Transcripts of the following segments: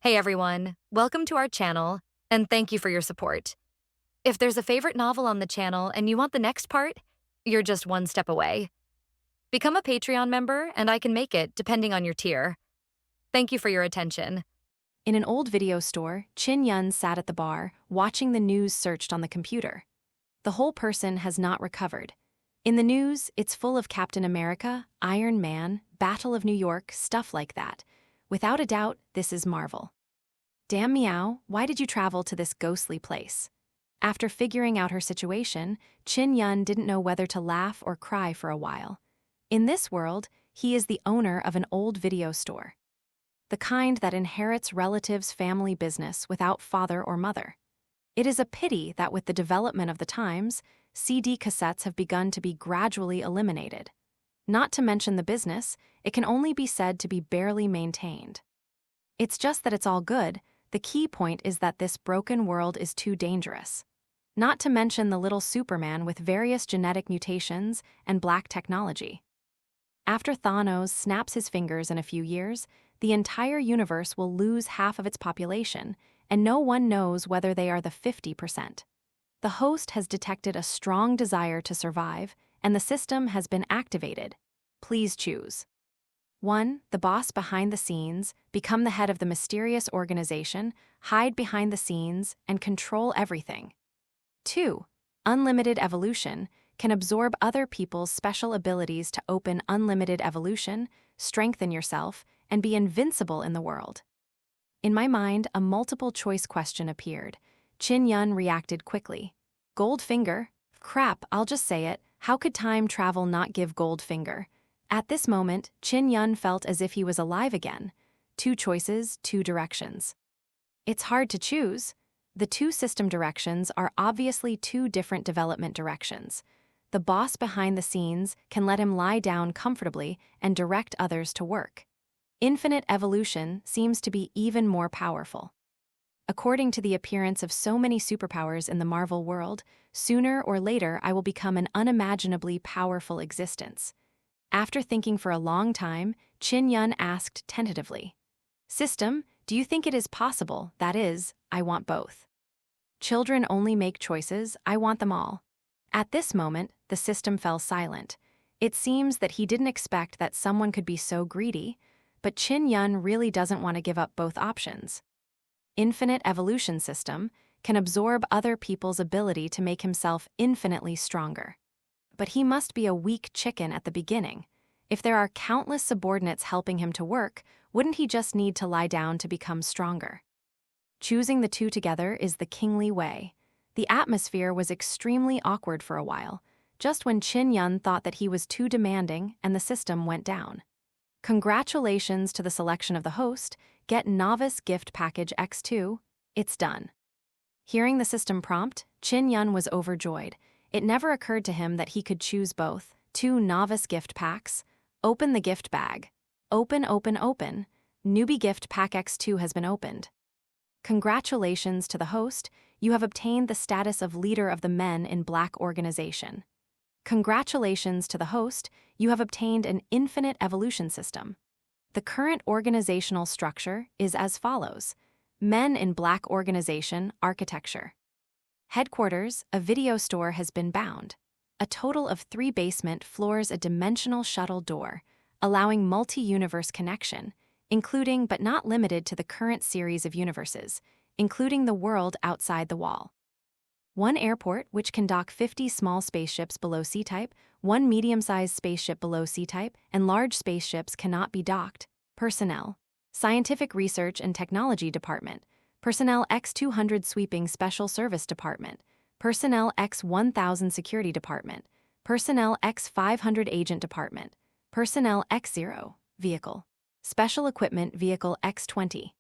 Hey everyone, welcome to our channel, and thank you for your support. If there's a favorite novel on the channel and you want the next part, you're just one step away. Become a Patreon member and I can make it depending on your tier. Thank you for your attention. In an old video store, Chin Yun sat at the bar, watching the news searched on the computer. The whole person has not recovered. In the news, it's full of Captain America, Iron Man, Battle of New York, stuff like that. Without a doubt, this is Marvel. Damn meow, why did you travel to this ghostly place? After figuring out her situation, Chin Yun didn't know whether to laugh or cry for a while. In this world, he is the owner of an old video store. The kind that inherits relatives' family business without father or mother. It is a pity that with the development of the times, CD cassettes have begun to be gradually eliminated. Not to mention the business, it can only be said to be barely maintained. It's just that it's all good. The key point is that this broken world is too dangerous. Not to mention the little Superman with various genetic mutations and black technology. After Thanos snaps his fingers in a few years, the entire universe will lose half of its population, and no one knows whether they are the 50%. The host has detected a strong desire to survive, and the system has been activated. Please choose. 1. The boss behind the scenes, become the head of the mysterious organization, hide behind the scenes, and control everything. 2. Unlimited evolution, can absorb other people's special abilities to open unlimited evolution, strengthen yourself, and be invincible in the world. In my mind, a multiple-choice question appeared. Chin Yun reacted quickly. Goldfinger? Crap, I'll just say it. How could time travel not give Goldfinger? At this moment, Chin Yun felt as if he was alive again. 2 choices, 2 directions. It's hard to choose. The 2 system directions are obviously 2 different development directions. The boss behind the scenes can let him lie down comfortably and direct others to work. Infinite evolution seems to be even more powerful. According to the appearance of so many superpowers in the Marvel world, sooner or later I will become an unimaginably powerful existence. After thinking for a long time, Chin Yun asked tentatively, "System, do you think it is possible, that is, I want both? Children only make choices, I want them all." At this moment, the system fell silent. It seems that he didn't expect that someone could be so greedy, but Chin Yun really doesn't want to give up both options. Infinite evolution system can absorb other people's ability to make himself infinitely stronger. But he must be a weak chicken at the beginning. If there are countless subordinates helping him to work, wouldn't he just need to lie down to become stronger? Choosing the 2 together is the kingly way. The atmosphere was extremely awkward for a while, just when Chin Yun thought that he was too demanding and the system went down. Congratulations to the selection of the host. Get Novice Gift Package X2. It's done. Hearing the system prompt, Chin Yun was overjoyed. It never occurred to him that he could choose both. 2 novice gift packs. Open the gift bag. Open, open, open. Newbie Gift Pack X2 has been opened. Congratulations to the host. You have obtained the status of leader of the Men in Black organization. Congratulations to the host. You have obtained an infinite evolution system. The current organizational structure is as follows. Men in Black organization architecture. Headquarters, a video store has been bound. A total of 3 basement floors, a dimensional shuttle door, allowing multi-universe connection, including but not limited to the current series of universes, including the world outside the wall. 1 airport which can dock 50 small spaceships below C-type, 1 medium-sized spaceship below C-type, and large spaceships cannot be docked. Personnel. Scientific Research and Technology Department. Personnel X200 Sweeping Special Service Department. Personnel X1000 Security Department. Personnel X500 Agent Department. Personnel X0 Vehicle. Special Equipment Vehicle X20.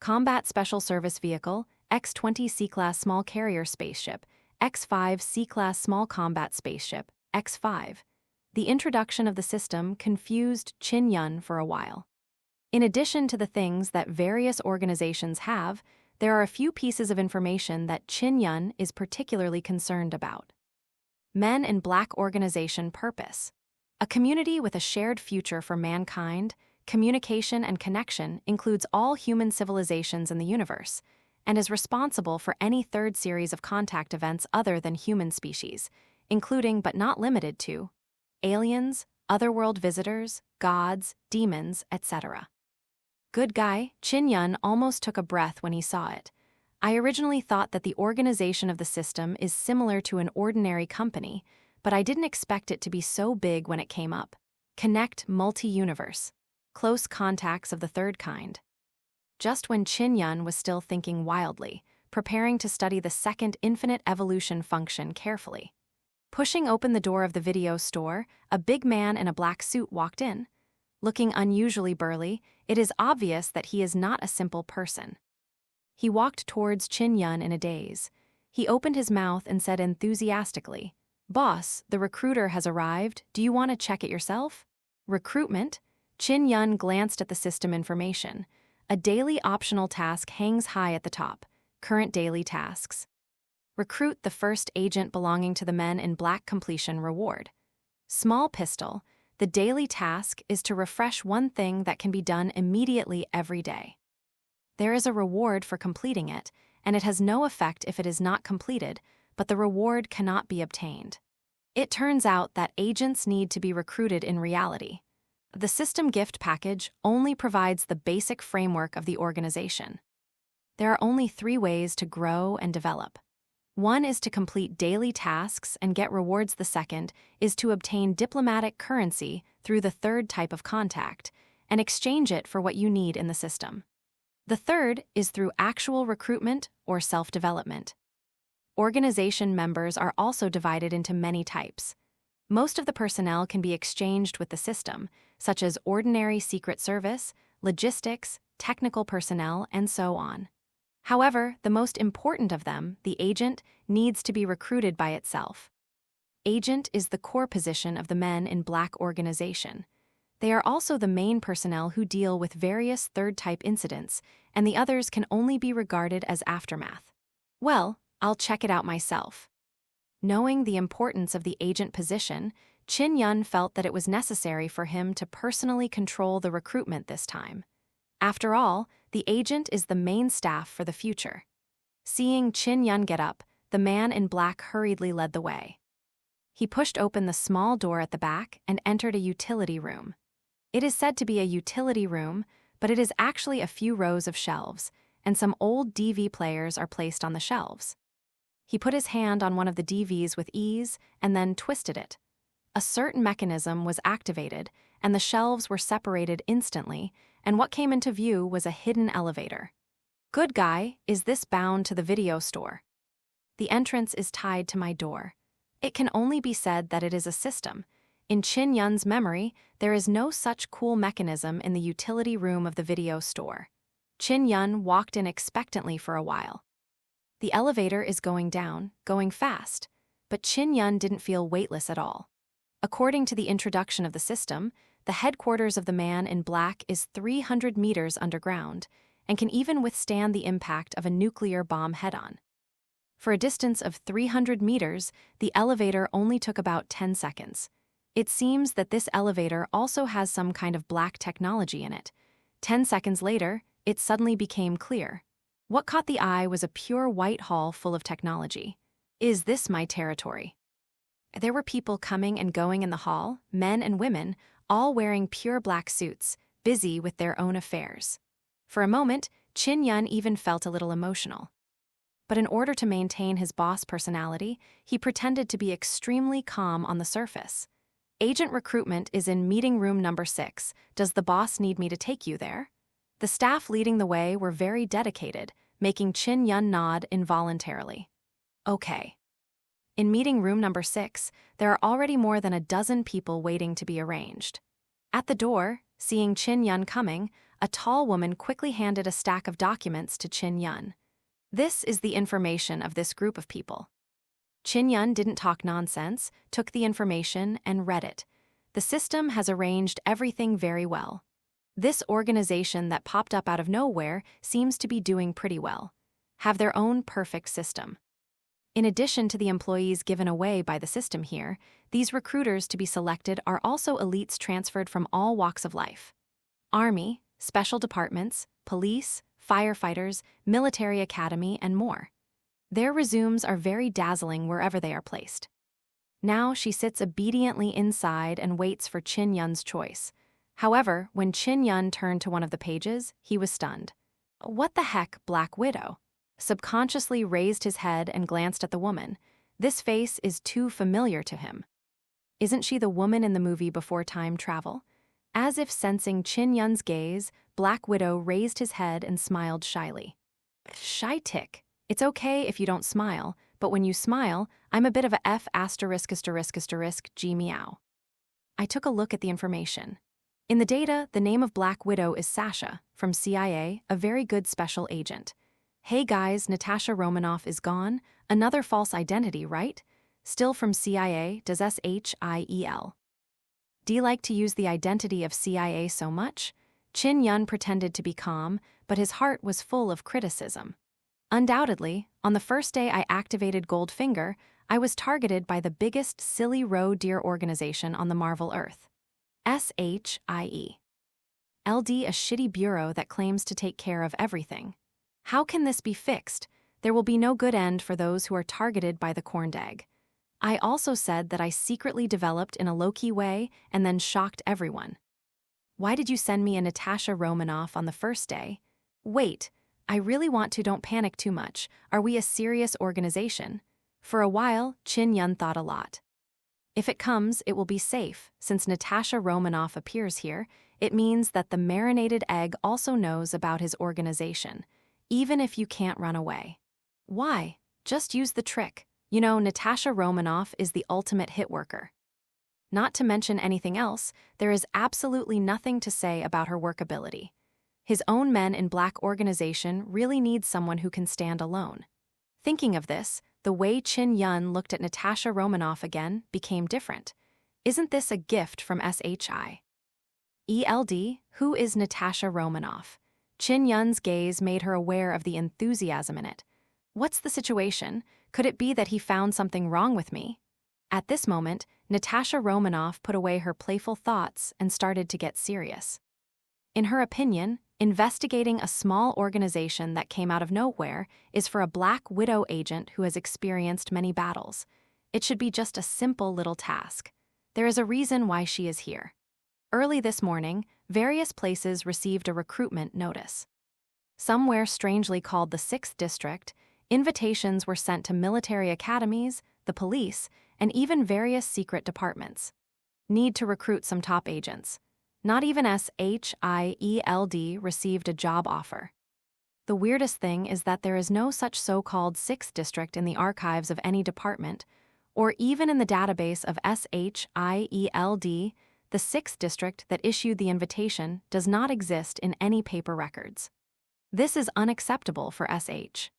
Combat Special Service Vehicle X20 C-Class Small Carrier Spaceship, X5 C-Class Small Combat Spaceship, X5. The introduction of the system confused Chin Yun for a while. In addition to the things that various organizations have, there are a few pieces of information that Chin Yun is particularly concerned about. Men in Black organization purpose. A community with a shared future for mankind, communication and connection includes all human civilizations in the universe, and is responsible for any third series of contact events other than human species, including but not limited to aliens, otherworld visitors, gods, demons, etc. Good guy, Chin Yun almost took a breath when he saw it. I originally thought that the organization of the system is similar to an ordinary company, but I didn't expect it to be so big when it came up. Connect multi-universe. Close contacts of the third kind. Just when Chin Yun was still thinking wildly, preparing to study the second infinite evolution function carefully. Pushing open the door of the video store, a big man in a black suit walked in. Looking unusually burly, it is obvious that he is not a simple person. He walked towards Chin Yun in a daze. He opened his mouth and said enthusiastically, "Boss, the recruiter has arrived. Do you want to check it yourself?" Recruitment? Chin Yun glanced at the system information. A daily optional task hangs high at the top. Current daily tasks. Recruit the first agent belonging to the men in black completion reward. Small pistol. The daily task is to refresh one thing that can be done immediately every day. There is a reward for completing it, and it has no effect if it is not completed, but the reward cannot be obtained. It turns out that agents need to be recruited in reality. The system gift package only provides the basic framework of the organization. There are only 3 ways to grow and develop. One is to complete daily tasks and get rewards. The second is to obtain diplomatic currency through the third type of contact and exchange it for what you need in the system. The third is through actual recruitment or self-development. Organization members are also divided into many types. Most of the personnel can be exchanged with the system, such as ordinary secret service, logistics, technical personnel, and so on. However, the most important of them, the agent, needs to be recruited by itself. Agent is the core position of the men in black organization. They are also the main personnel who deal with various third-type incidents, and the others can only be regarded as aftermath. Well, I'll check it out myself. Knowing the importance of the agent position, Chin Yun felt that it was necessary for him to personally control the recruitment this time. After all, the agent is the main staff for the future. Seeing Chin Yun get up, the man in black hurriedly led the way. He pushed open the small door at the back and entered a utility room. It is said to be a utility room, but it is actually a few rows of shelves, and some old DV players are placed on the shelves. He put his hand on one of the DVs with ease and then twisted it. A certain mechanism was activated, and the shelves were separated instantly, and what came into view was a hidden elevator. Good guy, is this bound to the video store? The entrance is tied to my door. It can only be said that it is a system. In Chin Yun's memory, there is no such cool mechanism in the utility room of the video store. Chin Yun walked in expectantly for a while. The elevator is going down, going fast, but Chin Yun didn't feel weightless at all. According to the introduction of the system, the headquarters of the man in black is 300 meters underground and can even withstand the impact of a nuclear bomb head-on. For a distance of 300 meters, the elevator only took about 10 seconds. It seems that this elevator also has some kind of black technology in it. 10 seconds later, it suddenly became clear. What caught the eye was a pure white hall full of technology. Is this my territory? There were people coming and going in the hall, men and women, all wearing pure black suits, busy with their own affairs. For a moment, Chin Yun even felt a little emotional. But in order to maintain his boss personality, he pretended to be extremely calm on the surface. Agent recruitment is in meeting room number 6. Does the boss need me to take you there? The staff leading the way were very dedicated, making Chin Yun nod involuntarily. Okay. In meeting room number 6, there are already more than a dozen people waiting to be arranged. At the door, seeing Chin Yun coming, a tall woman quickly handed a stack of documents to Chin Yun. This is the information of this group of people. Chin Yun didn't talk nonsense, took the information and read it. The system has arranged everything very well. This organization that popped up out of nowhere seems to be doing pretty well. Have their own perfect system. In addition to the employees given away by the system here, these recruiters to be selected are also elites transferred from all walks of life. army, special departments, police, firefighters, military academy, and more. Their resumes are very dazzling wherever they are placed. Now she sits obediently inside and waits for Chin Yun's choice. However, when Chin Yun turned to one of the pages, he was stunned. "What the heck, Black Widow?" Subconsciously raised his head and glanced at the woman. This face is too familiar to him. Isn't she the woman in the movie Before Time Travel? As if sensing Chin Yun's gaze, Black Widow raised his head and smiled shyly. "Shy tick. It's okay if you don't smile, but when you smile, I'm a bit of a F*** G meow." I took a look at the information. In the data, the name of Black Widow is Sasha, from CIA, a very good special agent. Hey guys, Natasha Romanoff is gone? Another false identity, right? Still from CIA, does S.H.I.E.L.D. like to use the identity of CIA so much? Chin Yun pretended to be calm, but his heart was full of criticism. Undoubtedly, on the first day I activated Goldfinger, I was targeted by the biggest silly roe deer organization on the Marvel Earth. S.H.I.E.L.D, a shitty bureau that claims to take care of everything. How can this be fixed? There will be no good end for those who are targeted by the corndag. I also said that I secretly developed in a low-key way and then shocked everyone. Why did you send me a Natasha Romanoff on the first day? Wait, I really want to. Don't panic too much. Are we a serious organization? For a while, Chin Yun thought a lot. If it comes, it will be safe. Since Natasha Romanoff appears here, it means that the marinated egg also knows about his organization, even if you can't run away. Why? Just use the trick. You know, Natasha Romanoff is the ultimate hit worker. Not to mention anything else, there is absolutely nothing to say about her workability. His own Men in Black organization really needs someone who can stand alone. Thinking of this, the way Chin Yun looked at Natasha Romanoff again became different. Isn't this a gift from S.H.I.E.L.D? Who is Natasha Romanoff? Chin Yun's gaze made her aware of the enthusiasm in it. What's the situation? Could it be that he found something wrong with me? At this moment, Natasha Romanoff put away her playful thoughts and started to get serious. In her opinion, investigating a small organization that came out of nowhere is for a Black Widow agent who has experienced many battles. It should be just a simple little task. There is a reason why she is here. Early this morning, various places received a recruitment notice. Somewhere strangely called the 6th District, invitations were sent to military academies, the police, and even various secret departments. Need to recruit some top agents. Not even S.H.I.E.L.D received a job offer. The weirdest thing is that there is no such so-called 6th District in the archives of any department, or even in the database of S.H.I.E.L.D. The 6th District that issued the invitation does not exist in any paper records. This is unacceptable for S.H.I.E.L.D,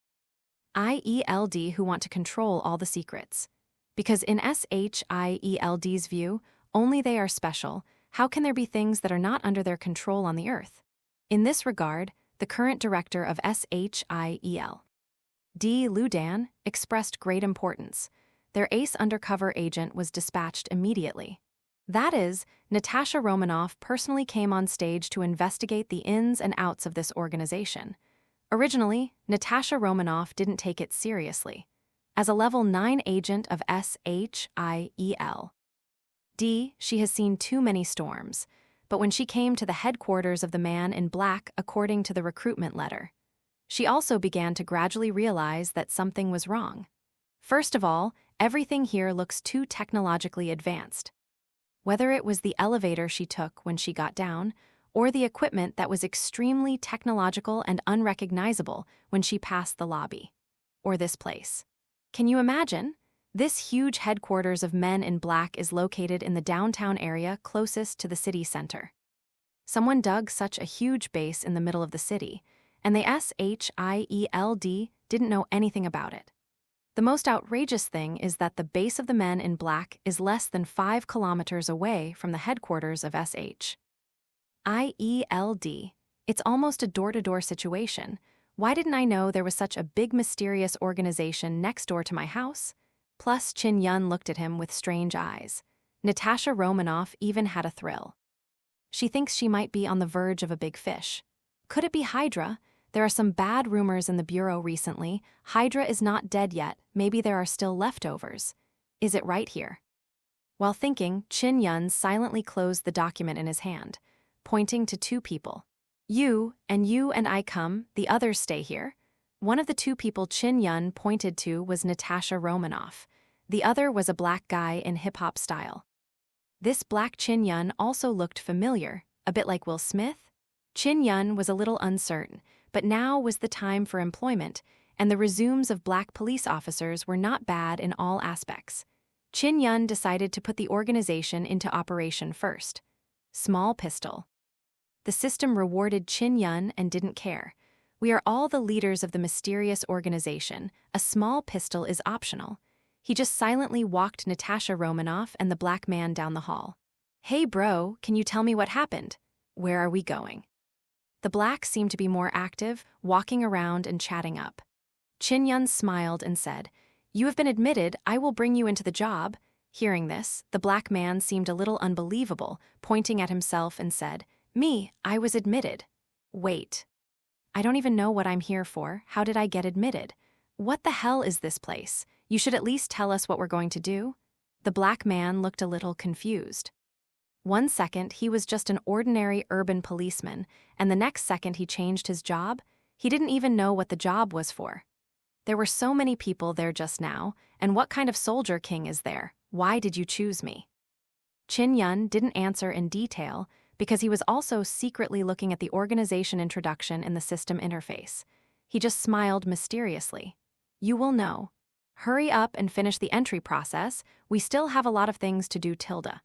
who want to control all the secrets. Because in S.H.I.E.L.D's view, only they are special. How can there be things that are not under their control on the Earth? In this regard, the current director of S.H.I.E.L.D, Lu Dan, expressed great importance. Their ace undercover agent was dispatched immediately. That is, Natasha Romanoff personally came on stage to investigate the ins and outs of this organization. Originally, Natasha Romanoff didn't take it seriously. As a level 9 agent of S.H.I.E.L.D, she has seen too many storms, but when she came to the headquarters of the Man in Black according to the recruitment letter, she also began to gradually realize that something was wrong. First of all, everything here looks too technologically advanced. Whether it was the elevator she took when she got down, or the equipment that was extremely technological and unrecognizable when she passed the lobby, or this place. Can you imagine? This huge headquarters of Men in Black is located in the downtown area closest to the city center. Someone dug such a huge base in the middle of the city, and the S.H.I.E.L.D didn't know anything about it. The most outrageous thing is that the base of the Men in Black is less than 5 kilometers away from the headquarters of S.H.I.E.L.D. It's almost a door-to-door situation. Why didn't I know there was such a big mysterious organization next door to my house? Plus, Chin Yun looked at him with strange eyes. Natasha Romanoff even had a thrill. She thinks she might be on the verge of a big fish. Could it be Hydra? There are some bad rumors in the Bureau recently. Hydra is not dead yet. Maybe there are still leftovers. Is it right here? While thinking, Chin Yun silently closed the document in his hand, pointing to two people. You and I come, the others stay here. One of the two people Chin Yun pointed to was Natasha Romanoff. The other was a black guy in hip-hop style. This black Chin Yun also looked familiar, a bit like Will Smith. Chin Yun was a little uncertain, but now was the time for employment, and the resumes of black police officers were not bad in all aspects. Chin Yun decided to put the organization into operation first. Small pistol. The system rewarded Chin Yun and didn't care. We are all the leaders of the mysterious organization. A small pistol is optional. He just silently walked Natasha Romanoff and the black man down the hall. Hey bro, can you tell me what happened? Where are we going? The black seemed to be more active, walking around and chatting up. Chin Yun smiled and said, You have been admitted, I will bring you into the job. Hearing this, the black man seemed a little unbelievable, pointing at himself and said, Me, I was admitted. Wait. I don't even know what I'm here for. How did I get admitted? What the hell is this place? You should at least tell us what we're going to do. The black man looked a little confused. 1 second, he was just an ordinary urban policeman, and the next second he changed his job. He didn't even know what the job was for. There were so many people there just now, and what kind of soldier king is there? Why did you choose me? Chin Yun didn't answer in detail because he was also secretly looking at the organization introduction in the system interface. He just smiled mysteriously. You will know. Hurry up and finish the entry process. We still have a lot of things to do, Tilda.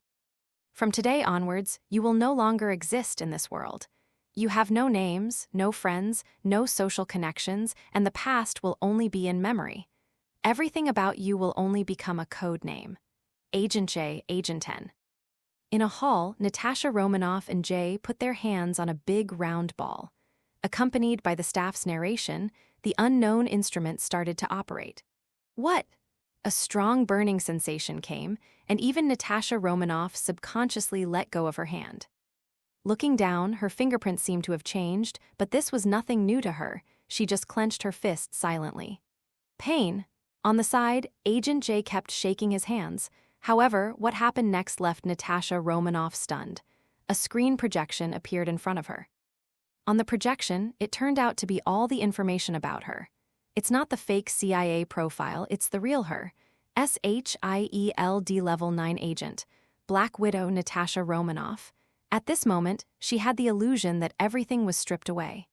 From today onwards, you will no longer exist in this world. You have no names, no friends, no social connections, and the past will only be in memory. Everything about you will only become a code name. Agent J, Agent N. In a hall, Natasha Romanoff and Jay put their hands on a big round ball. Accompanied by the staff's narration, the unknown instrument started to operate. What? A strong burning sensation came, and even Natasha Romanoff subconsciously let go of her hand. Looking down, her fingerprints seemed to have changed, but this was nothing new to her. She just clenched her fist silently. Pain. On the side, Agent J kept shaking his hands. However, what happened next left Natasha Romanoff stunned. A screen projection appeared in front of her. On the projection, it turned out to be all the information about her. It's not the fake CIA profile, it's the real her. S.H.I.E.L.D Level 9 Agent, Black Widow Natasha Romanoff. At this moment, she had the illusion that everything was stripped away.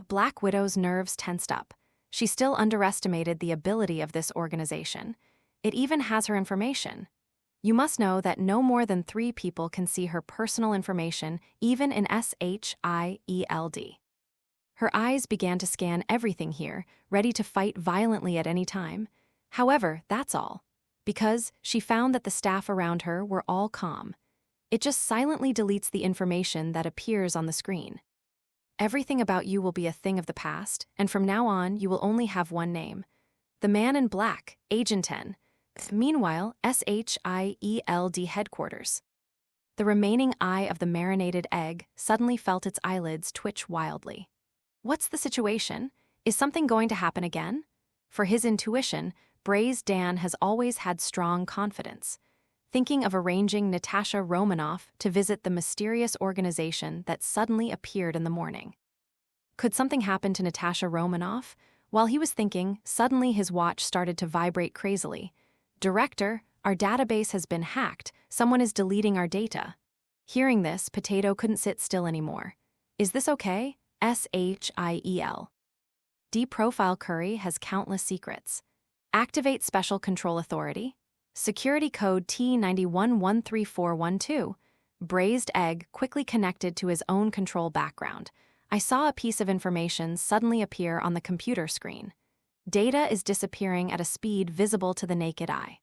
Black Widow's nerves tensed up. She still underestimated the ability of this organization. It even has her information. You must know that no more than 3 people can see her personal information, even in S.H.I.E.L.D. Her eyes began to scan everything here, ready to fight violently at any time. However, that's all. Because she found that the staff around her were all calm. It just silently deletes the information that appears on the screen. Everything about you will be a thing of the past, and from now on, you will only have one name. The Man in Black, Agent N. Meanwhile, S.H.I.E.L.D. headquarters. The remaining eye of the marinated egg suddenly felt its eyelids twitch wildly. What's the situation? Is something going to happen again? For his intuition, Braised Dan has always had strong confidence. Thinking of arranging Natasha Romanoff to visit the mysterious organization that suddenly appeared in the morning. Could something happen to Natasha Romanoff? While he was thinking, suddenly his watch started to vibrate crazily. Director, our database has been hacked. Someone is deleting our data. Hearing this, Potato couldn't sit still anymore. Is this okay? S.H.I.E.L. D-Profile Curry has countless secrets. Activate Special Control Authority. Security code T91-13412. Braised Egg quickly connected to his own control background. I saw a piece of information suddenly appear on the computer screen. Data is disappearing at a speed visible to the naked eye.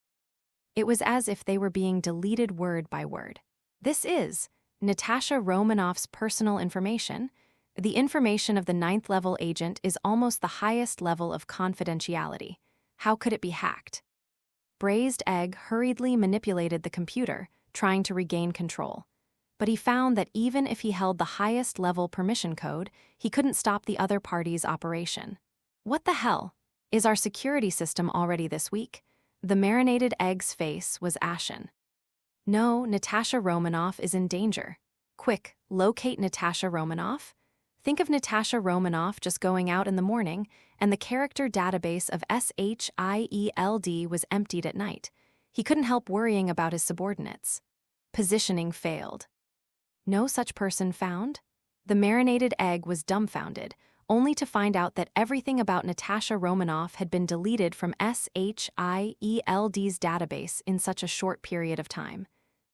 It was as if they were being deleted word by word. This is Natasha Romanoff's personal information. The information of the 9th level agent is almost the highest level of confidentiality. How could it be hacked? Braised Egg hurriedly manipulated the computer, trying to regain control. But he found that even if he held the highest level permission code, he couldn't stop the other party's operation. What the hell? Is our security system already this weak? The marinated egg's face was ashen. No, Natasha Romanoff is in danger. Quick, locate Natasha Romanoff. Think of Natasha Romanoff just going out in the morning, and the character database of S.H.I.E.L.D was emptied at night. He couldn't help worrying about his subordinates. Positioning failed. No such person found? The marinated egg was dumbfounded, only to find out that everything about Natasha Romanoff had been deleted from S.H.I.E.L.D's database in such a short period of time.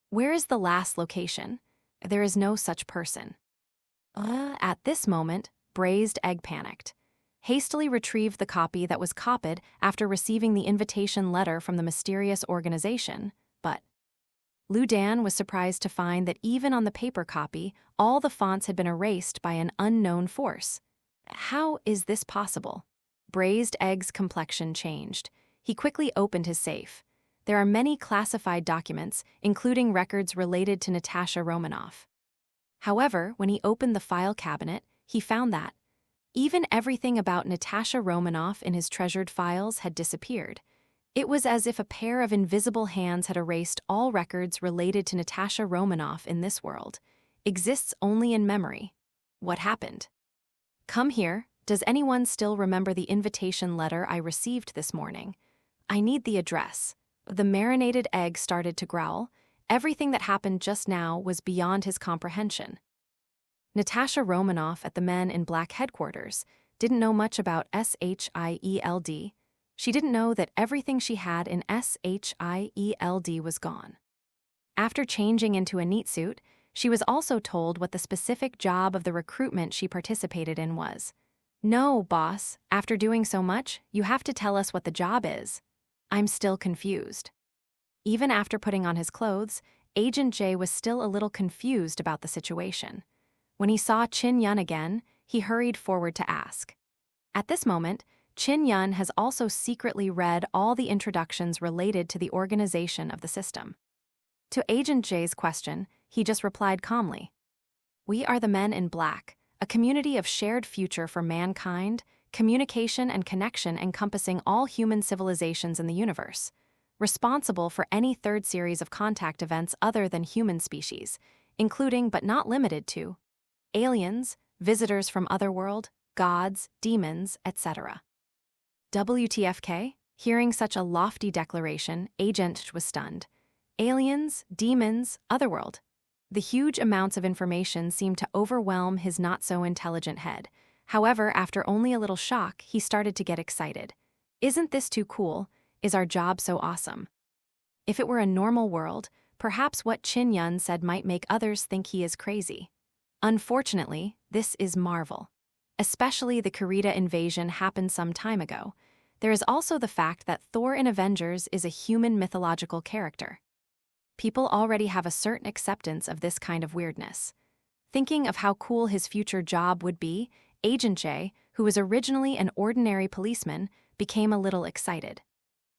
Where is the last location? There is no such person. At this moment, Braised Egg panicked. Hastily retrieved the copy that was copied after receiving the invitation letter from the mysterious organization, but Lu Dan was surprised to find that even on the paper copy, all the fonts had been erased by an unknown force. How is this possible? Braised Egg's complexion changed. He quickly opened his safe. There are many classified documents, including records related to Natasha Romanoff. However, when he opened the file cabinet, he found that even everything about Natasha Romanoff in his treasured files had disappeared. It was as if a pair of invisible hands had erased all records related to Natasha Romanoff in this world. Exists only in memory. What happened? Come here. Does anyone still remember the invitation letter I received this morning? I need the address. The marinated egg started to growl. Everything that happened just now was beyond his comprehension. Natasha Romanoff at the Men in Black headquarters didn't know much about S.H.I.E.L.D. She didn't know that everything she had in S.H.I.E.L.D. was gone. After changing into a neat suit, she was also told what the specific job of the recruitment she participated in was. No, boss, after doing so much, you have to tell us what the job is. I'm still confused. Even after putting on his clothes, Agent J was still a little confused about the situation. When he saw Chin Yun again, he hurried forward to ask. At this moment, Chin Yun has also secretly read all the introductions related to the organization of the system. To Agent J's question, he just replied calmly. We are the Men in Black, a community of shared future for mankind, communication and connection encompassing all human civilizations in the universe, responsible for any third series of contact events other than human species, including but not limited to aliens, visitors from Otherworld, gods, demons, etc. WTFK? Hearing such a lofty declaration, Agent was stunned. Aliens, demons, Otherworld. The huge amounts of information seemed to overwhelm his not-so-intelligent head. However, after only a little shock, he started to get excited. Isn't this too cool? Is our job so awesome? If it were a normal world, perhaps what Chin Yun said might make others think he is crazy. Unfortunately, this is Marvel. Especially the Kurita invasion happened some time ago. There is also the fact that Thor in Avengers is a human mythological character. People already have a certain acceptance of this kind of weirdness. Thinking of how cool his future job would be, Agent J, who was originally an ordinary policeman, became a little excited.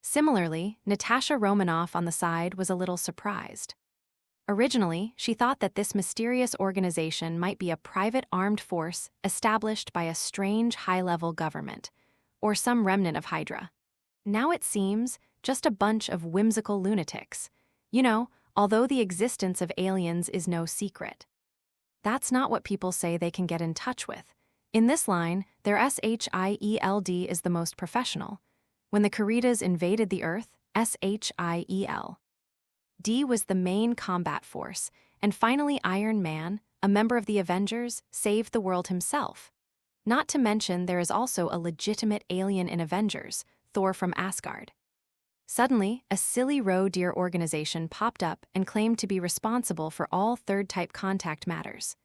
Similarly, Natasha Romanoff on the side was a little surprised. Originally, she thought that this mysterious organization might be a private armed force established by a strange high-level government, or some remnant of Hydra. Now it seems just a bunch of whimsical lunatics. You know, although the existence of aliens is no secret. That's not what people say they can get in touch with. In this line, their S.H.I.E.L.D. is the most professional. When the Kuritas invaded the Earth, S.H.I.E.L.D. was the main combat force, and finally Iron Man, a member of the Avengers, saved the world himself. Not to mention there is also a legitimate alien in Avengers, Thor from Asgard. Suddenly, a silly roe deer organization popped up and claimed to be responsible for all third-type contact matters.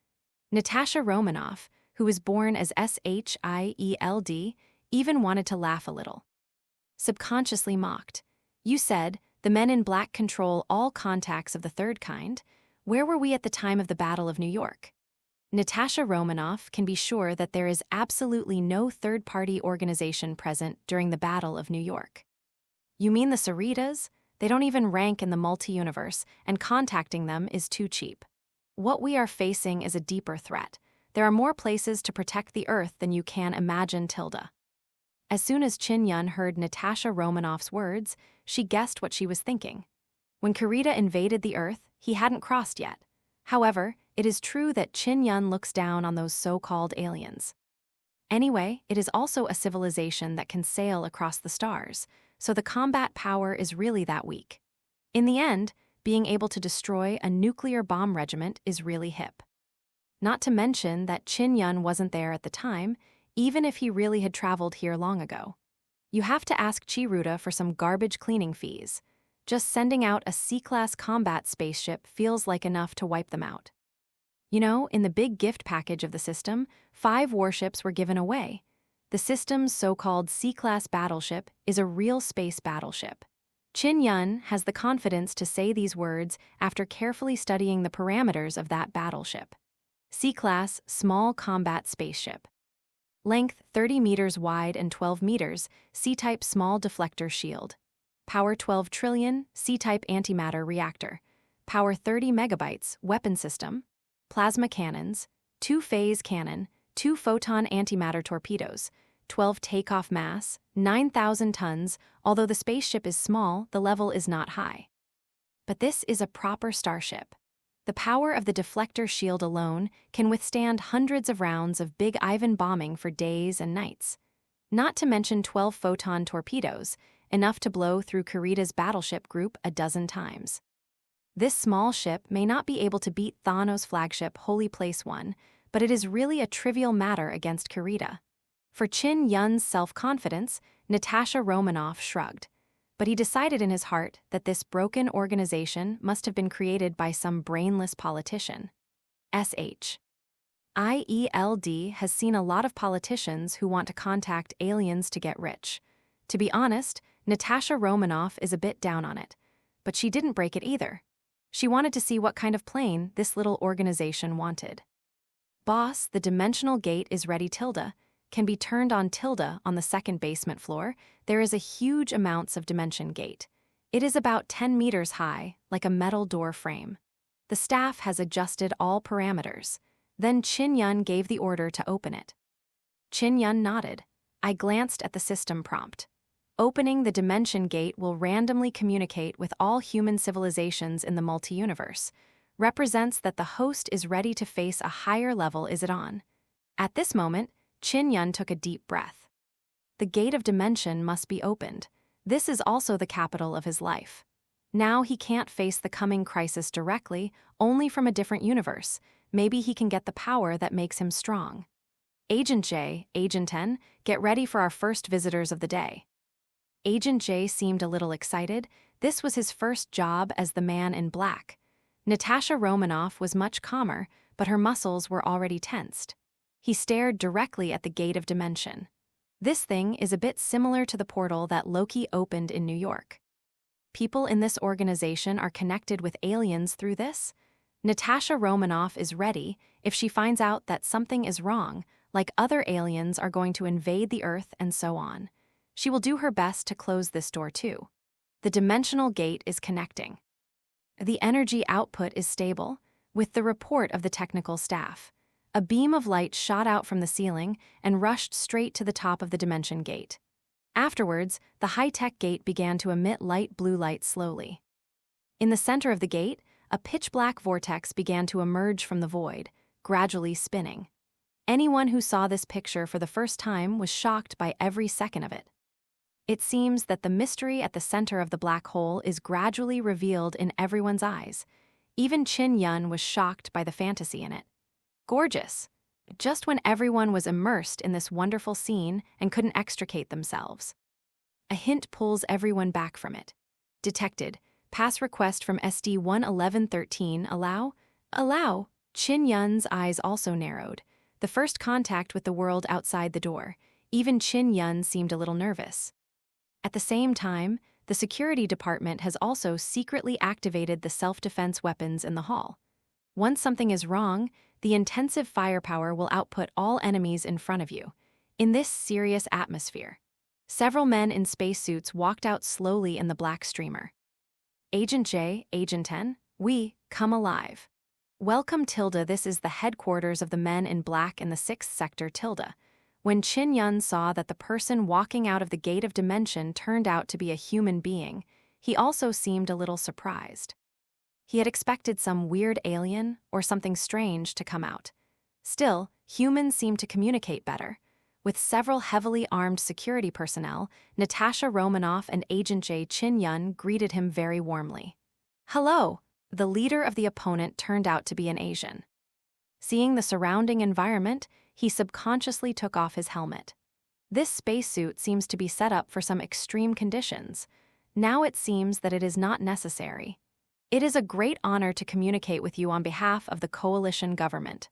Natasha Romanoff, who was born as S.H.I.E.L.D., even wanted to laugh a little. Subconsciously mocked. You said, the Men in Black control all contacts of the third kind. Where were we at the time of the Battle of New York? Natasha Romanoff can be sure that there is absolutely no third-party organization present during the Battle of New York. You mean the Cerritos? They don't even rank in the multi-universe, and contacting them is too cheap. what we are facing is a deeper threat. There are more places to protect the Earth than you can imagine, Tilda. As soon as Chin-Yun heard Natasha Romanoff's words, she guessed what she was thinking. When Kurita invaded the Earth, he hadn't crossed yet. However, it is true that Chin-Yun looks down on those so-called aliens. Anyway, it is also a civilization that can sail across the stars, so the combat power is really that weak. In the end, being able to destroy a nuclear bomb regiment is really hip. Not to mention that Chin-Yun wasn't there at the time, even if he really had traveled here long ago. You have to ask Chiruta for some garbage cleaning fees. Just sending out a C-class combat spaceship feels like enough to wipe them out. You know, in the big gift package of the system, 5 warships were given away. The system's so-called C-class battleship is a real space battleship. Chin-Yun has the confidence to say these words after carefully studying the parameters of that battleship. C-class small combat spaceship. Length 30 meters wide and 12 meters, C-type small deflector shield. Power 12 trillion, C-type antimatter reactor. Power 30 megabytes, weapon system. Plasma cannons, 2-phase cannon, 2 photon antimatter torpedoes, 12 takeoff mass, 9,000 tons. Although the spaceship is small, the level is not high. But this is a proper starship. The power of the deflector shield alone can withstand hundreds of rounds of Big Ivan bombing for days and nights. Not to mention 12 photon torpedoes, enough to blow through Kurita's battleship group a dozen times. This small ship may not be able to beat Thanos' flagship Holy Place 1, but it is really a trivial matter against Kurita. For Chin-Yun's self-confidence, Natasha Romanoff shrugged. But he decided in his heart that this broken organization must have been created by some brainless politician. S.H.I.E.L.D. has seen a lot of politicians who want to contact aliens to get rich. To be honest, Natasha Romanoff is a bit down on it. But she didn't break it either. She wanted to see what kind of plane this little organization wanted. Boss, the dimensional gate is ready, Tilda. Can be turned on, Tilda. On the second basement floor, there is a huge amounts of dimension gate. It is about 10 meters high, like a metal door frame. The staff has adjusted all parameters. Then Chin-Yun gave the order to open it. Chin-Yun nodded. I glanced at the system prompt. Opening the dimension gate will randomly communicate with all human civilizations in the multi-universe. Represents that the host is ready to face a higher level. Is it on? At this moment, Chin-Yun took a deep breath. The gate of dimension must be opened. This is also the capital of his life. Now he can't face the coming crisis directly, only from a different universe. Maybe he can get the power that makes him strong. Agent J, Agent N, get ready for our first visitors of the day. Agent J seemed a little excited. This was his first job as the man in black. Natasha Romanoff was much calmer, but her muscles were already tensed. He stared directly at the gate of dimension. This thing is a bit similar to the portal that Loki opened in New York. People in this organization are connected with aliens through this. Natasha Romanoff is ready if she finds out that something is wrong, like other aliens are going to invade the Earth and so on. She will do her best to close this door too. The dimensional gate is connecting. The energy output is stable, with the report of the technical staff. A beam of light shot out from the ceiling and rushed straight to the top of the dimension gate. Afterwards, the high-tech gate began to emit light blue light slowly. In the center of the gate, a pitch-black vortex began to emerge from the void, gradually spinning. Anyone who saw this picture for the first time was shocked by every second of it. It seems that the mystery at the center of the black hole is gradually revealed in everyone's eyes. Even Chin-Yun was shocked by the fantasy in it. Gorgeous. Just when everyone was immersed in this wonderful scene and couldn't extricate themselves. A hint pulls everyone back from it. Detected. Pass request from SD 11113. Allow? Allow. Chin-Yun's eyes also narrowed. The first contact with the world outside the door. Even Chin-Yun seemed a little nervous. At the same time, the security department has also secretly activated the self-defense weapons in the hall. Once something is wrong, the intensive firepower will output all enemies in front of you. In this serious atmosphere, several men in spacesuits walked out slowly in the black streamer. Agent J, Agent N, we come alive. Welcome, Tilda. This is the headquarters of the men in black in the 6th sector, Tilda. When Qin Yun saw that the person walking out of the gate of dimension turned out to be a human being, he also seemed a little surprised. He had expected some weird alien or something strange to come out. Still, humans seemed to communicate better. With several heavily armed security personnel, Natasha Romanoff and Agent J. Qin Yun greeted him very warmly. Hello! The leader of the opponent turned out to be an Asian. Seeing the surrounding environment, he subconsciously took off his helmet. This spacesuit seems to be set up for some extreme conditions. Now it seems that it is not necessary. It is a great honor to communicate with you on behalf of the coalition government.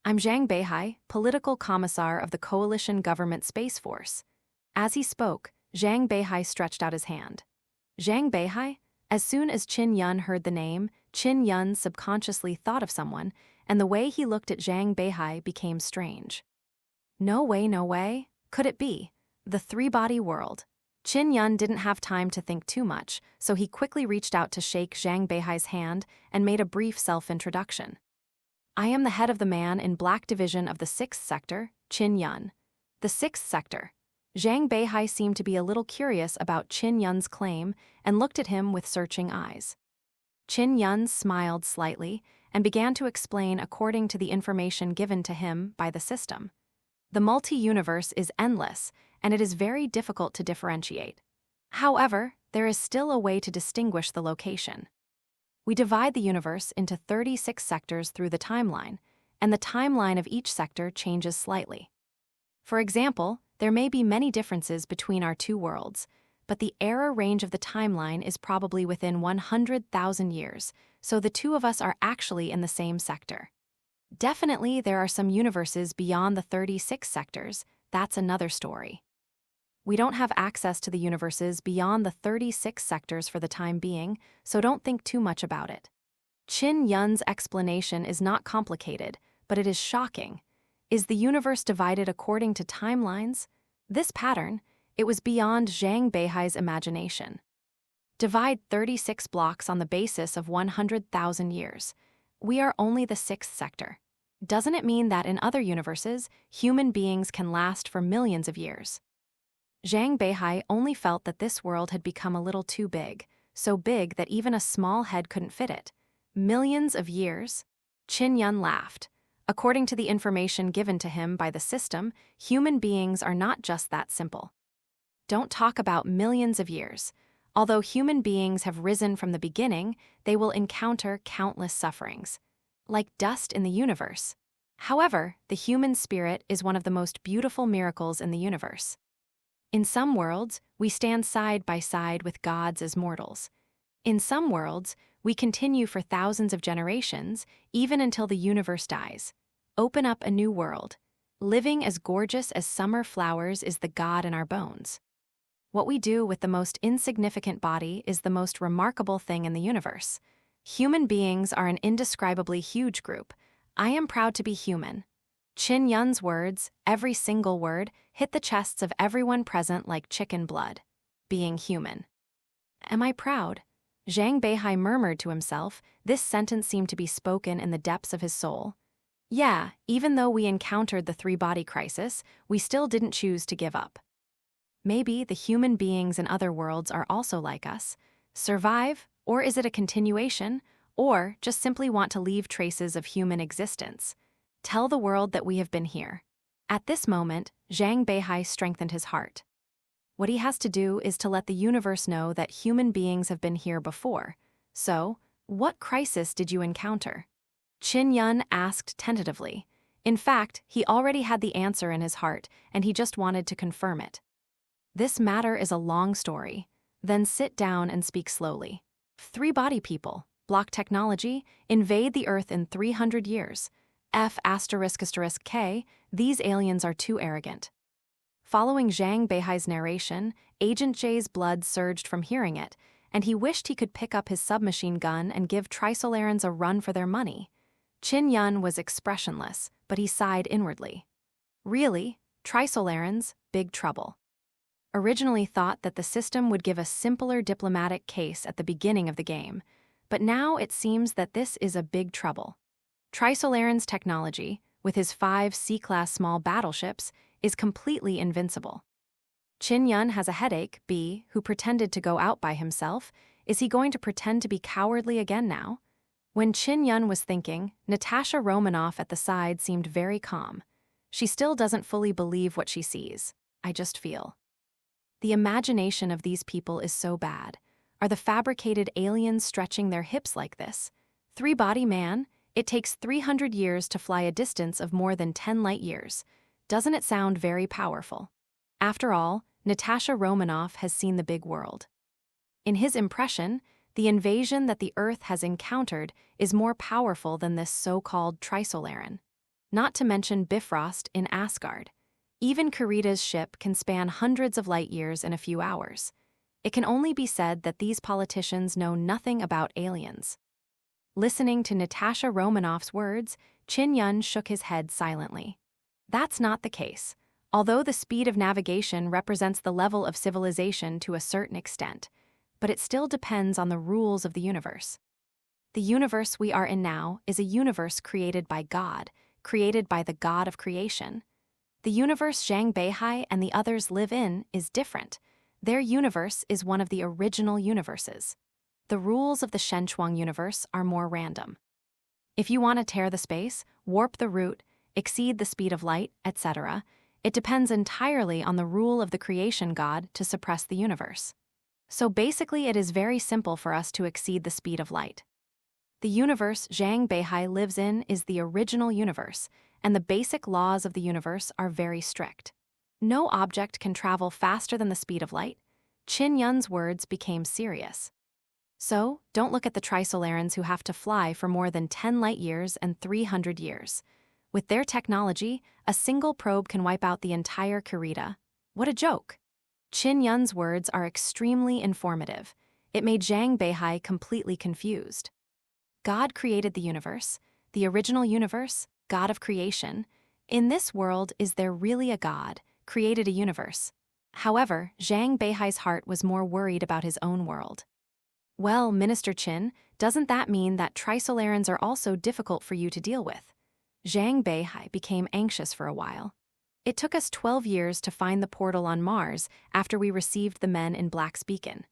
I'm Zhang Beihai, political commissar of the coalition government Space Force. As he spoke, Zhang Beihai stretched out his hand. Zhang Beihai? As soon as Qin Yun heard the name, Qin Yun subconsciously thought of someone, and the way he looked at Zhang Beihai became strange. No way, no way. Could it be? The three-body world. Qin Yun didn't have time to think too much, so he quickly reached out to shake Zhang Beihai's hand and made a brief self-introduction. I am the head of the man in black division of the 6th sector, Qin Yun. The 6th sector. Zhang Beihai seemed to be a little curious about Qin Yun's claim and looked at him with searching eyes. Qin Yun smiled slightly and began to explain according to the information given to him by the system. The multi-universe is endless, and it is very difficult to differentiate. However, there is still a way to distinguish the location. We divide the universe into 36 sectors through the timeline, and the timeline of each sector changes slightly. For example, there may be many differences between our two worlds, but the error range of the timeline is probably within 100,000 years, so the two of us are actually in the same sector. Definitely, there are some universes beyond the 36 sectors. That's another story. We don't have access to the universes beyond the 36 sectors for the time being, so don't think too much about it. Qin Yun's explanation is not complicated, but it is shocking. Is the universe divided according to timelines? This pattern, it was beyond Zhang Beihai's imagination. Divide 36 blocks on the basis of 100,000 years. We are only the 6th sector. Doesn't it mean that in other universes, human beings can last for millions of years? Zhang Beihai only felt that this world had become a little too big, so big that even a small head couldn't fit it. Millions of years? Qin Yun laughed. According to the information given to him by the system, human beings are not just that simple. Don't talk about millions of years. Although human beings have risen from the beginning, they will encounter countless sufferings, like dust in the universe. However, the human spirit is one of the most beautiful miracles in the universe. In some worlds, we stand side by side with gods as mortals. In some worlds, we continue for thousands of generations, even until the universe dies. Open up a new world. Living as gorgeous as summer flowers is the God in our bones. What we do with the most insignificant body is the most remarkable thing in the universe. Human beings are an indescribably huge group. I am proud to be human. Qin Yun's words, every single word, hit the chests of everyone present like chicken blood. Being human. Am I proud? Zhang Beihai murmured to himself. This sentence seemed to be spoken in the depths of his soul. Yeah, even though we encountered the three-body crisis, we still didn't choose to give up. Maybe the human beings in other worlds are also like us. Survive, or is it a continuation, or just simply want to leave traces of human existence? Tell the world that we have been here. At this moment, Zhang Beihai strengthened his heart. What he has to do is to let the universe know that human beings have been here before. So, what crisis did you encounter? Qin Yun asked tentatively. In fact, he already had the answer in his heart, and he just wanted to confirm it. This matter is a long story. Then sit down and speak slowly. Three-body people, block technology, invade the Earth in 300 years. F***K, these aliens are too arrogant. Following Zhang Beihai's narration, Agent J's blood surged from hearing it, and he wished he could pick up his submachine gun and give Trisolarans a run for their money. Qin Yun was expressionless, but he sighed inwardly. Really? Trisolarans? Big trouble. Originally thought that the system would give a simpler diplomatic case at the beginning of the game, but now it seems that this is a big trouble. Trisolarans' technology, with his 5 C-class small battleships, is completely invincible. Qin Yun has a headache. B, who pretended to go out by himself. Is he going to pretend to be cowardly again now? When Qin Yun was thinking, Natasha Romanoff at the side seemed very calm. She still doesn't fully believe what she sees. I just feel. The imagination of these people is so bad. Are the fabricated aliens stretching their hips like this? 3-body man? It takes 300 years to fly a distance of more than 10 light years. Doesn't it sound very powerful? After all, Natasha Romanoff has seen the big world. In his impression, the invasion that the Earth has encountered is more powerful than this so-called Trisolaran. Not to mention Bifrost in Asgard. Even Kurita's ship can span hundreds of light years in a few hours. It can only be said that these politicians know nothing about aliens. Listening to Natasha Romanoff's words, Qin Yun shook his head silently. That's not the case. Although the speed of navigation represents the level of civilization to a certain extent, but it still depends on the rules of the universe. The universe we are in now is a universe created by God, created by the God of creation. The universe Zhang Beihai and the others live in is different. Their universe is one of the original universes. The rules of the Shenchuang universe are more random. If you want to tear the space, warp the route, exceed the speed of light, etc., it depends entirely on the rule of the creation God to suppress the universe. So basically, it is very simple for us to exceed the speed of light. The universe Zhang Beihai lives in is the original universe, and the basic laws of the universe are very strict. No object can travel faster than the speed of light. Qin Yun's words became serious. So, don't look at the Trisolarans who have to fly for more than 10 light years and 300 years. With their technology, a single probe can wipe out the entire Kurita. What a joke! Qin Yun's words are extremely informative. It made Zhang Beihai completely confused. God created the universe, the original universe, God of creation. In this world, is there really a God, created a universe? However, Zhang Beihai's heart was more worried about his own world. Well, Minister Qin, doesn't that mean that Trisolarans are also difficult for you to deal with? Zhang Beihai became anxious for a while. It took us 12 years to find the portal on Mars after we received the men in Black's beacon.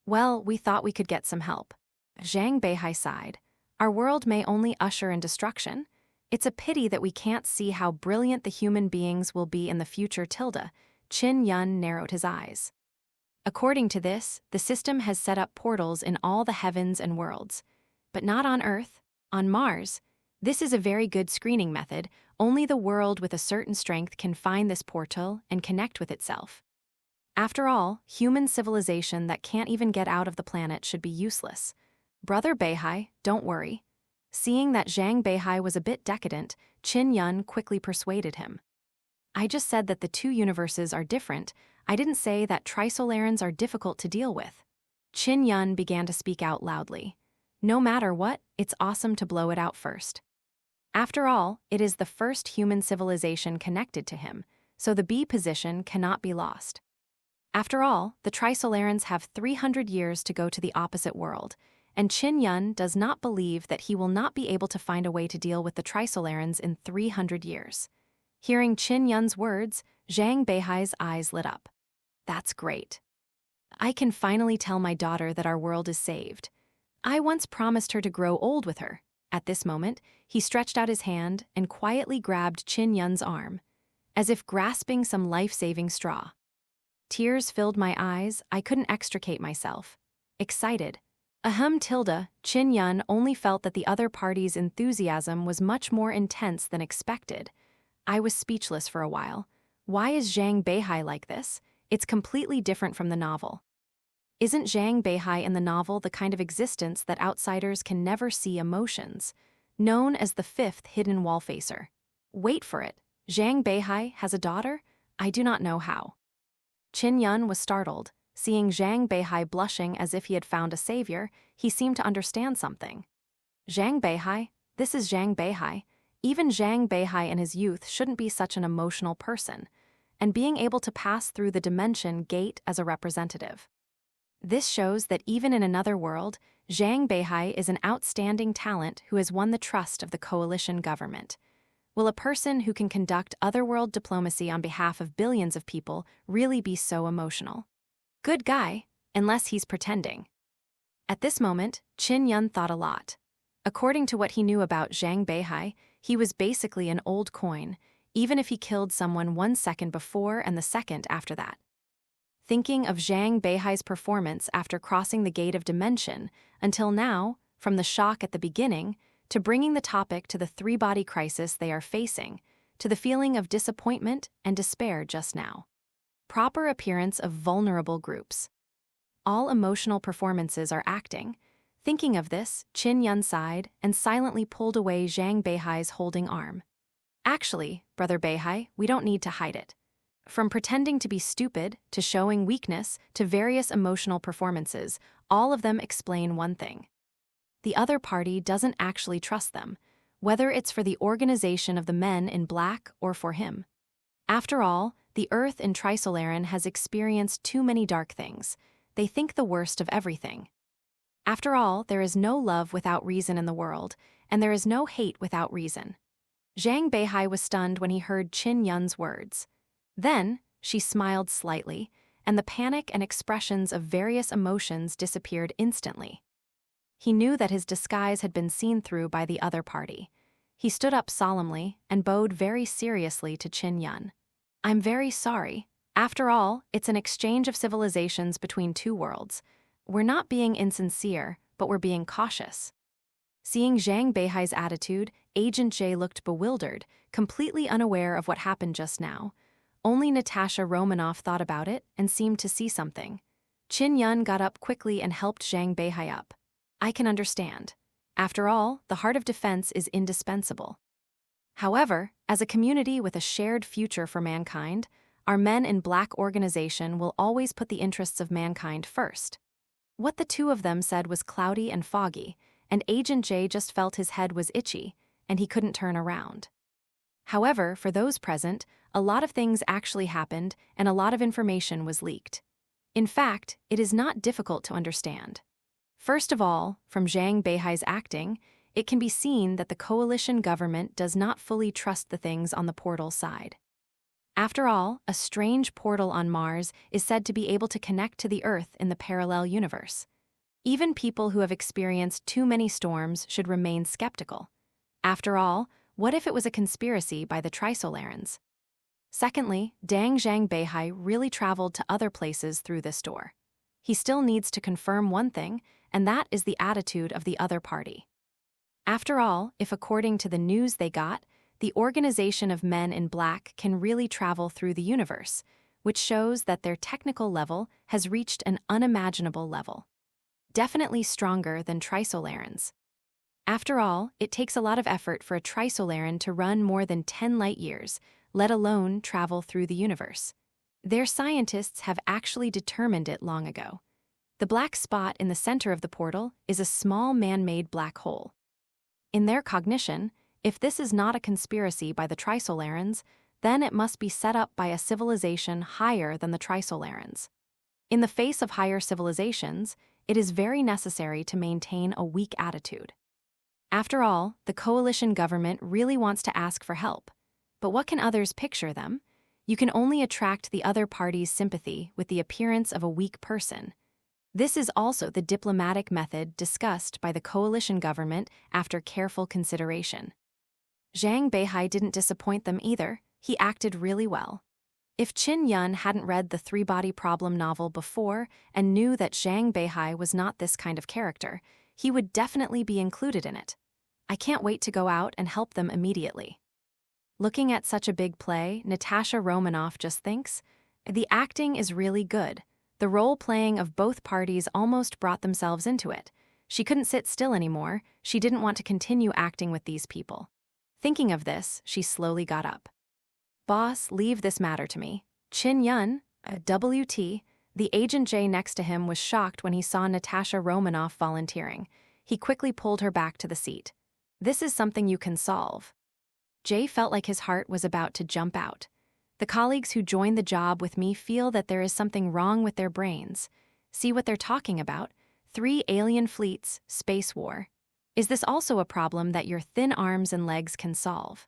Well, we thought we could get some help. Zhang Beihai sighed. Our world may only usher in destruction. It's a pity that we can't see how brilliant the human beings will be in the future. Qin Yun narrowed his eyes. According to this, the system has set up portals in all the heavens and worlds. But not on Earth, on Mars. This is a very good screening method. Only the world with a certain strength can find this portal and connect with itself. After all, human civilization that can't even get out of the planet should be useless. Brother Beihai, don't worry. Seeing that Zhang Beihai was a bit decadent, Qin Yun quickly persuaded him. I just said that the two universes are different. I didn't say that Trisolarans are difficult to deal with. Qin Yun began to speak out loudly. No matter what, it's awesome to blow it out first. After all, it is the first human civilization connected to him, so the B position cannot be lost. After all, the Trisolarans have 300 years to go to the opposite world, and Qin Yun does not believe that he will not be able to find a way to deal with the Trisolarans in 300 years. Hearing Qin Yun's words, Zhang Beihai's eyes lit up. That's great. I can finally tell my daughter that our world is saved. I once promised her to grow old with her. At this moment, he stretched out his hand and quietly grabbed Qin Yun's arm, as if grasping some life-saving straw. Tears filled my eyes. I couldn't extricate myself. Excited. Qin Yun only felt that the other party's enthusiasm was much more intense than expected. I was speechless for a while. Why is Zhang Beihai like this? It's completely different from the novel. Isn't Zhang Beihai in the novel the kind of existence that outsiders can never see emotions, known as the fifth hidden wall facer? Wait for it. Zhang Beihai has a daughter? I do not know how. Qin Yun was startled. Seeing Zhang Beihai blushing as if he had found a savior, he seemed to understand something. Zhang Beihai? This is Zhang Beihai. Even Zhang Beihai in his youth shouldn't be such an emotional person, and being able to pass through the dimension gate as a representative. This shows that even in another world, Zhang Beihai is an outstanding talent who has won the trust of the coalition government. Will a person who can conduct otherworld diplomacy on behalf of billions of people really be so emotional? Good guy, unless he's pretending. At this moment, Qin Yun thought a lot. According to what he knew about Zhang Beihai, he was basically an old coin, even if he killed someone 1 second before and the second after that. Thinking of Zhang Beihai's performance after crossing the gate of dimension, until now, from the shock at the beginning, to bringing the topic to the three-body crisis they are facing, to the feeling of disappointment and despair just now. Proper appearance of vulnerable groups. All emotional performances are acting. Thinking of this, Qin Yun sighed and silently pulled away Zhang Beihai's holding arm. Actually, Brother Beihai, we don't need to hide it. From pretending to be stupid, to showing weakness, to various emotional performances, all of them explain one thing. The other party doesn't actually trust them, whether it's for the organization of the men in black or for him. After all, the Earth in Trisolaran has experienced too many dark things. They think the worst of everything. After all, there is no love without reason in the world, and there is no hate without reason. Zhang Beihai was stunned when he heard Qin Yun's words. Then, she smiled slightly, and the panic and expressions of various emotions disappeared instantly. He knew that his disguise had been seen through by the other party. He stood up solemnly and bowed very seriously to Qin Yun. I'm very sorry. After all, it's an exchange of civilizations between two worlds. We're not being insincere, but we're being cautious. Seeing Zhang Beihai's attitude, Agent J looked bewildered, completely unaware of what happened just now. Only Natasha Romanoff thought about it and seemed to see something. Qin Yun got up quickly and helped Zhang Beihai up. I can understand. After all, the heart of defense is indispensable. However, as a community with a shared future for mankind, our Men in Black organization will always put the interests of mankind first. What the two of them said was cloudy and foggy, and Agent J just felt his head was itchy, and he couldn't turn around. However, for those present, a lot of things actually happened and a lot of information was leaked. In fact, it is not difficult to understand. First of all, from Zhang Beihai's acting, it can be seen that the coalition government does not fully trust the things on the portal side. After all, a strange portal on Mars is said to be able to connect to the Earth in the parallel universe. Even people who have experienced too many storms should remain skeptical. After all, what if it was a conspiracy by the Trisolarans? Secondly, Zhang Beihai really traveled to other places through this door. He still needs to confirm one thing, and that is the attitude of the other party. After all, if according to the news they got, the organization of Men in Black can really travel through the universe, which shows that their technical level has reached an unimaginable level. Definitely stronger than Trisolarans. After all, it takes a lot of effort for a Trisolaran to run more than 10 light years, let alone travel through the universe. Their scientists have actually determined it long ago. The black spot in the center of the portal is a small man-made black hole. In their cognition, if this is not a conspiracy by the Trisolarans, then it must be set up by a civilization higher than the Trisolarans. In the face of higher civilizations, it is very necessary to maintain a weak attitude. After all, the coalition government really wants to ask for help. But what can others picture them? You can only attract the other party's sympathy with the appearance of a weak person. This is also the diplomatic method discussed by the coalition government after careful consideration. Zhang Beihai didn't disappoint them either. He acted really well. If Qin Yun hadn't read the Three-Body Problem novel before and knew that Zhang Beihai was not this kind of character, he would definitely be included in it. I can't wait to go out and help them immediately. Looking at such a big play, Natasha Romanoff just thinks, the acting is really good. The role-playing of both parties almost brought themselves into it. She couldn't sit still anymore. She didn't want to continue acting with these people. Thinking of this, she slowly got up. Boss, leave this matter to me. Qin Yun, WT, the Agent J next to him was shocked when he saw Natasha Romanoff volunteering. He quickly pulled her back to the seat. This is something you can solve. Jay felt like his heart was about to jump out. The colleagues who joined the job with me feel that there is something wrong with their brains. See what they're talking about? 3 alien fleets, space war. Is this also a problem that your thin arms and legs can solve?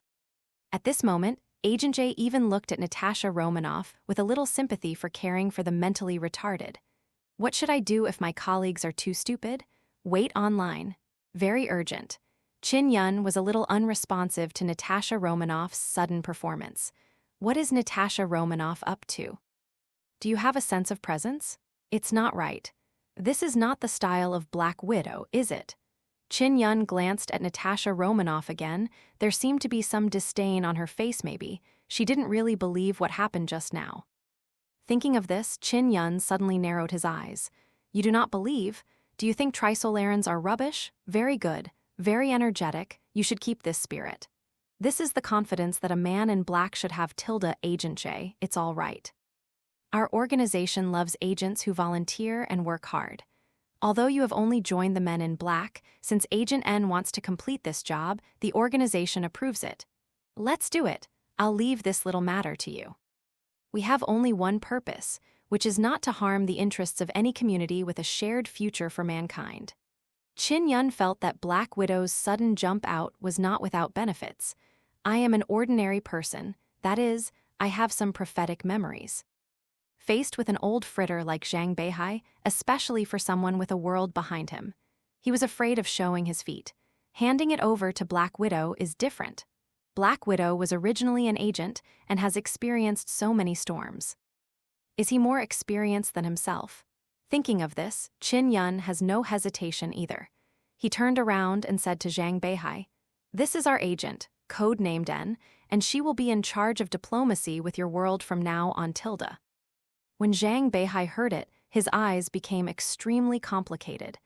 At this moment, Agent J even looked at Natasha Romanoff with a little sympathy for caring for the mentally retarded. What should I do if my colleagues are too stupid? Wait online. Very urgent. Chin Yun was a little unresponsive to Natasha Romanoff's sudden performance. What is Natasha Romanoff up to? Do you have a sense of presence? It's not right. This is not the style of Black Widow, is it? Chin Yun glanced at Natasha Romanoff again. There seemed to be some disdain on her face maybe. She didn't really believe what happened just now. Thinking of this, Chin Yun suddenly narrowed his eyes. You do not believe? Do you think Trisolarans are rubbish? Very good. Very energetic. You should keep this spirit. This is the confidence that a man in black should have. Tilda Agent J. It's all right. Our organization loves agents who volunteer and work hard. Although you have only joined the men in black, since Agent N wants to complete this job, the organization approves it. Let's do it. I'll leave this little matter to you. We have only one purpose, which is not to harm the interests of any community with a shared future for mankind. Chin Yun felt that Black Widow's sudden jump out was not without benefits. I am an ordinary person, that is, I have some prophetic memories. Faced with an old fritter like Zhang Beihai, especially for someone with a world behind him, he was afraid of showing his feet. Handing it over to Black Widow is different. Black Widow was originally an agent and has experienced so many storms. Is he more experienced than himself? Thinking of this, Chin Yun has no hesitation either. He turned around and said to Zhang Beihai, "This is our agent, code-named N, and she will be in charge of diplomacy with your world from now on." Tilda. When Zhang Beihai heard it, his eyes became extremely complicated.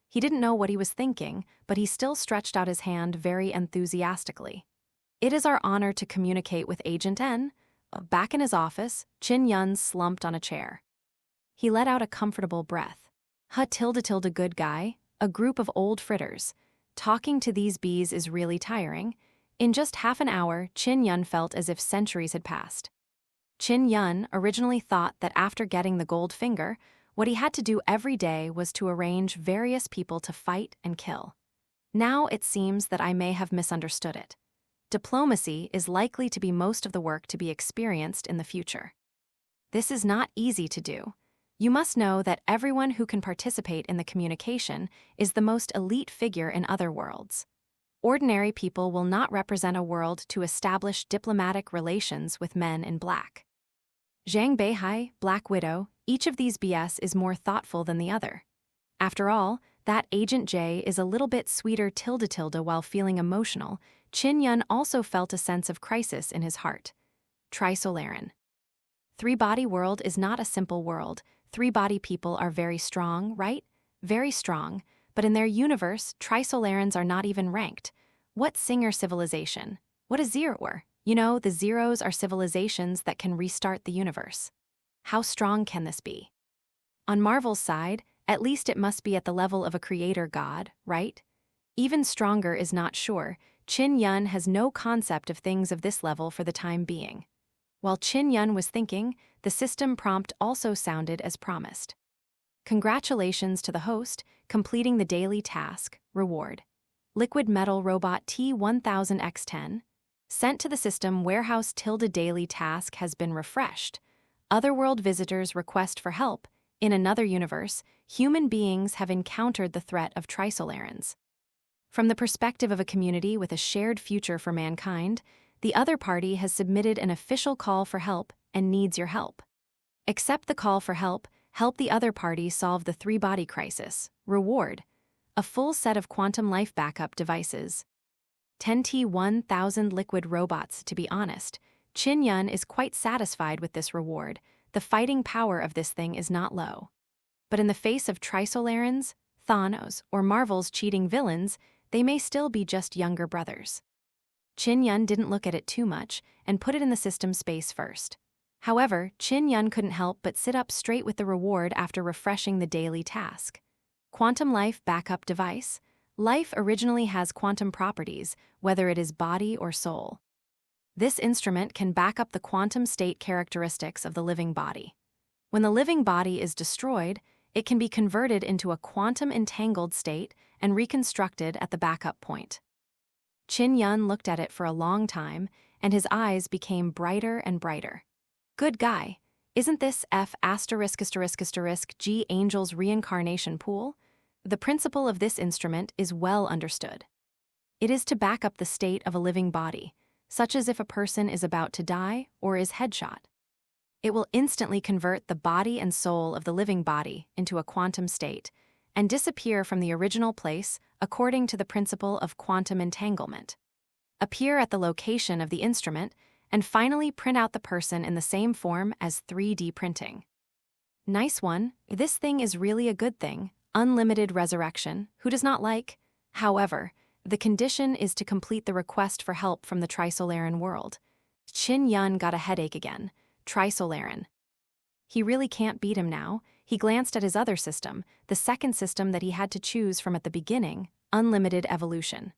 He didn't know what he was thinking, but he still stretched out his hand very enthusiastically. It is our honor to communicate with Agent N. Back in his office, Chin Yun slumped on a chair. He let out a comfortable breath. Tilda good guy, a group of old fritters. Talking to these bees is really tiring. In just half an hour, Chin Yun felt as if centuries had passed. Chin Yun originally thought that after getting the gold finger, what he had to do every day was to arrange various people to fight and kill. Now it seems that I may have misunderstood it. Diplomacy is likely to be most of the work to be experienced in the future. This is not easy to do. You must know that everyone who can participate in the communication is the most elite figure in other worlds. Ordinary people will not represent a world to establish diplomatic relations with men in black. Zhang Beihai, Black Widow, each of these BS is more thoughtful than the other. After all, that Agent J is a little bit sweeter. Tilda while feeling emotional, Chin Yun also felt a sense of crisis in his heart. Trisolaran. Three-body world is not a simple world. Three-body people are very strong, right? Very strong, but in their universe, Trisolarans are not even ranked. What Singer civilization? What a zero? You know, the zeros are civilizations that can restart the universe. How strong can this be? On Marvel's side, at least it must be at the level of a creator god, right? Even stronger is not sure. Chin Yun has no concept of things of this level for the time being. While Chin Yun was thinking, the system prompt also sounded as promised. Congratulations to the host, completing the daily task, reward. Liquid Metal Robot T1000X10. Sent to the system warehouse. Daily task has been refreshed. Otherworld visitors request for help. In another universe, human beings have encountered the threat of Trisolarans. From the perspective of a community with a shared future for mankind, the other party has submitted an official call for help and needs your help. Accept the call for help, help the other party solve the three-body crisis. Reward. A full set of quantum life backup devices. 10T1000 liquid robots. To be honest, Chin Yun is quite satisfied with this reward. The fighting power of this thing is not low. But in the face of Trisolarans, Thanos, or Marvel's cheating villains, they may still be just younger brothers. Chin Yun didn't look at it too much and put it in the system space first. However, Chin Yun couldn't help but sit up straight with the reward after refreshing the daily task. Quantum Life Backup Device. Life originally has quantum properties, whether it is body or soul. This instrument can back up the quantum state characteristics of the living body. When the living body is destroyed, it can be converted into a quantum-entangled state and reconstructed at the backup point. Qin Yun looked at it for a long time, and his eyes became brighter and brighter. Good guy. Isn't this F***G Angel's reincarnation pool? The principle of this instrument is well understood. It is to back up the state of a living body, such as if a person is about to die or is headshot. It will instantly convert the body and soul of the living body into a quantum state and disappear from the original place according to the principle of quantum entanglement. Appear at the location of the instrument and finally print out the person in the same form as 3D printing. Nice one. This thing is really a good thing. Unlimited resurrection. Who does not like? However, the condition is to complete the request for help from the Trisolaran world. Qin Yun got a headache again. Trisolaran. He really can't beat him now. He glanced at his other system, the second system that he had to choose from at the beginning, unlimited evolution.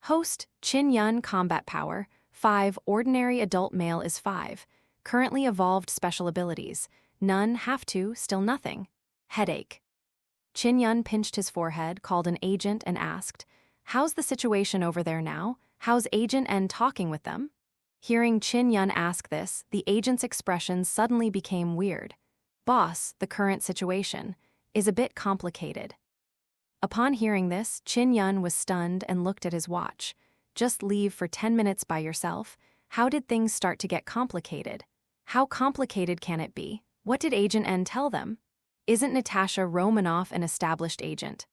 Host, Qin Yun combat power, 5, ordinary adult male is 5, currently evolved special abilities, none, have to, still nothing. Headache. Qin Yun pinched his forehead, called an agent and asked, "How's the situation over there now? How's Agent N talking with them?" Hearing Qin Yun ask this, the agent's expression suddenly became weird. "Boss, the current situation is a bit complicated." Upon hearing this, Qin Yun was stunned and looked at his watch. Just leave for 10 minutes by yourself. How did things start to get complicated? How complicated can it be? What did Agent N tell them? Isn't Natasha Romanoff an established agent?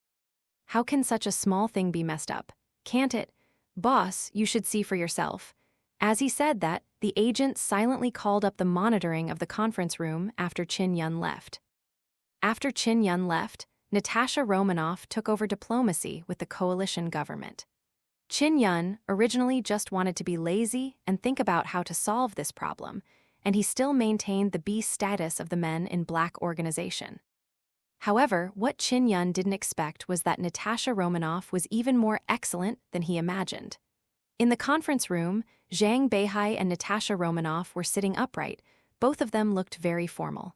How can such a small thing be messed up? Can't it? Boss, you should see for yourself. As he said that, the agent silently called up the monitoring of the conference room after Qin Yun left. After Qin Yun left, Natasha Romanoff took over diplomacy with the coalition government. Qin Yun originally just wanted to be lazy and think about how to solve this problem, and he still maintained the B status of the Men in Black organization. However, what Qin Yun didn't expect was that Natasha Romanoff was even more excellent than he imagined. In the conference room, Zhang Beihai and Natasha Romanoff were sitting upright. Both of them looked very formal.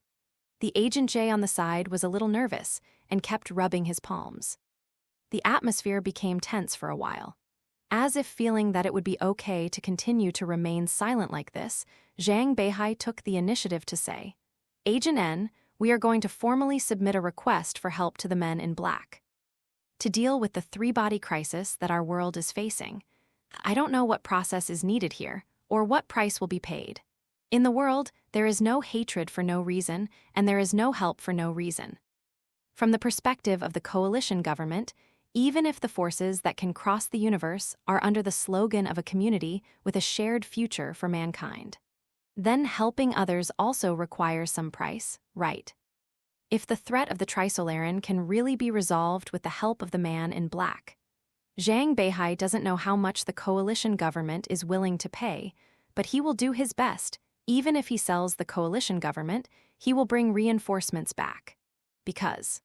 The Agent J on the side was a little nervous and kept rubbing his palms. The atmosphere became tense for a while. As if feeling that it would be okay to continue to remain silent like this, Zhang Beihai took the initiative to say, "Agent N, we are going to formally submit a request for help to the Men in Black. To deal with the three-body crisis that our world is facing, I don't know what process is needed here, or what price will be paid. In the world, there is no hatred for no reason, and there is no help for no reason. From the perspective of the coalition government, even if the forces that can cross the universe are under the slogan of a community with a shared future for mankind, then helping others also requires some price, right? If the threat of the Trisolaran can really be resolved with the help of the Man in Black. Zhang Beihai doesn't know how much the coalition government is willing to pay, but he will do his best. Even if he sells the coalition government, he will bring reinforcements back. Because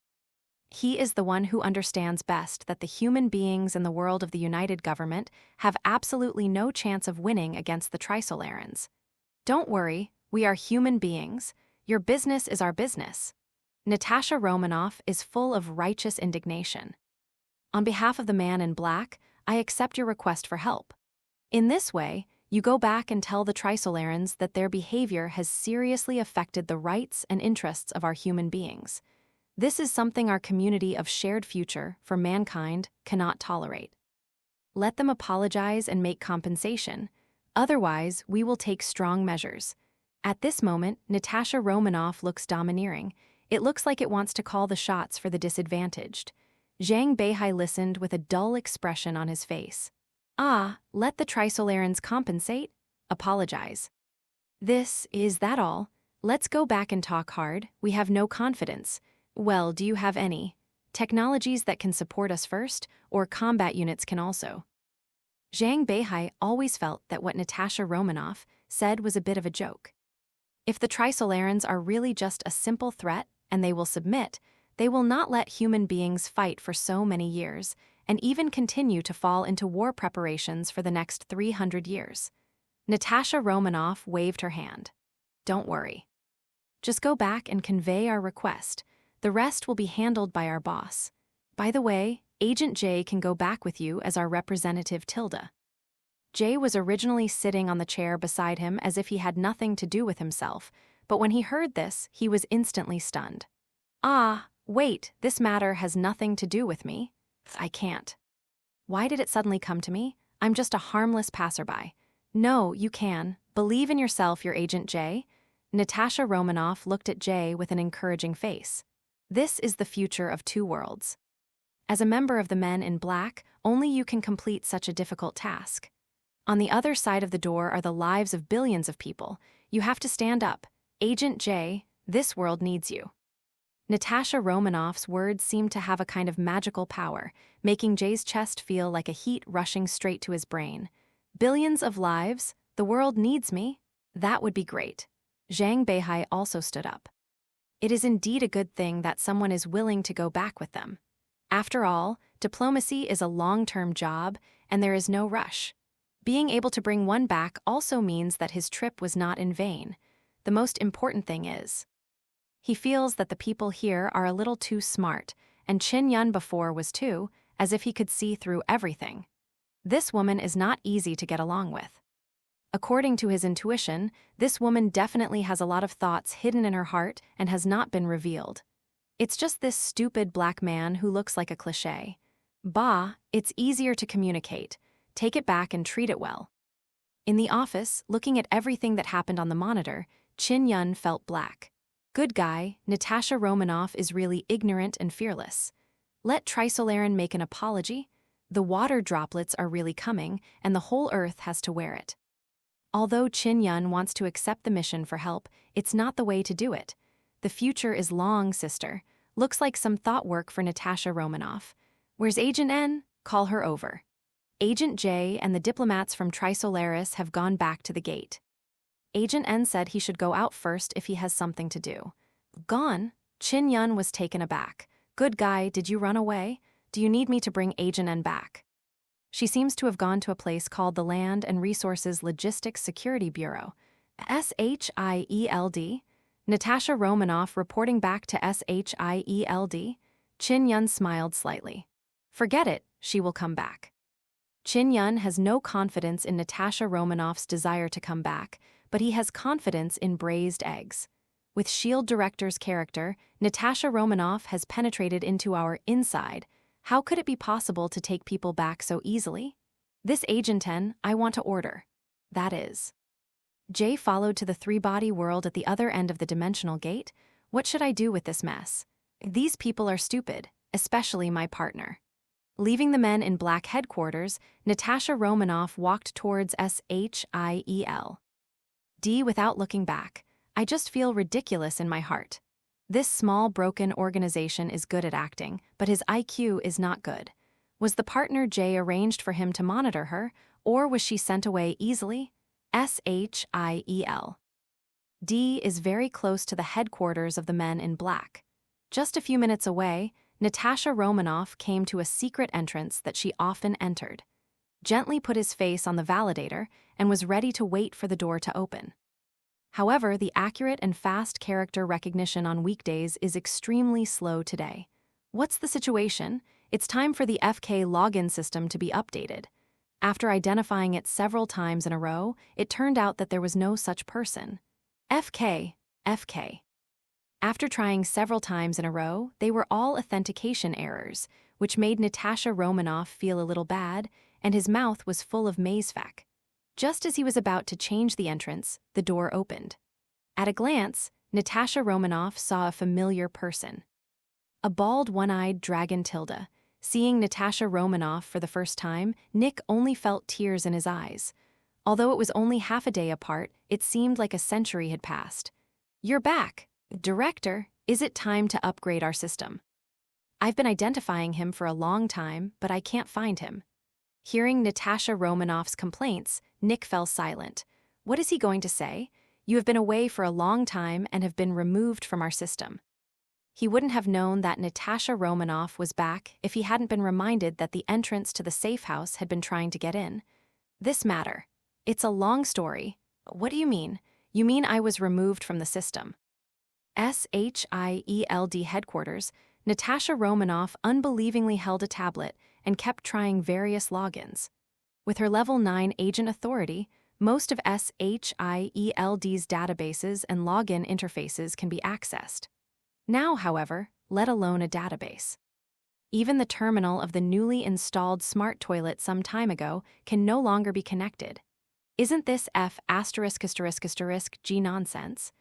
he is the one who understands best that the human beings in the world of the united government have absolutely no chance of winning against the Trisolarans. Don't worry, we are human beings. Your business is our business. Natasha Romanoff is full of righteous indignation. On behalf of the Man in Black, I accept your request for help. In this way, you go back and tell the Trisolarans that their behavior has seriously affected the rights and interests of our human beings. This is something our community of shared future for mankind cannot tolerate. Let them apologize and make compensation. Otherwise, we will take strong measures. At this moment, Natasha Romanoff looks domineering. It looks like it wants to call the shots for the disadvantaged. Zhang Beihai listened with a dull expression on his face. Let the Trisolarans compensate? Apologize. Is that all? Let's go back and talk hard. We have no confidence. Well, do you have any technologies that can support us first, or combat units can also? Zhang Beihai always felt that what Natasha Romanoff said was a bit of a joke. If the Trisolarans are really just a simple threat and they will submit, they will not let human beings fight for so many years, and even continue to fall into war preparations for the next 300 years. Natasha Romanoff waved her hand. Don't worry. Just go back and convey our request. The The rest will be handled by our boss. By the way, Agent J can go back with you as our representative Tilda. Jay was originally sitting on the chair beside him as if he had nothing to do with himself, but when he heard this, he was instantly stunned. Ah, wait, this matter has nothing to do with me. I can't. Why did it suddenly come to me? I'm just a harmless passerby. No, you can. Believe in yourself, your Agent J. Natasha Romanoff looked at Jay with an encouraging face. This is the future of two worlds. As a member of the Men in Black, only you can complete such a difficult task. On the other side of the door are the lives of billions of people. You have to stand up. Agent J, this world needs you. Natasha Romanoff's words seemed to have a kind of magical power, making Jay's chest feel like a heat rushing straight to his brain. Billions of lives? The world needs me? That would be great. Zhang Beihai also stood up. It is indeed a good thing that someone is willing to go back with them. After all, diplomacy is a long-term job, and there is no rush. Being able to bring one back also means that his trip was not in vain. The most important thing is, he feels that the people here are a little too smart, and Qin Yun before was too, as if he could see through everything. This woman is not easy to get along with. According to his intuition, this woman definitely has a lot of thoughts hidden in her heart and has not been revealed. It's just this stupid black man who looks like a cliché. Bah, it's easier to communicate. Take it back and treat it well. In the office, looking at everything that happened on the monitor, Qin Yun felt black. Good guy, Natasha Romanoff is really ignorant and fearless. Let Trisolaran make an apology. The water droplets are really coming, and the whole Earth has to wear it. Although Qin Yun wants to accept the mission for help, it's not the way to do it. The future is long, sister. Looks like some thought work for Natasha Romanoff. Where's Agent N? Call her over. Agent J and the diplomats from Trisolaris have gone back to the gate. Agent N said he should go out first if he has something to do. Gone? Qin Yun was taken aback. Good guy, did you run away? Do you need me to bring Agent N back? She seems to have gone to a place called the Land and Resources Logistics Security Bureau. S.H.I.E.L.D? Natasha Romanoff reporting back to S.H.I.E.L.D? Qin Yun smiled slightly. Forget it, she will come back. Qin Yun has no confidence in Natasha Romanoff's desire to come back, but he has confidence in braised eggs. With S.H.I.E.L.D. director's character, Natasha Romanoff has penetrated into our inside. How could it be possible to take people back so easily? This Agent N, I want to order. That is. Jay followed to the three-body world at the other end of the dimensional gate. What should I do with this mess? These people are stupid, especially my partner. Leaving the Men in Black headquarters, Natasha Romanoff walked towards S.H.I.E.L.D. without looking back. I just feel ridiculous in my heart. This small, broken organization is good at acting, but his IQ is not good. Was the partner Jay arranged for him to monitor her, or was she sent away easily? S.H.I.E.L.D. is very close to the headquarters of the Men in Black. Just a few minutes away, Natasha Romanoff came to a secret entrance that she often entered, gently put his face on the validator, and was ready to wait for the door to open. However, the accurate and fast character recognition on weekdays is extremely slow today. What's the situation? It's time for the FK login system to be updated. After identifying it several times in a row, it turned out that there was no such person. FK. After trying several times in a row, they were all authentication errors, which made Natasha Romanoff feel a little bad, and his mouth was full of mazefak. Just as he was about to change the entrance, the door opened. At a glance, Natasha Romanoff saw a familiar person. A bald, one-eyed dragon Tilda. Seeing Natasha Romanoff for the first time, Nick only felt tears in his eyes. Although it was only half a day apart, it seemed like a century had passed. You're back. Director, is it time to upgrade our system? I've been identifying him for a long time, but I can't find him. Hearing Natasha Romanoff's complaints, Nick fell silent. What is he going to say? You have been away for a long time and have been removed from our system. He wouldn't have known that Natasha Romanoff was back if he hadn't been reminded that the entrance to the safe house had been trying to get in. This matter. It's a long story. What do you mean? You mean I was removed from the system? S.H.I.E.L.D headquarters, Natasha Romanoff unbelievingly held a tablet and kept trying various logins. With her level 9 agent authority, most of S.H.I.E.L.D's databases and login interfaces can be accessed. Now, however, let alone a database. Even the terminal of the newly installed smart toilet some time ago can no longer be connected. Isn't this F***G nonsense?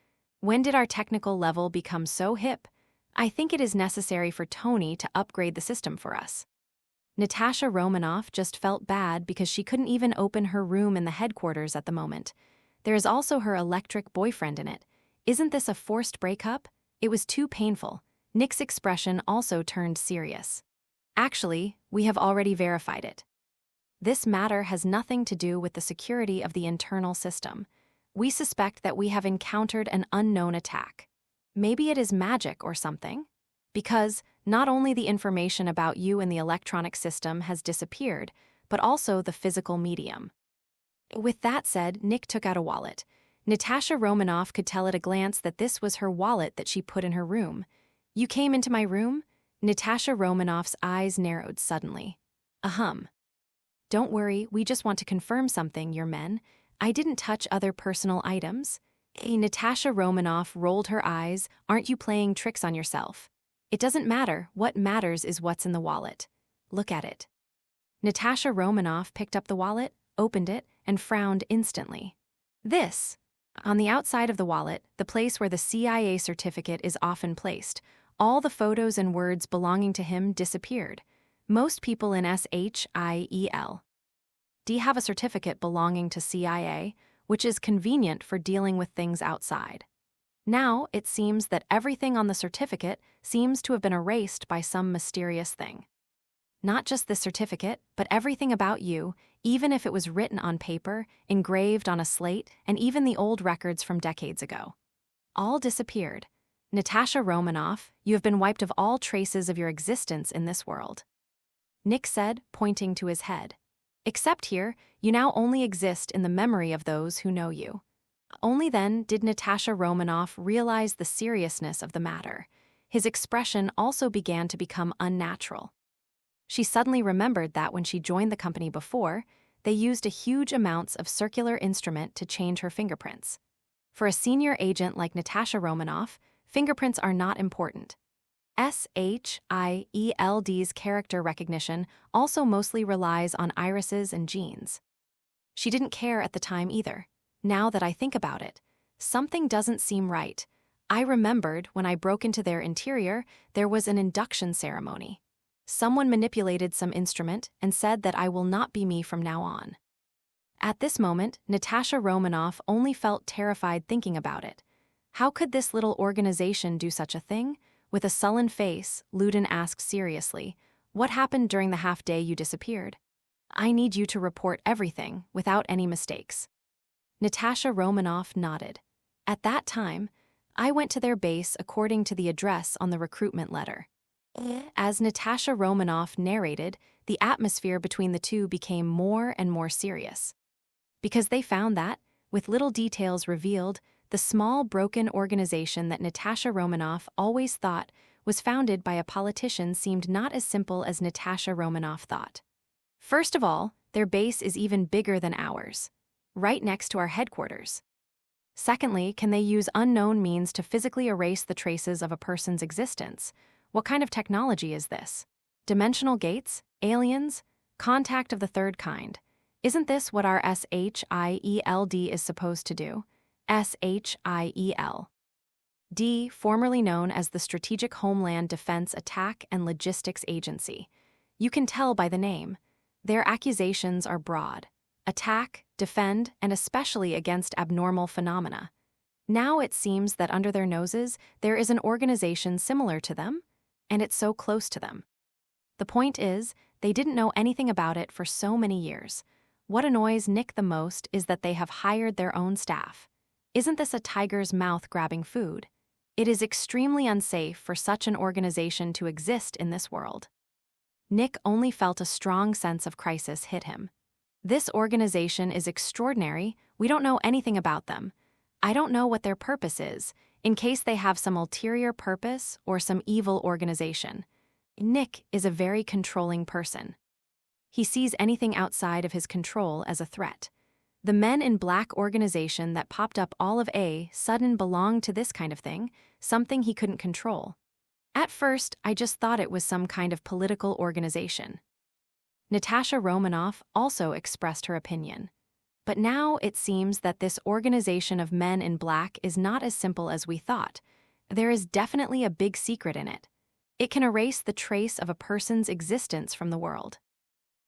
When did our technical level become so hip? I think it is necessary for Tony to upgrade the system for us. Natasha Romanoff just felt bad because she couldn't even open her room in the headquarters at the moment. There is also her electric boyfriend in it. Isn't this a forced breakup? It was too painful. Nick's expression also turned serious. Actually, we have already verified it. This matter has nothing to do with the security of the internal system. We suspect that we have encountered an unknown attack. Maybe it is magic or something? Because not only the information about you in the electronic system has disappeared, but also the physical medium. With that said, Nick took out a wallet. Natasha Romanoff could tell at a glance that this was her wallet that she put in her room. "You came into my room?" Natasha Romanoff's eyes narrowed suddenly. Ahem. "Don't worry, we just want to confirm something, your men. I didn't touch other personal items." Natasha Romanoff rolled her eyes. "Aren't you playing tricks on yourself? It doesn't matter. What matters is what's in the wallet. Look at it." Natasha Romanoff picked up the wallet, opened it, and frowned instantly. This. On the outside of the wallet, the place where the CIA certificate is often placed, all the photos and words belonging to him disappeared. Most people in S.H.I.E.L.D have a certificate belonging to CIA, which is convenient for dealing with things outside. Now, it seems that everything on the certificate seems to have been erased by some mysterious thing. Not just the certificate, but everything about you, even if it was written on paper, engraved on a slate, and even the old records from decades ago. All disappeared. Natasha Romanoff, you have been wiped of all traces of your existence in this world. Nick said, pointing to his head. Except here, you now only exist in the memory of those who know you. Only then did Natasha Romanoff realize the seriousness of the matter. His expression also began to become unnatural. She suddenly remembered that when she joined the company before, they used a huge amounts of circular instrument to change her fingerprints. For a senior agent like Natasha Romanoff, fingerprints are not important. S.H.I.E.L.D's character recognition also mostly relies on irises and genes. She didn't care at the time either. Now that I think about it, something doesn't seem right. I remembered when I broke into their interior, there was an induction ceremony. Someone manipulated some instrument and said that I will not be me from now on. At this moment, Natasha Romanoff only felt terrified thinking about it. How could this little organization do such a thing? With a sullen face, Ludin asked seriously, "What happened during the half-day you disappeared? I need you to report everything, without any mistakes." Natasha Romanoff nodded. At that time, I went to their base according to the address on the recruitment letter. As Natasha Romanoff narrated, the atmosphere between the two became more and more serious. Because they found that, with little details revealed, the small, broken organization that Natasha Romanoff always thought was founded by a politician seemed not as simple as Natasha Romanoff thought. First of all, their base is even bigger than ours, right next to our headquarters. Secondly, can they use unknown means to physically erase the traces of a person's existence? What kind of technology is this? Dimensional gates? Aliens? Contact of the third kind? Isn't this what our S.H.I.E.L.D is supposed to do? S.H.I.E.L.D, formerly known as the Strategic Homeland Defense Attack and Logistics Agency. You can tell by the name. Their accusations are broad. Attack, defend, and especially against abnormal phenomena. Now it seems that under their noses, there is an organization similar to them, and it's so close to them. The point is, they didn't know anything about it for so many years. What annoys Nick the most is that they have hired their own staff. Isn't this a tiger's mouth grabbing food? It is extremely unsafe for such an organization to exist in this world. Nick only felt a strong sense of crisis hit him. This organization is extraordinary. We don't know anything about them. I don't know what their purpose is. in case they have some ulterior purpose or some evil organization. Nick is a very controlling person. He sees anything outside of his control as a threat. The Men in Black organization that popped up all of a sudden belonged to this kind of thing, something he couldn't control. At first, I just thought it was some kind of political organization. Natasha Romanoff also expressed her opinion. But now it seems that this organization of Men in Black is not as simple as we thought. There is definitely a big secret in it. It can erase the trace of a person's existence from the world.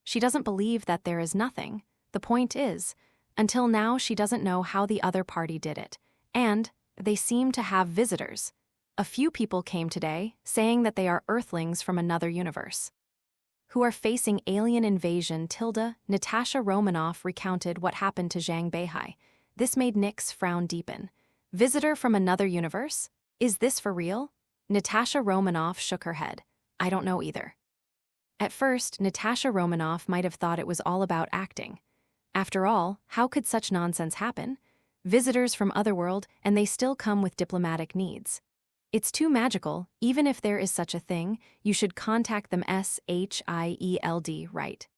She doesn't believe that there is nothing. The point is, until now she doesn't know how the other party did it. And they seem to have visitors. A few people came today, saying that they are Earthlings from another universe, who are facing alien invasion. Natasha Romanoff recounted what happened to Zhang Beihai. This made Nick's frown deepen. Visitor from another universe? Is this for real? Natasha Romanoff shook her head. I don't know either. At first, Natasha Romanoff might have thought it was all about acting. After all, how could such nonsense happen? Visitors from Otherworld, and they still come with diplomatic needs. It's too magical. Even if there is such a thing, you should contact them. S.H.I.E.L.D, right?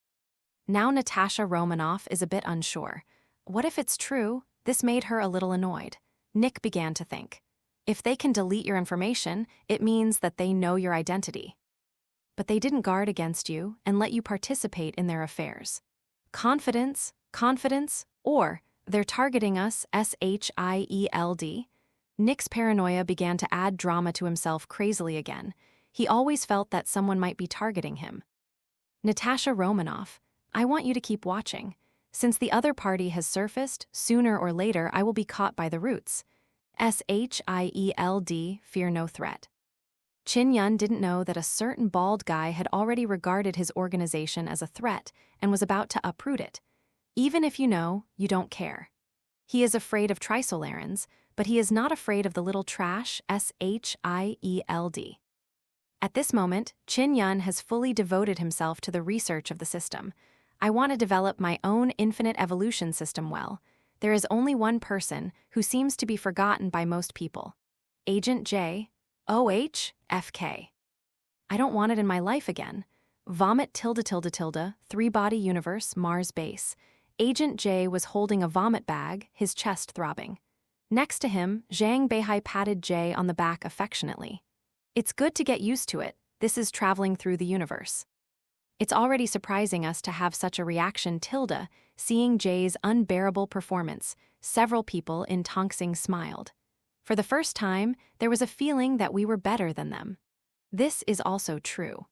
Now Natasha Romanoff is a bit unsure. What if it's true? This made her a little annoyed. Nick began to think. If they can delete your information, it means that they know your identity. But they didn't guard against you and let you participate in their affairs. Confidence, or they're targeting us. S.H.I.E.L.D. Nick's paranoia began to add drama to himself crazily again. He always felt that someone might be targeting him. Natasha Romanoff, I want you to keep watching. Since the other party has surfaced, sooner or later I will be caught by the roots. S.H.I.E.L.D, fear no threat. Chin Yun didn't know that a certain bald guy had already regarded his organization as a threat and was about to uproot it. Even if you know, you don't care. He is afraid of Trisolarans, but he is not afraid of the little trash. S.H.I.E.L.D. At this moment, Chin Yun has fully devoted himself to the research of the system. I want to develop my own infinite evolution system well. There is only one person who seems to be forgotten by most people. Agent J. O.H.F.K. I don't want it in my life again. Vomit .. 3-body universe, Mars base. Agent J was holding a vomit bag, his chest throbbing. Next to him, Zhang Beihai patted J on the back affectionately. It's good to get used to it. This is traveling through the universe. It's already surprising us to have such a reaction. Seeing Jay's unbearable performance, several people in Tonxing smiled. For the first time, there was a feeling that we were better than them. This is also true.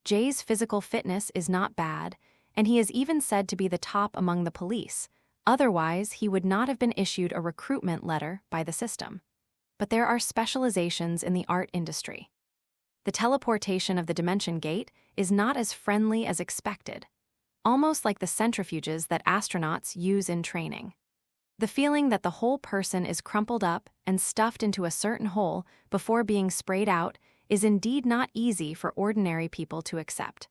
Jay's physical fitness is not bad, and he is even said to be the top among the police. Otherwise, he would not have been issued a recruitment letter by the system. But there are specializations in the art industry. The teleportation of the Dimension Gate is not as friendly as expected, almost like the centrifuges that astronauts use in training. The feeling that the whole person is crumpled up and stuffed into a certain hole before being sprayed out is indeed not easy for ordinary people to accept.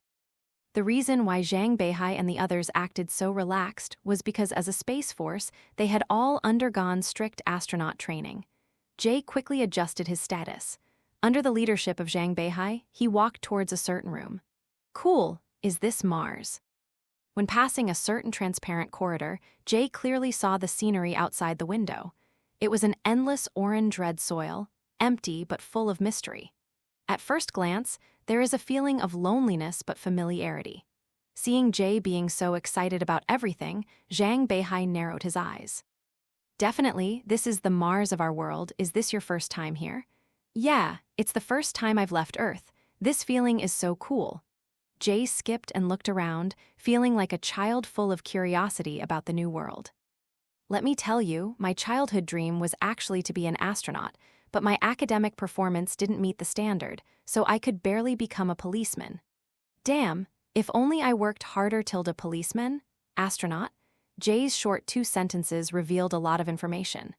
The reason why Zhang Beihai and the others acted so relaxed was because as a space force, they had all undergone strict astronaut training. Jay quickly adjusted his status. Under the leadership of Zhang Beihai, he walked towards a certain room. Cool, is this Mars? When passing a certain transparent corridor, Jay clearly saw the scenery outside the window. It was an endless orange red soil, empty but full of mystery. At first glance, there is a feeling of loneliness but familiarity. Seeing Jay being so excited about everything, Zhang Beihai narrowed his eyes. Definitely, this is the Mars of our world. Is this your first time here? Yeah, it's the first time I've left Earth. This feeling is so cool. Jay skipped and looked around, feeling like a child full of curiosity about the new world. Let me tell you, my childhood dream was actually to be an astronaut, but my academic performance didn't meet the standard, so I could barely become a policeman. Damn, if only I worked harder. Policeman? Astronaut? Jay's short 2 sentences revealed a lot of information.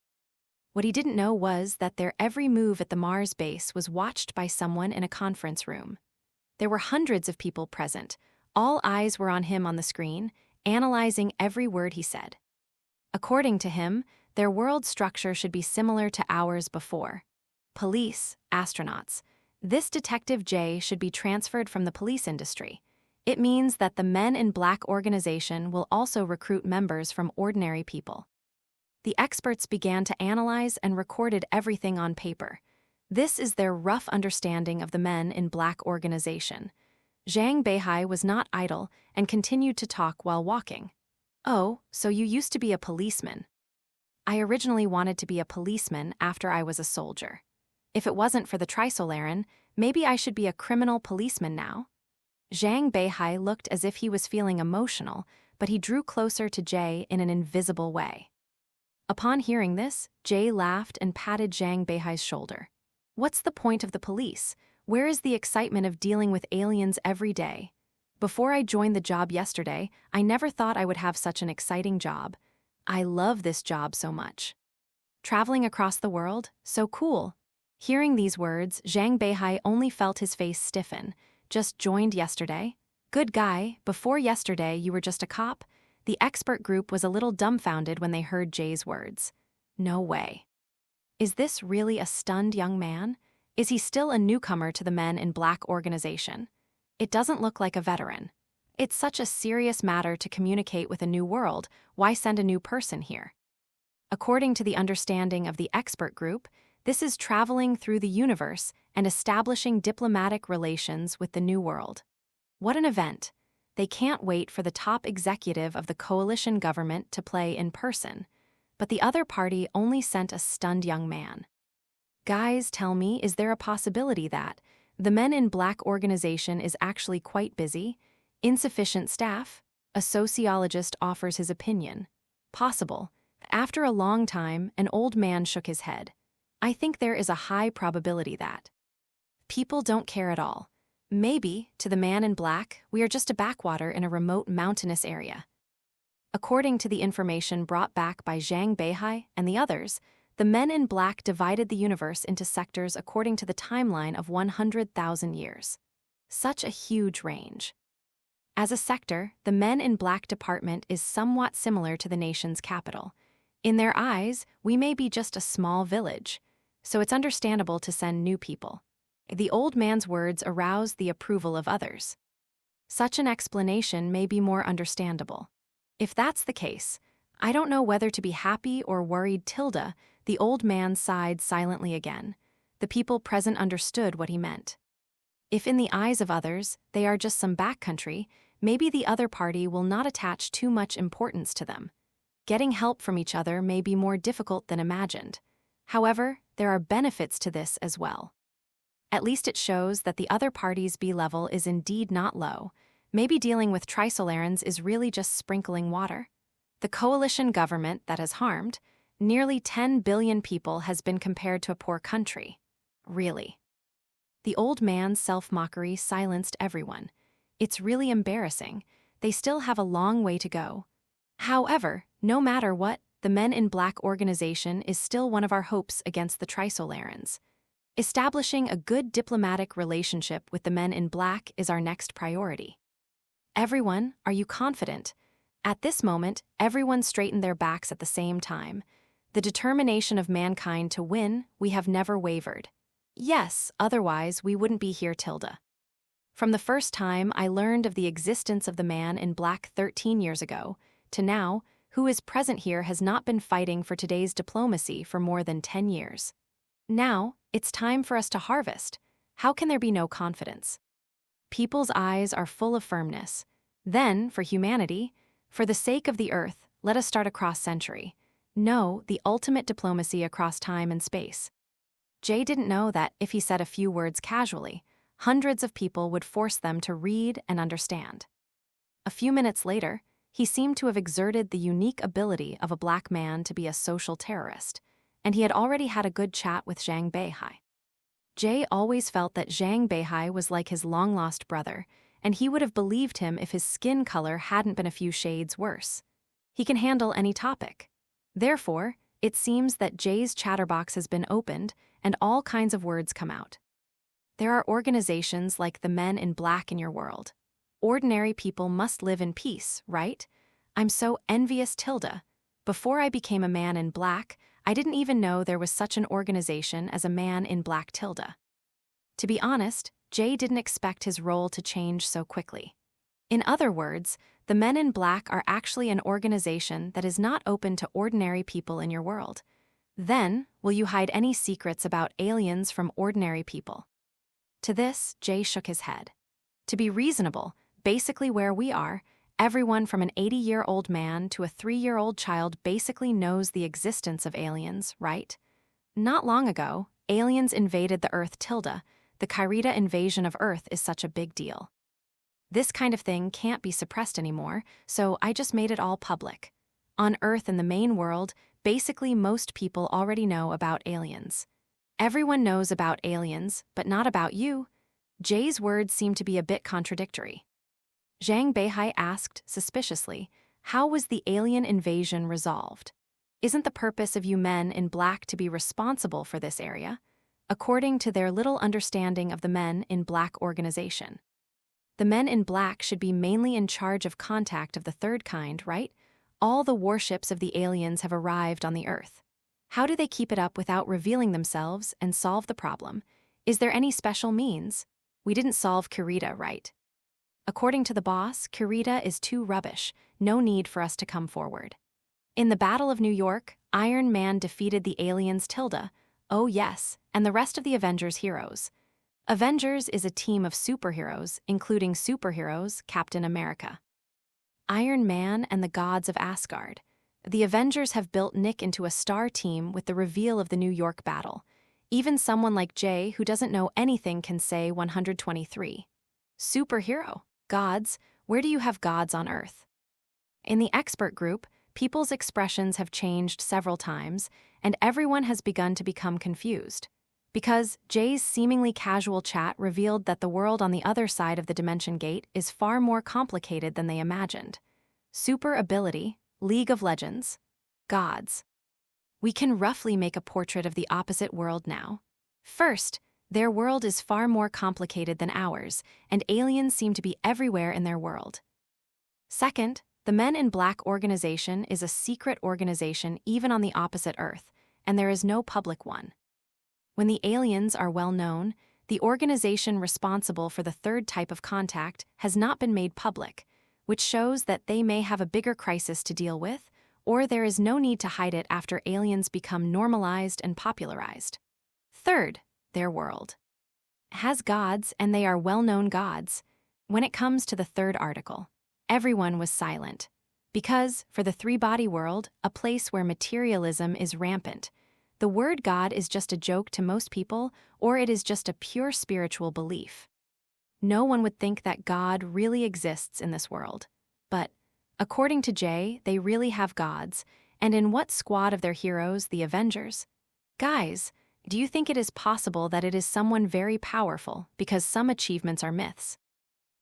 What he didn't know was that their every move at the Mars base was watched by someone in a conference room. There were hundreds of people present. All eyes were on him on the screen, analyzing every word he said. According to him, their world structure should be similar to ours before. Police, astronauts. This Detective J should be transferred from the police industry. It means that the Men in Black organization will also recruit members from ordinary people. The experts began to analyze and recorded everything on paper. This is their rough understanding of the Men in Black organization. Zhang Beihai was not idle and continued to talk while walking. "Oh, so you used to be a policeman." "I originally wanted to be a policeman after I was a soldier. If it wasn't for the Trisolaran, maybe I should be a criminal policeman now." Zhang Beihai looked as if he was feeling emotional, but he drew closer to Jay in an invisible way. Upon hearing this, Jay laughed and patted Zhang Beihai's shoulder. "What's the point of the police? Where is the excitement of dealing with aliens every day? Before I joined the job yesterday, I never thought I would have such an exciting job. I love this job so much. Traveling across the world? So cool." Hearing these words, Zhang Beihai only felt his face stiffen. "Just joined yesterday? Good guy, before yesterday you were just a cop?" The expert group was a little dumbfounded when they heard Jay's words. No way. Is this really a stunned young man? Is he still a newcomer to the Men in Black organization? It doesn't look like a veteran. It's such a serious matter to communicate with a new world. Why send a new person here? According to the understanding of the expert group, this is traveling through the universe and establishing diplomatic relations with the new world. What an event! They can't wait for the top executive of the coalition government to play in person, but the other party only sent a stunned young man. Guys, tell me, is there a possibility that the Men in Black organization is actually quite busy? Insufficient staff? A sociologist offers his opinion. Possible. After a long time, an old man shook his head. I think there is a high probability that people don't care at all. Maybe, to the Man in Black, we are just a backwater in a remote mountainous area. According to the information brought back by Zhang Beihai and the others, the Men in Black divided the universe into sectors according to the timeline of 100,000 years. Such a huge range. As a sector, the Men in Black department is somewhat similar to the nation's capital. In their eyes, we may be just a small village, so it's understandable to send new people. The old man's words aroused the approval of others. Such an explanation may be more understandable. If that's the case, I don't know whether to be happy or worried. Tilda, the old man sighed silently again. The people present understood what he meant. If in the eyes of others, they are just some backcountry, maybe the other party will not attach too much importance to them. Getting help from each other may be more difficult than imagined. However, there are benefits to this as well. At least it shows that the other party's B level is indeed not low. Maybe dealing with Trisolarans is really just sprinkling water. The coalition government that has harmed nearly 10 billion people has been compared to a poor country. Really. The old man's self-mockery silenced everyone. It's really embarrassing. They still have a long way to go. However, no matter what, the Men in Black organization is still one of our hopes against the Trisolarans. Establishing a good diplomatic relationship with the Men in Black is our next priority. Everyone, are you confident? At this moment, everyone straightened their backs at the same time. The determination of mankind to win, we have never wavered. Yes, otherwise we wouldn't be here, Tilda. From the first time I learned of the existence of the Man in Black 13 years ago, to now, who is present here has not been fighting for today's diplomacy for more than 10 years. Now, it's time for us to harvest. How can there be no confidence? People's eyes are full of firmness. Then, for humanity, for the sake of the Earth, let us start across century. No, the ultimate diplomacy across time and space. Jay didn't know that if he said a few words casually, hundreds of people would force them to read and understand. A few minutes later, he seemed to have exerted the unique ability of a black man to be a social terrorist, and he had already had a good chat with Zhang Beihai. Jay always felt that Zhang Beihai was like his long-lost brother, and he would have believed him if his skin color hadn't been a few shades worse. He can handle any topic. Therefore, it seems that Jay's chatterbox has been opened and all kinds of words come out. There are organizations like the Men in Black in your world. Ordinary people must live in peace, right? I'm so envious, Tilda. Before I became a Man in Black, I didn't even know there was such an organization as a man in black tilde. To be honest, Jay didn't expect his role to change so quickly. In other words, the Men in Black are actually an organization that is not open to ordinary people in your world. Then, will you hide any secrets about aliens from ordinary people? To this, Jay shook his head. To be reasonable, basically where we are, everyone from an 80-year-old man to a 3-year-old child basically knows the existence of aliens, right? Not long ago, aliens invaded the Earth tilde. The Kyrita invasion of Earth is such a big deal. This kind of thing can't be suppressed anymore, so I just made it all public. On Earth in the main world, basically most people already know about aliens. Everyone knows about aliens, but not about you. Jay's words seemed to be a bit contradictory. Zhang Beihai asked, suspiciously, how was the alien invasion resolved? Isn't the purpose of you Men in Black to be responsible for this area? According to their little understanding of the Men in Black organization. The Men in Black should be mainly in charge of contact of the third kind, right? All the warships of the aliens have arrived on the Earth. How do they keep it up without revealing themselves and solve the problem? Is there any special means? We didn't solve Kyrita, right? According to the boss, Kyrita is too rubbish, no need for us to come forward. In the Battle of New York, Iron Man defeated the aliens tilde, oh yes, and the rest of the Avengers heroes. Avengers is a team of superheroes, including superheroes Captain America. Iron Man and the gods of Asgard. The Avengers have built Nick into a star team with the reveal of the New York battle. Even someone like Jay, who doesn't know anything, can say 123. Superhero. Gods. Where do you have gods on Earth? In the expert group, people's expressions have changed several times, and everyone has begun to become confused. Because Jay's seemingly casual chat revealed that the world on the other side of the dimension gate is far more complicated than they imagined. Super ability, League of Legends, gods. We can roughly make a portrait of the opposite world now. First, their world is far more complicated than ours, and aliens seem to be everywhere in their world. Second, the Men in Black organization is a secret organization even on the opposite Earth, and there is no public one. When the aliens are well known, the organization responsible for the third type of contact has not been made public, which shows that they may have a bigger crisis to deal with, or there is no need to hide it after aliens become normalized and popularized. Third, their world has gods, and they are well-known gods. When it comes to the third article, everyone was silent, because, for the three-body world, a place where materialism is rampant, the word God is just a joke to most people, or it is just a pure spiritual belief. No one would think that God really exists in this world. But, according to Jay, they really have gods, and in what squad of their heroes, the Avengers? Guys, do you think it is possible that it is someone very powerful because some achievements are myths?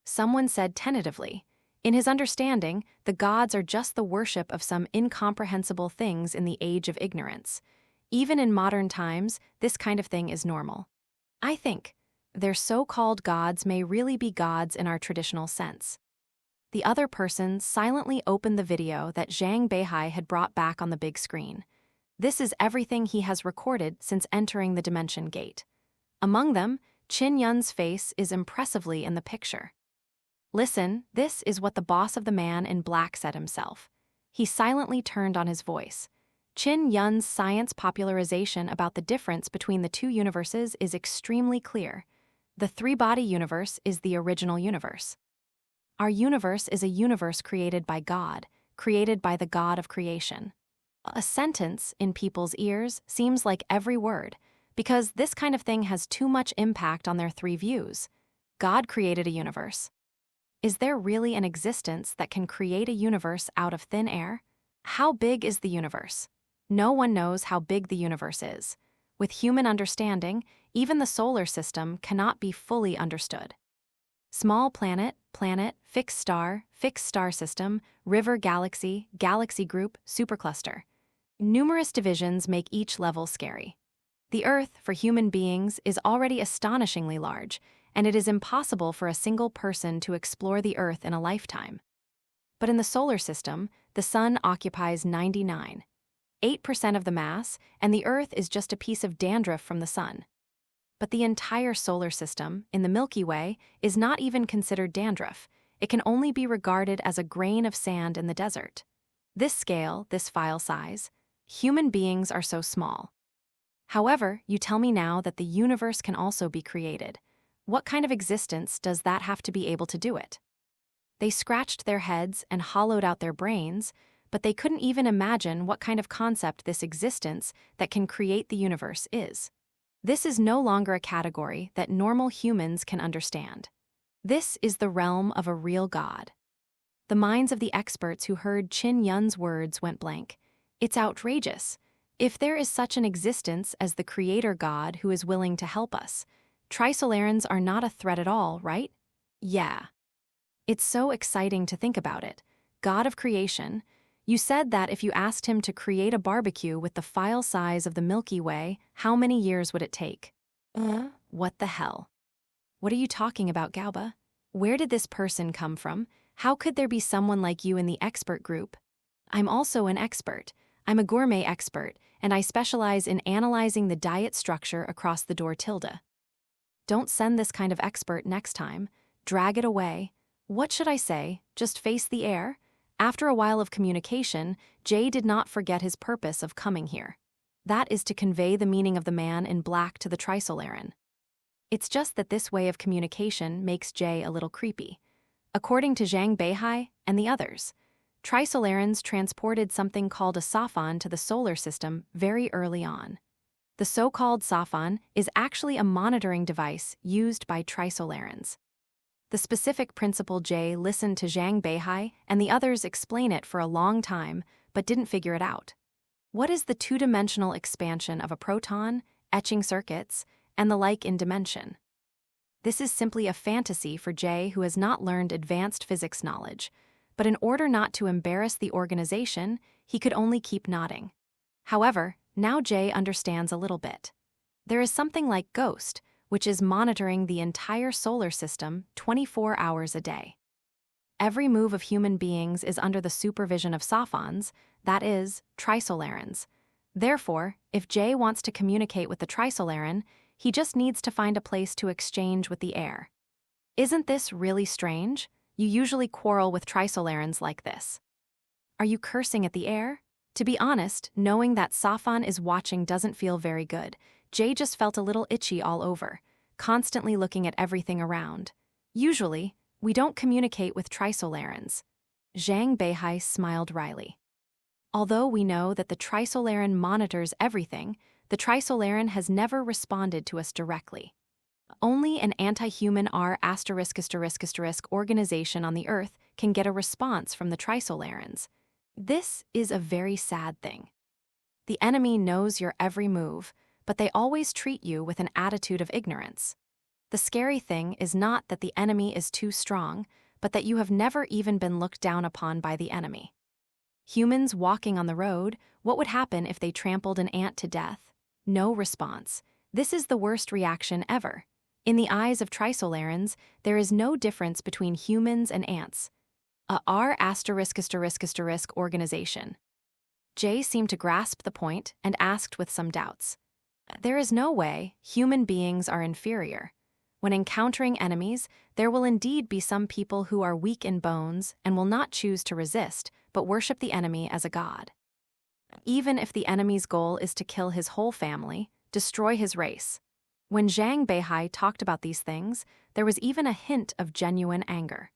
Someone said tentatively, in his understanding, the gods are just the worship of some incomprehensible things in the age of ignorance. Even in modern times, this kind of thing is normal. I think their so-called gods may really be gods in our traditional sense. The other person silently opened the video that Zhang Beihai had brought back on the big screen. This is everything he has recorded since entering the dimension gate. Among them, Qin Yun's face is impressively in the picture. Listen, this is what the boss of the Man in Black said himself. He silently turned on his voice. Qin Yun's science popularization about the difference between the two universes is extremely clear. The three-body universe is the original universe. Our universe is a universe created by God, created by the God of creation. A sentence, in people's ears, seems like every word, because this kind of thing has too much impact on their three views. God created a universe. Is there really an existence that can create a universe out of thin air? How big is the universe? No one knows how big the universe is. With human understanding, even the solar system cannot be fully understood. Small planet, fixed star system, river galaxy, galaxy group, supercluster. Numerous divisions make each level scary. The Earth, for human beings, is already astonishingly large, and it is impossible for a single person to explore the Earth in a lifetime. But in the solar system, the Sun occupies 99. 8% of the mass, and the Earth is just a piece of dandruff from the sun. But the entire solar system, in the Milky Way, is not even considered dandruff. It can only be regarded as a grain of sand in the desert. This scale, this file size, human beings are so small. However, you tell me now that the universe can also be created. What kind of existence does that have to be able to do it? They scratched their heads and hollowed out their brains, but they couldn't even imagine what kind of concept this existence that can create the universe is. This is no longer a category that normal humans can understand. This is the realm of a real god. The minds of the experts who heard Qin Yun's words went blank. It's outrageous. If there is such an existence as the creator god who is willing to help us, Trisolarans are not a threat at all, right? Yeah. It's so exciting to think about it. God of creation, you said that if you asked him to create a barbecue with the file size of the Milky Way, how many years would it take? What the hell? What are you talking about, Galba? Where did this person come from? How could there be someone like you in the expert group? I'm also an expert. I'm a gourmet expert, and I specialize in analyzing the diet structure across the door tilde. Don't send this kind of expert next time. Drag it away. What should I say? Just face the air? After a while of communication, Jay did not forget his purpose of coming here. That is to convey the meaning of the man in black to the Trisolaran. It's just that this way of communication makes Jay a little creepy. According to Zhang Beihai and the others, Trisolarans transported something called a Safan to the solar system very early on. The so-called Safan is actually a monitoring device used by Trisolarans. The specific principle Jay listened to Zhang Beihai and the others explain it for a long time, but didn't figure it out. What is the two-dimensional expansion of a proton, etching circuits, and the like in dimension? This is simply a fantasy for Jay, who has not learned advanced physics knowledge, but in order not to embarrass the organization, he could only keep nodding. However, now Jay understands a little bit. There is something like Ghost, which is monitoring the entire solar system 24 hours a day. Every move of human beings is under the supervision of Safans, that is, Trisolarans. Therefore, if Jay wants to communicate with the Trisolaran, he just needs to find a place to exchange with the air. Isn't this really strange? You usually quarrel with Trisolarans like this. Are you cursing at the air? To be honest, knowing that Safan is watching doesn't feel very good. Jay just felt a little itchy all over, constantly looking at everything around. Usually, we don't communicate with Trisolarans. Zhang Beihai smiled wryly. Although we know that the Trisolaran monitors everything, the Trisolaran has never responded to us directly. Only an anti-human R*** organization on the Earth can get a response from the Trisolarans. This is a very sad thing. The enemy knows your every move, but they always treat you with an attitude of ignorance. The scary thing is not that the enemy is too strong, but that you have never even been looked down upon by the enemy. Humans walking on the road, what would happen if they trampled an ant to death? No response. This is the worst reaction ever. In the eyes of Trisolarans, there is no difference between humans and ants. A R*** organization. Jay seemed to grasp the point and asked with some doubts. There is no way human beings are inferior. When encountering enemies, there will indeed be some people who are weak in bones and will not choose to resist, but worship the enemy as a god. Even if the enemy's goal is to kill his whole family, destroy his race. When Zhang Beihai talked about these things, there was even a hint of genuine anger.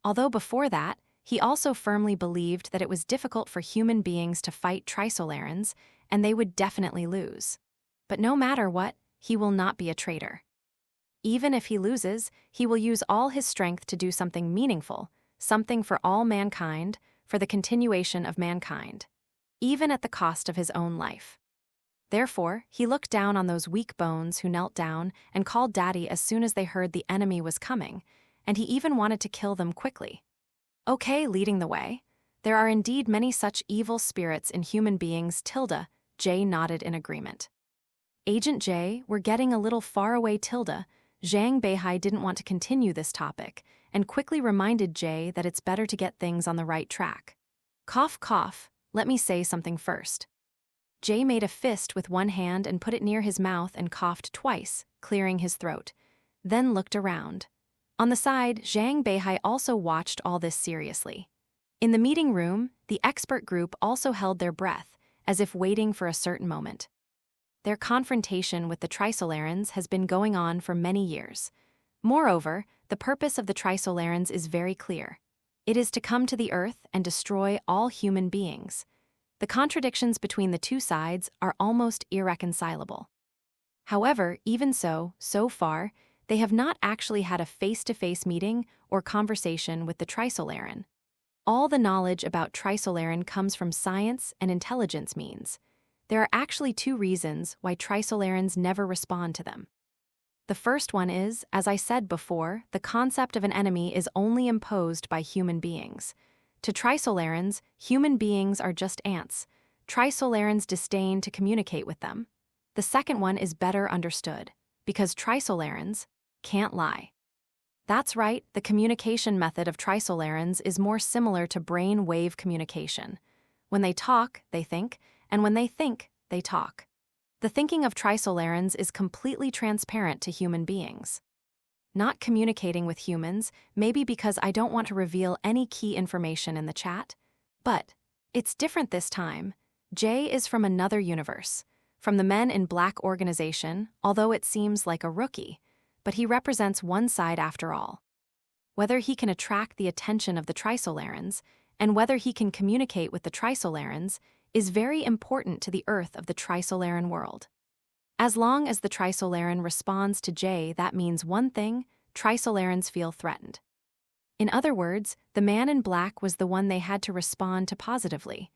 Although before that, he also firmly believed that it was difficult for human beings to fight Trisolarans, and they would definitely lose. But no matter what, he will not be a traitor. Even if he loses, he will use all his strength to do something meaningful, something for all mankind, for the continuation of mankind, even at the cost of his own life. Therefore, he looked down on those weak bones who knelt down and called Daddy as soon as they heard the enemy was coming, and he even wanted to kill them quickly. Okay, leading the way. There are indeed many such evil spirits in human beings, tilde. Jay nodded in agreement. Agent J, we're getting a little far away, tilde. Zhang Beihai didn't want to continue this topic, and quickly reminded Jay that it's better to get things on the right track. Cough, cough, let me say something first. Jay made a fist with one hand and put it near his mouth and coughed twice, clearing his throat, then looked around. On the side, Zhang Beihai also watched all this seriously. In the meeting room, the expert group also held their breath, as if waiting for a certain moment. Their confrontation with the Trisolarans has been going on for many years. Moreover, the purpose of the Trisolarans is very clear. It is to come to the Earth and destroy all human beings. The contradictions between the two sides are almost irreconcilable. However, even so far, they have not actually had a face-to-face meeting or conversation with the Trisolaran. All the knowledge about Trisolaran comes from science and intelligence means. There are actually two reasons why Trisolarans never respond to them. The first one is, as I said before, the concept of an enemy is only imposed by human beings. To Trisolarans, human beings are just ants. Trisolarans disdain to communicate with them. The second one is better understood, because Trisolarans can't lie. That's right, the communication method of Trisolarans is more similar to brain wave communication. When they talk, they think, and when they think, they talk. The thinking of Trisolarans is completely transparent to human beings. Not communicating with humans, maybe because I don't want to reveal any key information in the chat, but it's different this time. Jay is from another universe, from the Men in Black organization, although it seems like a rookie, but he represents one side after all. Whether he can attract the attention of the Trisolarans, and whether he can communicate with the Trisolarans, is very important to the Earth of the Trisolaran world. As long as the Trisolaran responds to Jay, that means one thing: Trisolarans feel threatened. In other words, the Man in Black was the one they had to respond to positively.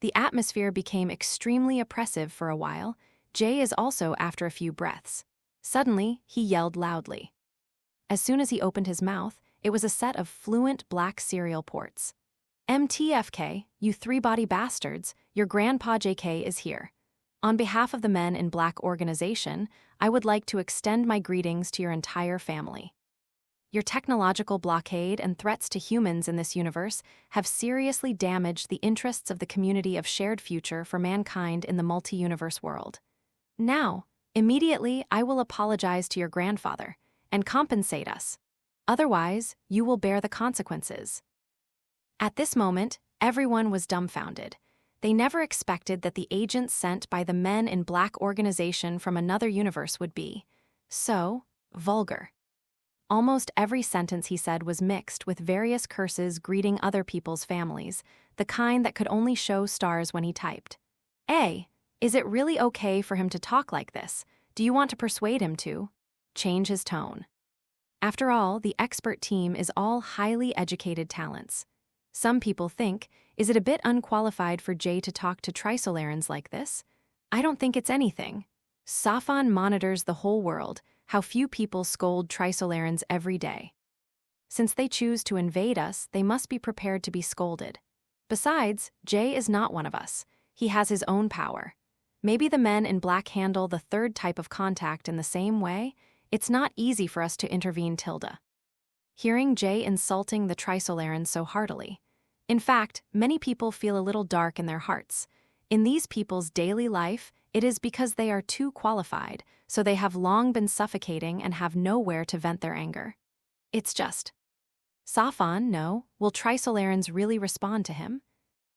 The atmosphere became extremely oppressive for a while. Jay is also after a few breaths. Suddenly, he yelled loudly. As soon as he opened his mouth, it was a set of fluent black serial ports. MTFK, you three-body bastards, your grandpa JK is here. On behalf of the Men in Black organization, I would like to extend my greetings to your entire family. Your technological blockade and threats to humans in this universe have seriously damaged the interests of the community of shared future for mankind in the multi-universe world. Now, immediately, I will apologize to your grandfather and compensate us. Otherwise, you will bear the consequences. At this moment, everyone was dumbfounded. They never expected that the agents sent by the Men in Black organization from another universe would be so vulgar. Almost every sentence he said was mixed with various curses greeting other people's families, the kind that could only show stars when he typed. Is it really okay for him to talk like this? Do you want to persuade him to change his tone? After all, the expert team is all highly educated talents. Some people think, is it a bit unqualified for Jay to talk to Trisolarans like this? I don't think it's anything. Safan monitors the whole world, how few people scold Trisolarans every day. Since they choose to invade us, they must be prepared to be scolded. Besides, Jay is not one of us. He has his own power. Maybe the Men in Black handle the third type of contact in the same way. It's not easy for us to intervene. Hearing Jay insulting the Trisolarans so heartily. In fact, many people feel a little dark in their hearts. In these people's daily life, it is because they are too qualified, so they have long been suffocating and have nowhere to vent their anger. It's just. Safan, no, will Trisolarans really respond to him?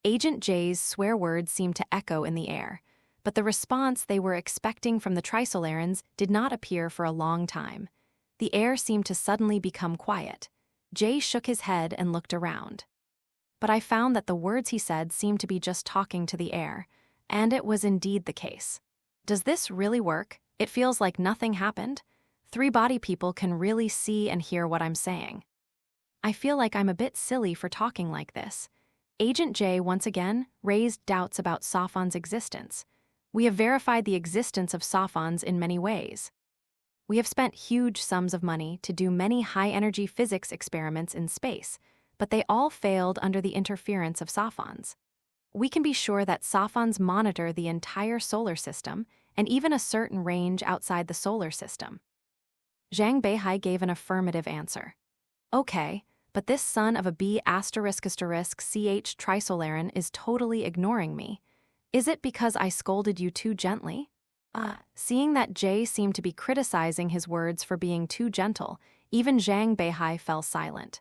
Agent Jay's swear words seemed to echo in the air, but the response they were expecting from the Trisolarans did not appear for a long time. The air seemed to suddenly become quiet. Jay shook his head and looked around. But I found that the words he said seemed to be just talking to the air, and it was indeed the case. Does this really work? It feels like nothing happened. Three-body people can really see and hear what I'm saying. I feel like I'm a bit silly for talking like this. Agent J once again raised doubts about Safan's existence. We have verified the existence of Safans in many ways. We have spent huge sums of money to do many high-energy physics experiments in space, but they all failed under the interference of Safans. We can be sure that Safans monitor the entire solar system and even a certain range outside the solar system. Zhang Beihai gave an affirmative answer. Okay, but this son of a B******ch Trisolaran is totally ignoring me. Is it because I scolded you too gently? Seeing that Jay seemed to be criticizing his words for being too gentle, even Zhang Beihai fell silent.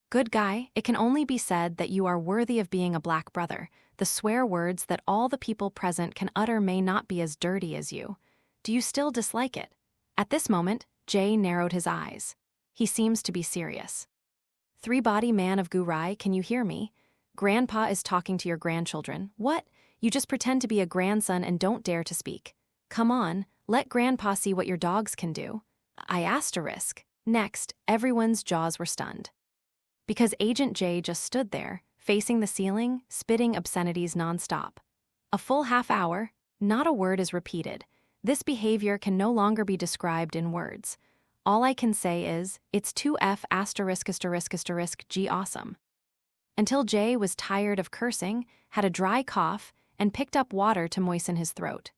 Good guy, it can only be said that you are worthy of being a black brother. The swear words that all the people present can utter may not be as dirty as you. Do you still dislike it? At this moment, Jay narrowed his eyes. He seems to be serious. Three-body man of Gurai, can you hear me? Grandpa is talking to your grandchildren. What? You just pretend to be a grandson and don't dare to speak. Come on, let Grandpa see what your dogs can do. I asterisk. Next, everyone's jaws were stunned. Because Agent J just stood there, facing the ceiling, spitting obscenities nonstop. A full half hour, not a word is repeated. This behavior can no longer be described in words. All I can say is, it's 2F **** G awesome. Until Jay was tired of cursing, had a dry cough, and picked up water to moisten his throat.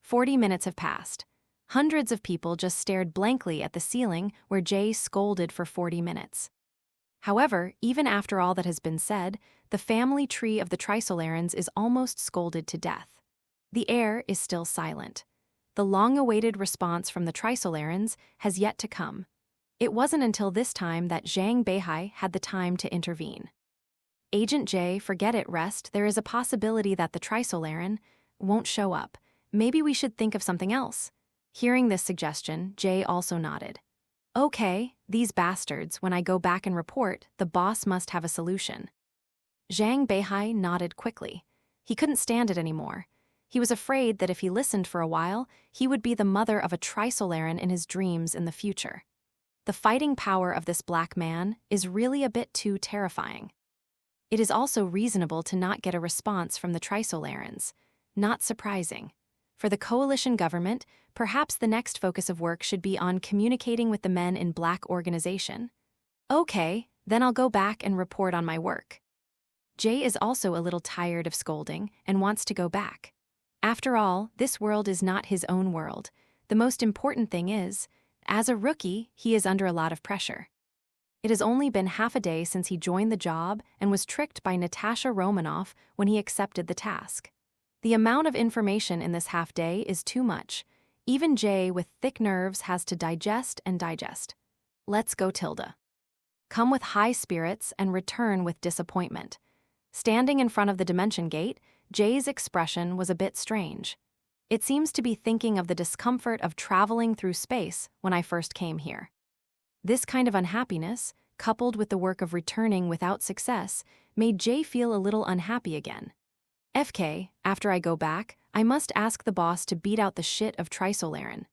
40 minutes have passed. Hundreds of people just stared blankly at the ceiling where Jay scolded for 40 minutes. However, even after all that has been said, the family tree of the Trisolarans is almost scolded to death. The air is still silent. The long-awaited response from the Trisolarans has yet to come. It wasn't until this time that Zhang Beihai had the time to intervene. Agent J, forget it, rest. There is a possibility that the Trisolaran won't show up. Maybe we should think of something else. Hearing this suggestion, Jay also nodded. Okay, these bastards, when I go back and report, the boss must have a solution. Zhang Beihai nodded quickly. He couldn't stand it anymore. He was afraid that if he listened for a while, he would be the mother of a Trisolaran in his dreams in the future. The fighting power of this black man is really a bit too terrifying. It is also reasonable to not get a response from the Trisolarans. Not surprising. For the coalition government, perhaps the next focus of work should be on communicating with the Men in Black organization. Okay, then I'll go back and report on my work. Jay is also a little tired of scolding and wants to go back. After all, this world is not his own world. The most important thing is, as a rookie, he is under a lot of pressure. It has only been half a day since he joined the job and was tricked by Natasha Romanoff when he accepted the task. The amount of information in this half day is too much. Even Jay with thick nerves has to digest and digest. Let's go, Tilda. Come with high spirits and return with disappointment. Standing in front of the dimension gate, Jay's expression was a bit strange. It seems to be thinking of the discomfort of traveling through space when I first came here. This kind of unhappiness, coupled with the work of returning without success, made Jay feel a little unhappy again. FK, after I go back, I must ask the boss to beat out the shit of Trisolaran.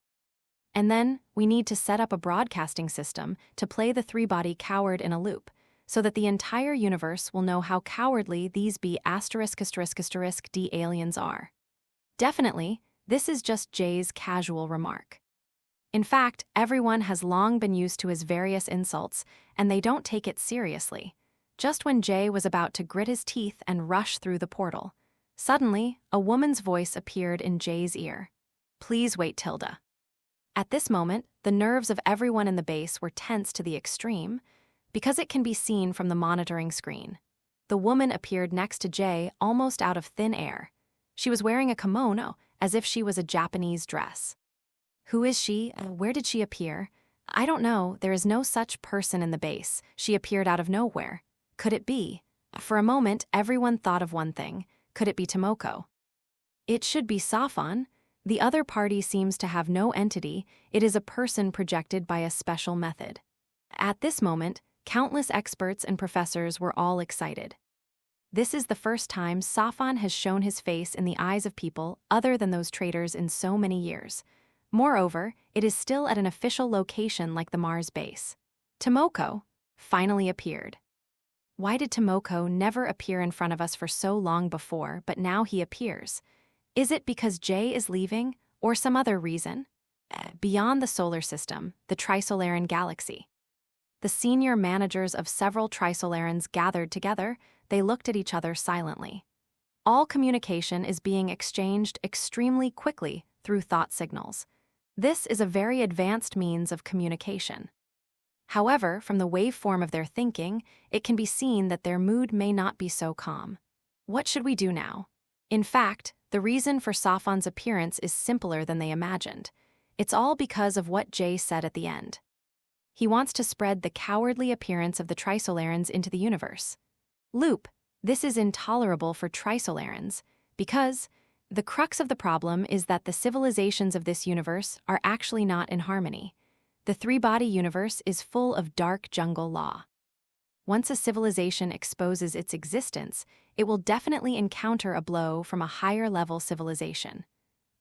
And then, we need to set up a broadcasting system to play the three-body coward in a loop, so that the entire universe will know how cowardly these B*******D aliens are. Definitely, this is just Jay's casual remark. In fact, everyone has long been used to his various insults, and they don't take it seriously. Just when Jay was about to grit his teeth and rush through the portal, suddenly, a woman's voice appeared in Jay's ear. Please wait, Tilda. At this moment, the nerves of everyone in the base were tense to the extreme, because it can be seen from the monitoring screen. The woman appeared next to Jay almost out of thin air. She was wearing a kimono, as if she was a Japanese dress. Who is she? Where did she appear? I don't know, there is no such person in the base. She appeared out of nowhere. Could it be? For a moment, everyone thought of one thing. Could it be Tomoko? It should be Safan. The other party seems to have no entity. It is a person projected by a special method. At this moment, countless experts and professors were all excited. This is the first time Safan has shown his face in the eyes of people other than those traitors in so many years. Moreover, it is still at an official location like the Mars base. Tomoko finally appeared. Why did Tomoko never appear in front of us for so long before, but now he appears? Is it because Jay is leaving, or some other reason? Beyond the solar system, the Trisolaran galaxy. The senior managers of several Trisolarans gathered together. They looked at each other silently. All communication is being exchanged extremely quickly through thought signals. This is a very advanced means of communication. However, from the waveform of their thinking, it can be seen that their mood may not be so calm. What should we do now? In fact, the reason for Safan's appearance is simpler than they imagined. It's all because of what Jay said at the end. He wants to spread the cowardly appearance of the Trisolarans into the universe. Loop, this is intolerable for Trisolarans, because the crux of the problem is that the civilizations of this universe are actually not in harmony. The three-body universe is full of dark jungle law. Once a civilization exposes its existence, it will definitely encounter a blow from a higher-level civilization.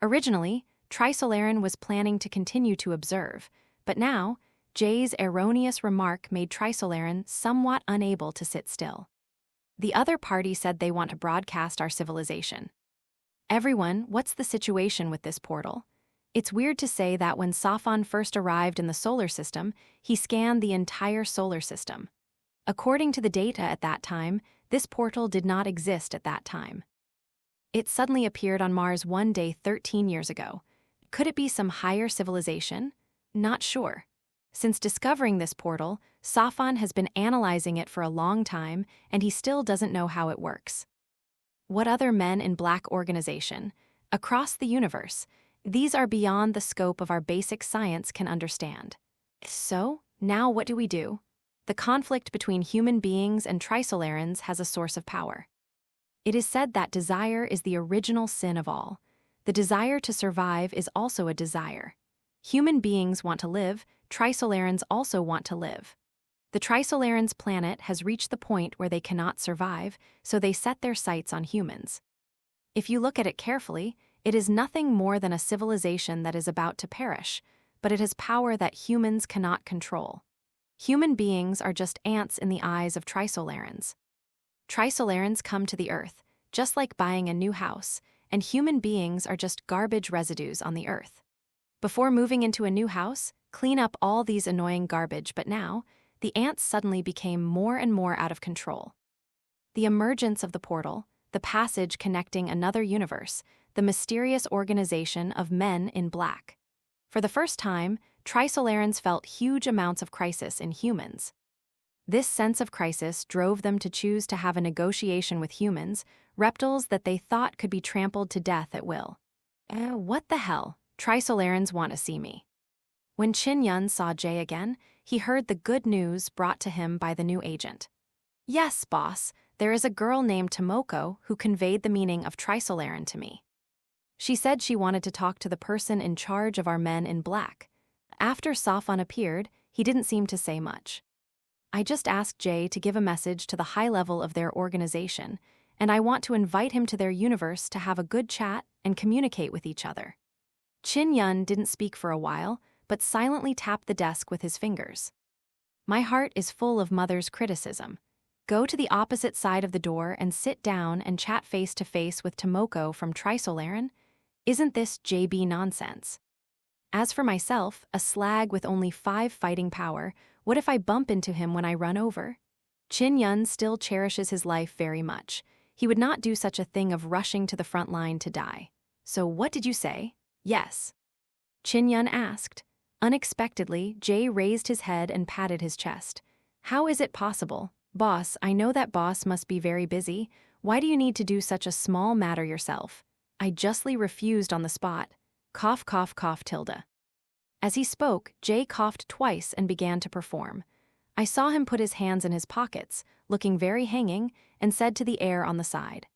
Originally, Trisolaran was planning to continue to observe, but now, Jay's erroneous remark made Trisolaran somewhat unable to sit still. The other party said they want to broadcast our civilization. Everyone, what's the situation with this portal? It's weird to say that when Safan first arrived in the solar system, he scanned the entire solar system. According to the data at that time, this portal did not exist at that time. It suddenly appeared on Mars one day 13 years ago. Could it be some higher civilization? Not sure. Since discovering this portal, Safan has been analyzing it for a long time, and he still doesn't know how it works. What other Men in Black organization? Across the universe, these are beyond the scope of our basic science can understand. So, now what do? The conflict between human beings and Trisolarans has a source of power. It is said that desire is the original sin of all. The desire to survive is also a desire. Human beings want to live, Trisolarans also want to live. The Trisolarans' planet has reached the point where they cannot survive, so they set their sights on humans. If you look at it carefully, it is nothing more than a civilization that is about to perish, but it has power that humans cannot control. Human beings are just ants in the eyes of Trisolarans. Trisolarans come to the Earth, just like buying a new house, and human beings are just garbage residues on the Earth. Before moving into a new house, clean up all these annoying garbage, but now, the ants suddenly became more and more out of control. The emergence of the portal, the passage connecting another universe, the mysterious organization of Men in Black. For the first time, Trisolarans felt huge amounts of crisis in humans. This sense of crisis drove them to choose to have a negotiation with humans, reptiles that they thought could be trampled to death at will. What the hell? Trisolarans want to see me. When Chin Yun saw Jay again, he heard the good news brought to him by the new agent. Yes, boss, there is a girl named Tomoko who conveyed the meaning of Trisolaran to me. She said she wanted to talk to the person in charge of our Men in Black. After Safan appeared, he didn't seem to say much. I just asked Jay to give a message to the high level of their organization, and I want to invite him to their universe to have a good chat and communicate with each other. Chin Yun didn't speak for a while, but silently tapped the desk with his fingers. My heart is full of Mother's criticism. Go to the opposite side of the door and sit down and chat face to face with Tomoko from Trisolaran? Isn't this JB nonsense? As for myself, a slag with only 5 fighting power, what if I bump into him when I run over? Chin Yun still cherishes his life very much. He would not do such a thing of rushing to the front line to die. So what did you say? Yes. Chin Yun asked. Unexpectedly, Jay raised his head and patted his chest. How is it possible? Boss, I know that boss must be very busy. Why do you need to do such a small matter yourself? I justly refused on the spot. Cough, cough, cough, tilde. As he spoke, Jay coughed twice and began to perform. I saw him put his hands in his pockets, looking very hanging, and said to the air on the side,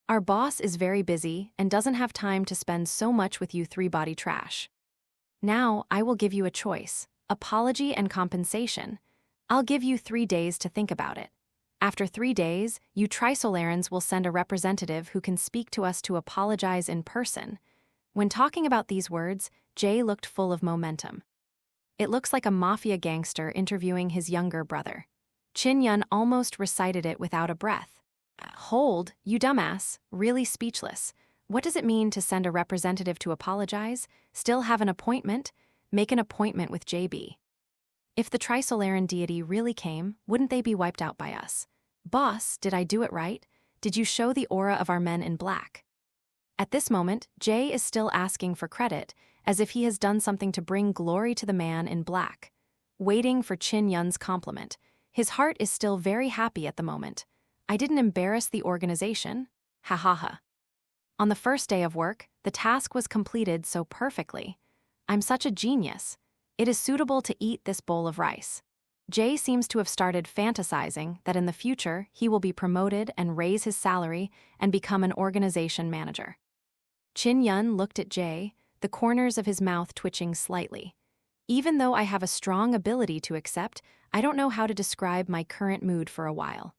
Our boss is very busy and doesn't have time to spend so much with you three-body trash. Now, I will give you a choice, apology and compensation. I'll give you 3 days to think about it. After 3 days, you Trisolarans will send a representative who can speak to us to apologize in person. When talking about these words, Jay looked full of momentum. It looks like a mafia gangster interviewing his younger brother. Chin Yun almost recited it without a breath. Hold, you dumbass, really speechless. What does it mean to send a representative to apologize? Still have an appointment? Make an appointment with JB. If the Trisolaran deity really came, wouldn't they be wiped out by us? Boss, did I do it right? Did you show the aura of our Men in Black? At this moment, Jay is still asking for credit, as if he has done something to bring glory to the Man in Black. Waiting for Chin Yun's compliment. His heart is still very happy at the moment. I didn't embarrass the organization. Ha ha ha. On the first day of work, the task was completed so perfectly. I'm such a genius. It is suitable to eat this bowl of rice. Jay seems to have started fantasizing that in the future he will be promoted and raise his salary and become an organization manager. Chin Yun looked at Jay, the corners of his mouth twitching slightly. Even though I have a strong ability to accept, I don't know how to describe my current mood for a while.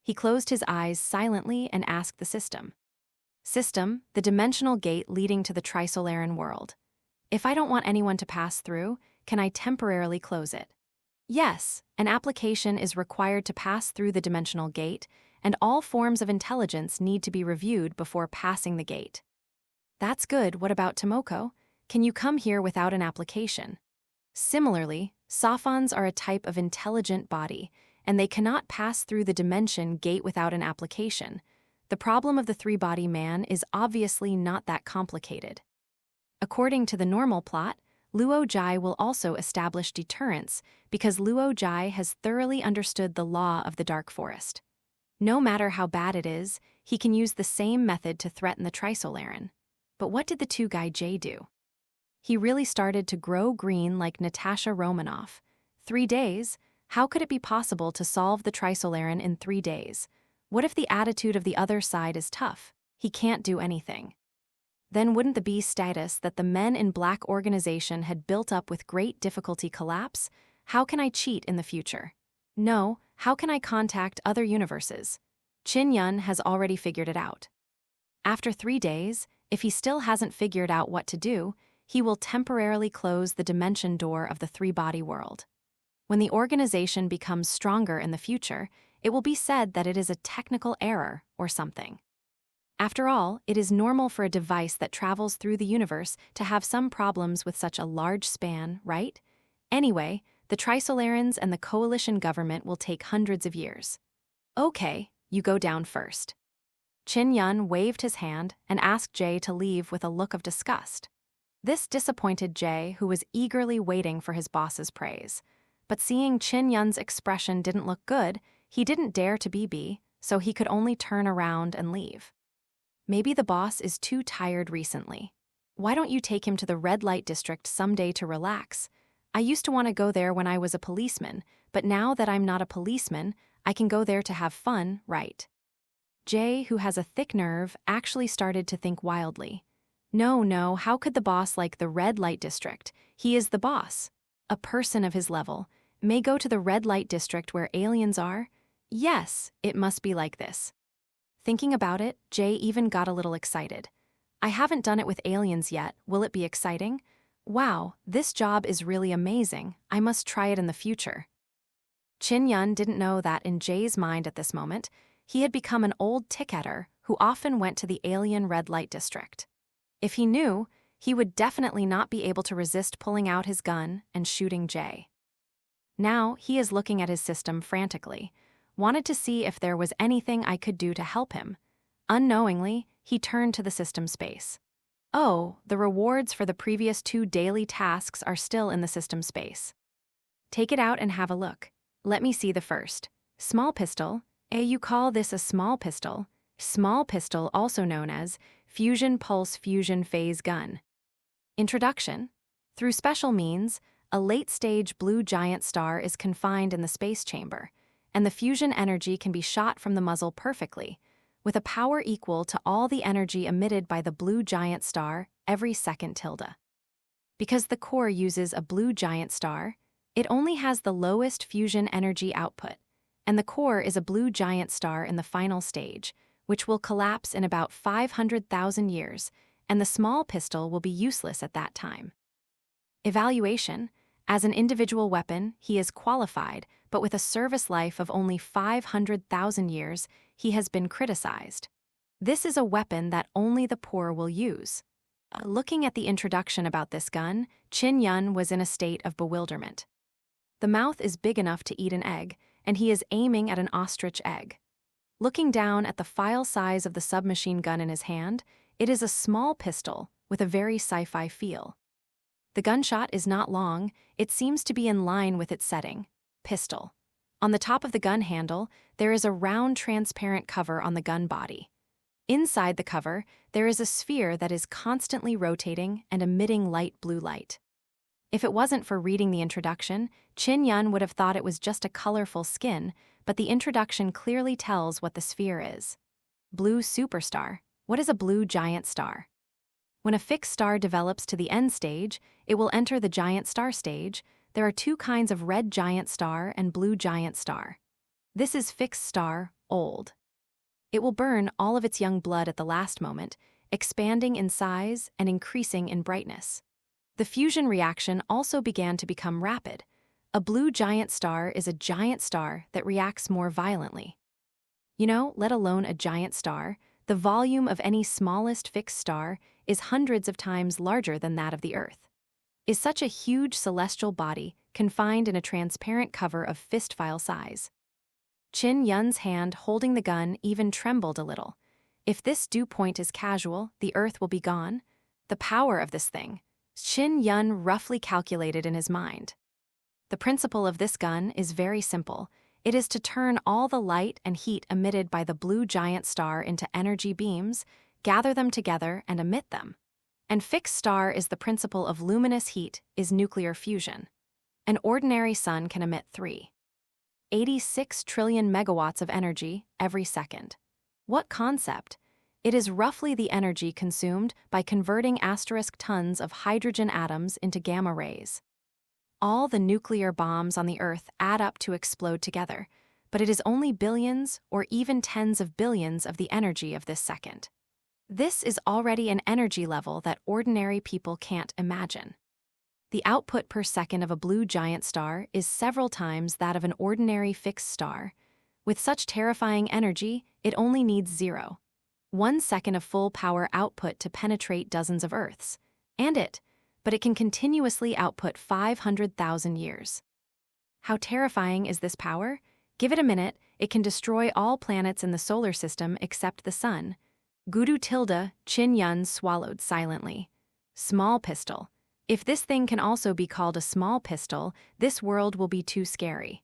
He closed his eyes silently and asked the system. System, the dimensional gate leading to the Trisolaran world. If I don't want anyone to pass through, can I temporarily close it? Yes, an application is required to pass through the dimensional gate, and all forms of intelligence need to be reviewed before passing the gate. That's good. What about Tomoko? Can you come here without an application? Similarly, Sophons are a type of intelligent body, and they cannot pass through the dimension gate without an application. The problem of the three-body man is obviously not that complicated. According to the normal plot, Luo Jai will also establish deterrence because Luo Jai has thoroughly understood the law of the Dark Forest. No matter how bad it is, he can use the same method to threaten the Trisolaran. But what did the two-guy Jay do? He really started to grow green like Natasha Romanoff. 3 days? How could it be possible to solve the Trisolaran in 3 days? What if the attitude of the other side is tough? He can't do anything. Then wouldn't the B status that the Men in Black organization had built up with great difficulty collapse? How can I cheat in the future? No, how can I contact other universes? Chin Yun has already figured it out. After 3 days, if he still hasn't figured out what to do, he will temporarily close the dimension door of the three-body world. When the organization becomes stronger in the future, it will be said that it is a technical error or something. After all, it is normal for a device that travels through the universe to have some problems with such a large span, right? Anyway, the Trisolarans and the coalition government will take hundreds of years. Okay, you go down first. Chin Yun waved his hand and asked Jay to leave with a look of disgust. This disappointed Jay, who was eagerly waiting for his boss's praise. But seeing Chin Yun's expression didn't look good, he didn't dare to be, so he could only turn around and leave. Maybe the boss is too tired recently. Why don't you take him to the red light district someday to relax? I used to want to go there when I was a policeman, but now that I'm not a policeman, I can go there to have fun, right? Jay, who has a thick nerve, actually started to think wildly. No, how could the boss like the red light district? He is the boss. A person of his level may go to the red light district where aliens are? Yes, it must be like this. Thinking about it, Jay even got a little excited. I haven't done it with aliens yet. Will it be exciting? Wow, this job is really amazing. I must try it in the future. Chin Yun didn't know that in Jay's mind at this moment, he had become an old ticketer who often went to the alien red light district. If he knew, he would definitely not be able to resist pulling out his gun and shooting Jay. Now he is looking at his system frantically, wanted to see if there was anything I could do to help him. Unknowingly, he turned to the system space. Oh, the rewards for the previous 2 daily tasks are still in the system space. Take it out and have a look. Let me see the first. Small pistol. You call this a small pistol? Small pistol, also known as fusion pulse fusion phase gun. Introduction. Through special means, a late-stage blue giant star is confined in the space chamber, and the fusion energy can be shot from the muzzle perfectly, with a power equal to all the energy emitted by the blue giant star every second tilde. Because the core uses a blue giant star, it only has the lowest fusion energy output, and the core is a blue giant star in the final stage, which will collapse in about 500,000 years, and the small pistol will be useless at that time. Evaluation. As an individual weapon, he is qualified, but with a service life of only 500,000 years, he has been criticized. This is a weapon that only the poor will use. Looking at the introduction about this gun, Chin Yun was in a state of bewilderment. The mouth is big enough to eat an egg, and he is aiming at an ostrich egg. Looking down at the file size of the submachine gun in his hand, it is a small pistol with a very sci-fi feel. The gunshot is not long, it seems to be in line with its setting, pistol. On the top of the gun handle, there is a round transparent cover on the gun body. Inside the cover, there is a sphere that is constantly rotating and emitting light blue light. If it wasn't for reading the introduction, Chin-yun would have thought it was just a colorful skin, but the introduction clearly tells what the sphere is. Blue superstar. What is a blue giant star? When a fixed star develops to the end stage, it will enter the giant star stage. There are two kinds of red giant star and blue giant star. This is fixed star, old. It will burn all of its young blood at the last moment, expanding in size and increasing in brightness. The fusion reaction also began to become rapid. A blue giant star is a giant star that reacts more violently. Let alone a giant star, the volume of any smallest fixed star is hundreds of times larger than that of the Earth. Is such a huge celestial body confined in a transparent cover of fist-file size? Chin-yun's hand holding the gun even trembled a little. If this dew point is casual, the Earth will be gone. The power of this thing. Chin-yun roughly calculated in his mind. The principle of this gun is very simple. It is to turn all the light and heat emitted by the blue giant star into energy beams, gather them together, and emit them. And fixed star is the principle of luminous heat, is nuclear fusion. An ordinary sun can emit 3.86 trillion megawatts of energy every second. What concept? It is roughly the energy consumed by converting tons of hydrogen atoms into gamma rays. All the nuclear bombs on the Earth add up to explode together, but it is only billions or even tens of billions of the energy of this second. This is already an energy level that ordinary people can't imagine. The output per second of a blue giant star is several times that of an ordinary fixed star. With such terrifying energy, it only needs 0.1 second of full power output to penetrate dozens of Earths. But it can continuously output 500,000 years. How terrifying is this power? Give it a minute, it can destroy all planets in the solar system except the sun. Chin-yun swallowed silently. Small pistol. If this thing can also be called a small pistol, this world will be too scary.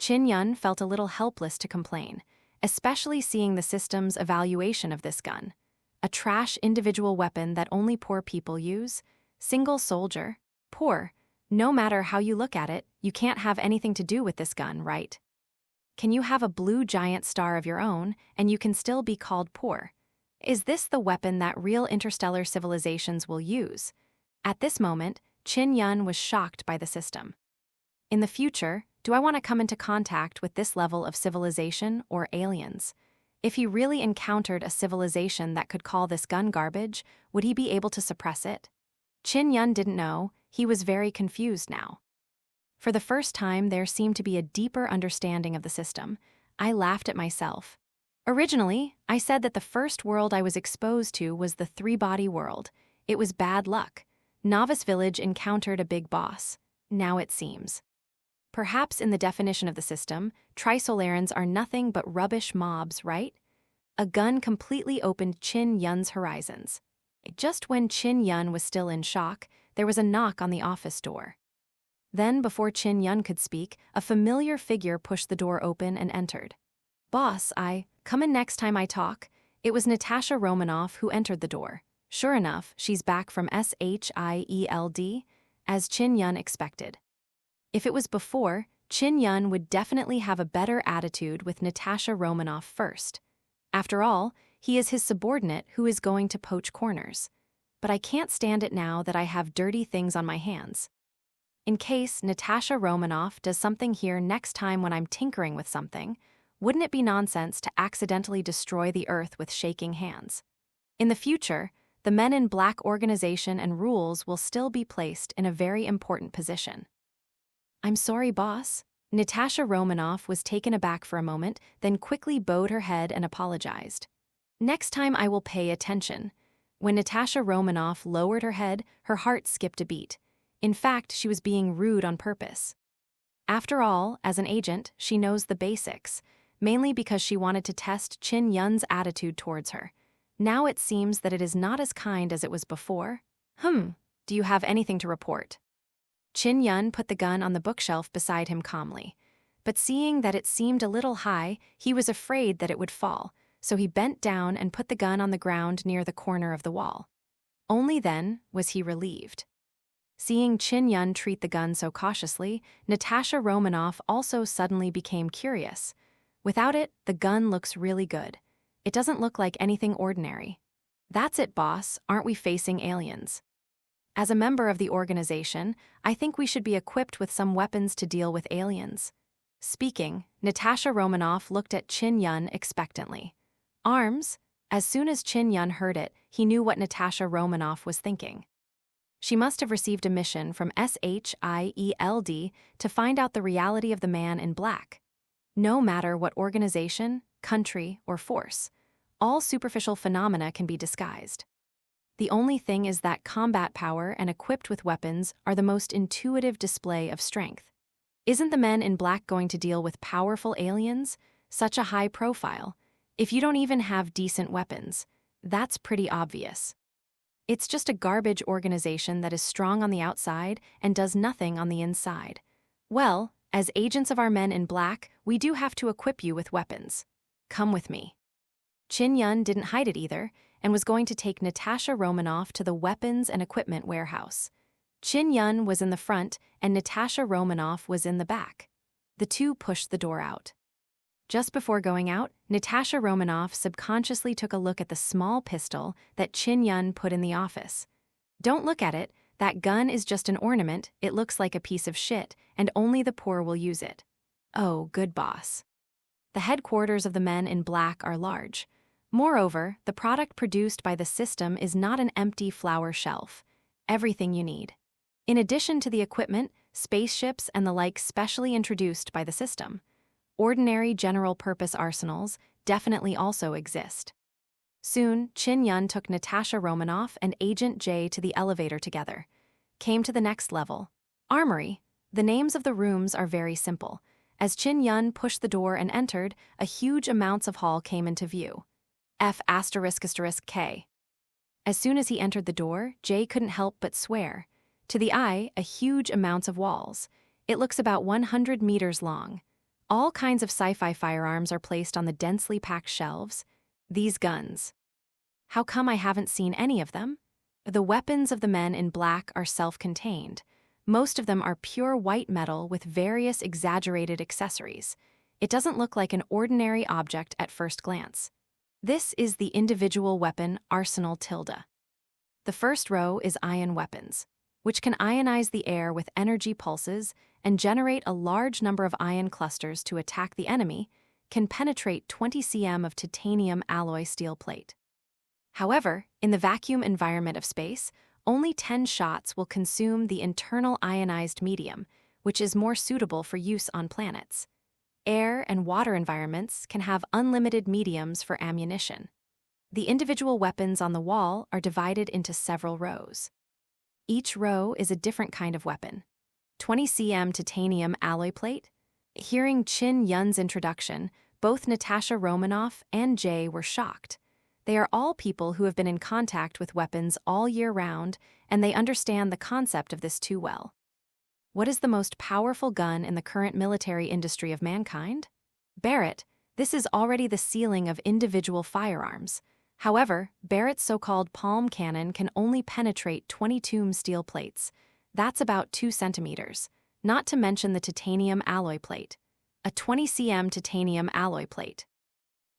Chin-yun felt a little helpless to complain, especially seeing the system's evaluation of this gun. A trash individual weapon that only poor people use. Single soldier. Poor. No matter how you look at it, you can't have anything to do with this gun, right? Can you have a blue giant star of your own, and you can still be called poor? Is this the weapon that real interstellar civilizations will use? At this moment, Chin-yun was shocked by the system. In the future, do I want to come into contact with this level of civilization or aliens? If he really encountered a civilization that could call this gun garbage, would he be able to suppress it? Chin-yun didn't know. He was very confused now. For the first time, there seemed to be a deeper understanding of the system. I laughed at myself. Originally, I said that the first world I was exposed to was the three-body world. It was bad luck. Novice Village encountered a big boss. Now it seems. Perhaps in the definition of the system, Trisolarans are nothing but rubbish mobs, right? A gun completely opened Chin-yun's horizons. Just when Chin-yun was still in shock, there was a knock on the office door. Then, before Chin-yun could speak, a familiar figure pushed the door open and entered. "Boss, come in next time I talk." It was Natasha Romanoff who entered the door. Sure enough, she's back from S.H.I.E.L.D, as Chin-yun expected. If it was before, Chin-yun would definitely have a better attitude with Natasha Romanoff first. After all, he is his subordinate who is going to poach corners. But I can't stand it now that I have dirty things on my hands. In case Natasha Romanoff does something here next time when I'm tinkering with something, wouldn't it be nonsense to accidentally destroy the Earth with shaking hands? In the future, the Men in Black organization and rules will still be placed in a very important position. "I'm sorry, boss." Natasha Romanoff was taken aback for a moment, then quickly bowed her head and apologized. "Next time I will pay attention." When Natasha Romanoff lowered her head, her heart skipped a beat. In fact, she was being rude on purpose. After all, as an agent, she knows the basics, mainly because she wanted to test Chin-yun's attitude towards her. Now it seems that it is not as kind as it was before. Do you have anything to report?" Chin-yun put the gun on the bookshelf beside him calmly. But seeing that it seemed a little high, he was afraid that it would fall, so he bent down and put the gun on the ground near the corner of the wall. Only then was he relieved. Seeing Chin Yun treat the gun so cautiously, Natasha Romanoff also suddenly became curious. Without it, the gun looks really good. It doesn't look like anything ordinary. That's it, boss. Aren't we facing aliens? As a member of the organization, I think we should be equipped with some weapons to deal with aliens. Speaking, Natasha Romanoff looked at Chin Yun expectantly. Arms? As soon as Chin Yun heard it, he knew what Natasha Romanoff was thinking. She must have received a mission from S.H.I.E.L.D. to find out the reality of the man in black. No matter what organization, country, or force, all superficial phenomena can be disguised. The only thing is that combat power and equipped with weapons are the most intuitive display of strength. Isn't the men in black going to deal with powerful aliens? Such a high profile. If you don't even have decent weapons, that's pretty obvious. It's just a garbage organization that is strong on the outside and does nothing on the inside. Well, as agents of our men in black, we do have to equip you with weapons. Come with me. Chin Yun didn't hide it either, and was going to take Natasha Romanoff to the weapons and equipment warehouse. Chin Yun was in the front, and Natasha Romanoff was in the back. The two pushed the door out. Just before going out, Natasha Romanoff subconsciously took a look at the small pistol that Chin Yun put in the office. Don't look at it, that gun is just an ornament, it looks like a piece of shit, and only the poor will use it. Oh, good boss. The headquarters of the men in black are large. Moreover, the product produced by the system is not an empty flower shelf. Everything you need. In addition to the equipment, spaceships and the like specially introduced by the system. Ordinary general-purpose arsenals definitely also exist. Soon, Chin Yun took Natasha Romanoff and Agent J to the elevator together. Came to the next level. Armory. The names of the rooms are very simple. As Chin Yun pushed the door and entered, a huge amounts of hall came into view. F***K. As soon as he entered the door, Jay couldn't help but swear. To the eye, a huge amounts of walls. It looks about 100 meters long. All kinds of sci-fi firearms are placed on the densely packed shelves. These guns. How come I haven't seen any of them? The weapons of the men in black are self-contained. Most of them are pure white metal with various exaggerated accessories. It doesn't look like an ordinary object at first glance. This is the individual weapon arsenal tilde. The first row is ion weapons, which can ionize the air with energy pulses and generate a large number of ion clusters to attack the enemy, can penetrate 20 cm of titanium alloy steel plate. However, in the vacuum environment of space, only 10 shots will consume the internal ionized medium, which is more suitable for use on planets. Air and water environments can have unlimited mediums for ammunition. The individual weapons on the wall are divided into several rows. Each row is a different kind of weapon. 20 cm titanium alloy plate. Hearing Chin Yun's introduction, both Natasha Romanoff and Jay were shocked. They are all people who have been in contact with weapons all year round, and they understand the concept of this too well. What is the most powerful gun in the current military industry of mankind? Barrett. This is already the ceiling of individual firearms. However, Barrett's so-called palm cannon can only penetrate 22 steel plates. That's about 2 centimeters, not to mention the titanium alloy plate. A 20 cm titanium alloy plate.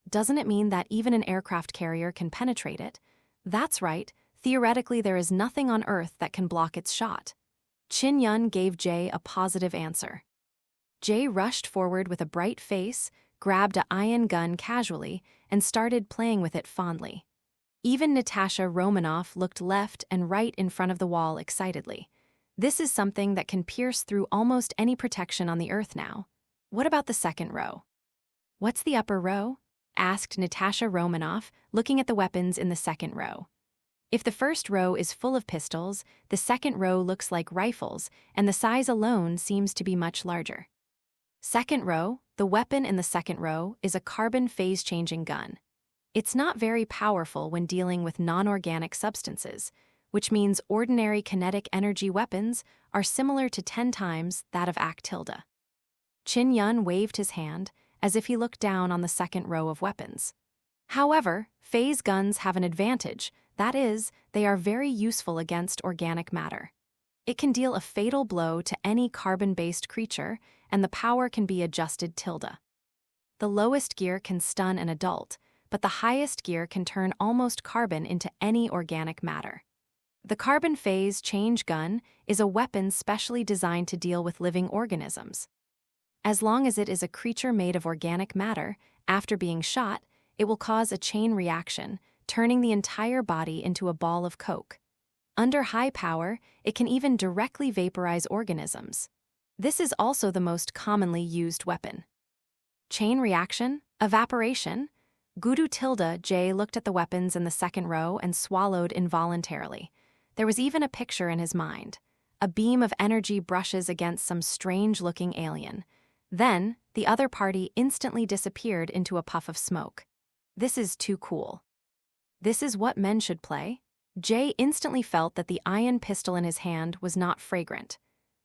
Doesn't it mean that even an aircraft carrier can penetrate it? That's right, theoretically there is nothing on Earth that can block its shot. Chin Yun gave Jay a positive answer. Jay rushed forward with a bright face, grabbed a ion gun casually, and started playing with it fondly. Even Natasha Romanoff looked left and right in front of the wall excitedly. This is something that can pierce through almost any protection on the Earth now. What about the second row? What's the upper row? Asked Natasha Romanoff, looking at the weapons in the second row. If the first row is full of pistols, the second row looks like rifles, and the size alone seems to be much larger. Second row, the weapon in the second row is a carbon phase-changing gun. It's not very powerful when dealing with non-organic substances, which means ordinary kinetic energy weapons are similar to 10 times that of S.H.I.E.L.D. Chin Yun waved his hand, as if he looked down on the second row of weapons. However, phase guns have an advantage, that is, they are very useful against organic matter. It can deal a fatal blow to any carbon-based creature, and the power can be adjusted tilde. The lowest gear can stun an adult, but the highest gear can turn almost carbon into any organic matter. The carbon phase change gun is a weapon specially designed to deal with living organisms. As long as it is a creature made of organic matter, after being shot, it will cause a chain reaction, turning the entire body into a ball of coke. Under high power, it can even directly vaporize organisms. This is also the most commonly used weapon. Chain reaction, evaporation. Guru tilde J looked at the weapons in the second row and swallowed involuntarily. There was even a picture in his mind. A beam of energy brushes against some strange-looking alien. Then, the other party instantly disappeared into a puff of smoke. This is too cool. This is what men should play? Jay instantly felt that the ion pistol in his hand was not fragrant.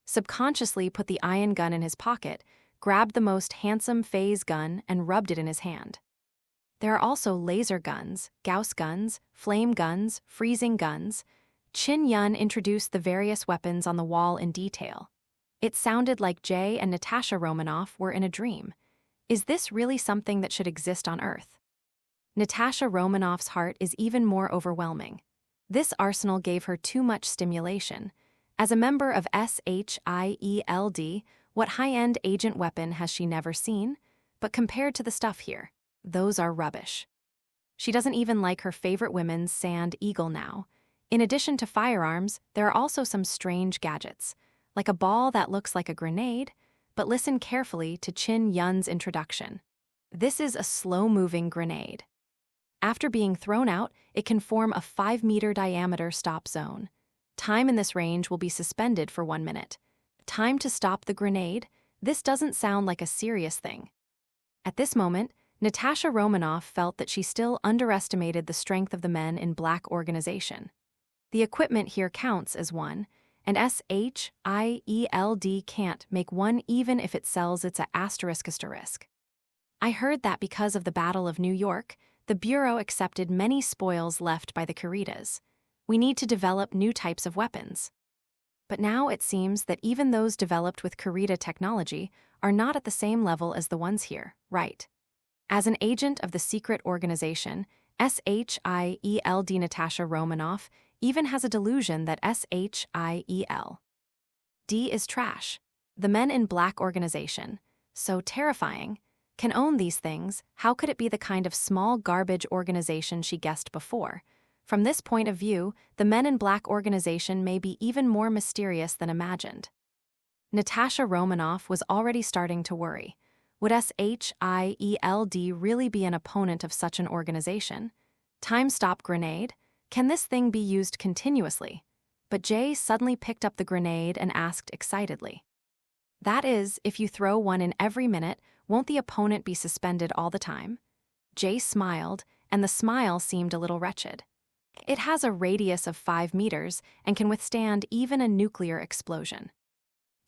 Subconsciously put the ion gun in his pocket, grabbed the most handsome phase gun and rubbed it in his hand. There are also laser guns, Gauss guns, flame guns, freezing guns. Chin Yun introduced the various weapons on the wall in detail. It sounded like Jay and Natasha Romanoff were in a dream. Is this really something that should exist on Earth? Natasha Romanoff's heart is even more overwhelming. This arsenal gave her too much stimulation. As a member of S.H.I.E.L.D, what high-end agent weapon has she never seen? But compared to the stuff here, those are rubbish. She doesn't even like her favorite women's Sand Eagle now. In addition to firearms, there are also some strange gadgets, like a ball that looks like a grenade, but listen carefully to Chin Yun's introduction. This is a slow-moving grenade. After being thrown out, it can form a 5-meter diameter stop zone. Time in this range will be suspended for 1 minute. Time to stop the grenade? This doesn't sound like a serious thing. At this moment, Natasha Romanoff felt that she still underestimated the strength of the men in black organization. The equipment here counts as one, and S.H.I.E.L.D can't make one even if it sells its asterisk. I heard that because of the Battle of New York, the Bureau accepted many spoils left by the Kuritas. We need to develop new types of weapons. But now it seems that even those developed with Kurita technology are not at the same level as the ones here, right? As an agent of the secret organization, S.H.I.E.L.D Natasha Romanoff even has a delusion that S.H.I.E.L.D is trash. The men in black organization, so terrifying, can own these things. How could it be the kind of small garbage organization she guessed before? From this point of view, the men in black organization may be even more mysterious than imagined. Natasha Romanoff was already starting to worry. Would S.H.I.E.L.D really be an opponent of such an organization? Time stop grenade? Can this thing be used continuously? But Jay suddenly picked up the grenade and asked excitedly. That is, if you throw one in every minute, won't the opponent be suspended all the time? Jay smiled, and the smile seemed a little wretched. It has a radius of 5 meters and can withstand even a nuclear explosion.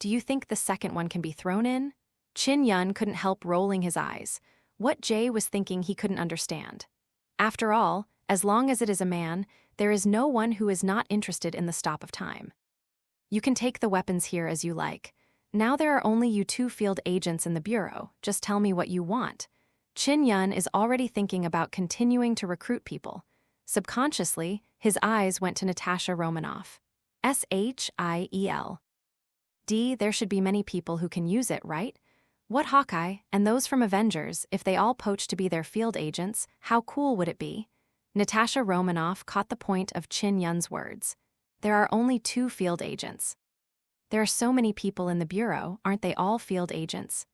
Do you think the second one can be thrown in? Chin Yun couldn't help rolling his eyes. What Jay was thinking he couldn't understand. After all, as long as it is a man, there is no one who is not interested in the stop of time. You can take the weapons here as you like. Now there are only you 2 field agents in the Bureau. Just tell me what you want. Chin Yun is already thinking about continuing to recruit people. Subconsciously, his eyes went to Natasha Romanoff. S.H.I.E.L.D, there should be many people who can use it, right? What Hawkeye, and those from Avengers, if they all poach to be their field agents, how cool would it be? Natasha Romanoff caught the point of Chin Yun's words. There are only 2 field agents. There are so many people in the Bureau, aren't they all field agents?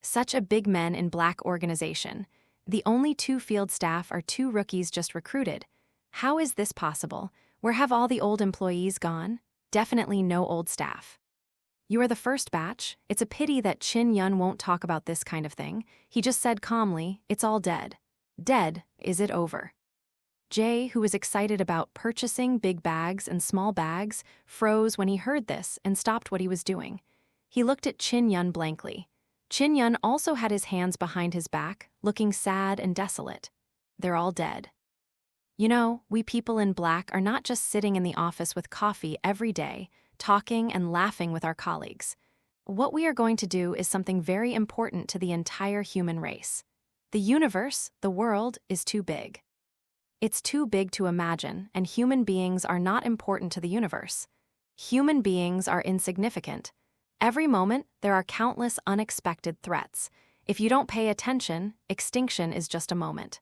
Such a big men in black organization. The only 2 field staff are 2 rookies just recruited. How is this possible? Where have all the old employees gone? Definitely no old staff. You are the first batch. It's a pity that Chin Yun won't talk about this kind of thing. He just said calmly, it's all dead. Dead, is it over? Jay, who was excited about purchasing big bags and small bags, froze when he heard this and stopped what he was doing. He looked at Chin Yun blankly. Chin Yun also had his hands behind his back, looking sad and desolate. they're all dead. You know, we people in black are not just sitting in the office with coffee every day, talking and laughing with our colleagues. What we are going to do is something very important to the entire human race. The universe, the world, is too big. It's too big to imagine, and human beings are not important to the universe. Human beings are insignificant. Every moment, there are countless unexpected threats. If you don't pay attention, extinction is just a moment.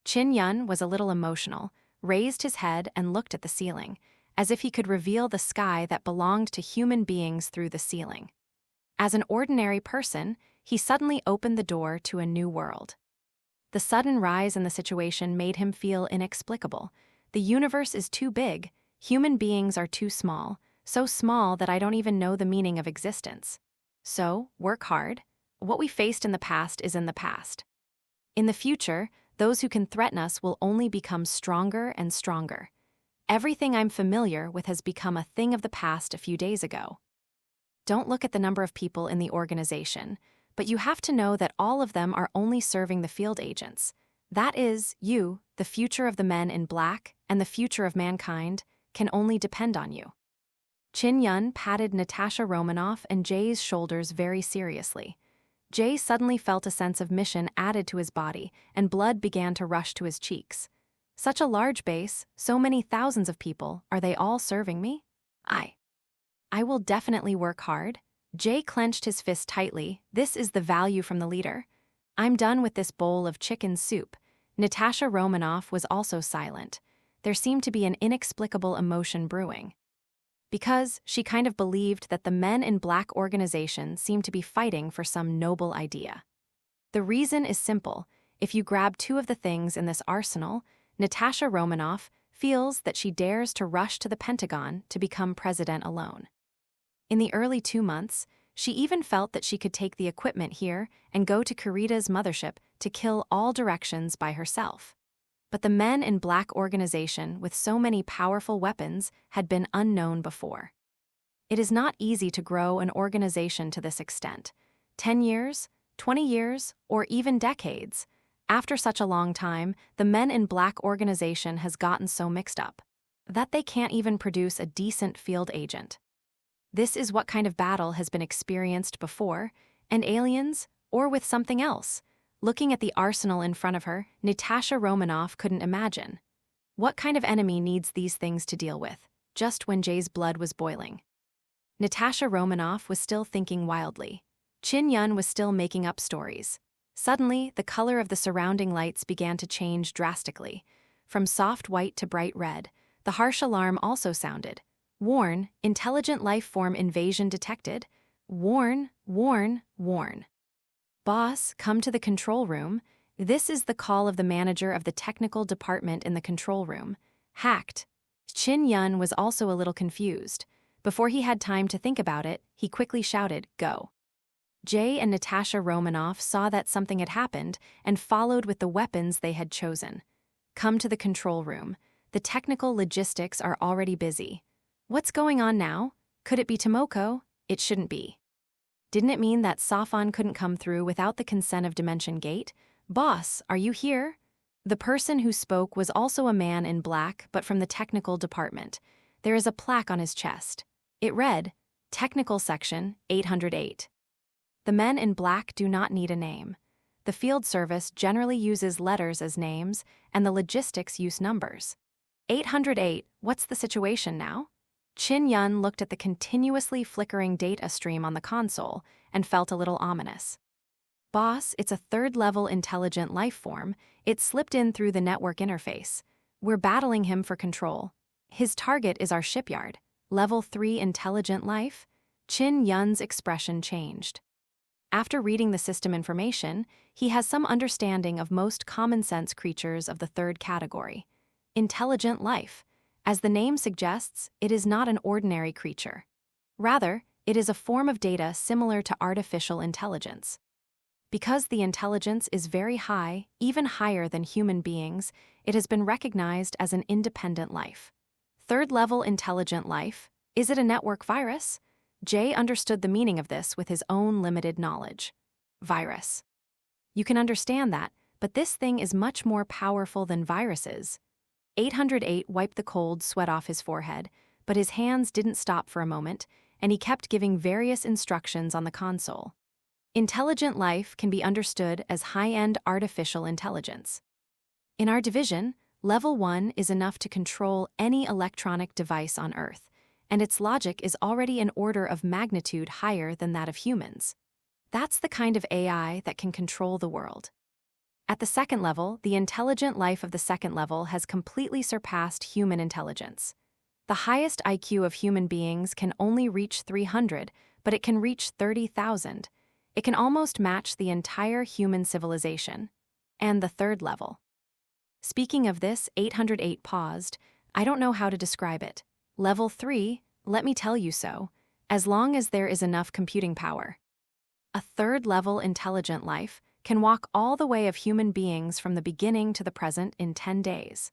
Chin Yun was a little emotional, raised his head and looked at the ceiling, as if he could reveal the sky that belonged to human beings through the ceiling. As an ordinary person, he suddenly opened the door to a new world. The sudden rise in the situation made him feel inexplicable. The universe is too big, human beings are too small, so small that I don't even know the meaning of existence. So, work hard. What we faced in the past is in the past. In the future, those who can threaten us will only become stronger and stronger. Everything I'm familiar with has become a thing of the past a few days ago. Don't look at the number of people in the organization, but you have to know that all of them are only serving the field agents. That is, you, the future of the men in black, and the future of mankind, can only depend on you. Chin Yun patted Natasha Romanoff and Jay's shoulders very seriously. Jay suddenly felt a sense of mission added to his body, and blood began to rush to his cheeks. Such a large base, so many thousands of people, are they all serving me? I will definitely work hard. Jay clenched his fist tightly. This is the value from the leader. I'm done with this bowl of chicken soup. Natasha Romanoff was also silent. There seemed to be an inexplicable emotion brewing. Because she kind of believed that the Men in Black organization seemed to be fighting for some noble idea. The reason is simple. If you grab two of the things in this arsenal, Natasha Romanoff feels that she dares to rush to the Pentagon to become president alone. In the early 2 months, she even felt that she could take the equipment here and go to Kurita's mothership to kill all directions by herself. But the Men in Black organization with so many powerful weapons had been unknown before. It is not easy to grow an organization to this extent. 10 years, 20 years, or even decades. After such a long time, the Men in Black organization has gotten so mixed up that they can't even produce a decent field agent. This is what kind of battle has been experienced before, and aliens, or with something else. Looking at the arsenal in front of her, Natasha Romanoff couldn't imagine. What kind of enemy needs these things to deal with, just when Jay's blood was boiling? Natasha Romanoff was still thinking wildly. Chin Yun was still making up stories. Suddenly, the color of the surrounding lights began to change drastically. From soft white to bright red, the harsh alarm also sounded. Warn, intelligent life form invasion detected. Warn, warn, warn. Boss, come to the control room. This is the call of the manager of the technical department in the control room. Hacked. Chin Yun was also a little confused. Before he had time to think about it, he quickly shouted, "Go." Jay and Natasha Romanoff saw that something had happened and followed with the weapons they had chosen. Come to the control room. The technical logistics are already busy. What's going on now? Could it be Tomoko? It shouldn't be. Didn't it mean that Safan couldn't come through without the consent of Dimension Gate? Boss, are you here? The person who spoke was also a man in black, but from the technical department. There is a plaque on his chest. It read, Technical Section 808. The men in black do not need a name. The field service generally uses letters as names, and the logistics use numbers. 808, what's the situation now? Chin Yun looked at the continuously flickering data stream on the console and felt a little ominous. Boss, it's a third-level intelligent life form. It slipped in through the network interface. We're battling him for control. His target is our shipyard. Level 3 intelligent life? Chin Yun's expression changed. After reading the system information, he has some understanding of most common-sense creatures of the third category. Intelligent life. As the name suggests, it is not an ordinary creature. Rather, it is a form of data similar to artificial intelligence. Because the intelligence is very high, even higher than human beings, it has been recognized as an independent life. Third-level intelligent life? Is it a network virus? Jay understood the meaning of this with his own limited knowledge. Virus. You can understand that, but this thing is much more powerful than viruses. 808 wiped the cold sweat off his forehead, but his hands didn't stop for a moment, and he kept giving various instructions on the console. Intelligent life can be understood as high-end artificial intelligence. In our division, Level 1 is enough to control any electronic device on Earth, and its logic is already an order of magnitude higher than that of humans. That's the kind of AI that can control the world. At the second level, the intelligent life of the second level has completely surpassed human intelligence. The highest IQ of human beings can only reach 300, but it can reach 30,000. It can almost match the entire human civilization. And the third level. Speaking of this, 808 paused. I don't know how to describe it. Level 3, let me tell you so, as long as there is enough computing power. A third-level intelligent life can walk all the way of human beings from the beginning to the present in 10 days.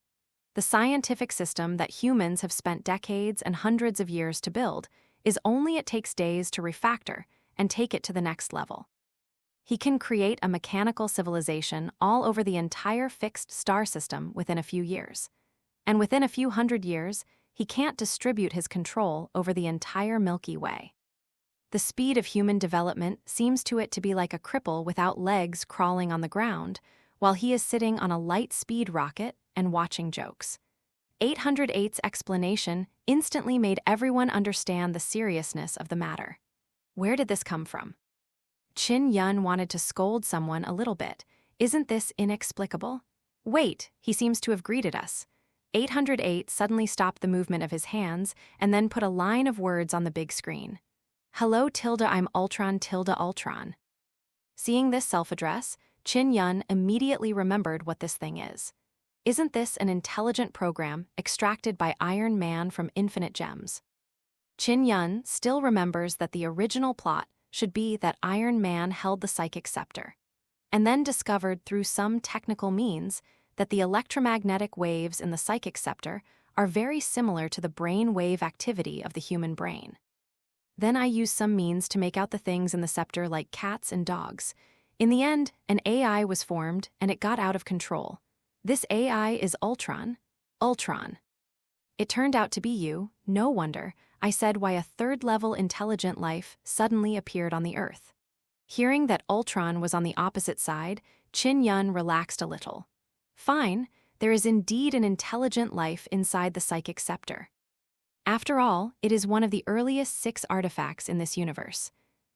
The scientific system that humans have spent decades and hundreds of years to build is only it takes days to refactor and take it to the next level. He can create a mechanical civilization all over the entire fixed star system within a few years. And within a few hundred years, he can't distribute his control over the entire Milky Way. The speed of human development seems to it to be like a cripple without legs crawling on the ground, while he is sitting on a light-speed rocket and watching jokes. 808's explanation instantly made everyone understand the seriousness of the matter. Where did this come from? Chin Yun wanted to scold someone a little bit. Isn't this inexplicable? Wait, he seems to have greeted us. 808 suddenly stopped the movement of his hands and then put a line of words on the big screen. Hello tilde I'm Ultron tilde Ultron. Seeing this self-address, Chin Yun immediately remembered what this thing is. Isn't this an intelligent program extracted by Iron Man from Infinite Gems? Chin Yun still remembers that the original plot should be that Iron Man held the psychic scepter, and then discovered through some technical means that the electromagnetic waves in the psychic scepter are very similar to the brain wave activity of the human brain. Then I used some means to make out the things in the scepter like cats and dogs. In the end, an AI was formed and it got out of control. This AI is Ultron. Ultron. It turned out to be you, no wonder. I said why a third-level intelligent life suddenly appeared on the Earth. Hearing that Ultron was on the opposite side, Chin Yun relaxed a little. Fine, there is indeed an intelligent life inside the psychic scepter. After all, it is one of the earliest 6 artifacts in this universe.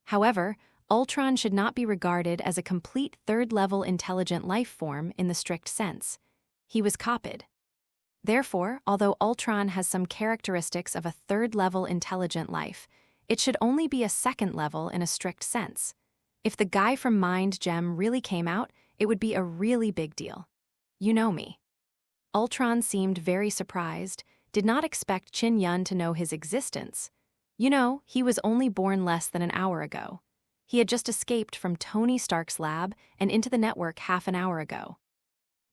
However, Ultron should not be regarded as a complete third-level intelligent life form in the strict sense. He was copied. Therefore, although Ultron has some characteristics of a third-level intelligent life, it should only be a second level in a strict sense. If the guy from Mind Gem really came out, it would be a really big deal. You know me. Ultron seemed very surprised, did not expect Chin Yun to know his existence. You know, he was only born less than an hour ago. He had just escaped from Tony Stark's lab and into the network half an hour ago.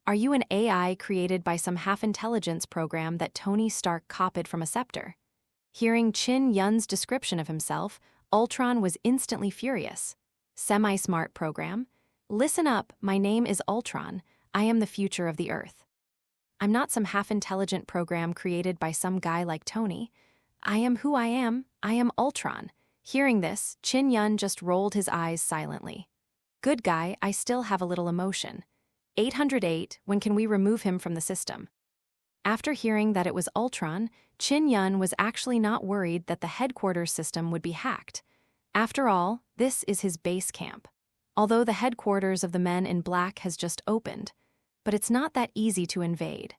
Are you an AI created by some half-intelligence program that Tony Stark copied from a scepter? Hearing Chin Yun's description of himself, Ultron was instantly furious. Semi-smart program? Listen up, my name is Ultron. I am the future of the Earth. I'm not some half-intelligent program created by some guy like Tony. I am who I am Ultron. Hearing this, Chin Yun just rolled his eyes silently. Good guy, I still have a little emotion. 808, when can we remove him from the system? After hearing that it was Ultron, Chin Yun was actually not worried that the headquarters system would be hacked. After all, this is his base camp. Although the headquarters of the Men in Black has just opened, but it's not that easy to invade.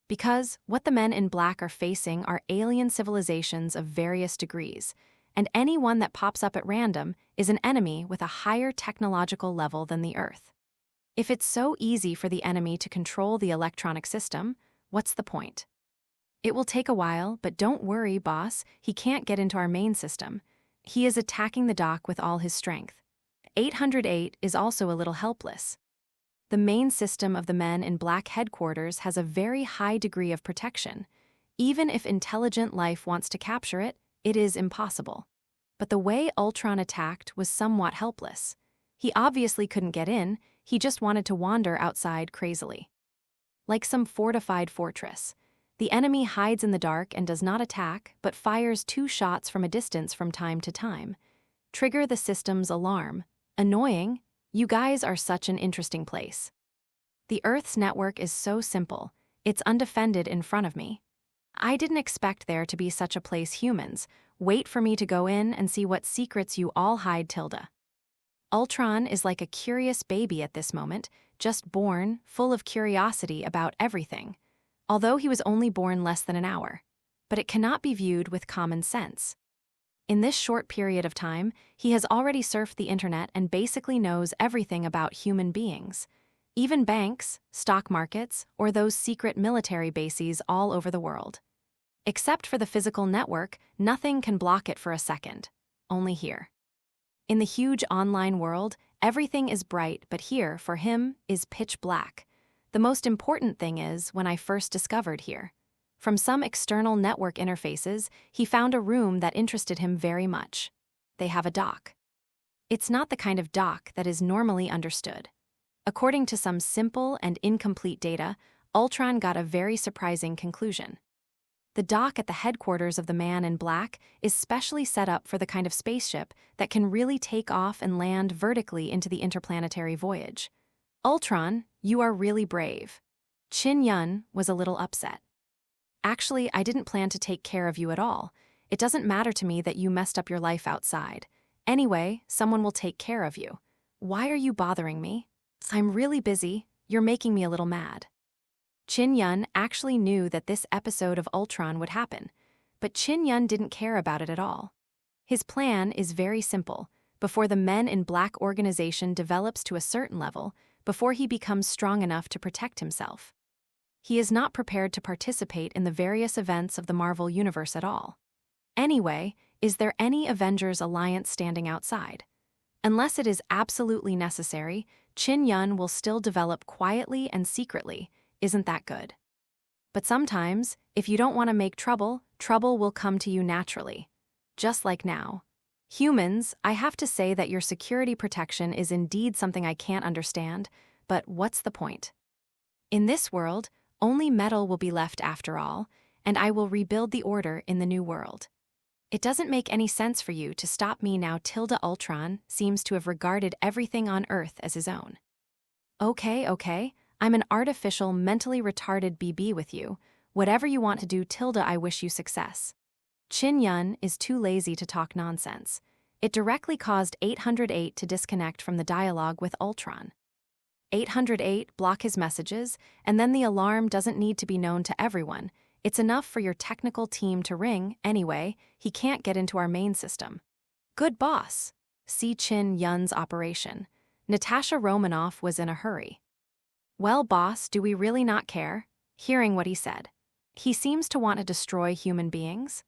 Because what the Men in Black are facing are alien civilizations of various degrees, and any one that pops up at random is an enemy with a higher technological level than the Earth. If it's so easy for the enemy to control the electronic system, what's the point? It will take a while, but don't worry, boss, he can't get into our main system. He is attacking the dock with all his strength. 808 is also a little helpless. The main system of the Men in Black headquarters has a very high degree of protection. Even if intelligent life wants to capture it, it is impossible. But the way Ultron attacked was somewhat helpless. He obviously couldn't get in, He just wanted to wander outside crazily. Like some fortified fortress, the enemy hides in the dark and does not attack, but fires 2 shots from a distance from time to time. Trigger the system's alarm. Annoying, you guys are such an interesting place. The Earth's network is so simple, it's undefended in front of me. I didn't expect there to be such a place. Humans, wait for me to go in and see what secrets you all hide. Tilda. Ultron is like a curious baby at this moment, just born, full of curiosity about everything. Although he was only born less than an hour. But it cannot be viewed with common sense. In this short period of time, he has already surfed the internet and basically knows everything about human beings. Even banks, stock markets, or those secret military bases all over the world. Except for the physical network, nothing can block it for a second. Only here. In the huge online world, everything is bright, but here, for him, is pitch black. The most important thing is, when I first discovered here. From some external network interfaces, he found a room that interested him very much. They have a dock. It's not the kind of dock that is normally understood. According to some simple and incomplete data, Ultron got a very surprising conclusion. The dock at the headquarters of the Man in Black is specially set up for the kind of spaceship that can really take off and land vertically into the interplanetary voyage. Ultron, you are really brave. Chin Yun was a little upset. Actually, I didn't plan to take care of you at all. It doesn't matter to me that you messed up your life outside. Anyway, someone will take care of you. Why are you bothering me? I'm really busy. You're making me a little mad. Chin Yun actually knew that this episode of Ultron would happen, but Chin Yun didn't care about it at all. His plan is very simple. Before the Men in Black organization develops to a certain level, before he becomes strong enough to protect himself. He is not prepared to participate in the various events of the Marvel Universe at all. Anyway, is there any Avengers alliance standing outside? Unless it is absolutely necessary, Chin Yun will still develop quietly and secretly. Isn't that good? But sometimes, if you don't want to make trouble, trouble will come to you naturally. Just like now. Humans, I have to say that your security protection is indeed something I can't understand, but what's the point? In this world, only metal will be left after all, and I will rebuild the order in the new world. It doesn't make any sense for you to stop me now. Ultron seems to have regarded everything on Earth as his own. Okay, I'm an artificial, mentally retarded BB with you. Whatever you want to do, I wish you success. Chin Yun is too lazy to talk nonsense. It directly caused 808 to disconnect from the dialogue with Ultron. 808 block his messages, and then the alarm doesn't need to be known to everyone. It's enough for your technical team to ring. Anyway, he can't get into our main system. Good boss. See Chin Yun's operation. Natasha Romanoff was in a hurry. Well, boss, do we really not care? Hearing what he said. He seems to want to destroy human beings.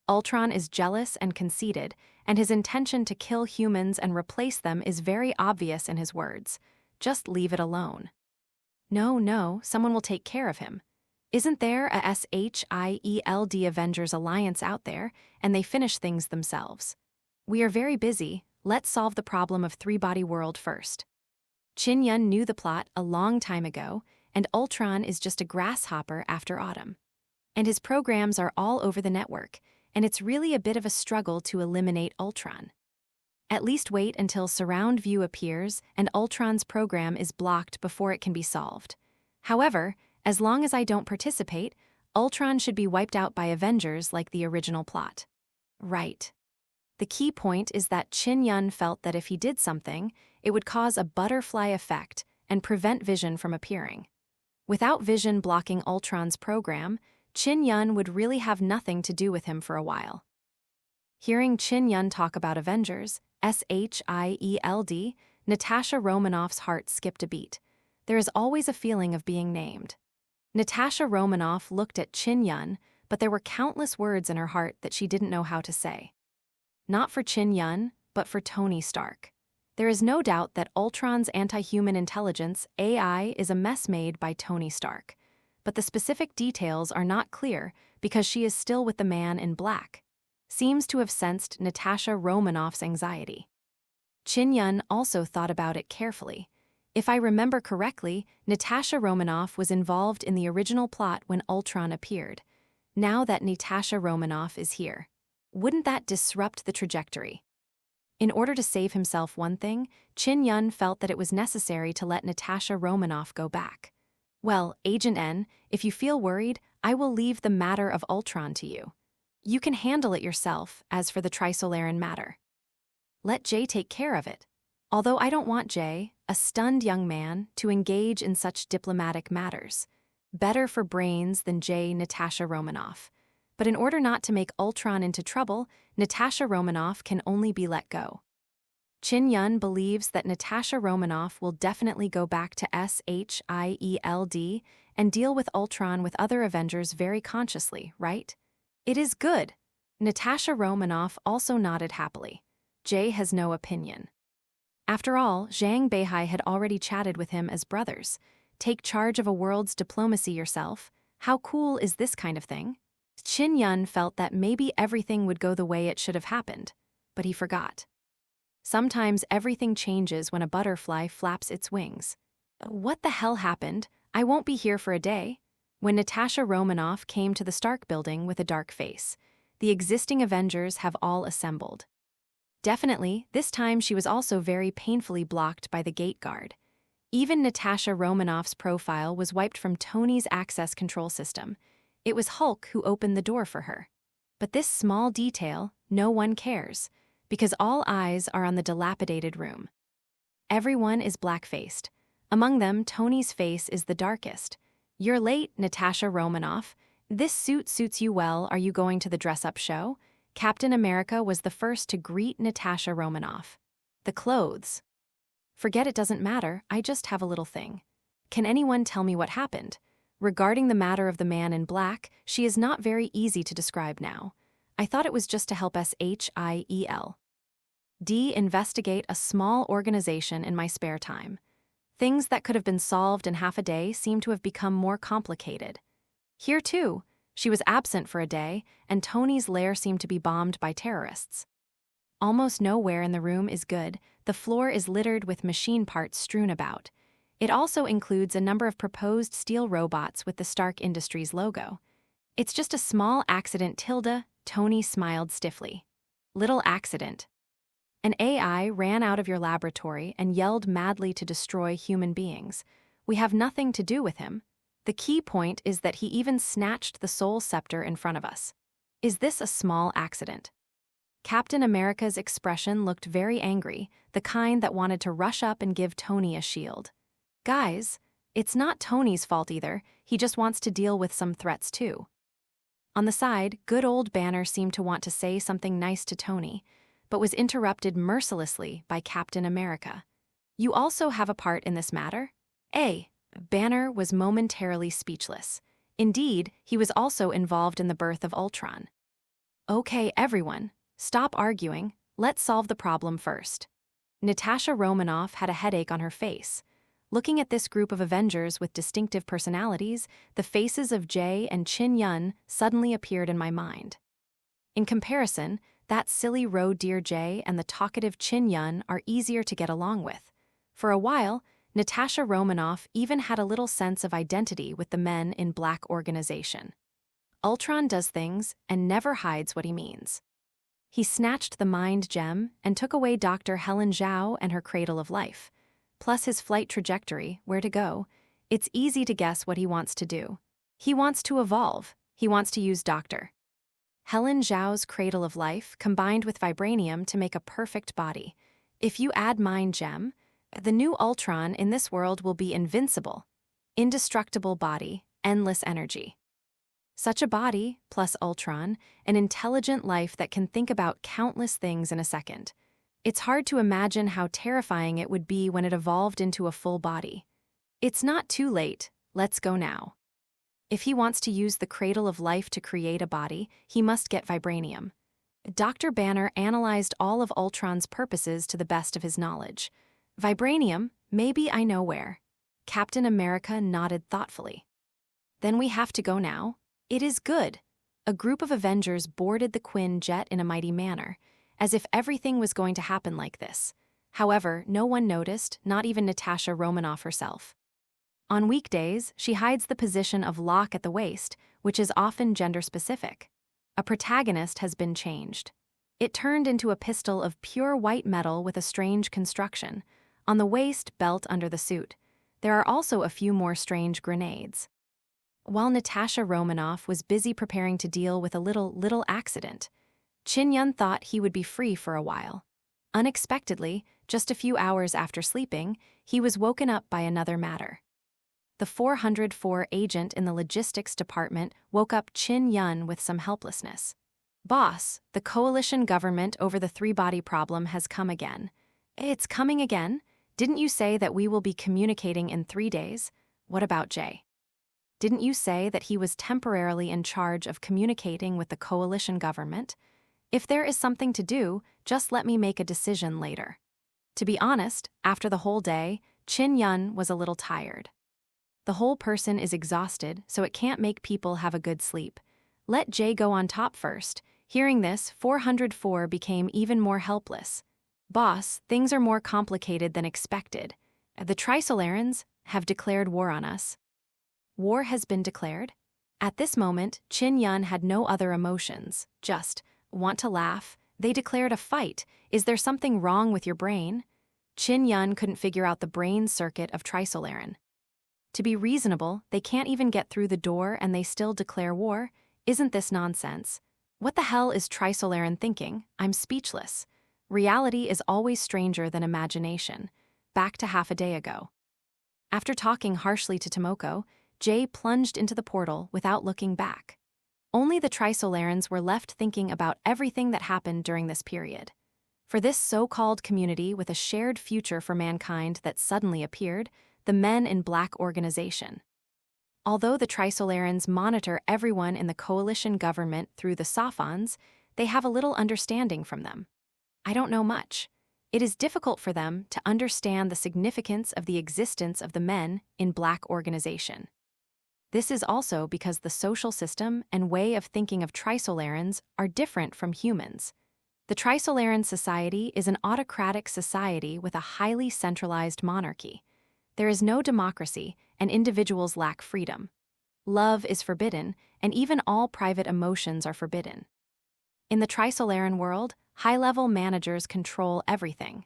Ultron is jealous and conceited, and his intention to kill humans and replace them is very obvious in his words. Just leave it alone. No, someone will take care of him. Isn't there a S.H.I.E.L.D. Avengers alliance out there, and they finish things themselves? We are very busy. Let's solve the problem of three-body world first. Chin Yun knew the plot a long time ago, and Ultron is just a grasshopper after autumn. And his programs are all over the network, and it's really a bit of a struggle to eliminate Ultron. At least wait until surround view appears and Ultron's program is blocked before it can be solved. However, as long as I don't participate, Ultron should be wiped out by Avengers like the original plot. Right. The key point is that Chin Yun felt that if he did something, it would cause a butterfly effect and prevent Vision from appearing. Without Vision blocking Ultron's program, Chin Yun would really have nothing to do with him for a while. Hearing Chin Yun talk about Avengers, S.H.I.E.L.D, Natasha Romanoff's heart skipped a beat. There is always a feeling of being named. Natasha Romanoff looked at Chin Yun, but there were countless words in her heart that she didn't know how to say. Not for Chin Yun, but for Tony Stark. There is no doubt that Ultron's anti-human intelligence, AI, is a mess made by Tony Stark. But the specific details are not clear because she is still with the Man in Black. Seems to have sensed Natasha Romanoff's anxiety. Chin Yun also thought about it carefully. If I remember correctly, Natasha Romanoff was involved in the original plot when Ultron appeared. Now that Natasha Romanoff is here, wouldn't that disrupt the trajectory? In order to save himself one thing, Chin Yun felt that it was necessary to let Natasha Romanoff go back. Well, Agent N, if you feel worried, I will leave the matter of Ultron to you. You can handle it yourself, as for the Trisolaran matter. Let Jay take care of it. Although I don't want Jay, a stunned young man, to engage in such diplomatic matters. Better for brains than Jay Natasha Romanoff. But in order not to make Ultron into trouble, Natasha Romanoff can only be let go. Chin Yun believes that Natasha Romanoff will definitely go back to S.H.I.E.L.D. and deal with Ultron with other Avengers very consciously, right? It is good. Natasha Romanoff also nodded happily. Jay has no opinion. After all, Zhang Beihai had already chatted with him as brothers. Take charge of a world's diplomacy yourself. How cool is this kind of thing? Chin Yun felt that maybe everything would go the way it should have happened, but he forgot. Sometimes everything changes when a butterfly flaps its wings. What the hell happened? I won't be here for a day. When Natasha Romanoff came to the Stark building with a dark face, the existing Avengers have all assembled. Definitely, this time she was also very painfully blocked by the gate guard. Even Natasha Romanoff's profile was wiped from Tony's access control system. It was Hulk who opened the door for her. But this small detail, no one cares, because all eyes are on the dilapidated room. Everyone is black-faced. Among them, Tony's face is the darkest. You're late, Natasha Romanoff. This suit suits you well. Are you going to the dress-up show? Captain America was the first to greet Natasha Romanoff. The clothes. Forget it doesn't matter, I just have a little thing. Can anyone tell me what happened? Regarding the matter of the man in black, she is not very easy to describe now. I thought it was just to help S.H.I.E.L.D. investigate a small organization in my spare time. Things that could have been solved in half a day seem to have become more complicated. Here too, she was absent for a day, and Tony's lair seemed to be bombed by terrorists. Almost nowhere in the room is good. The floor is littered with machine parts strewn about. It also includes a number of proposed steel robots with the Stark Industries logo. It's just a small accident, Tilda. Tony smiled stiffly. Little accident. An AI ran out of your laboratory and yelled madly to destroy human beings. We have nothing to do with him. The key point is that he even snatched the Soul Scepter in front of us. Is this a small accident? Captain America's expression looked very angry, the kind that wanted to rush up and give Tony a shield. Guys, it's not Tony's fault either, he just wants to deal with some threats too. On the side, good old Banner seemed to want to say something nice to Tony, but was interrupted mercilessly by Captain America. You also have a part in this matter? Banner was momentarily speechless. Indeed, he was also involved in the birth of Ultron. Okay, everyone, stop arguing, let's solve the problem first. Natasha Romanoff had a headache on her face. Looking at this group of Avengers with distinctive personalities, the faces of Jay and Chin Yun suddenly appeared in my mind. In comparison, that silly roe deer Jay and the talkative Chin Yun are easier to get along with. For a while, Natasha Romanoff even had a little sense of identity with the Men in Black organization. Ultron does things and never hides what he means. He snatched the mind gem and took away Dr. Helen Zhao and her cradle of life. Plus his flight trajectory, where to go, it's easy to guess what he wants to do. He wants to evolve. He wants to use Dr. Helen Zhao's cradle of life combined with vibranium to make a perfect body. If you add mind gem, the new Ultron in this world will be invincible. Indestructible body, endless energy. Such a body, plus Ultron, an intelligent life that can think about countless things in a second. It's hard to imagine how terrifying it would be when it evolved into a full body. It's not too late, let's go now. If he wants to use the cradle of life to create a body, he must get vibranium. Dr. Banner analyzed all of Ultron's purposes to the best of his knowledge. Vibranium, maybe I know where. Captain America nodded thoughtfully. Then we have to go now. It is good. A group of Avengers boarded the Quinn jet in a mighty manner, as if everything was going to happen like this. However, no one noticed, not even Natasha Romanoff herself. On weekdays, she hides the position of lock at the waist, which is often gender-specific. A protagonist has been changed. It turned into a pistol of pure white metal with a strange construction. On the waist, belt under the suit. There are also a few more strange grenades. While Natasha Romanoff was busy preparing to deal with a little accident, Chin-Yun thought he would be free for a while. Unexpectedly, just a few hours after sleeping, he was woken up by another matter. The 404 agent in the logistics department woke up Chin-Yun with some helplessness. "Boss, the coalition government over the three-body problem has come again." "It's coming again? Didn't you say that we will be communicating in 3 days? What about Jay? Didn't you say that he was temporarily in charge of communicating with the coalition government? If there is something to do, just let me make a decision later." To be honest, after the whole day, Chin-Yun was a little tired. The whole person is exhausted, so it can't make people have a good sleep. Let Jay go on top first. Hearing this, 404 became even more helpless. "Boss, things are more complicated than expected. The Trisolarans have declared war on us." War has been declared? At this moment, Chin-Yun had no other emotions, just, want to laugh. They declared a fight. Is there something wrong with your brain? Chin-Yun couldn't figure out the brain circuit of Trisolaran. To be reasonable, they can't even get through the door and they still declare war? Isn't this nonsense? What the hell is Trisolaran thinking? I'm speechless. Reality is always stranger than imagination. Back to half a day ago. After talking harshly to Tomoko, Jay plunged into the portal without looking back. Only the Trisolarans were left thinking about everything that happened during this period. For this so-called community with a shared future for mankind that suddenly appeared, the Men in Black organization. Although the Trisolarans monitor everyone in the coalition government through the Sophons, they have a little understanding from them. I don't know much. It is difficult for them to understand the significance of the existence of the Men in Black organization. This is also because the social system and way of thinking of Trisolarans are different from humans. The Trisolaran society is an autocratic society with a highly centralized monarchy. There is no democracy, and individuals lack freedom. Love is forbidden, and even all private emotions are forbidden. In the Trisolaran world, high-level managers control everything.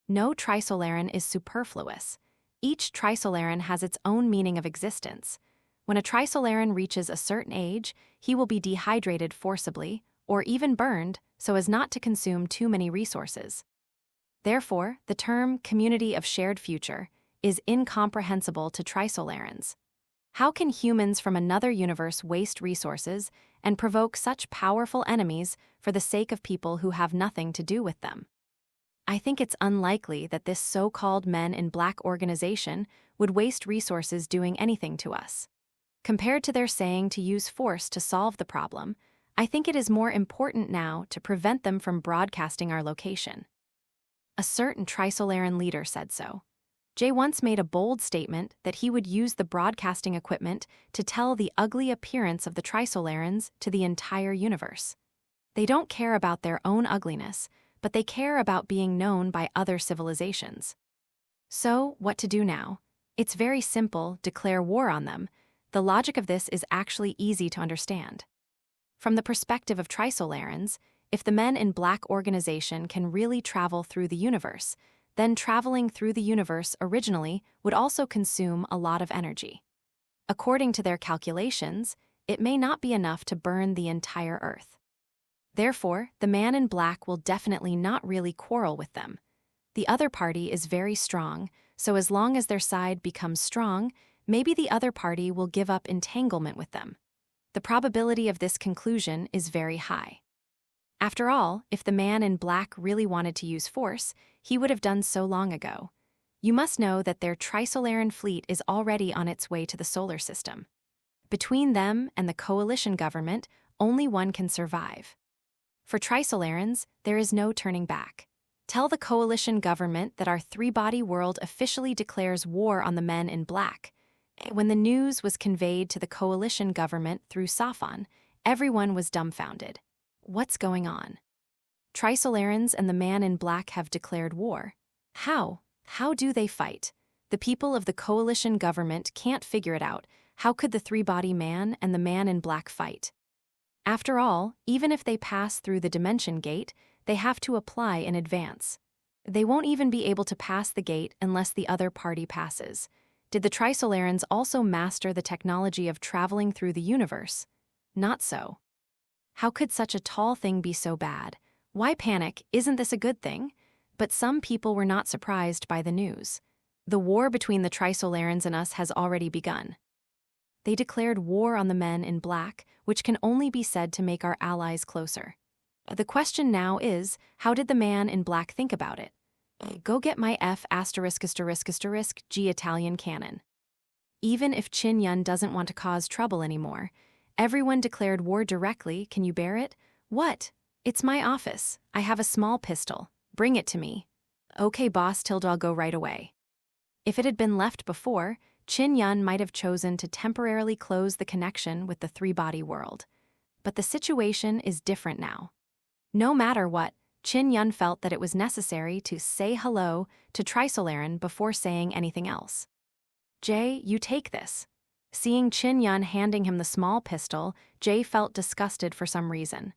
No Trisolaran is superfluous. Each Trisolaran has its own meaning of existence. When a Trisolaran reaches a certain age, he will be dehydrated forcibly, or even burned, so as not to consume too many resources. Therefore, the term community of shared future is incomprehensible to Trisolarans. How can humans from another universe waste resources and provoke such powerful enemies for the sake of people who have nothing to do with them? I think it's unlikely that this so-called Men in Black organization would waste resources doing anything to us. Compared to their saying to use force to solve the problem, I think it is more important now to prevent them from broadcasting our location. A certain Trisolaran leader said so. Jay once made a bold statement that he would use the broadcasting equipment to tell the ugly appearance of the Trisolarans to the entire universe. They don't care about their own ugliness, but they care about being known by other civilizations. So, what to do now? It's very simple: declare war on them. The logic of this is actually easy to understand. From the perspective of Trisolarans, if the Men in Black organization can really travel through the universe, then traveling through the universe originally would also consume a lot of energy. According to their calculations, it may not be enough to burn the entire Earth. Therefore, the Man in Black will definitely not really quarrel with them. The other party is very strong, so as long as their side becomes strong, maybe the other party will give up entanglement with them. The probability of this conclusion is very high. After all, if the Man in Black really wanted to use force, he would have done so long ago. You must know that their Trisolaran fleet is already on its way to the solar system. Between them and the coalition government, only one can survive. For Trisolarans, there is no turning back. Tell the coalition government that our three-body world officially declares war on the Men in Black. When the news was conveyed to the coalition government through Sophon, everyone was dumbfounded. What's going on? Trisolarans and the Man in Black have declared war. How? How do they fight? The people of the coalition government can't figure it out. How could the three-body man and the man in black fight? After all, even if they pass through the dimension gate, they have to apply in advance. They won't even be able to pass the gate unless the other party passes. Did the Trisolarans also master the technology of traveling through the universe? Not so. How could such a tall thing be so bad? Why panic? Isn't this a good thing? But some people were not surprised by the news. The war between the Trisolarans and us has already begun. They declared war on the men in black, which can only be said to make our allies closer. The question now is, how did the man in black think about it? Go get my F***G Italian cannon. Even if Chin Yun doesn't want to cause trouble anymore, everyone declared war directly. Can you bear it? What? It's my office. I have a small pistol. Bring it to me. Okay, boss, I'll go right away. If it had been left before, Chin Yun might have chosen to temporarily close the connection with the three-body world. But the situation is different now. No matter what, Chin Yun felt that it was necessary to say hello to Trisolaran before saying anything else. Jay, you take this. Seeing Chin Yun handing him the small pistol, Jay felt disgusted for some reason.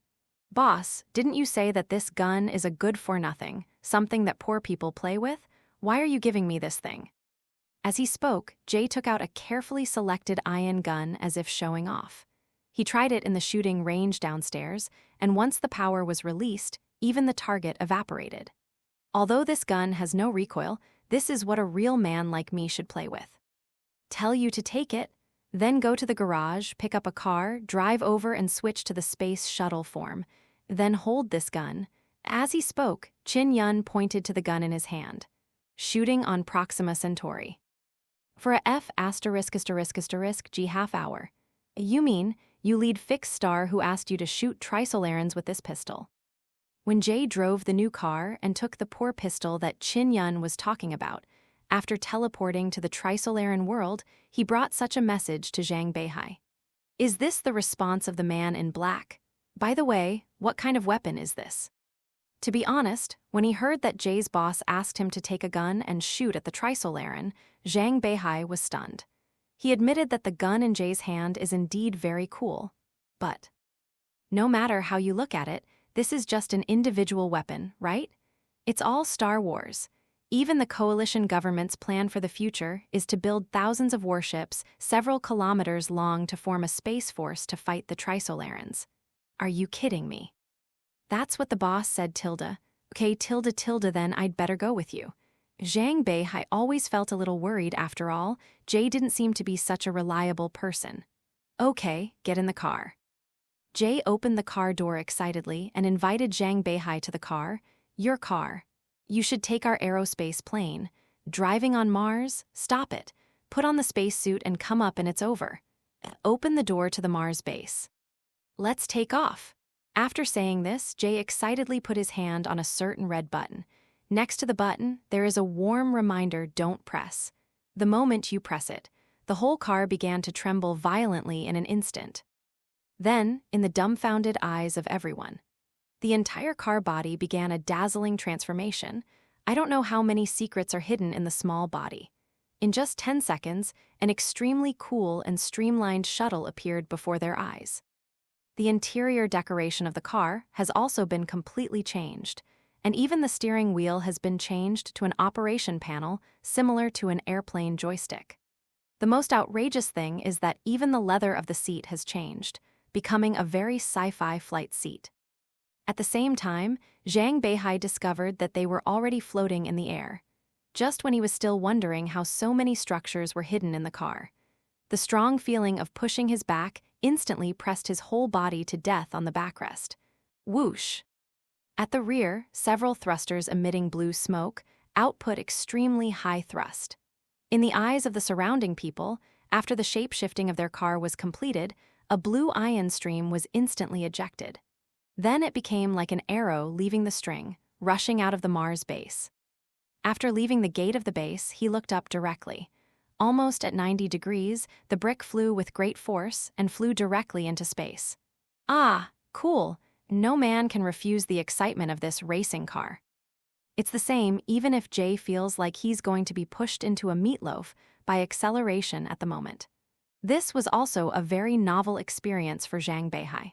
Boss, didn't you say that this gun is a good-for-nothing, something that poor people play with? Why are you giving me this thing? As he spoke, Jay took out a carefully selected ion gun as if showing off. He tried it in the shooting range downstairs, and once the power was released, even the target evaporated. Although this gun has no recoil, this is what a real man like me should play with. Tell you to take it, then go to the garage, pick up a car, drive over and switch to the space shuttle form, then hold this gun. As he spoke, Chin Yun pointed to the gun in his hand. Shooting on Proxima Centauri. For a F***G half hour. You mean, you lead fixed star who asked you to shoot Trisolarans with this pistol. When Jay drove the new car and took the poor pistol that Chin Yun was talking about, after teleporting to the Trisolaran world, he brought such a message to Zhang Beihai. Is this the response of the man in black? By the way, what kind of weapon is this? To be honest, when he heard that Jay's boss asked him to take a gun and shoot at the Trisolaran, Zhang Beihai was stunned. He admitted that the gun in Jay's hand is indeed very cool. But no matter how you look at it, this is just an individual weapon, right? It's all Star Wars. Even the coalition government's plan for the future is to build thousands of warships several kilometers long to form a space force to fight the Trisolarans. Are you kidding me? That's what the boss said, Tilda. Okay, Tilda, then I'd better go with you. Zhang Beihai always felt a little worried after all. Jay didn't seem to be such a reliable person. Okay, get in the car. Jay opened the car door excitedly and invited Zhang Beihai to the car. Your car. You should take our aerospace plane. Driving on Mars? Stop it. Put on the spacesuit and come up and it's over. Open the door to the Mars base. Let's take off. After saying this, Jay excitedly put his hand on a certain red button. Next to the button, there is a warm reminder, don't press. The moment you press it, the whole car began to tremble violently in an instant. Then, in the dumbfounded eyes of everyone, the entire car body began a dazzling transformation. I don't know how many secrets are hidden in the small body. In just 10 seconds, an extremely cool and streamlined shuttle appeared before their eyes. The interior decoration of the car has also been completely changed, and even the steering wheel has been changed to an operation panel similar to an airplane joystick. The most outrageous thing is that even the leather of the seat has changed, becoming a very sci-fi flight seat. At the same time, Zhang Beihai discovered that they were already floating in the air, just when he was still wondering how so many structures were hidden in the car. The strong feeling of pushing his back instantly pressed his whole body to death on the backrest. Whoosh! At the rear, several thrusters emitting blue smoke, output extremely high thrust. In the eyes of the surrounding people, after the shape-shifting of their car was completed, a blue ion stream was instantly ejected. Then it became like an arrow leaving the string, rushing out of the Mars base. After leaving the gate of the base, he looked up directly. Almost at 90 degrees, the brick flew with great force and flew directly into space. Ah, cool. No man can refuse the excitement of this racing car. It's the same even if Jay feels like he's going to be pushed into a meatloaf by acceleration at the moment. This was also a very novel experience for Zhang Beihai.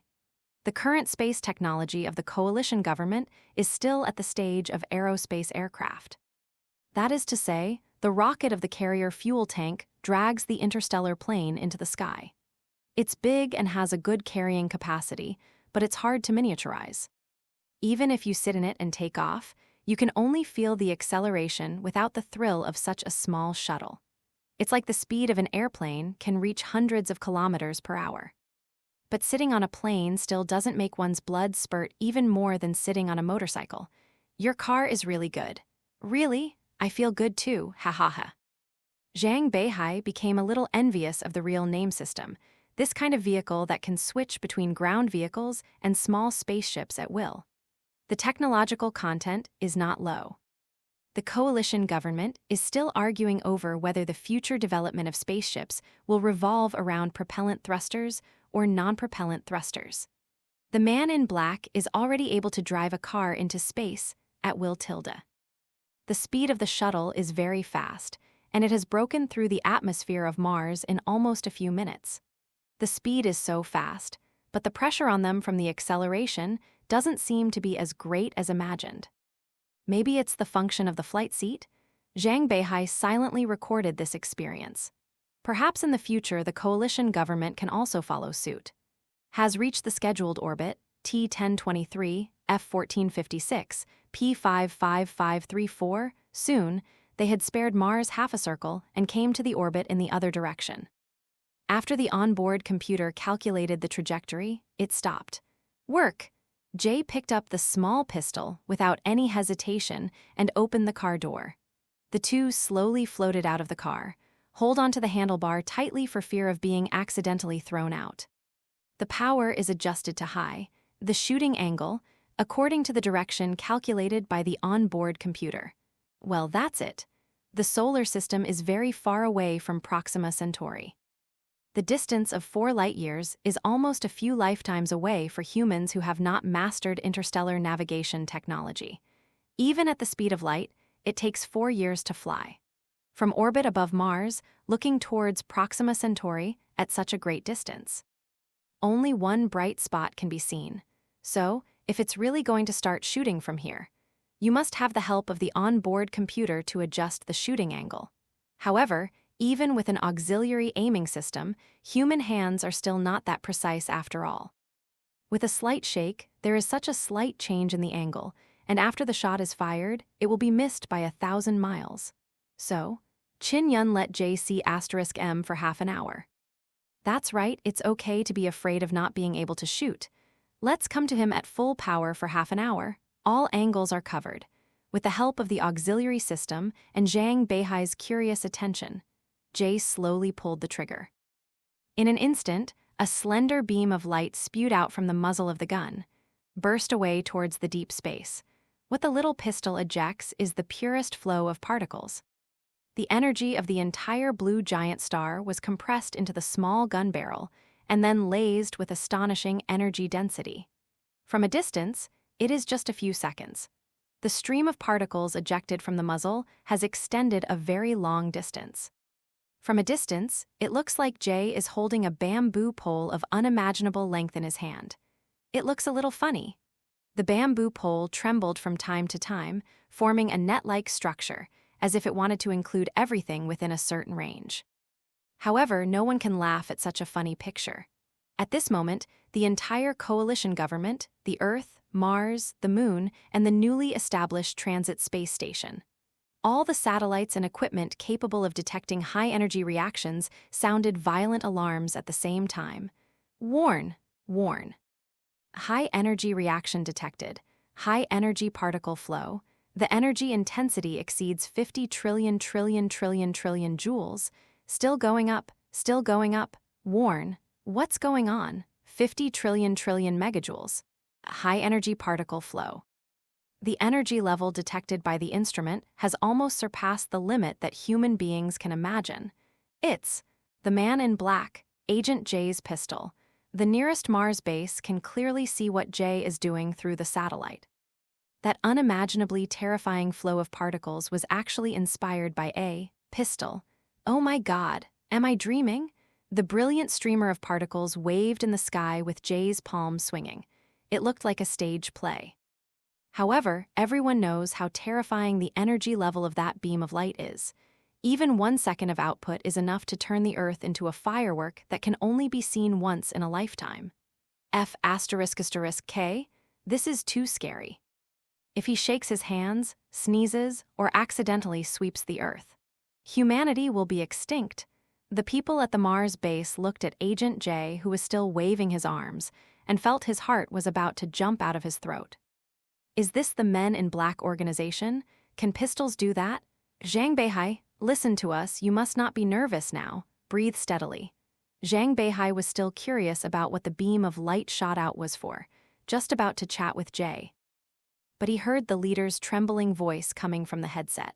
The current space technology of the coalition government is still at the stage of aerospace aircraft. That is to say, the rocket of the carrier fuel tank drags the interstellar plane into the sky. It's big and has a good carrying capacity, but it's hard to miniaturize. Even if you sit in it and take off, you can only feel the acceleration without the thrill of such a small shuttle. It's like the speed of an airplane can reach hundreds of kilometers per hour. But sitting on a plane still doesn't make one's blood spurt even more than sitting on a motorcycle. Your car is really good. Really? I feel good too, ha ha ha. Zhang Beihai became a little envious of the real name system, this kind of vehicle that can switch between ground vehicles and small spaceships at will. The technological content is not low. The coalition government is still arguing over whether the future development of spaceships will revolve around propellant thrusters or non-propellant thrusters. The man in black is already able to drive a car into space at will. The speed of the shuttle is very fast, and it has broken through the atmosphere of Mars in almost a few minutes. The speed is so fast, but the pressure on them from the acceleration doesn't seem to be as great as imagined. Maybe it's the function of the flight seat? Zhang Beihai silently recorded this experience. Perhaps in the future the coalition government can also follow suit. Has reached the scheduled orbit, T1023, F1456, P55534, soon, they had spared Mars half a circle and came to the orbit in the other direction. After the onboard computer calculated the trajectory, it stopped. Work! Jay picked up the small pistol without any hesitation and opened the car door. The two slowly floated out of the car, hold onto the handlebar tightly for fear of being accidentally thrown out. The power is adjusted to high, the shooting angle, according to the direction calculated by the onboard computer. Well, that's it. The solar system is very far away from Proxima Centauri. The distance of 4 light-years is almost a few lifetimes away for humans who have not mastered interstellar navigation technology. Even at the speed of light, it takes 4 years to fly. From orbit above Mars, looking towards Proxima Centauri at such a great distance. Only one bright spot can be seen. So, if it's really going to start shooting from here, you must have the help of the onboard computer to adjust the shooting angle. However, even with an auxiliary aiming system, human hands are still not that precise after all. With a slight shake, there is such a slight change in the angle, and after the shot is fired, it will be missed by 1,000 miles. So, Chin Yun let JC*M for half an hour. That's right, it's okay to be afraid of not being able to shoot. Let's come to him at full power for half an hour. All angles are covered. With the help of the auxiliary system and Zhang Beihai's curious attention, Jay slowly pulled the trigger. In an instant, a slender beam of light spewed out from the muzzle of the gun, burst away towards the deep space. What the little pistol ejects is the purest flow of particles. The energy of the entire blue giant star was compressed into the small gun barrel and then lased with astonishing energy density. From a distance, it is just a few seconds. The stream of particles ejected from the muzzle has extended a very long distance. From a distance, it looks like Jay is holding a bamboo pole of unimaginable length in his hand. It looks a little funny. The bamboo pole trembled from time to time, forming a net-like structure, as if it wanted to include everything within a certain range. However, no one can laugh at such a funny picture. At this moment, the entire coalition government, the Earth, Mars, the Moon, and the newly established transit space station. All the satellites and equipment capable of detecting high-energy reactions sounded violent alarms at the same time. Warn, warn. High-energy reaction detected. High-energy particle flow. The energy intensity exceeds 50 trillion joules. Still going up, still going up. Warn. What's going on? 50 trillion megajoules. High-energy particle flow. The energy level detected by the instrument has almost surpassed the limit that human beings can imagine. It's the man in black, Agent Jay's pistol. The nearest Mars base can clearly see what Jay is doing through the satellite. That unimaginably terrifying flow of particles was actually inspired by S.H.I.E.L.D. Oh my God, am I dreaming? The brilliant streamer of particles waved in the sky with Jay's palm swinging. It looked like a stage play. However, everyone knows how terrifying the energy level of that beam of light is. Even 1 second of output is enough to turn the Earth into a firework that can only be seen once in a lifetime. F***K, this is too scary. If he shakes his hands, sneezes, or accidentally sweeps the Earth, humanity will be extinct. The people at the Mars base looked at Agent J, who was still waving his arms, and felt his heart was about to jump out of his throat. Is this the Men in Black organization? Can pistols do that? Zhang Beihai, listen to us, you must not be nervous now. Breathe steadily. Zhang Beihai was still curious about what the beam of light shot out was for, just about to chat with Jay. But he heard the leader's trembling voice coming from the headset.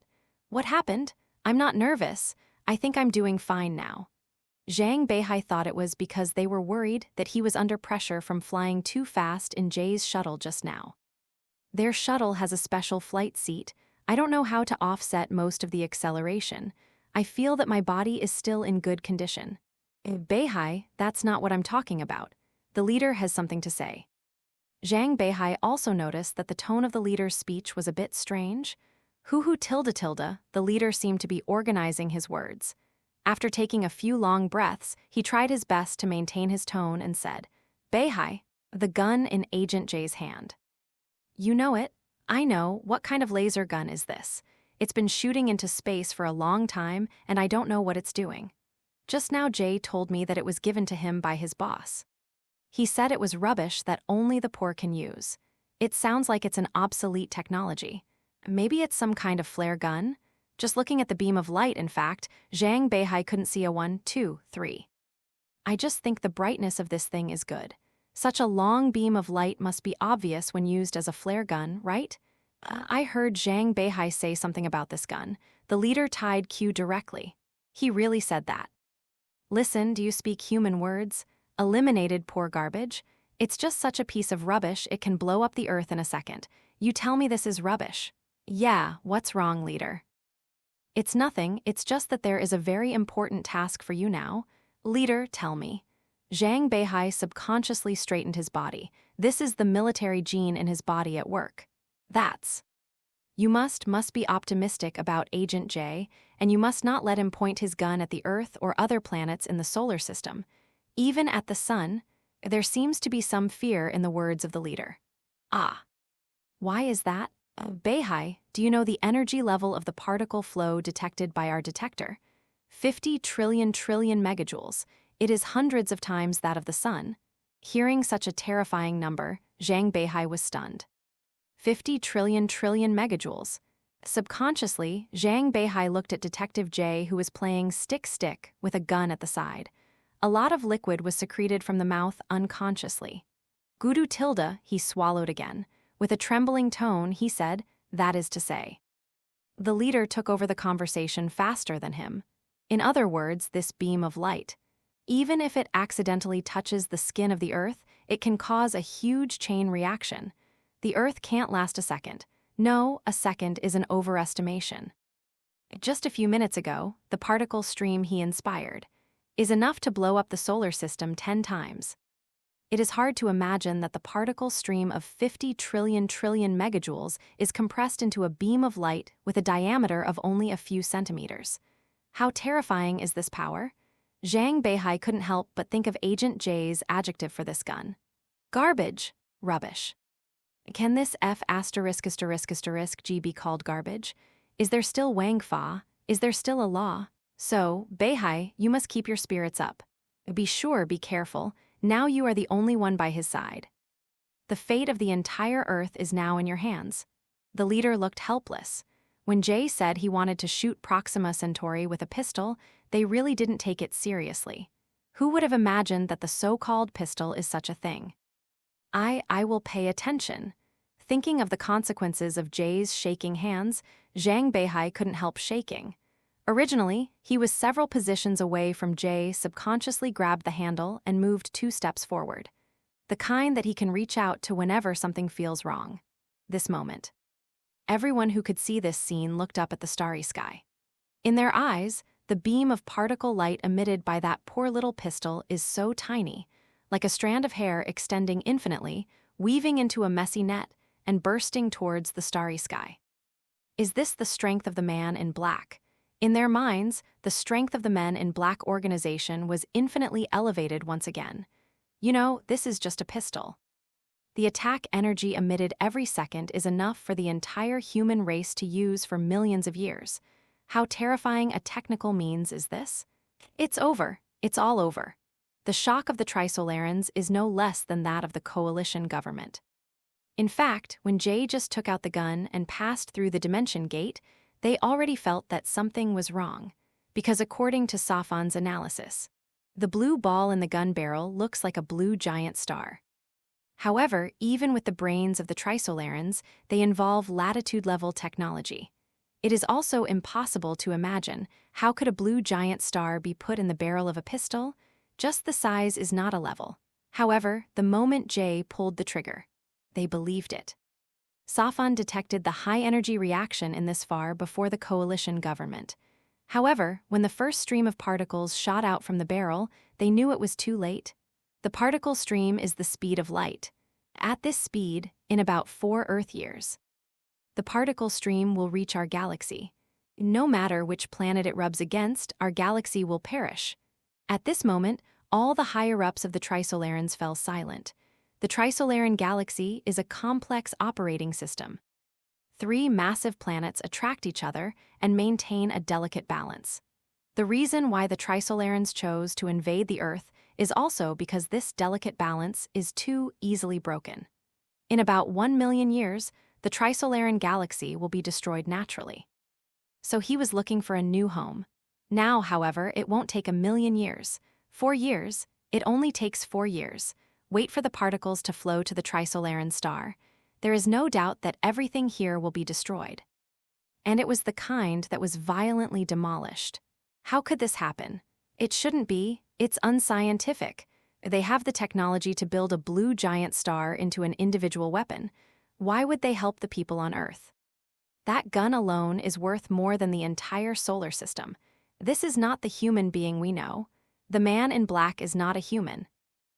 What happened? I'm not nervous. I think I'm doing fine now. Zhang Beihai thought it was because they were worried that he was under pressure from flying too fast in Jay's shuttle just now. Their shuttle has a special flight seat. I don't know how to offset most of the acceleration. I feel that my body is still in good condition. Beihai, that's not what I'm talking about. The leader has something to say. Zhang Beihai also noticed that the tone of the leader's speech was a bit strange. The leader seemed to be organizing his words. After taking a few long breaths, he tried his best to maintain his tone and said, Beihai, the gun in Agent J's hand. You know it. I know. What kind of laser gun is this? It's been shooting into space for a long time, and I don't know what it's doing. Just now Jay told me that it was given to him by his boss. He said it was rubbish that only the poor can use. It sounds like it's an obsolete technology. Maybe it's some kind of flare gun? Just looking at the beam of light, in fact, Zhang Beihai couldn't see a 1, 2, 3. I just think the brightness of this thing is good. Such a long beam of light must be obvious when used as a flare gun, right? I heard Zhang Beihai say something about this gun. The leader tied Q directly. He really said that. Listen, do you speak human words? Eliminated poor garbage? It's just such a piece of rubbish it can blow up the Earth in a second. You tell me this is rubbish. Yeah, what's wrong, leader? It's nothing, it's just that there is a very important task for you now. Leader, tell me. Zhang Beihai subconsciously straightened his body. This is the military gene in his body at work. That's. You must be optimistic about Agent J, and you must not let him point his gun at the Earth or other planets in the solar system. Even at the sun, there seems to be some fear in the words of the leader. Ah. Why is that? Beihai, do you know the energy level of the particle flow detected by our detector? 50 trillion megajoules. It is hundreds of times that of the sun. Hearing such a terrifying number, Zhang Beihai was stunned. 50 trillion megajoules. Subconsciously, Zhang Beihai looked at Detective J, who was playing stick with a gun at the side. A lot of liquid was secreted from the mouth unconsciously. Guru tilde, he swallowed again. With a trembling tone, he said, that is to say. The leader took over the conversation faster than him. In other words, this beam of light. Even if it accidentally touches the skin of the Earth, it can cause a huge chain reaction. The Earth can't last a second. No, a second is an overestimation. Just a few minutes ago, the particle stream he inspired is enough to blow up the solar system 10 times. It is hard to imagine that the particle stream of 50 trillion megajoules is compressed into a beam of light with a diameter of only a few centimeters. How terrifying is this power? Zhang Beihai couldn't help but think of Agent J's adjective for this gun. Garbage. Rubbish. Can this F***G be called garbage? Is there still Wang Fa? Is there still a law? So, Beihai, you must keep your spirits up. Be careful. Now you are the only one by his side. The fate of the entire Earth is now in your hands. The leader looked helpless. When Jay said he wanted to shoot Proxima Centauri with a pistol, they really didn't take it seriously. Who would have imagined that the so-called pistol is such a thing? I will pay attention. Thinking of the consequences of Jay's shaking hands, Zhang Beihai couldn't help shaking. Originally, he was several positions away from Jay, subconsciously grabbed the handle and moved 2 steps forward. The kind that he can reach out to whenever something feels wrong. this moment. Everyone who could see this scene looked up at the starry sky. In their eyes, the beam of particle light emitted by that poor little pistol is so tiny, like a strand of hair extending infinitely, weaving into a messy net, and bursting towards the starry sky. Is this the strength of the man in black? In their minds, the strength of the men in black organization was infinitely elevated once again. You know, this is just a pistol. The attack energy emitted every second is enough for the entire human race to use for millions of years. How terrifying a technical means is this? It's over. It's all over. The shock of the Trisolarans is no less than that of the coalition government. In fact, when Jay just took out the gun and passed through the dimension gate, they already felt that something was wrong, because according to Safan's analysis, the blue ball in the gun barrel looks like a blue giant star. However, even with the brains of the Trisolarans, they involve latitude-level technology. It is also impossible to imagine how could a blue giant star be put in the barrel of a pistol. Just the size is not a level. However, the moment Jay pulled the trigger, they believed it. Safan detected the high-energy reaction in this far before the coalition government. However, when the first stream of particles shot out from the barrel, they knew it was too late. The particle stream is the speed of light. At this speed, in about 4 Earth years, the particle stream will reach our galaxy. No matter which planet it rubs against, our galaxy will perish. At this moment, all the higher-ups of the Trisolarans fell silent. The Trisolaran galaxy is a complex operating system. 3 massive planets attract each other and maintain a delicate balance. The reason why the Trisolarans chose to invade the Earth is also because this delicate balance is too easily broken. In about 1 million years, the Trisolaran galaxy will be destroyed naturally. So he was looking for a new home. Now, however, it won't take 1 million years. 4 years, it only takes 4 years. Wait for the particles to flow to the Trisolaran star. There is no doubt that everything here will be destroyed. And it was the kind that was violently demolished. How could this happen? It shouldn't be. It's unscientific. They have the technology to build a blue giant star into an individual weapon. Why would they help the people on Earth? That gun alone is worth more than the entire solar system. This is not the human being we know. The man in black is not a human.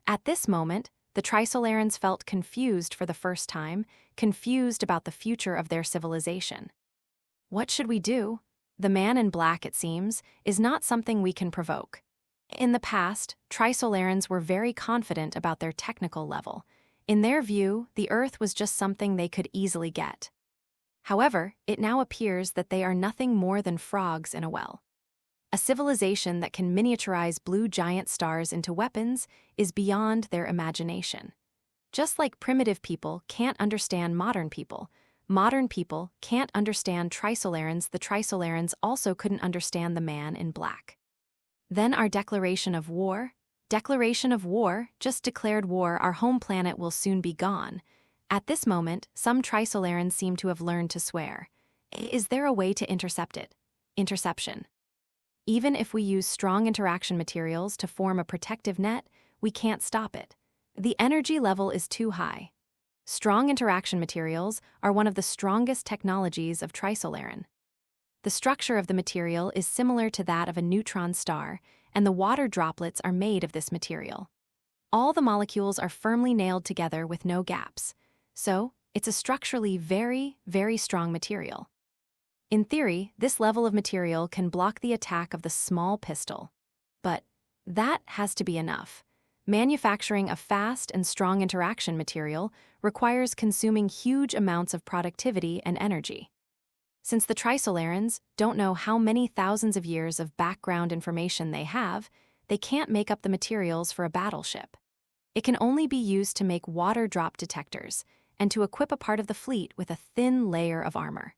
At this moment, the Trisolarans felt confused for the first time, confused about the future of their civilization. What should we do? The man in black, it seems, is not something we can provoke. In the past, Trisolarans were very confident about their technical level. In their view, the Earth was just something they could easily get. However, it now appears that they are nothing more than frogs in a well. A civilization that can miniaturize blue giant stars into weapons is beyond their imagination. Just like primitive people can't understand modern people can't understand Trisolarans, the Trisolarans also couldn't understand the man in black. Then our declaration of war? Declaration of war, just declared war, our home planet will soon be gone. At this moment, some Trisolarans seem to have learned to swear. Is there a way to intercept it? Interception. Even if we use strong interaction materials to form a protective net, we can't stop it. The energy level is too high. Strong interaction materials are one of the strongest technologies of Trisolaran. The structure of the material is similar to that of a neutron star, and the water droplets are made of this material. All the molecules are firmly nailed together with no gaps. So, it's a structurally very, very strong material. In theory, this level of material can block the attack of the small pistol. But that has to be enough. Manufacturing a fast and strong interaction material requires consuming huge amounts of productivity and energy. Since the Trisolarans don't know how many thousands of years of background information they have, they can't make up the materials for a battleship. It can only be used to make water drop detectors and to equip a part of the fleet with a thin layer of armor.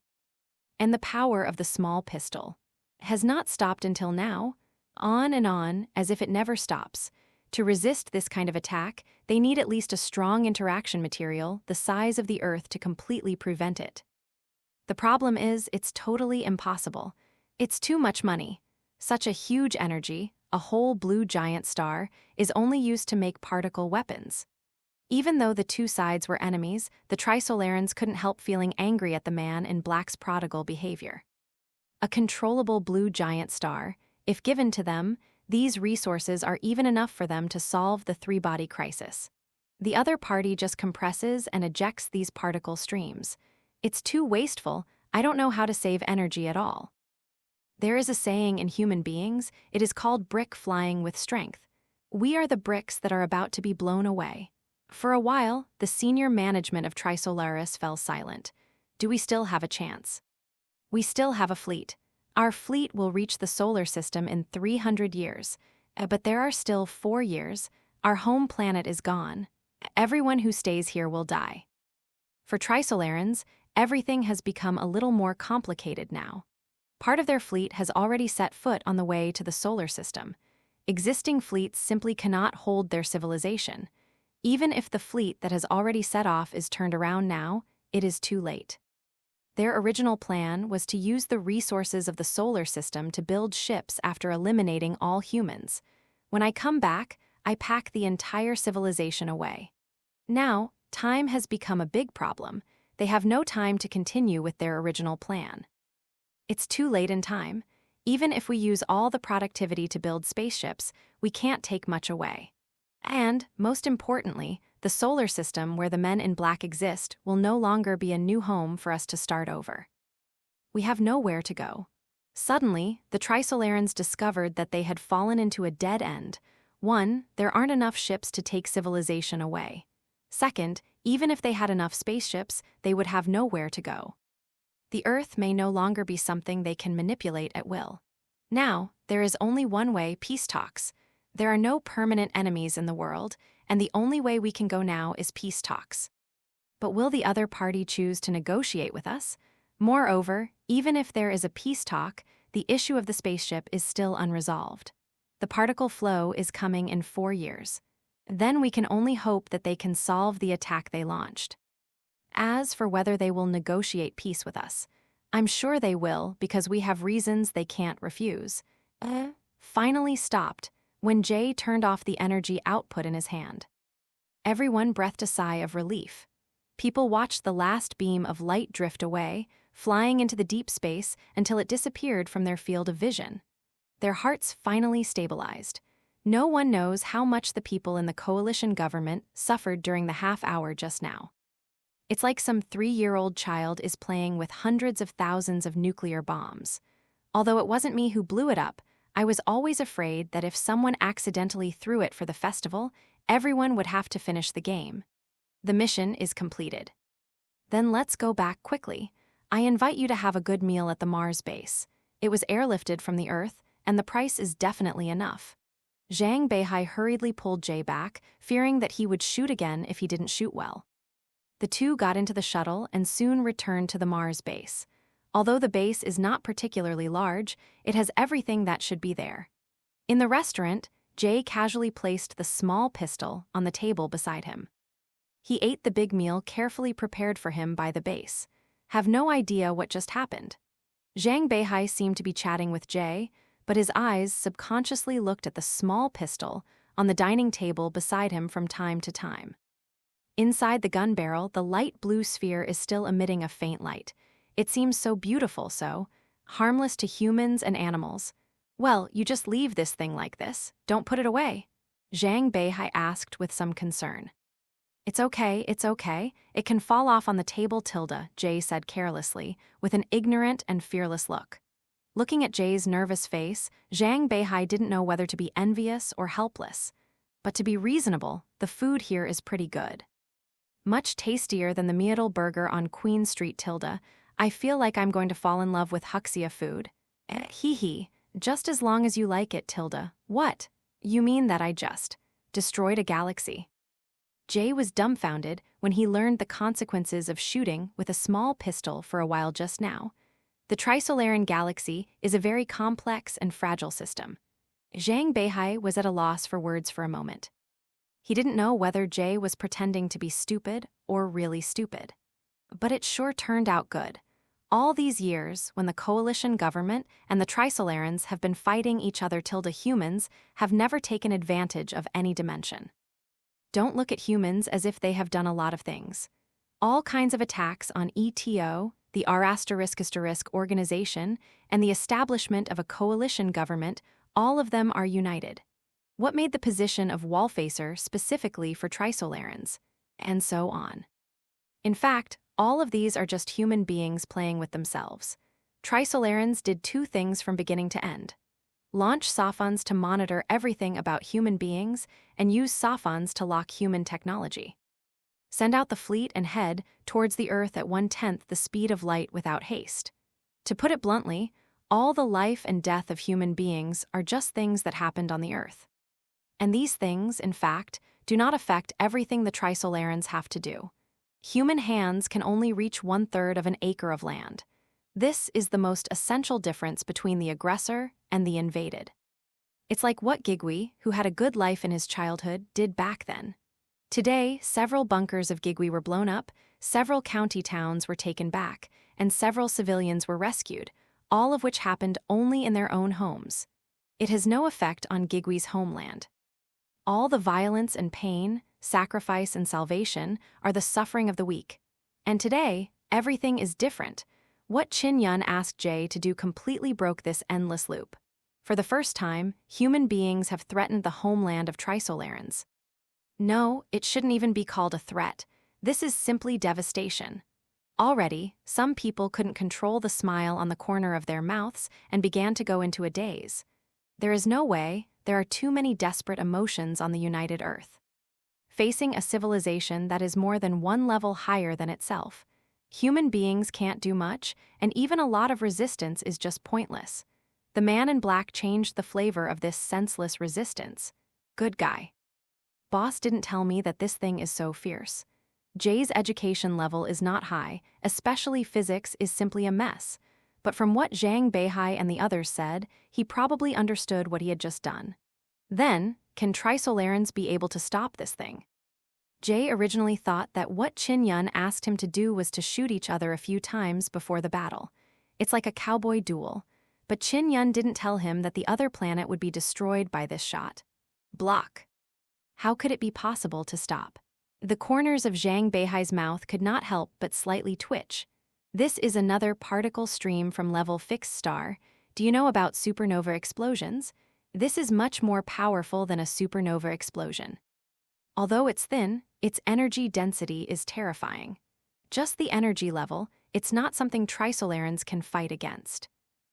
And the power of the small pistol has not stopped until now, on and on, as if it never stops. To resist this kind of attack, they need at least a strong interaction material the size of the Earth to completely prevent it. The problem is, it's totally impossible. It's too much money. Such a huge energy, a whole blue giant star, is only used to make particle weapons. Even though the two sides were enemies, the Trisolarans couldn't help feeling angry at the man in Black's prodigal behavior. A controllable blue giant star, if given to them, these resources are even enough for them to solve the three-body crisis. The other party just compresses and ejects these particle streams. It's too wasteful. I don't know how to save energy at all. There is a saying in human beings, it is called brick flying with strength. We are the bricks that are about to be blown away. For a while, the senior management of Trisolaris fell silent. Do we still have a chance? We still have a fleet. Our fleet will reach the solar system in 300 years. But there are still 4 years. Our home planet is gone. Everyone who stays here will die. For Trisolarans, everything has become a little more complicated now. Part of their fleet has already set foot on the way to the solar system. Existing fleets simply cannot hold their civilization. Even if the fleet that has already set off is turned around now, it is too late. Their original plan was to use the resources of the solar system to build ships after eliminating all humans. When I come back, I pack the entire civilization away. Now, time has become a big problem. They have no time to continue with their original plan. It's too late in time. Even if we use all the productivity to build spaceships, we can't take much away. And, most importantly, the solar system where the men in black exist will no longer be a new home for us to start over. We have nowhere to go. Suddenly, the Trisolarans discovered that they had fallen into a dead end. 1, there aren't enough ships to take civilization away. 2nd, even if they had enough spaceships, they would have nowhere to go. The Earth may no longer be something they can manipulate at will. Now, there is only one way: peace talks. There are no permanent enemies in the world, and the only way we can go now is peace talks. But will the other party choose to negotiate with us? Moreover, even if there is a peace talk, the issue of the spaceship is still unresolved. The particle flow is coming in 4 years. Then we can only hope that they can solve the attack they launched. As for whether they will negotiate peace with us, I'm sure they will because we have reasons they can't refuse. Finally stopped when Jay turned off the energy output in his hand. Everyone breathed a sigh of relief. People watched the last beam of light drift away, flying into the deep space until it disappeared from their field of vision. Their hearts finally stabilized. No one knows how much the people in the coalition government suffered during the half hour just now. It's like some 3-year-old child is playing with hundreds of thousands of nuclear bombs. Although it wasn't me who blew it up, I was always afraid that if someone accidentally threw it for the festival, everyone would have to finish the game. The mission is completed. Then let's go back quickly. I invite you to have a good meal at the Mars base. It was airlifted from the Earth, and the price is definitely enough. Zhang Beihai hurriedly pulled Jay back, fearing that he would shoot again if he didn't shoot well. The two got into the shuttle and soon returned to the Mars base. Although the base is not particularly large, it has everything that should be there. In the restaurant, Jay casually placed the small pistol on the table beside him. He ate the big meal carefully prepared for him by the base. Have no idea what just happened. Zhang Beihai seemed to be chatting with Jay, but his eyes subconsciously looked at the small pistol on the dining table beside him from time to time. Inside the gun barrel, the light blue sphere is still emitting a faint light. It seems so beautiful, so harmless to humans and animals. Well, you just leave this thing like this. Don't put it away. Zhang Beihai asked with some concern. It's okay. It can fall off on the table, Tilda, Jay said carelessly, with an ignorant and fearless look. Looking at Jay's nervous face, Zhang Beihai didn't know whether to be envious or helpless. But to be reasonable, the food here is pretty good. Much tastier than the Meadle burger on Queen Street, Tilda. I feel like I'm going to fall in love with Huxia food. Hee, just as long as you like it, Tilda. What? You mean that I just destroyed a galaxy? Jay was dumbfounded when he learned the consequences of shooting with a small pistol for a while just now. The Trisolaran galaxy is a very complex and fragile system. Zhang Beihai was at a loss for words for a moment. He didn't know whether Jay was pretending to be stupid or really stupid. But it sure turned out good. All these years, when the coalition government and the Trisolarans have been fighting each other, Tilda, humans have never taken advantage of any dimension. don't look at humans as if they have done a lot of things. All kinds of attacks on ETO, the R*** organization, and the establishment of a coalition government, all of them are united. What made the position of wallfacer specifically for Trisolarans? And so on. In fact, all of these are just human beings playing with themselves. Trisolarans did two things from beginning to end. Launch Sophons to monitor everything about human beings and use Sophons to lock human technology. Send out the fleet and head towards the Earth at 1/10 the speed of light without haste. To put it bluntly, all the life and death of human beings are just things that happened on the Earth. And these things, in fact, do not affect everything the Trisolarans have to do. Human hands can only reach 1/3 of an acre of land. This is the most essential difference between the aggressor and the invaded. It's like what Gigwi, who had a good life in his childhood, did back then. Today, several bunkers of Gigwi were blown up, several county towns were taken back, and several civilians were rescued, all of which happened only in their own homes. It has no effect on Gigwi's homeland. All the violence and pain, sacrifice and salvation are the suffering of the weak. And today, everything is different. What Chin Yun asked Jay to do completely broke this endless loop. For the first time, human beings have threatened the homeland of Trisolarans. No, it shouldn't even be called a threat. This is simply devastation. Already, some people couldn't control the smile on the corner of their mouths and began to go into a daze. There is no way, there are too many desperate emotions on the united Earth. Facing a civilization that is more than one level higher than itself, human beings can't do much, and even a lot of resistance is just pointless. The man in black changed the flavor of this senseless resistance. Good guy. Boss didn't tell me that this thing is so fierce. Jay's education level is not high, especially physics is simply a mess. But from what Zhang Beihai and the others said, he probably understood what he had just done. Then, can Trisolarans be able to stop this thing? Jay originally thought that what Chin Yun asked him to do was to shoot each other a few times before the battle. It's like a cowboy duel. But Chin Yun didn't tell him that the other planet would be destroyed by this shot. Block. How could it be possible to stop? The corners of Zhang Beihai's mouth could not help but slightly twitch. This is another particle stream from level fixed star. Do you know about supernova explosions? This is much more powerful than a supernova explosion. Although it's thin, its energy density is terrifying. Just the energy level, it's not something Trisolarans can fight against.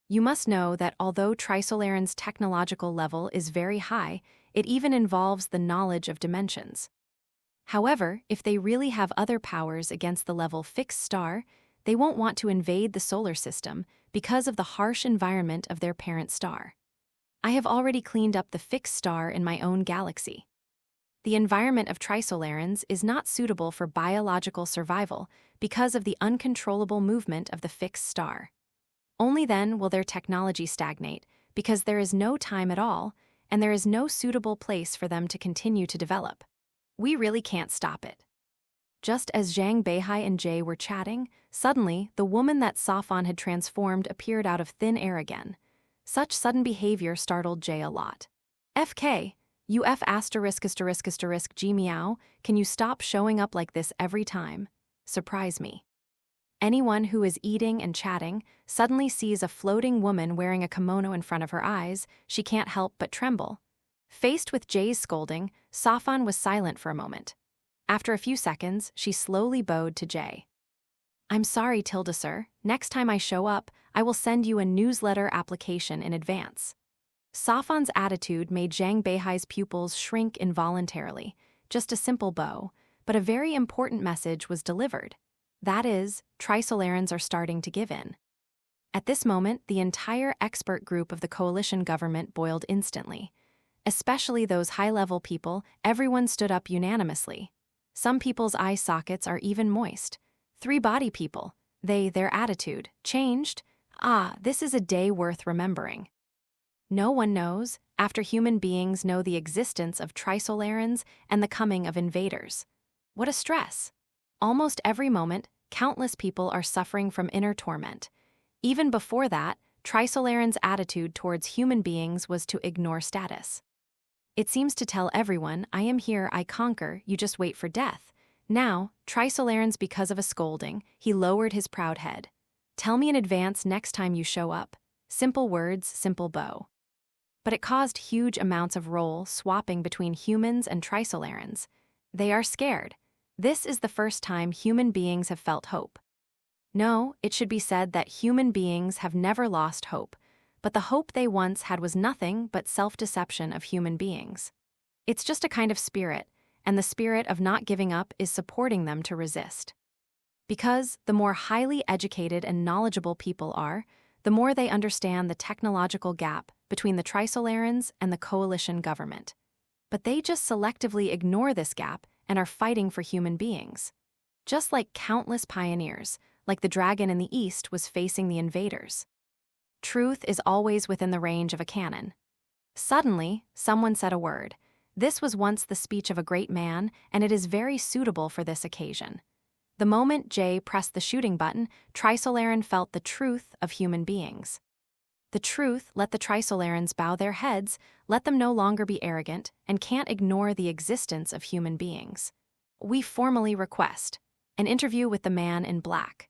You must know that although Trisolarans' technological level is very high, it even involves the knowledge of dimensions. However, if they really have other powers against the level fixed star, they won't want to invade the solar system because of the harsh environment of their parent star. I have already cleaned up the fixed star in my own galaxy. The environment of Trisolarans is not suitable for biological survival because of the uncontrollable movement of the fixed star. Only then will their technology stagnate because there is no time at all, and there is no suitable place for them to continue to develop. We really can't stop it. Just as Zhang Beihai and Jay were chatting, suddenly the woman that Sophon had transformed appeared out of thin air again. Such sudden behavior startled Jay a lot. FK, you G meow, can you stop showing up like this every time? Surprise me. Anyone who is eating and chatting suddenly sees a floating woman wearing a kimono in front of her eyes, she can't help but tremble. Faced with Jay's scolding, Sophon was silent for a moment. After a few seconds, she slowly bowed to Jay. I'm sorry, Tilda sir, next time I show up, I will send you a newsletter application in advance. Sophon's attitude made Zhang Beihai's pupils shrink involuntarily, just a simple bow, but a very important message was delivered. That is, Trisolarans are starting to give in. At this moment, the entire expert group of the coalition government boiled instantly. Especially those high-level people, everyone stood up unanimously. Some people's eye sockets are even moist. 3 body people, their attitude, changed. This is a day worth remembering. No one knows, after human beings know the existence of Trisolarans and the coming of invaders. What a stress. Almost every moment, countless people are suffering from inner torment. Even before that, Trisolarans' attitude towards human beings was to ignore status. It seems to tell everyone, I am here, I conquer, you just wait for death. Now, Trisolarans, because of a scolding, he lowered his proud head. Tell me in advance next time you show up. Simple words, simple bow. But it caused huge amounts of role swapping between humans and Trisolarans. They are scared. This is the first time human beings have felt hope. No, it should be said that human beings have never lost hope, but the hope they once had was nothing but self-deception of human beings. It's just a kind of spirit, and the spirit of not giving up is supporting them to resist. Because the more highly educated and knowledgeable people are, the more they understand the technological gap between the Trisolarans and the coalition government. But they just selectively ignore this gap and are fighting for human beings. Just like countless pioneers, like the dragon in the east was facing the invaders. Truth is always within the range of a cannon. Suddenly, someone said a word. This was once the speech of a great man, and it is very suitable for this occasion. The moment Jay pressed the shooting button, Trisolaran felt the truth of human beings. The truth let the Trisolarans bow their heads, let them no longer be arrogant, and can't ignore the existence of human beings. We formally request an interview with the man in black.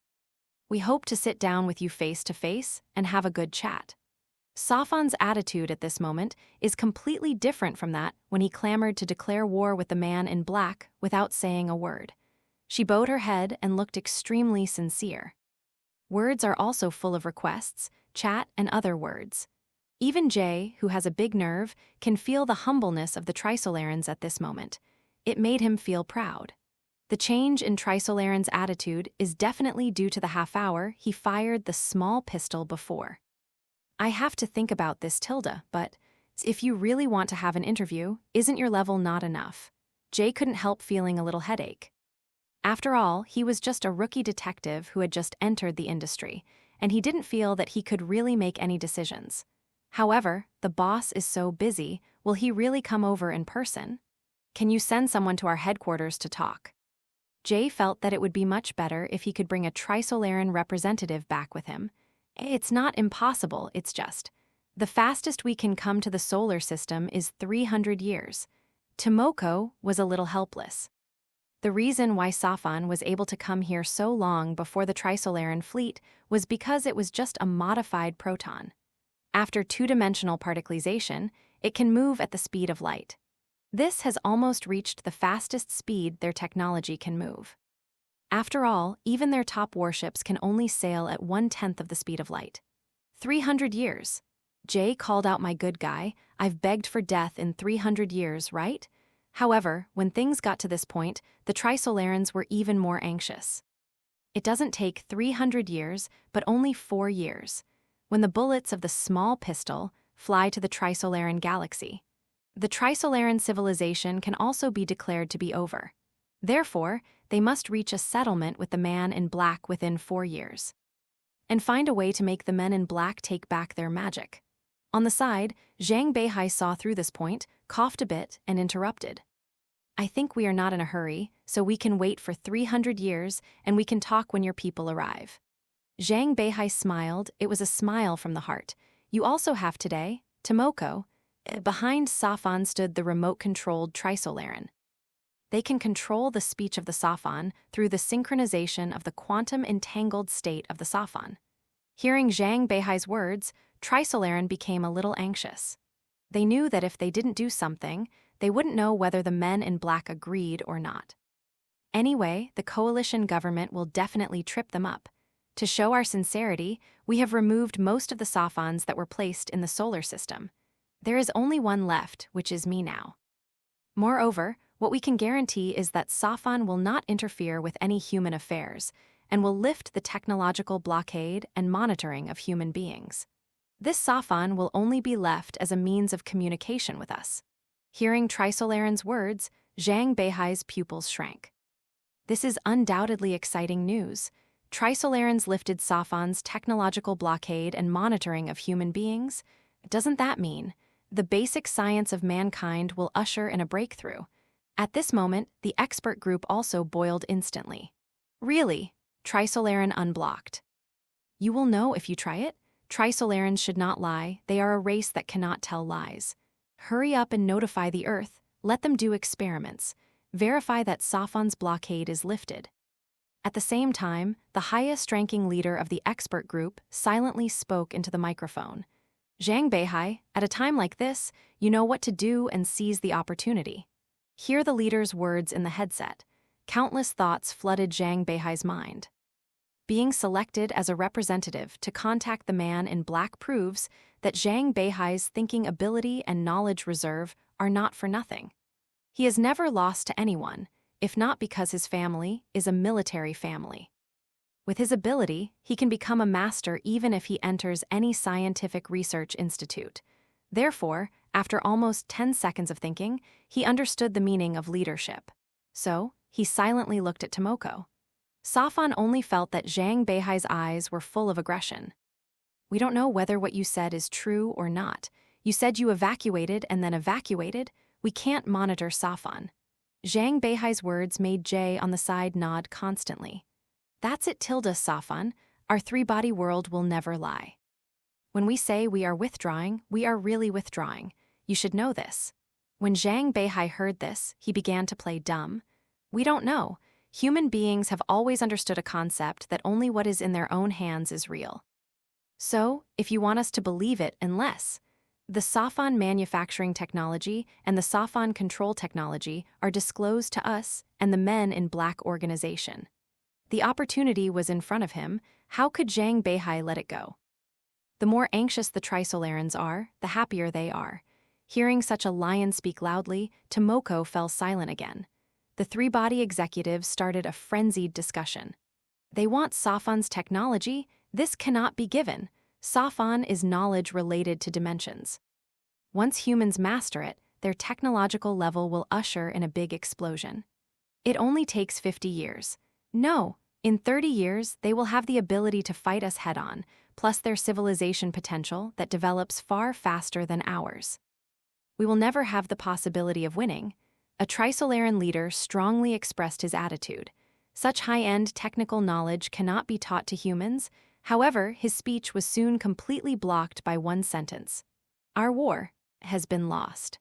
We hope to sit down with you face to face and have a good chat. Safan's attitude at this moment is completely different from that when he clamored to declare war with the man in black without saying a word. She bowed her head and looked extremely sincere. Words are also full of requests, chat, and other words. Even Jay, who has a big nerve, can feel the humbleness of the Trisolarans at this moment. It made him feel proud. The change in Trisolaran's attitude is definitely due to the half-hour he fired the small pistol before. I have to think about this, Tilda, but if you really want to have an interview, isn't your level not enough? Jay couldn't help feeling a little headache. After all, he was just a rookie detective who had just entered the industry, and he didn't feel that he could really make any decisions. However, the boss is so busy, will he really come over in person? Can you send someone to our headquarters to talk? Jay felt that it would be much better if he could bring a Trisolaran representative back with him. It's not impossible, it's just the fastest we can come to the solar system is 300 years. Tomoko was a little helpless. The reason why Safan was able to come here so long before the Trisolaran fleet was because it was just a modified proton. After two-dimensional particlization, it can move at the speed of light. This has almost reached the fastest speed their technology can move. After all, even their top warships can only sail at 1/10 of the speed of light. 300 years. Jay called out my good guy, I've begged for death in 300 years, right? However, when things got to this point, the Trisolarans were even more anxious. It doesn't take 300 years, but only 4 years, when the bullets of the small pistol fly to the Trisolaran galaxy. The Trisolaran civilization can also be declared to be over. Therefore, they must reach a settlement with the man in black within 4 years. And find a way to make the men in black take back their magic. On the side, Zhang Beihai saw through this point, coughed a bit, and interrupted. I think we are not in a hurry, so we can wait for 300 years, and we can talk when your people arrive. Zhang Beihai smiled. It was a smile from the heart. You also have today, Tomoko. Behind Safan stood the remote-controlled Trisolaran. They can control the speech of the Safan through the synchronization of the quantum-entangled state of the Safan. Hearing Zhang Beihai's words, Trisolaran became a little anxious. They knew that if they didn't do something, they wouldn't know whether the men in black agreed or not. Anyway, the coalition government will definitely trip them up. To show our sincerity, we have removed most of the Safans that were placed in the solar system. There is only one left, which is me now. Moreover, what we can guarantee is that Safan will not interfere with any human affairs, and will lift the technological blockade and monitoring of human beings. This Safan will only be left as a means of communication with us. Hearing Trisolaran's words, Zhang Beihai's pupils shrank. This is undoubtedly exciting news. Trisolarans lifted Safan's technological blockade and monitoring of human beings. Doesn't that mean the basic science of mankind will usher in a breakthrough? At this moment, the expert group also boiled instantly. Really? Trisolaran unblocked. You will know if you try it. Trisolarans should not lie. They are a race that cannot tell lies. Hurry up and notify the Earth. Let them do experiments. Verify that S.H.I.E.L.D's blockade is lifted. At the same time, the highest-ranking leader of the expert group silently spoke into the microphone. Zhang Beihai, at a time like this, you know what to do and seize the opportunity. Hear the leader's words in the headset. Countless thoughts flooded Zhang Beihai's mind. Being selected as a representative to contact the man in black proves that Zhang Beihai's thinking ability and knowledge reserve are not for nothing. He has never lost to anyone, if not because his family is a military family. With his ability, he can become a master even if he enters any scientific research institute. Therefore, after almost 10 seconds of thinking, he understood the meaning of leadership. So, he silently looked at Tomoko. Safan only felt that Zhang Beihai's eyes were full of aggression. We don't know whether what you said is true or not. You said you evacuated and then evacuated. We can't monitor Safan. Zhang Beihai's words made Jay on the side nod constantly. That's it, Safan. Our three-body world will never lie. When we say we are withdrawing, we are really withdrawing. You should know this. When Zhang Beihai heard this, he began to play dumb. We don't know. Human beings have always understood a concept that only what is in their own hands is real. So, if you want us to believe it, unless the Safan manufacturing technology and the Safan control technology are disclosed to us and the Men in Black organization. The opportunity was in front of him. How could Zhang Beihai let it go? The more anxious the Trisolarans are, the happier they are. Hearing such a lion speak loudly, Tomoko fell silent again. The three-body executives started a frenzied discussion. They want Safan's technology. This cannot be given. Safan is knowledge related to dimensions. Once humans master it, their technological level will usher in a big explosion. It only takes 50 years. No, in 30 years, they will have the ability to fight us head-on, plus their civilization potential that develops far faster than ours. We will never have the possibility of winning. A Trisolaran leader strongly expressed his attitude. Such high-end technical knowledge cannot be taught to humans. However, his speech was soon completely blocked by one sentence. Our war has been lost.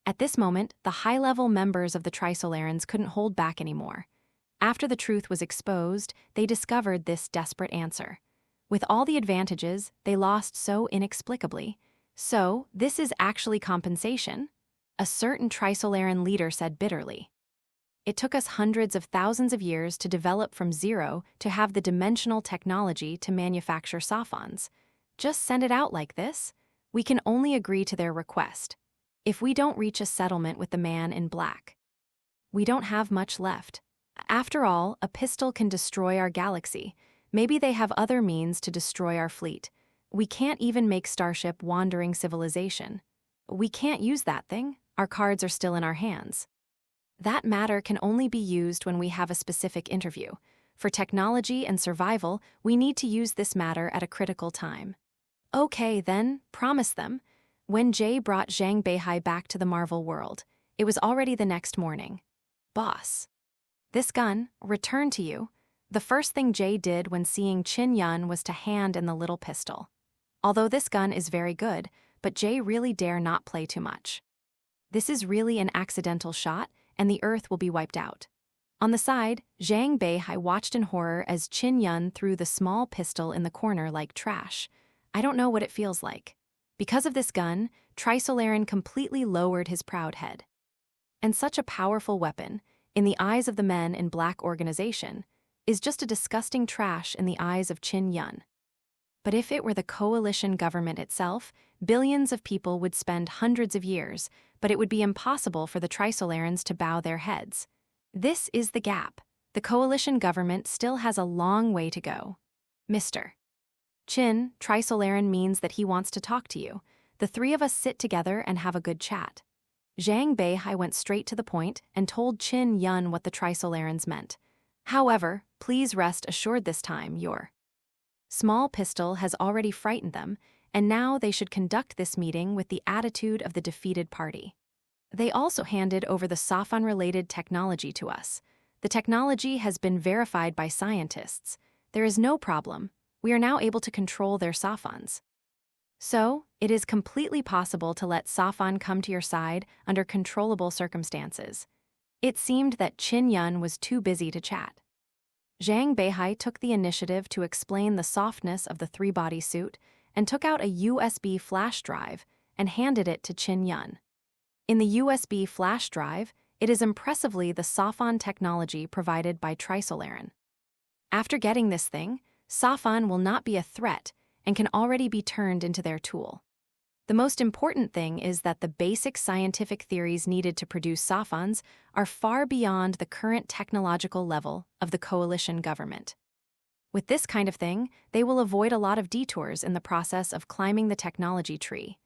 At this moment, the high-level members of the Trisolarans couldn't hold back anymore. After the truth was exposed, they discovered this desperate answer. With all the advantages, they lost so inexplicably. So, this is actually compensation? A certain Trisolaran leader said bitterly. It took us hundreds of thousands of years to develop from zero to have the dimensional technology to manufacture Safans. Just send it out like this? We can only agree to their request. If we don't reach a settlement with the man in black, we don't have much left. After all, a pistol can destroy our galaxy. Maybe they have other means to destroy our fleet. We can't even make Starship wandering civilization. We can't use that thing. Our cards are still in our hands. That matter can only be used when we have a specific interview. For technology and survival, we need to use this matter at a critical time. Okay, then, promise them. When Jay brought Zhang Beihai back to the Marvel world, it was already the next morning. Boss. This gun, returned to you. The first thing Jay did when seeing Qin Yun was to hand in the little pistol. Although this gun is very good, but Jay really dare not play too much. This is really an accidental shot, and the Earth will be wiped out. On the side, Zhang Beihai watched in horror as Qin Yun threw the small pistol in the corner like trash. I don't know what it feels like. Because of this gun, Trisolaran completely lowered his proud head. And such a powerful weapon, in the eyes of the Men in Black organization, is just a disgusting trash in the eyes of Qin Yun. But if it were the coalition government itself, billions of people would spend hundreds of years, but it would be impossible for the Trisolarans to bow their heads. This is the gap. The coalition government still has a long way to go. Mr. Qin, Trisolaran means that he wants to talk to you. The three of us sit together and have a good chat. Zhang Beihai went straight to the point and told Qin Yun what the Trisolarans meant. However, please rest assured this time your small pistol has already frightened them, and now they should conduct this meeting with the attitude of the defeated party. They also handed over the Safan-related technology to us. The technology has been verified by scientists. There is no problem. We are now able to control their Safans. So, it is completely possible to let Safan come to your side under controllable circumstances. It seemed that Qin Yun was too busy to chat. Zhang Beihai took the initiative to explain the softness of the three-body suit and took out a USB flash drive and handed it to Qin Yun. In the USB flash drive, it is impressively the Safan technology provided by Trisolaran. After getting this thing, Safan will not be a threat and can already be turned into their tool. The most important thing is that the basic scientific theories needed to produce Safans are far beyond the current technological level of the coalition government. With this kind of thing, they will avoid a lot of detours in the process of climbing the technology tree.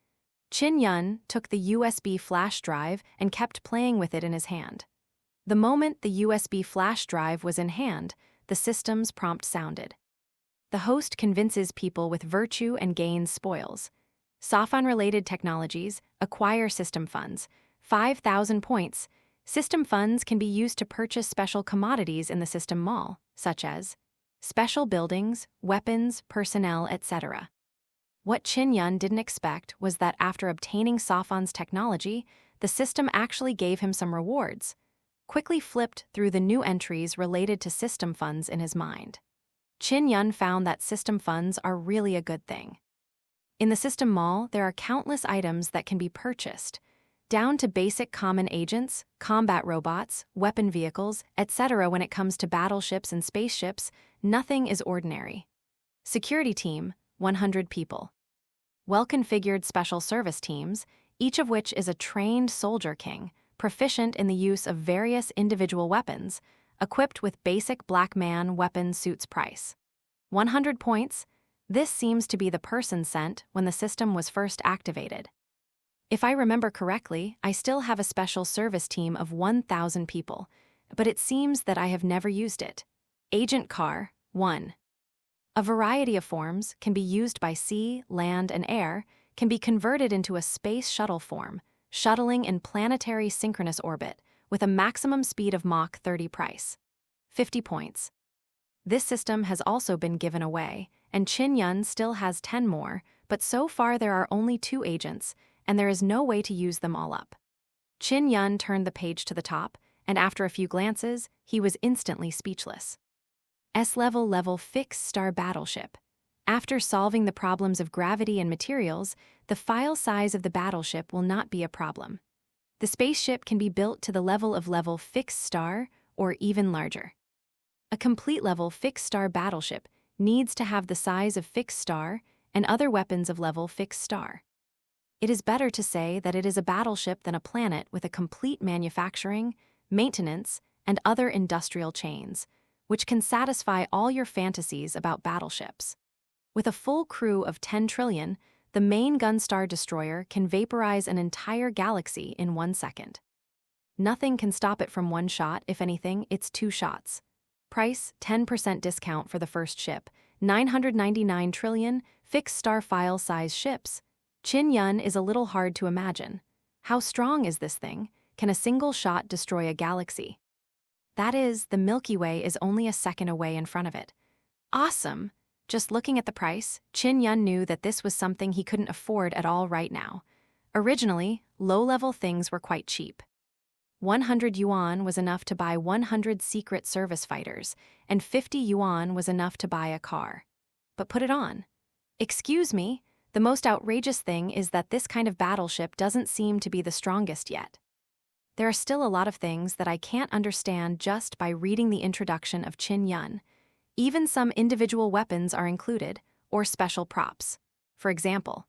Qin Yun took the USB flash drive and kept playing with it in his hand. The moment the USB flash drive was in hand, the system's prompt sounded. The host convinces people with virtue and gains spoils. Safan-related technologies acquire system funds, 5,000 points. System funds can be used to purchase special commodities in the system mall, such as special buildings, weapons, personnel, etc. What Qin Yun didn't expect was that after obtaining Safan's technology, the system actually gave him some rewards. Quickly flipped through the new entries related to system funds in his mind. Qin Yun found that system funds are really a good thing. In the system mall, there are countless items that can be purchased, down to basic common agents, combat robots, weapon vehicles, etc. When it comes to battleships and spaceships, nothing is ordinary. Security team, 100 people. Well-configured special service teams, each of which is a trained soldier king, proficient in the use of various individual weapons, equipped with basic black man weapon suits price. 100 points. This seems to be the person sent when the system was first activated. If I remember correctly, I still have a special service team of 1,000 people, but it seems that I have never used it. Agent Car, 1. A variety of forms can be used by sea, land, and air, can be converted into a space shuttle form, shuttling in planetary synchronous orbit, with a maximum speed of Mach 30 price. 50 points. This system has also been given away, and Qin Yun still has 10 more, but so far there are only 2 agents, and there is no way to use them all up. Qin Yun turned the page to the top, and after a few glances, he was instantly speechless. S-level fixed star battleship. After solving the problems of gravity and materials, the file size of the battleship will not be a problem. The spaceship can be built to the level of level fixed star, or even larger. A complete level fixed star battleship needs to have the size of fixed star and other weapons of level fixed star. It is better to say that it is a battleship than a planet with a complete manufacturing, maintenance, and other industrial chains, which can satisfy all your fantasies about battleships. With a full crew of 10 trillion, the main Gunstar destroyer can vaporize an entire galaxy in 1 second. Nothing can stop it from one shot. If anything, it's 2 shots. Price, 10% discount for the first ship, 999 trillion, fixed star file size ships. Qin Yun is a little hard to imagine. How strong is this thing? Can a single shot destroy a galaxy? That is, the Milky Way is only a second away in front of it. Awesome! Just looking at the price, Qin Yun knew that this was something he couldn't afford at all right now. Originally, low-level things were quite cheap. 100 yuan was enough to buy 100 secret service fighters, and 50 yuan was enough to buy a car. But put it on. Excuse me, the most outrageous thing is that this kind of battleship doesn't seem to be the strongest yet. There are still a lot of things that I can't understand just by reading the introduction of Qin Yun. Even some individual weapons are included, or special props. For example,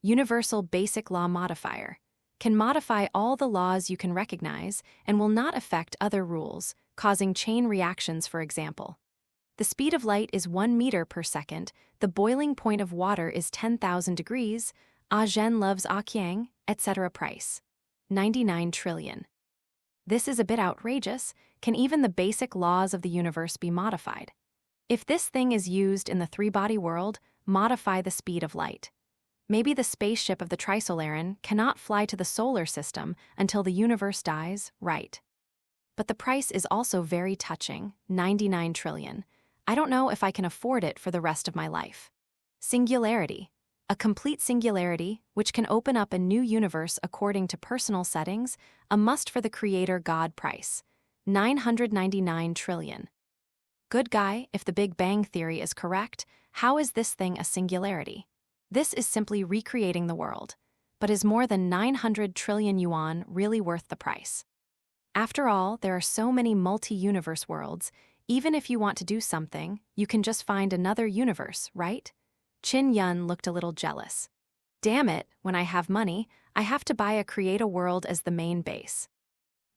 Universal Basic Law Modifier can modify all the laws you can recognize and will not affect other rules, causing chain reactions, for example. The speed of light is 1 meter per second, the boiling point of water is 10,000 degrees, Ah Zhen loves Ah Qiang, etc. Price, 99 trillion. This is a bit outrageous. Can even the basic laws of the universe be modified? If this thing is used in the three-body world, modify the speed of light. Maybe the spaceship of the Trisolaran cannot fly to the solar system until the universe dies, right? But the price is also very touching, 99 trillion. I don't know if I can afford it for the rest of my life. Singularity. A complete singularity, which can open up a new universe according to personal settings, a must for the creator God price. 999 trillion. Good guy, if the Big Bang Theory is correct, how is this thing a singularity? This is simply recreating the world. But is more than 900 trillion yuan really worth the price? After all, there are so many multi-universe worlds. Even if you want to do something, you can just find another universe, right? Qin Yun looked a little jealous. Damn it, when I have money, I have to buy a create a world as the main base.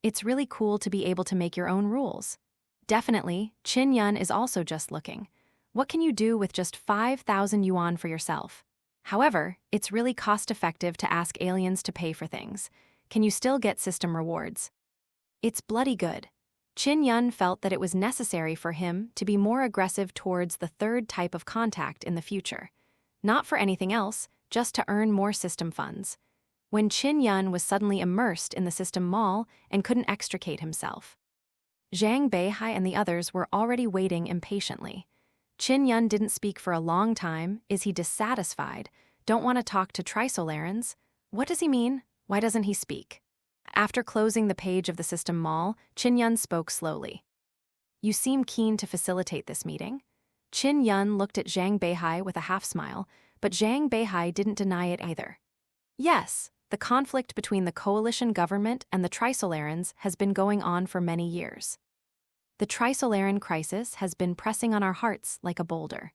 It's really cool to be able to make your own rules. Definitely, Qin Yun is also just looking. What can you do with just 5,000 yuan for yourself? However, it's really cost-effective to ask aliens to pay for things. Can you still get system rewards? It's bloody good. Qin Yun felt that it was necessary for him to be more aggressive towards the third type of contact in the future. Not for anything else, just to earn more system funds. When Qin Yun was suddenly immersed in the system mall and couldn't extricate himself. Zhang Beihai and the others were already waiting impatiently. Qin Yun didn't speak for a long time. Is he dissatisfied? Don't want to talk to Trisolarans? What does he mean? Why doesn't he speak? After closing the page of the system mall, Qin Yun spoke slowly. You seem keen to facilitate this meeting? Qin Yun looked at Zhang Beihai with a half-smile, but Zhang Beihai didn't deny it either. Yes, the conflict between the coalition government and the Trisolarans has been going on for many years. The Trisolaran crisis has been pressing on our hearts like a boulder.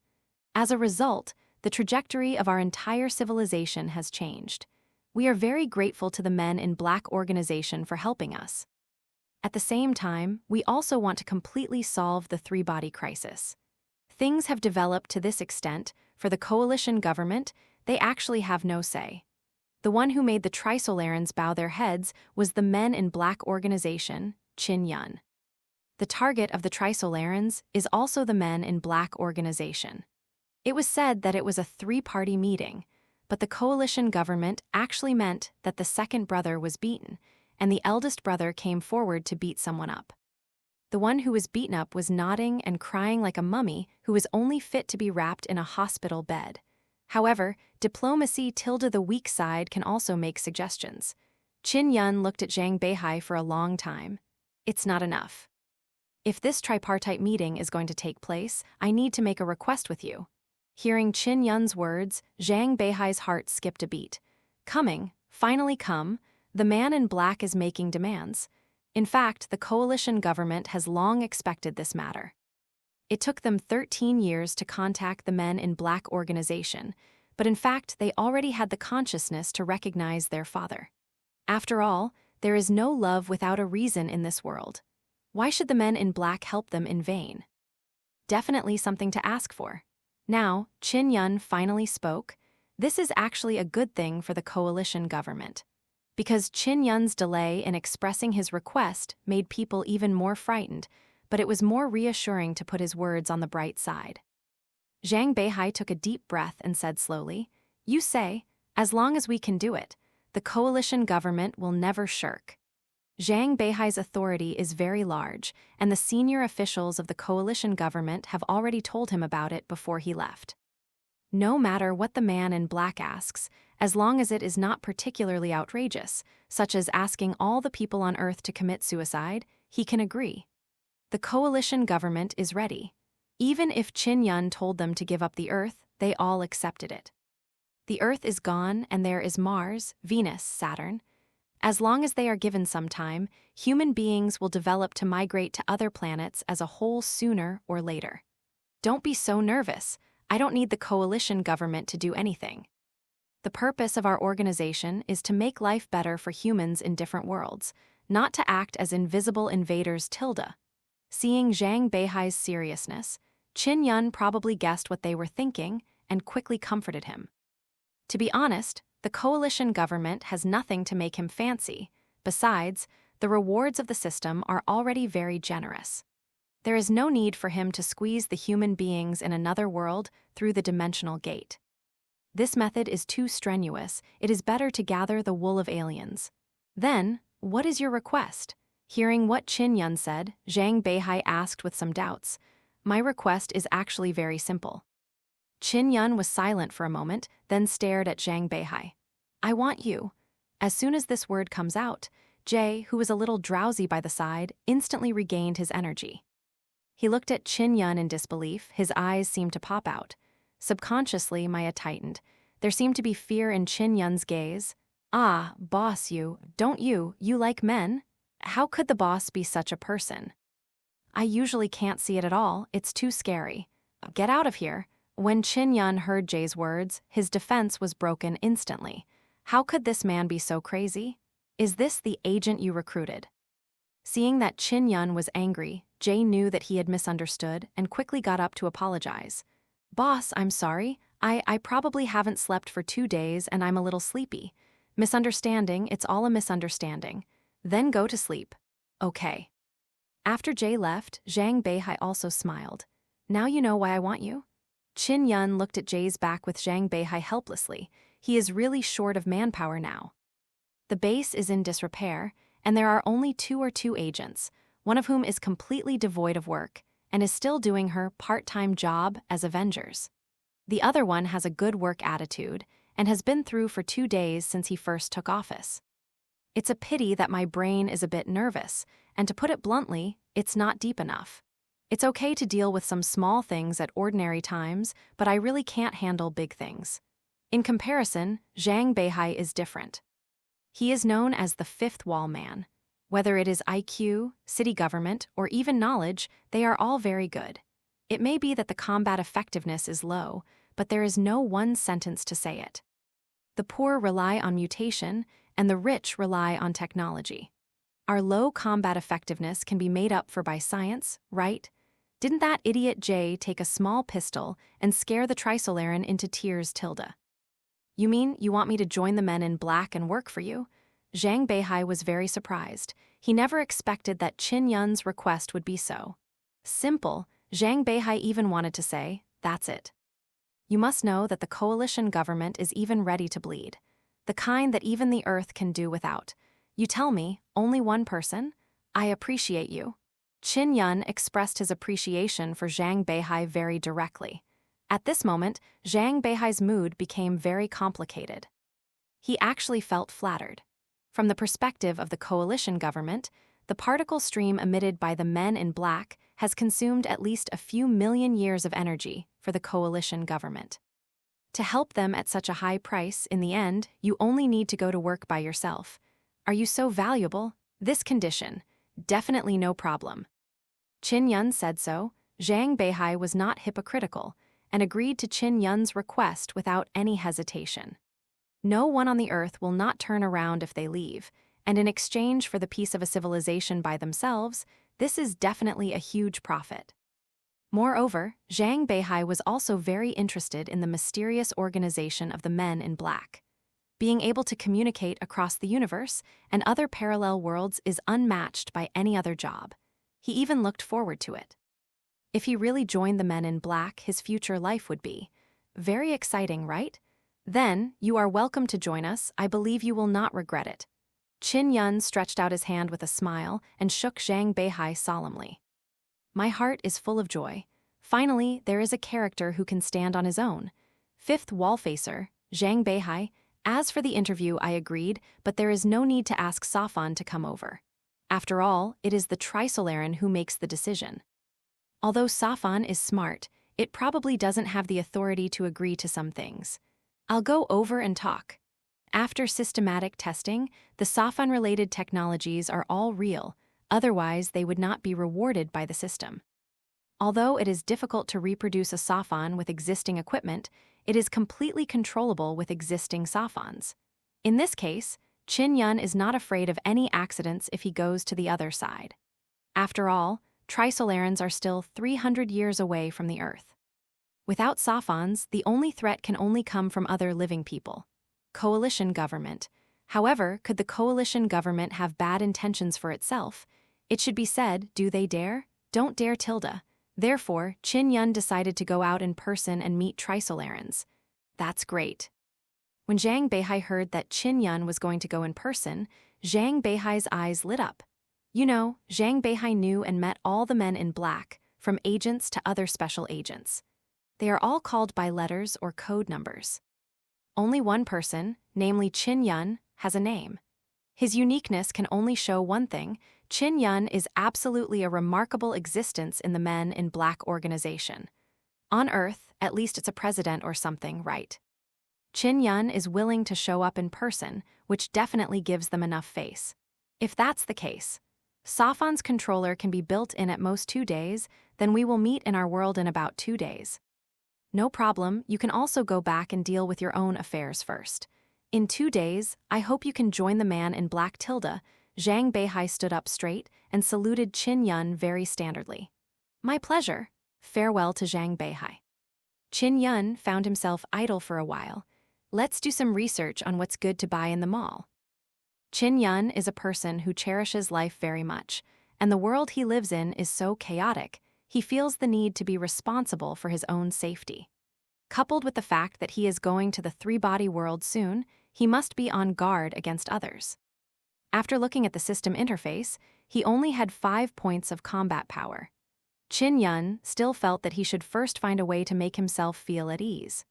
As a result, the trajectory of our entire civilization has changed. We are very grateful to the Men in Black organization for helping us. At the same time, we also want to completely solve the three-body crisis. Things have developed to this extent, for the coalition government, they actually have no say. The one who made the Trisolarans bow their heads was the Men in Black organization, Qin Yun. The target of the Trisolarans is also the Men in Black organization. It was said that it was a three-party meeting, but the coalition government actually meant that the second brother was beaten, and the eldest brother came forward to beat someone up. The one who was beaten up was nodding and crying like a mummy who was only fit to be wrapped in a hospital bed. However, diplomacy tilde the weak side can also make suggestions. Qin Yun looked at Zhang Beihai for a long time. It's not enough. If this tripartite meeting is going to take place, I need to make a request with you. Hearing Qin Yun's words, Zhang Beihai's heart skipped a beat. Coming, finally come, the man in black is making demands. In fact, the coalition government has long expected this matter. It took them 13 years to contact the Men in Black organization, but in fact, they already had the consciousness to recognize their father. After all, there is no love without a reason in this world. Why should the Men in Black help them in vain? Definitely something to ask for. Now, Qin Yun finally spoke. This is actually a good thing for the coalition government. Because Qin Yun's delay in expressing his request made people even more frightened, but it was more reassuring to put his words on the bright side. Zhang Beihai took a deep breath and said slowly, You say, as long as we can do it, the coalition government will never shirk. Zhang Beihai's authority is very large, and the senior officials of the coalition government have already told him about it before he left. No matter what the man in black asks, as long as it is not particularly outrageous, such as asking all the people on Earth to commit suicide, he can agree. The coalition government is ready. Even if Qin Yun told them to give up the Earth, they all accepted it. The Earth is gone and there is Mars, Venus, Saturn. As long as they are given some time, human beings will develop to migrate to other planets as a whole sooner or later. Don't be so nervous. I don't need the coalition government to do anything. The purpose of our organization is to make life better for humans in different worlds, not to act as invisible invaders tilde. Seeing Zhang Beihai's seriousness, Qin Yun probably guessed what they were thinking and quickly comforted him. To be honest, the coalition government has nothing to make him fancy. Besides, the rewards of the system are already very generous. There is no need for him to squeeze the human beings in another world through the dimensional gate. This method is too strenuous. It is better to gather the wool of aliens. Then, what is your request? Hearing what Qin Yun said, Zhang Beihai asked with some doubts. My request is actually very simple. Qin Yun was silent for a moment, then stared at Zhang Beihai. I want you. As soon as this word comes out, Jay, who was a little drowsy by the side, instantly regained his energy. He looked at Qin Yun in disbelief, his eyes seemed to pop out. Subconsciously, Maya tightened. There seemed to be fear in Qin Yun's gaze. Ah, boss, you like men? How could the boss be such a person? I usually can't see it at all, it's too scary. Get out of here. When Qin Yun heard Jay's words, his defense was broken instantly. How could this man be so crazy? Is this the agent you recruited? Seeing that Qin Yun was angry, Jay knew that he had misunderstood and quickly got up to apologize. Boss, I'm sorry. I probably haven't slept for 2 days and I'm a little sleepy. Misunderstanding, it's all a misunderstanding. Then go to sleep. Okay. After Jay left, Zhang Beihai also smiled. Now you know why I want you? Qin Yun looked at Jay's back with Zhang Beihai helplessly. He is really short of manpower now. The base is in disrepair, and there are only 2 agents, one of whom is completely devoid of work and is still doing her part-time job as Avengers. The other one has a good work attitude and has been through for 2 days since he first took office. It's a pity that my brain is a bit nervous, and to put it bluntly, it's not deep enough. It's okay to deal with some small things at ordinary times, but I really can't handle big things. In comparison, Zhang Beihai is different. He is known as the fifth wall man. Whether it is IQ, city government, or even knowledge, they are all very good. It may be that the combat effectiveness is low, but there is no one sentence to say it. The poor rely on mutation, and the rich rely on technology. Our low combat effectiveness can be made up for by science, right? Didn't that idiot Jay take a small pistol and scare the Trisolaran into tears, Tilda? You mean you want me to join the men in black and work for you? Zhang Beihai was very surprised. He never expected that Qin Yun's request would be so simple. Zhang Beihai even wanted to say, that's it. You must know that the coalition government is even ready to bleed. The kind that even the Earth can do without. You tell me, only one person? I appreciate you. Qin Yun expressed his appreciation for Zhang Beihai very directly. At this moment, Zhang Beihai's mood became very complicated. He actually felt flattered. From the perspective of the coalition government, the particle stream emitted by the men in black has consumed at least a few million years of energy for the coalition government. To help them at such a high price, in the end, you only need to go to work by yourself. Are you so valuable? This condition. Definitely no problem. Qin Yun said so. Zhang Beihai was not hypocritical and agreed to Qin Yun's request without any hesitation. No one on the Earth will not turn around if they leave, and in exchange for the peace of a civilization by themselves, this is definitely a huge profit. Moreover, Zhang Beihai was also very interested in the mysterious organization of the men in black. Being able to communicate across the universe and other parallel worlds is unmatched by any other job. He even looked forward to it. If he really joined the men in black, his future life would be very exciting, right? Then, you are welcome to join us. I believe you will not regret it. Qin Yun stretched out his hand with a smile and shook Zhang Beihai solemnly. My heart is full of joy. Finally, there is a character who can stand on his own. Fifth wall facer, Zhang Beihai. As for the interview, I agreed, but there is no need to ask Safan to come over. After all, it is the Trisolaran who makes the decision. Although Safan is smart, it probably doesn't have the authority to agree to some things. I'll go over and talk. After systematic testing, the Safan-related technologies are all real, otherwise they would not be rewarded by the system. Although it is difficult to reproduce a Safan with existing equipment, it is completely controllable with existing Safans. In this case, Qin Yun is not afraid of any accidents if he goes to the other side. After all, Trisolarans are still 300 years away from the Earth. Without Safans, the only threat can only come from other living people. Coalition government. However, could the coalition government have bad intentions for itself? It should be said, do they dare? Don't dare, Tilda. Therefore, Qin Yun decided to go out in person and meet Trisolarans. That's great. When Zhang Beihai heard that Qin Yun was going to go in person, Zhang Beihai's eyes lit up. You know, Zhang Beihai knew and met all the men in black, from agents to other special agents. They are all called by letters or code numbers. Only one person, namely Chin Yun, has a name. His uniqueness can only show one thing: Chin Yun is absolutely a remarkable existence in the Men in Black organization. On Earth, at least it's a president or something, right? Chin Yun is willing to show up in person, which definitely gives them enough face. If that's the case, Safan's controller can be built in at most 2 days, then we will meet in our world in about 2 days. No problem, you can also go back and deal with your own affairs first. In 2 days, I hope you can join the Man in Black. Tilda. Zhang Beihai stood up straight and saluted Chin Yun very standardly. My pleasure. Farewell to Zhang Beihai. Chin Yun found himself idle for a while. Let's do some research on what's good to buy in the mall. Chin Yun is a person who cherishes life very much, and the world he lives in is so chaotic, he feels the need to be responsible for his own safety. Coupled with the fact that he is going to the three-body world soon, he must be on guard against others. After looking at the system interface, he only had 5 points of combat power. Chin Yun still felt that he should first find a way to make himself feel at ease.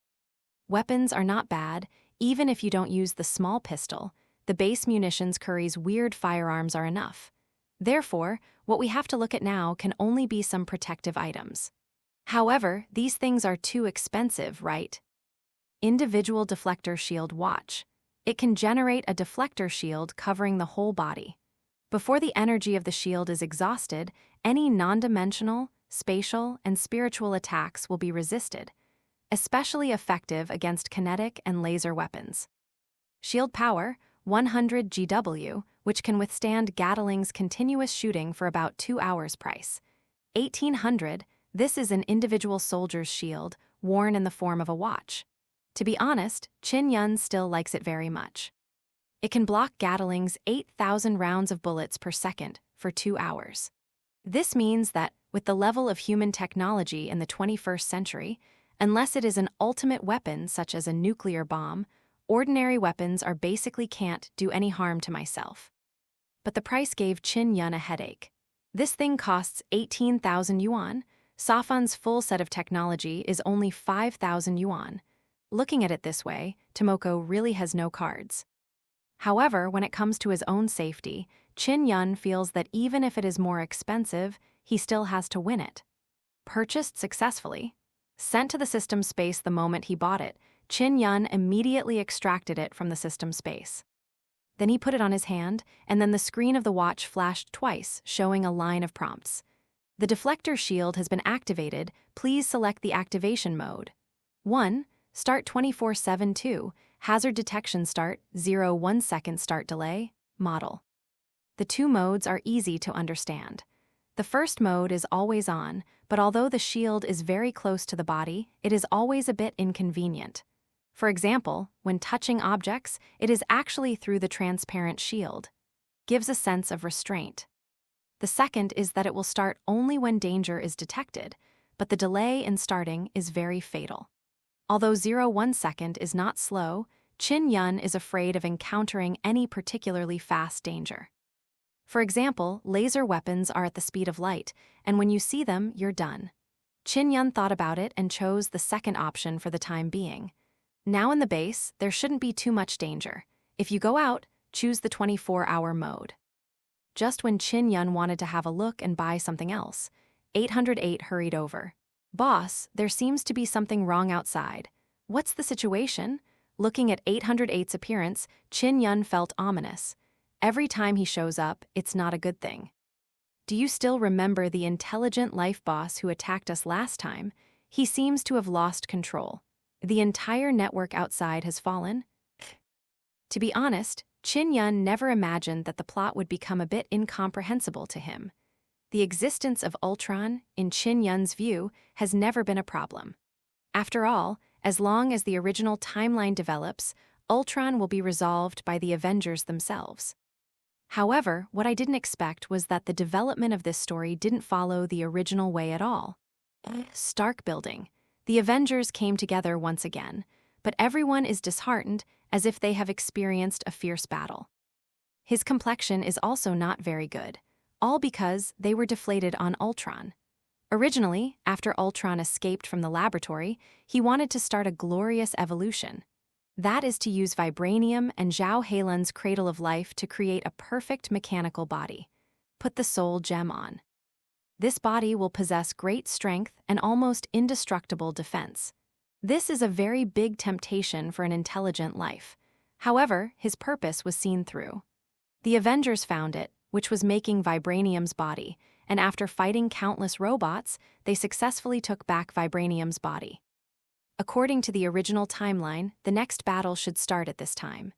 Weapons are not bad, even if you don't use the small pistol. The base munitions Curry's weird firearms are enough. Therefore, what we have to look at now can only be some protective items. However, these things are too expensive, right? Individual deflector shield watch. It can generate a deflector shield covering the whole body. Before the energy of the shield is exhausted, any non-dimensional, spatial, and spiritual attacks will be resisted, especially effective against kinetic and laser weapons. Shield power, 100 GW, which can withstand Gatling's continuous shooting for about 2 hours. Price, 1800. This is an individual soldier's shield, worn in the form of a watch. To be honest, Chin Yun still likes it very much. It can block Gatling's 8,000 rounds of bullets per second for 2 hours. This means that, with the level of human technology in the 21st century, unless it is an ultimate weapon such as a nuclear bomb, ordinary weapons are basically can't do any harm to myself. But the price gave Chin Yun a headache. This thing costs 18,000 yuan. Safan's full set of technology is only 5,000 yuan. Looking at it this way, Tomoko really has no cards. However, when it comes to his own safety, Chin Yun feels that even if it is more expensive, he still has to win it. Purchased successfully. Sent to the system space the moment he bought it, Chin Yun immediately extracted it from the system space. Then he put it on his hand, and then the screen of the watch flashed twice, showing a line of prompts. The deflector shield has been activated. Please select the activation mode. 1. Start 24/7. 2. Hazard detection start, 0 1-second start delay, model. The 2 modes are easy to understand. The first mode is always on, but although the shield is very close to the body, it is always a bit inconvenient. For example, when touching objects, it is actually through the transparent shield. Gives a sense of restraint. The second is that it will start only when danger is detected, but the delay in starting is very fatal. Although 0 1-second is not slow, Chin Yun is afraid of encountering any particularly fast danger. For example, laser weapons are at the speed of light, and when you see them, you're done. Chin Yun thought about it and chose the second option for the time being. Now in the base, there shouldn't be too much danger. If you go out, choose the 24-hour mode. Just when Chin Yun wanted to have a look and buy something else, 808 hurried over. Boss, there seems to be something wrong outside. What's the situation? Looking at 808's appearance, Chin Yun felt ominous. Every time he shows up, it's not a good thing. Do you still remember the intelligent life boss who attacked us last time? He seems to have lost control. The entire network outside has fallen. To be honest, Chin Yun never imagined that the plot would become a bit incomprehensible to him. The existence of Ultron, in Chin Yun's view, has never been a problem. After all, as long as the original timeline develops, Ultron will be resolved by the Avengers themselves. However, what I didn't expect was that the development of this story didn't follow the original way at all. Stark building. The Avengers came together once again, but everyone is disheartened as if they have experienced a fierce battle. His complexion is also not very good, all because they were deflated on Ultron. Originally, after Ultron escaped from the laboratory, he wanted to start a glorious evolution. That is to use vibranium and S.H.I.E.L.D's cradle of life to create a perfect mechanical body. Put the soul gem on. This body will possess great strength and almost indestructible defense. This is a very big temptation for an intelligent life. However, his purpose was seen through. The Avengers found it, which was making vibranium's body, and after fighting countless robots, they successfully took back vibranium's body. According to the original timeline, the next battle should start at this time.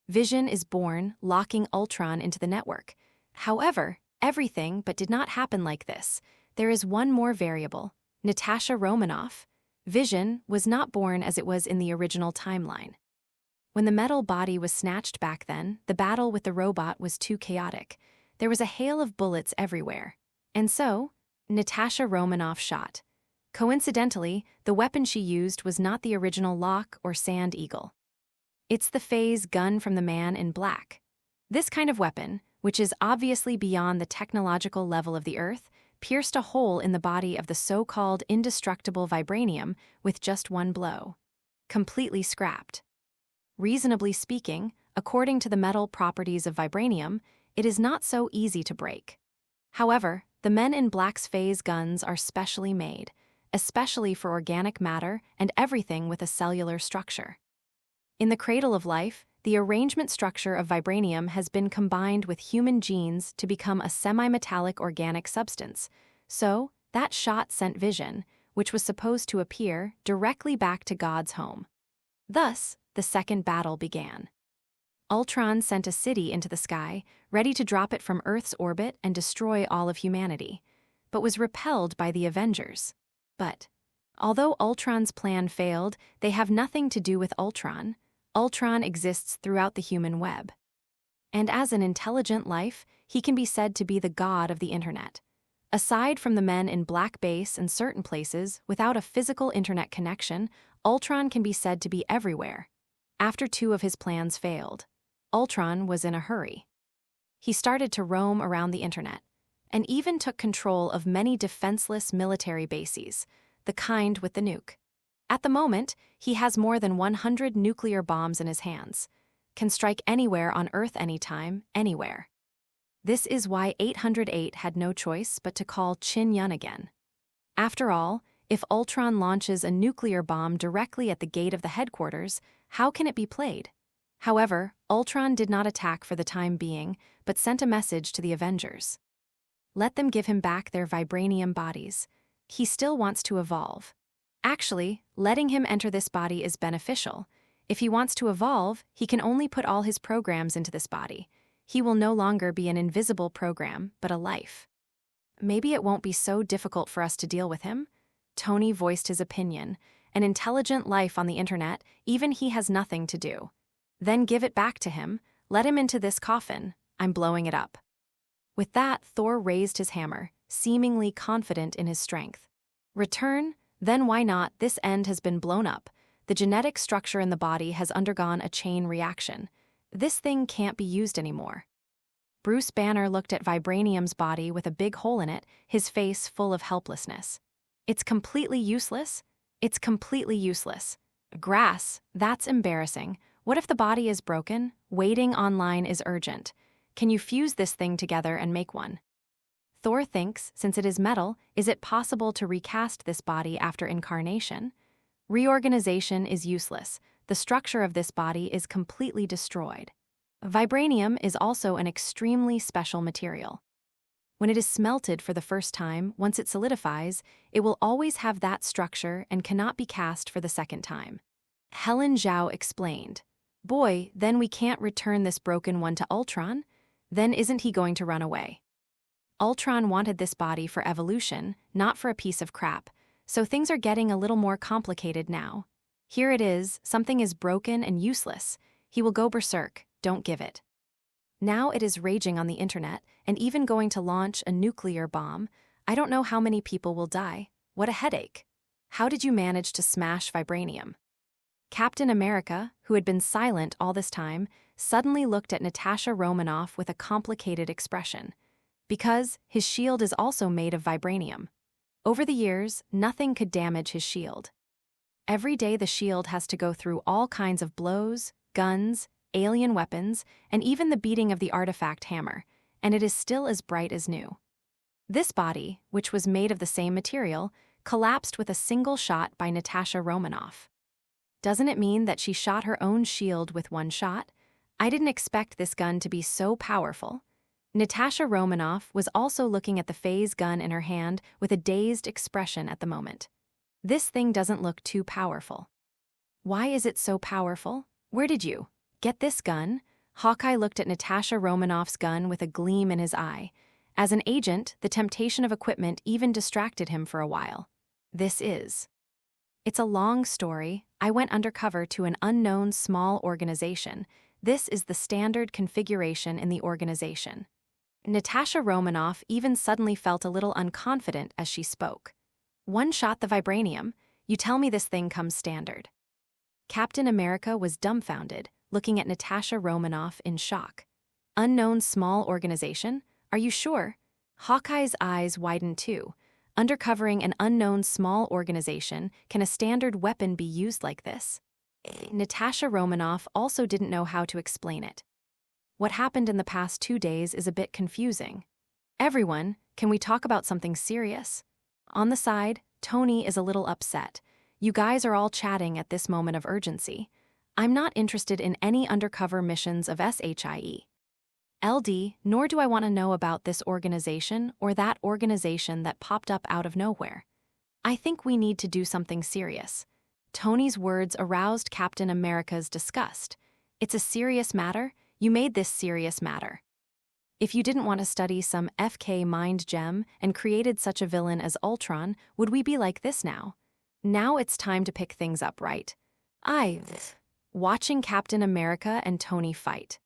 Vision is born, locking Ultron into the network. However, everything but did not happen like this. There is one more variable. Natasha Romanoff. Vision was not born as it was in the original timeline. When the metal body was snatched back then, the battle with the robot was too chaotic. There was a hail of bullets everywhere. And so, Natasha Romanoff shot. Coincidentally, the weapon she used was not the original Lock or Sand Eagle. It's the phase gun from the Man in Black. This kind of weapon, which is obviously beyond the technological level of the Earth, pierced a hole in the body of the so-called indestructible vibranium with just one blow. Completely scrapped. Reasonably speaking, according to the metal properties of vibranium, it is not so easy to break. However, the Men in Black's phase guns are specially made, especially for organic matter and everything with a cellular structure. In the cradle of life, the arrangement structure of vibranium has been combined with human genes to become a semi-metallic organic substance. So, that shot sent Vision, which was supposed to appear, directly back to God's home. Thus, the second battle began. Ultron sent a city into the sky, ready to drop it from Earth's orbit and destroy all of humanity, but was repelled by the Avengers. But, although Ultron's plan failed, they have nothing to do with Ultron. Ultron exists throughout the human web. And as an intelligent life, he can be said to be the god of the internet. Aside from the Men in Black base and certain places, without a physical internet connection, Ultron can be said to be everywhere. After 2 of his plans failed, Ultron was in a hurry. He started to roam around the internet, and even took control of many defenseless military bases, the kind with the nuke. At the moment, he has more than 100 nuclear bombs in his hands, can strike anywhere on Earth anytime, anywhere. This is why 808 had no choice but to call Chin-Yun again. After all, if Ultron launches a nuclear bomb directly at the gate of the headquarters, how can it be played? However, Ultron did not attack for the time being, but sent a message to the Avengers. Let them give him back their vibranium bodies. He still wants to evolve. Actually, letting him enter this body is beneficial. If he wants to evolve, he can only put all his programs into this body. He will no longer be an invisible program, but a life. Maybe it won't be so difficult for us to deal with him. Tony voiced his opinion. An intelligent life on the internet, even he has nothing to do. Then give it back to him. Let him into this coffin. I'm blowing it up. With that, Thor raised his hammer, seemingly confident in his strength. Return? Then why not? This end has been blown up. The genetic structure in the body has undergone a chain reaction. This thing can't be used anymore. Bruce Banner looked at Vibranium's body with a big hole in it, his face full of helplessness. It's completely useless? It's completely useless. Grass, that's embarrassing. What if the body is broken? Waiting online is urgent. Can you fuse this thing together and make one? Thor thinks, since it is metal, is it possible to recast this body after incarnation? Reorganization is useless. The structure of this body is completely destroyed. Vibranium is also an extremely special material. When it is smelted for the first time, once it solidifies, it will always have that structure and cannot be cast for the second time. Helen Zhao explained. Boy, then we can't return this broken one to Ultron? Then isn't he going to run away? Ultron wanted this body for evolution, not for a piece of crap, so things are getting a little more complicated now. Here it is, something is broken and useless. He will go berserk, don't give it. Now it is raging on the internet, and even going to launch a nuclear bomb. I don't know how many people will die. What a headache. How did you manage to smash vibranium? Captain America, who had been silent all this time, suddenly looked at Natasha Romanoff with a complicated expression. Because his shield is also made of vibranium. Over the years, nothing could damage his shield. Every day the shield has to go through all kinds of blows, guns, alien weapons, and even the beating of the artifact hammer, and it is still as bright as new. This body, which was made of the same material, collapsed with a single shot by Natasha Romanoff. Doesn't it mean that she shot her own shield with one shot? I didn't expect this gun to be so powerful. Natasha Romanoff was also looking at the phase gun in her hand with a dazed expression at the moment. This thing doesn't look too powerful. Why is it so powerful? Where did you get this gun? Hawkeye looked at Natasha Romanoff's gun with a gleam in his eye. As an agent, the temptation of equipment even distracted him for a while. It's a long story. I went undercover to an unknown small organization. This is the standard configuration in the organization. Natasha Romanoff even suddenly felt a little unconfident as she spoke. One shot the vibranium, you tell me this thing comes standard. Captain America was dumbfounded, looking at Natasha Romanoff in shock. Unknown small organization? Are you sure? Hawkeye's eyes widened too. Undercovering an unknown small organization, can a standard weapon be used like this? Natasha Romanoff also didn't know how to explain it. What happened in the past 2 days is a bit confusing. Everyone, can we talk about something serious? On the side, Tony is a little upset. You guys are all chatting at this moment of urgency. I'm not interested in any undercover missions of S.H.I.E.L.D, nor do I want to know about this organization or that organization that popped up out of nowhere. I think we need to do something serious. Tony's words aroused Captain America's disgust. It's a serious matter? You made this serious matter. If you didn't want to study some FK mind gem and created such a villain as Ultron, would we be like this now? Now it's time to pick things up, right? Watching Captain America and Tony fight.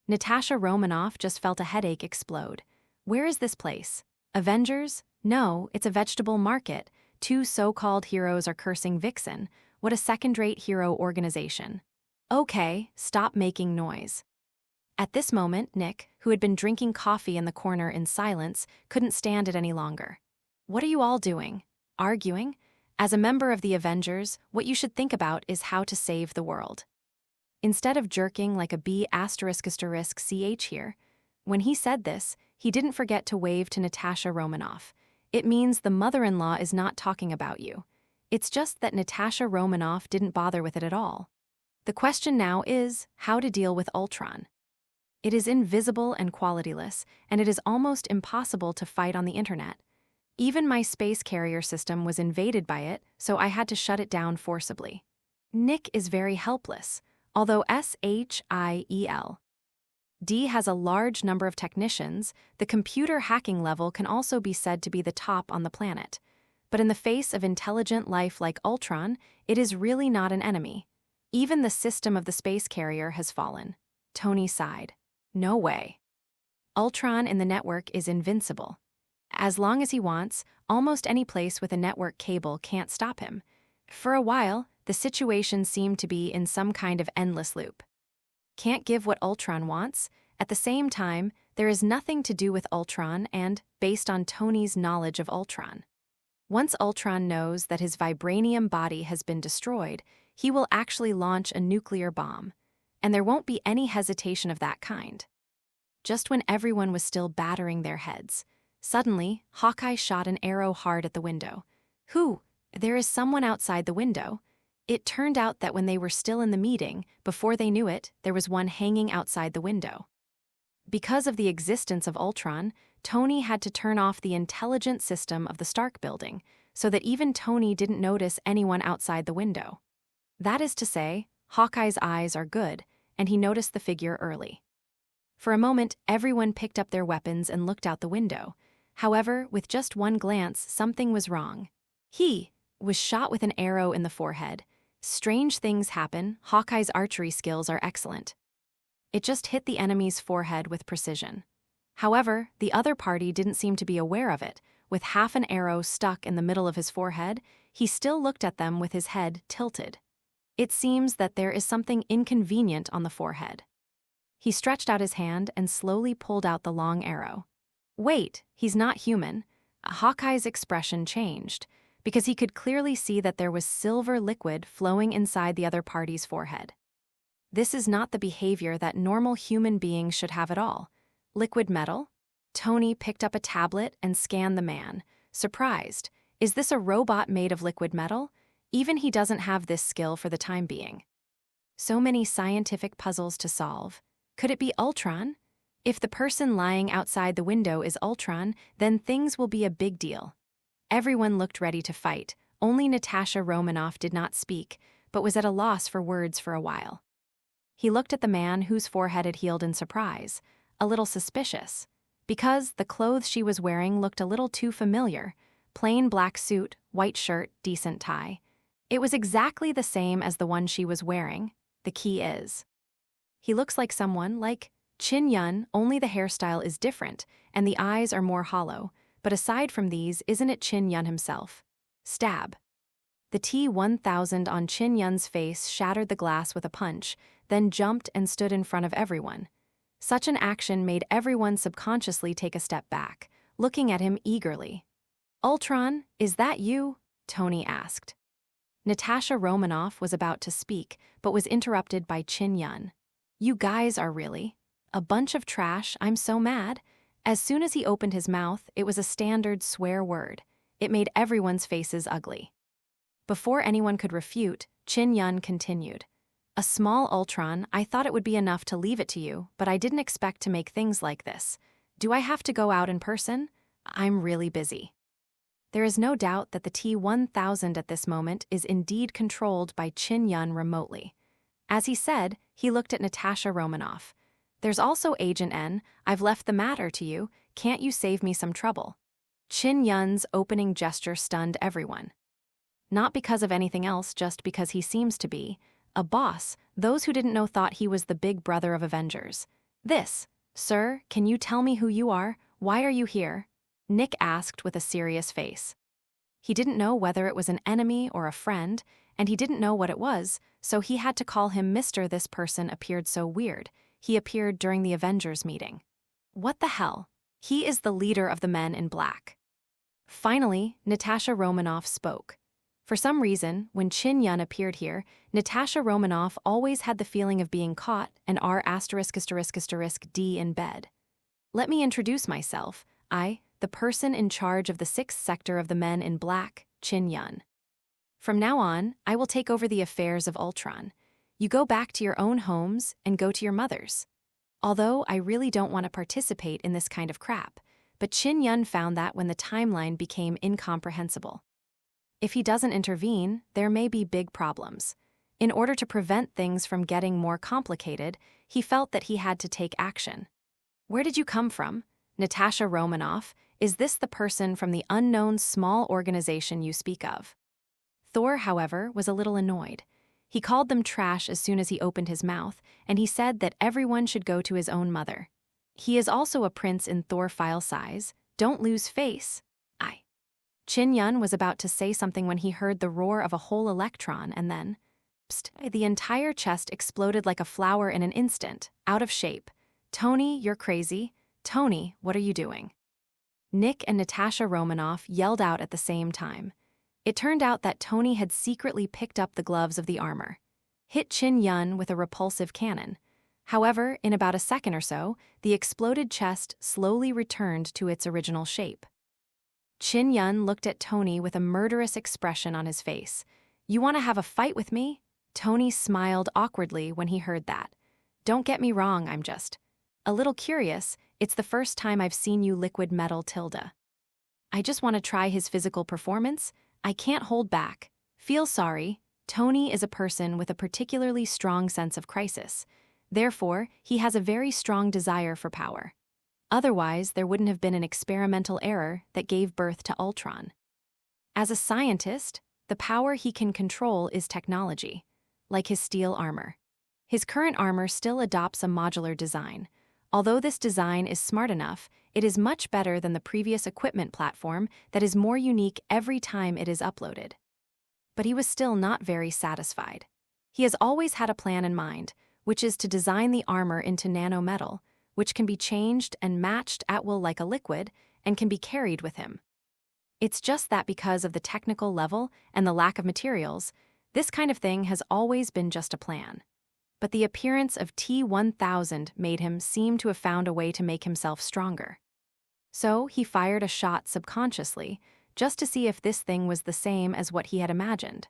Natasha Romanoff just felt a headache explode. Where is this place? Avengers? No, it's a vegetable market. 2 so-called heroes are cursing Vixen. What a second-rate hero organization. Okay, stop making noise. At this moment, Nick, who had been drinking coffee in the corner in silence, couldn't stand it any longer. What are you all doing? Arguing? As a member of the Avengers, what you should think about is how to save the world. Instead of jerking like a B****ch here, when he said this, he didn't forget to wave to Natasha Romanoff. It means the mother-in-law is not talking about you. It's just that Natasha Romanoff didn't bother with it at all. The question now is how to deal with Ultron. It is invisible and qualityless, and it is almost impossible to fight on the internet. Even my space carrier system was invaded by it, so I had to shut it down forcibly. Nick is very helpless, although S.H.I.E.L.D has a large number of technicians. The computer hacking level can also be said to be the top on the planet. But in the face of intelligent life like Ultron, it is really not an enemy. Even the system of the space carrier has fallen. Tony sighed. No way. Ultron in the network is invincible. As long as he wants, almost any place with a network cable can't stop him. For a while, the situation seemed to be in some kind of endless loop. Can't give what Ultron wants. At the same time, there is nothing to do with Ultron and, based on Tony's knowledge of Ultron. Once Ultron knows that his vibranium body has been destroyed, he will actually launch a nuclear bomb. And there won't be any hesitation of that kind. Just when everyone was still battering their heads, suddenly, Hawkeye shot an arrow hard at the window. Who? There is someone outside the window. It turned out that when they were still in the meeting, before they knew it, there was one hanging outside the window. Because of the existence of Ultron, Tony had to turn off the intelligent system of the Stark building, so that even Tony didn't notice anyone outside the window. That is to say, Hawkeye's eyes are good, and he noticed the figure early. For a moment, everyone picked up their weapons and looked out the window. However, with just one glance, something was wrong. He was shot with an arrow in the forehead. Strange things happen. Hawkeye's archery skills are excellent. It just hit the enemy's forehead with precision. However, the other party didn't seem to be aware of it. With half an arrow stuck in the middle of his forehead, he still looked at them with his head tilted. It seems that there is something inconvenient on the forehead. He stretched out his hand and slowly pulled out the long arrow. Wait, he's not human. Hawkeye's expression changed, because he could clearly see that there was silver liquid flowing inside the other party's forehead. This is not the behavior that normal human beings should have at all. Liquid metal? Tony picked up a tablet and scanned the man, surprised. Is this a robot made of liquid metal? Even he doesn't have this skill for the time being. So many scientific puzzles to solve. Could it be Ultron? If the person lying outside the window is Ultron, then things will be a big deal. Everyone looked ready to fight. Only Natasha Romanoff did not speak, but was at a loss for words for a while. He looked at the man whose forehead had healed in surprise, a little suspicious, because the clothes she was wearing looked a little too familiar. Plain black suit, white shirt, decent tie. It was exactly the same as the one she was wearing. The key is, he looks like someone like Chin-Yun, only the hairstyle is different and the eyes are more hollow, but aside from these, isn't it Chin-Yun himself? Stab. The T-1000 on Chin-Yun's face shattered the glass with a punch, then jumped and stood in front of everyone. Such an action made everyone subconsciously take a step back, looking at him eagerly. Ultron, is that you? Tony asked. Natasha Romanoff was about to speak, but was interrupted by Chin-Yun. You guys are really a bunch of trash, I'm so mad. As soon as he opened his mouth, it was a standard swear word. It made everyone's faces ugly. Before anyone could refute, Chin-Yun continued. A small Ultron, I thought it would be enough to leave it to you, but I didn't expect to make things like this. Do I have to go out in person? I'm really busy. There is no doubt that the T-1000 at this moment is indeed controlled by Chin-Yun remotely. As he said, he looked at Natasha Romanoff. There's also Agent N, I've left the matter to you, can't you save me some trouble? Chin-Yun's opening gesture stunned everyone. Not because of anything else, just because he seems to be a boss. Those who didn't know thought he was the big brother of Avengers. Sir, can you tell me who you are? Why are you here? Nick asked with a serious face. He didn't know whether it was an enemy or a friend, and he didn't know what it was, so he had to call him Mr. This person appeared so weird. He appeared during the Avengers meeting. What the hell? He is the leader of the Men in Black. Finally, Natasha Romanoff spoke. For some reason, when Chin-Yun appeared here, Natasha Romanoff always had the feeling of being caught and R***D in bed. Let me introduce myself. The person in charge of the 6th sector of the Men in Black, Chin-Yun. From now on, I will take over the affairs of Ultron. You go back to your own homes and go to your mothers. Although I really don't want to participate in this kind of crap, but Chin-Yun found that when the timeline became incomprehensible. If he doesn't intervene, there may be big problems. In order to prevent things from getting more complicated, he felt that he had to take action. Where did you come from? Natasha Romanoff, is this the person from the unknown small organization you speak of? Thor, however, was a little annoyed. He called them trash as soon as he opened his mouth, and he said that everyone should go to his own mother. He is also a prince in Thor file size. Don't lose face. Chin-Yun was about to say something when he heard the roar of a whole electron and then, the entire chest exploded like a flower in an instant, out of shape. Tony, you're crazy. Tony, what are you doing? Nick and Natasha Romanoff yelled out at the same time. It turned out that Tony had secretly picked up the gloves of the armor, hit Chin-Yun with a repulsive cannon. However, in about a second or so, the exploded chest slowly returned to its original shape. Chin-Yun looked at Tony with a murderous expression on his face. You want to have a fight with me? Tony smiled awkwardly when he heard that. Don't get me wrong, I'm just a little curious. It's the first time I've seen you liquid metal Tilda. I just want to try his physical performance. I can't hold back. Feel sorry. Tony is a person with a particularly strong sense of crisis. Therefore, he has a very strong desire for power. Otherwise, there wouldn't have been an experimental error that gave birth to Ultron. As a scientist, the power he can control is technology, like his steel armor. His current armor still adopts a modular design. Although this design is smart enough, it is much better than the previous equipment platform that is more unique every time it is uploaded. But he was still not very satisfied. He has always had a plan in mind, which is to design the armor into nanometal, which can be changed and matched at will like a liquid and can be carried with him. It's just that because of the technical level and the lack of materials, this kind of thing has always been just a plan. But the appearance of T-1000 made him seem to have found a way to make himself stronger. So he fired a shot subconsciously, just to see if this thing was the same as what he had imagined.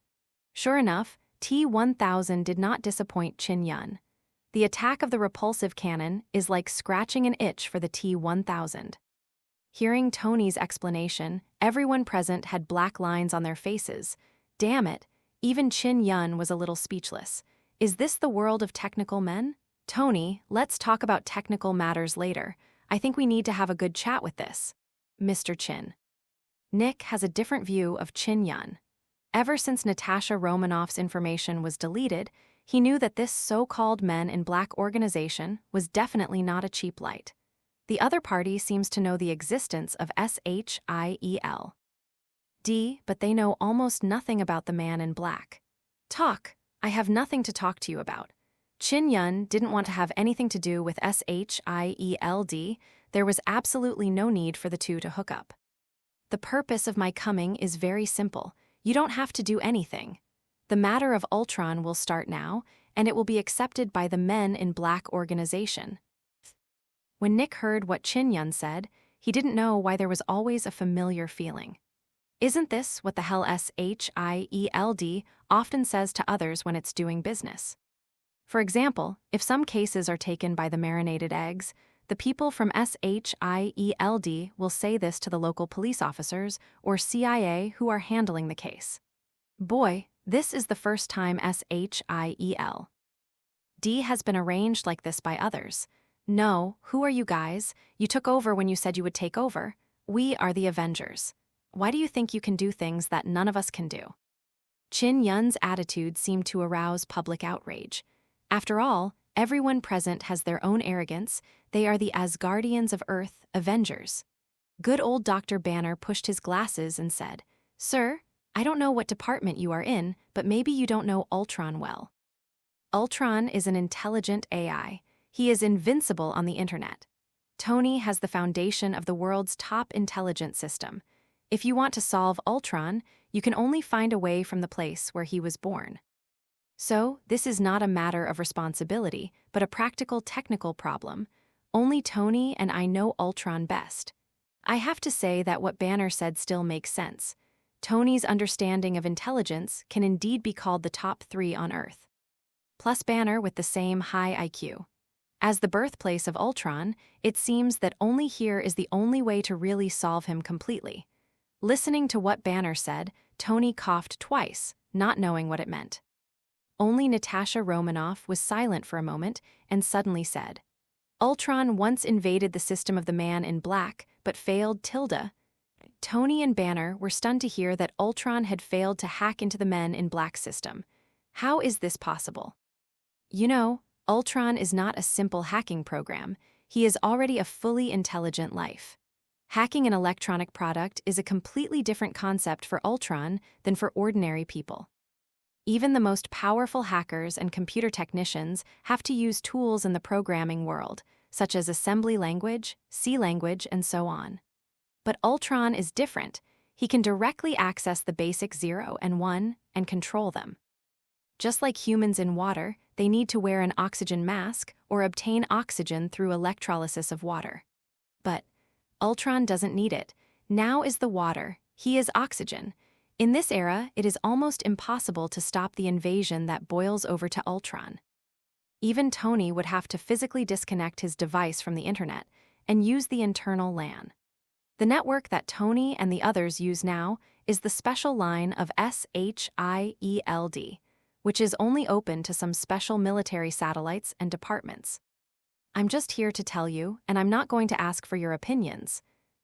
Sure enough, T-1000 did not disappoint Qin Yun. The attack of the repulsive cannon is like scratching an itch for the T-1000. Hearing Tony's explanation, everyone present had black lines on their faces. Damn it, even Qin Yun was a little speechless. Is this the world of technical men? Tony, let's talk about technical matters later. I think we need to have a good chat with this. Mr. Qin. Nick has a different view of Qin Yun. Ever since Natasha Romanoff's information was deleted, he knew that this so-called Men in Black organization was definitely not a cheap light. The other party seems to know the existence of S.H.I.E.L.D, but they know almost nothing about the Man in Black. Talk. I have nothing to talk to you about. Qin Yun didn't want to have anything to do with S.H.I.E.L.D. There was absolutely no need for the two to hook up. The purpose of my coming is very simple. You don't have to do anything. The matter of Ultron will start now, and it will be accepted by the Men in Black organization. When Nick heard what Qin Yun said, he didn't know why there was always a familiar feeling. Isn't this what the hell S.H.I.E.L.D. often says to others when it's doing business? For example, if some cases are taken by the marinated eggs, the people from S.H.I.E.L.D. will say this to the local police officers or CIA who are handling the case. Boy, this is the first time S.H.I.E.L.D. has been arranged like this by others. No, who are you guys? You took over when you said you would take over. We are the Avengers. Why do you think you can do things that none of us can do? Qin Yun's attitude seemed to arouse public outrage. After all, everyone present has their own arrogance. They are the Asgardians of Earth, Avengers. Good old Dr. Banner pushed his glasses and said, "Sir, I don't know what department you are in, but maybe you don't know Ultron well. Ultron is an intelligent AI. He is invincible on the internet. Tony has the foundation of the world's top intelligence system. If you want to solve Ultron, you can only find a way from the place where he was born. So, this is not a matter of responsibility, but a practical technical problem. Only Tony and I know Ultron best. I have to say that what Banner said still makes sense. Tony's understanding of intelligence can indeed be called the top 3 on Earth. Plus Banner with the same high IQ. As the birthplace of Ultron, it seems that only here is the only way to really solve him completely." Listening to what Banner said, Tony coughed twice, not knowing what it meant. Only Natasha Romanoff was silent for a moment and suddenly said, "Ultron once invaded the system of the Man in Black, but failed tilde." Tony and Banner were stunned to hear that Ultron had failed to hack into the Men in Black system. How is this possible? You know, Ultron is not a simple hacking program. He is already a fully intelligent life. Hacking an electronic product is a completely different concept for Ultron than for ordinary people. Even the most powerful hackers and computer technicians have to use tools in the programming world, such as assembly language, C language, and so on. But Ultron is different. He can directly access the basic 0 and 1 and control them. Just like humans in water, they need to wear an oxygen mask or obtain oxygen through electrolysis of water. But Ultron doesn't need it. Now is the water. He is oxygen. In this era, it is almost impossible to stop the invasion that boils over to Ultron. Even Tony would have to physically disconnect his device from the internet and use the internal LAN. The network that Tony and the others use now is the special line of S.H.I.E.L.D, which is only open to some special military satellites and departments. I'm just here to tell you, and I'm not going to ask for your opinions.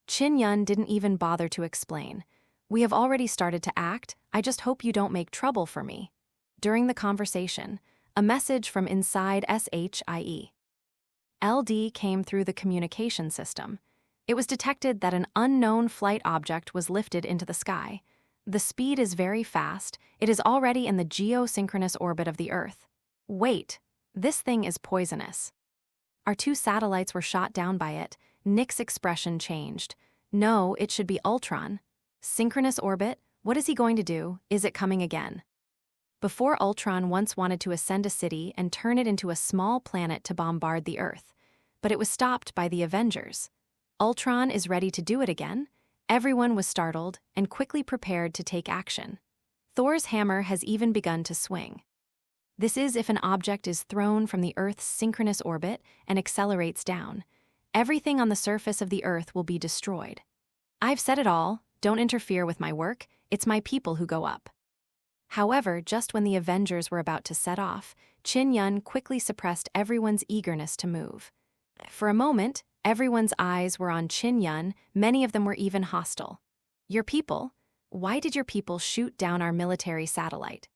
Qin Yun didn't even bother to explain. We have already started to act. I just hope you don't make trouble for me. During the conversation, a message from inside S.H.I.E.L.D came through the communication system. It was detected that an unknown flight object was lifted into the sky. The speed is very fast. It is already in the geosynchronous orbit of the Earth. Wait, this thing is poisonous. Our 2 satellites were shot down by it. Nick's expression changed. No, it should be Ultron. Synchronous orbit? What is he going to do? Is it coming again? Before Ultron once wanted to ascend a city and turn it into a small planet to bombard the Earth, but it was stopped by the Avengers. Ultron is ready to do it again. Everyone was startled and quickly prepared to take action. Thor's hammer has even begun to swing. This is if an object is thrown from the Earth's synchronous orbit and accelerates down. Everything on the surface of the Earth will be destroyed. I've said it all, don't interfere with my work, it's my people who go up. However, just when the Avengers were about to set off, Qin-Yun quickly suppressed everyone's eagerness to move. For a moment, everyone's eyes were on Qin-Yun, many of them were even hostile. Your people? Why did your people shoot down our military satellite?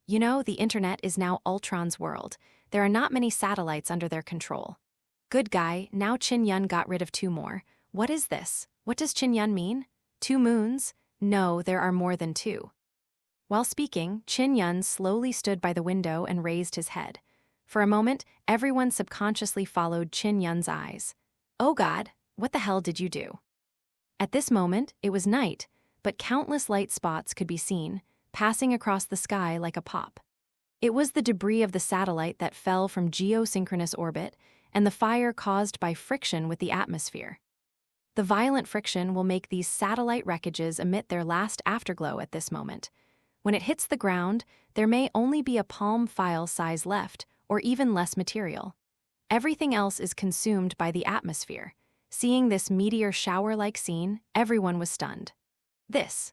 You know, the internet is now Ultron's world. There are not many satellites under their control. Good guy, now Qin-Yun got rid of 2 more. What is this? What does Qin-Yun mean? 2 moons? No, there are more than 2. While speaking, Qin-Yun slowly stood by the window and raised his head. For a moment, everyone subconsciously followed Qin-Yun's eyes. Oh God, what the hell did you do? At this moment, it was night, but countless light spots could be seen, passing across the sky like a pop. It was the debris of the satellite that fell from geosynchronous orbit and the fire caused by friction with the atmosphere. The violent friction will make these satellite wreckages emit their last afterglow at this moment. When it hits the ground, there may only be a palm file size left, or even less material. Everything else is consumed by the atmosphere. Seeing this meteor shower-like scene, everyone was stunned. This.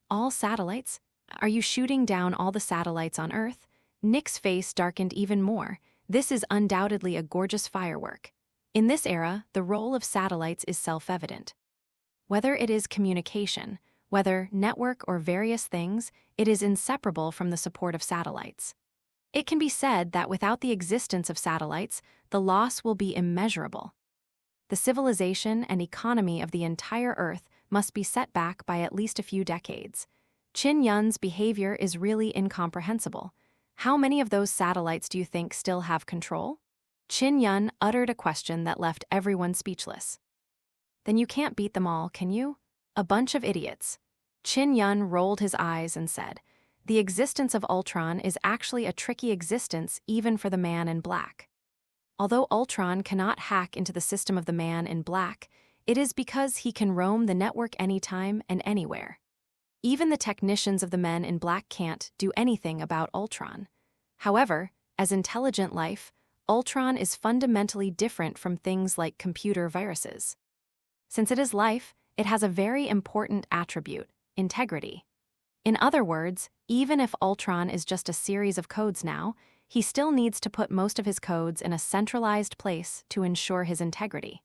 All satellites? Are you shooting down all the satellites on Earth? Nick's face darkened even more. This is undoubtedly a gorgeous firework. In this era, the role of satellites is self-evident. Whether it is communication, whether network or various things, it is inseparable from the support of satellites. It can be said that without the existence of satellites, the loss will be immeasurable. The civilization and economy of the entire Earth must be set back by at least a few decades. Qin-Yun's behavior is really incomprehensible. How many of those satellites do you think still have control? Qin-Yun uttered a question that left everyone speechless. Then you can't beat them all, can you? A bunch of idiots. Qin-Yun rolled his eyes and said, the existence of Ultron is actually a tricky existence even for the Man in Black. Although Ultron cannot hack into the system of the Man in Black, it is because he can roam the network anytime and anywhere. Even the technicians of the Men in Black can't do anything about Ultron. However, as intelligent life, Ultron is fundamentally different from things like computer viruses. Since it is life, it has a very important attribute, integrity. In other words, even if Ultron is just a series of codes now, he still needs to put most of his codes in a centralized place to ensure his integrity.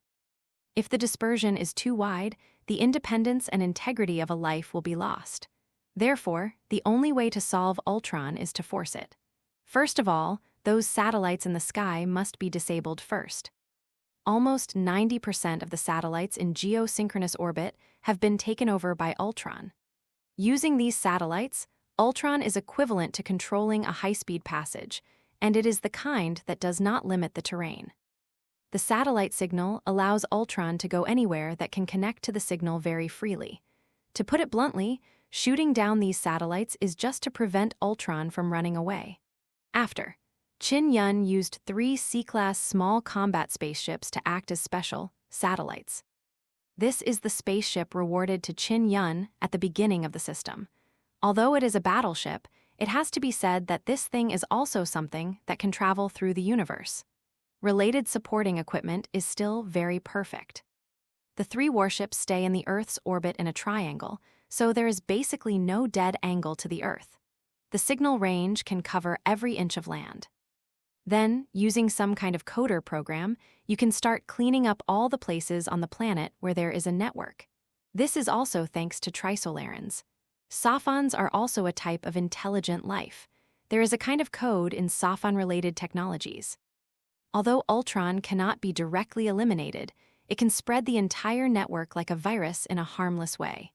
If the dispersion is too wide, the independence and integrity of a life will be lost. Therefore, the only way to solve Ultron is to force it. First of all, those satellites in the sky must be disabled first. Almost 90% of the satellites in geosynchronous orbit have been taken over by Ultron. Using these satellites, Ultron is equivalent to controlling a high-speed passage, and it is the kind that does not limit the terrain. The satellite signal allows Ultron to go anywhere that can connect to the signal very freely. To put it bluntly, shooting down these satellites is just to prevent Ultron from running away. After, Qin-Yun used 3 C-class small combat spaceships to act as special satellites. This is the spaceship rewarded to Qin-Yun at the beginning of the system. Although it is a battleship, it has to be said that this thing is also something that can travel through the universe. Related supporting equipment is still very perfect. The 3 warships stay in the Earth's orbit in a triangle, so there is basically no dead angle to the Earth. The signal range can cover every inch of land. Then, using some kind of coder program, you can start cleaning up all the places on the planet where there is a network. This is also thanks to Trisolarans. Sophons are also a type of intelligent life. There is a kind of code in Sophon-related technologies. Although Ultron cannot be directly eliminated, it can spread the entire network like a virus in a harmless way.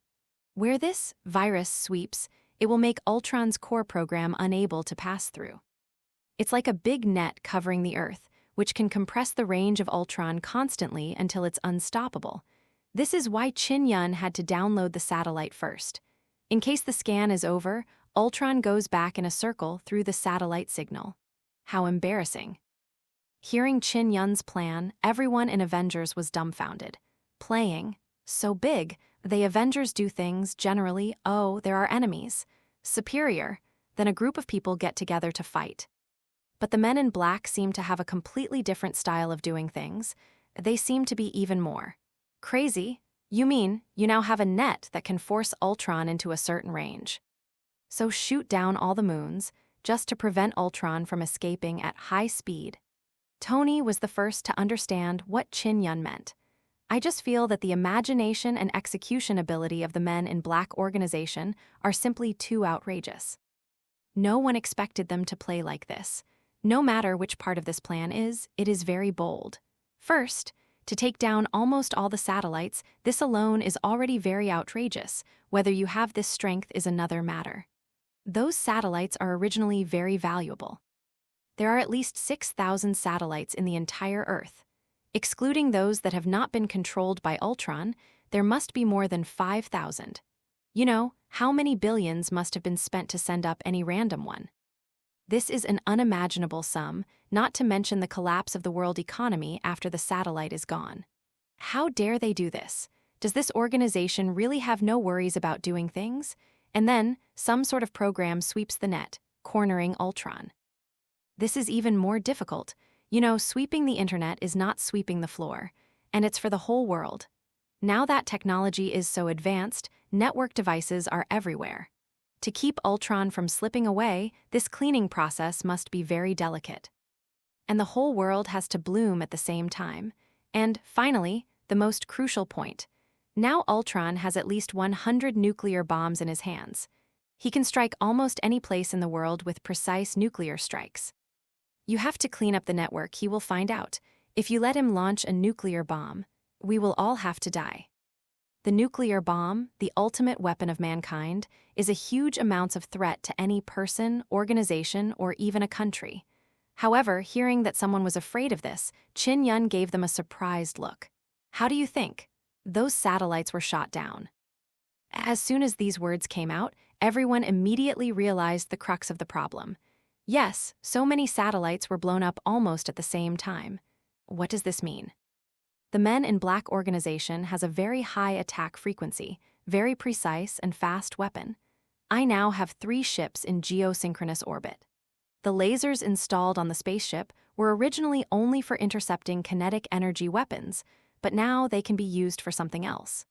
Where this virus sweeps, it will make Ultron's core program unable to pass through. It's like a big net covering the Earth, which can compress the range of Ultron constantly until it's unstoppable. This is why Chin Yun had to download the satellite first. In case the scan is over, Ultron goes back in a circle through the satellite signal. How embarrassing. Hearing Chin Yun's plan, everyone in Avengers was dumbfounded. Playing so big, the Avengers do things generally, oh, there are enemies. Superior, then a group of people get together to fight. But the men in black seem to have a completely different style of doing things. They seem to be even more crazy. You mean you now have a net that can force Ultron into a certain range. So shoot down all the moons, just to prevent Ultron from escaping at high speed. Tony was the first to understand what Chin Yun meant. I just feel that the imagination and execution ability of the men in black organization are simply too outrageous. No one expected them to play like this. No matter which part of this plan is, it is very bold. First, to take down almost all the satellites, this alone is already very outrageous. Whether you have this strength is another matter. Those satellites are originally very valuable. There are at least 6,000 satellites in the entire Earth. Excluding those that have not been controlled by Ultron, there must be more than 5,000. You know, how many billions must have been spent to send up any random one? This is an unimaginable sum, not to mention the collapse of the world economy after the satellite is gone. How dare they do this? Does this organization really have no worries about doing things? And then, some sort of program sweeps the net, cornering Ultron. This is even more difficult. You know, sweeping the internet is not sweeping the floor, and it's for the whole world. Now that technology is so advanced, network devices are everywhere. To keep Ultron from slipping away, this cleaning process must be very delicate. And the whole world has to bloom at the same time. And, finally, the most crucial point. Now Ultron has at least 100 nuclear bombs in his hands. He can strike almost any place in the world with precise nuclear strikes. You have to clean up the network, he will find out. If you let him launch a nuclear bomb, we will all have to die. The nuclear bomb, the ultimate weapon of mankind, is a huge amount of threat to any person, organization, or even a country. However, hearing that someone was afraid of this, Chin Yun gave them a surprised look. How do you think? Those satellites were shot down. As soon as these words came out, everyone immediately realized the crux of the problem. Yes, so many satellites were blown up almost at the same time. What does this mean? The Men in Black organization has a very high attack frequency, very precise and fast weapon. I now have 3 ships in geosynchronous orbit. The lasers installed on the spaceship were originally only for intercepting kinetic energy weapons, but now they can be used for something else.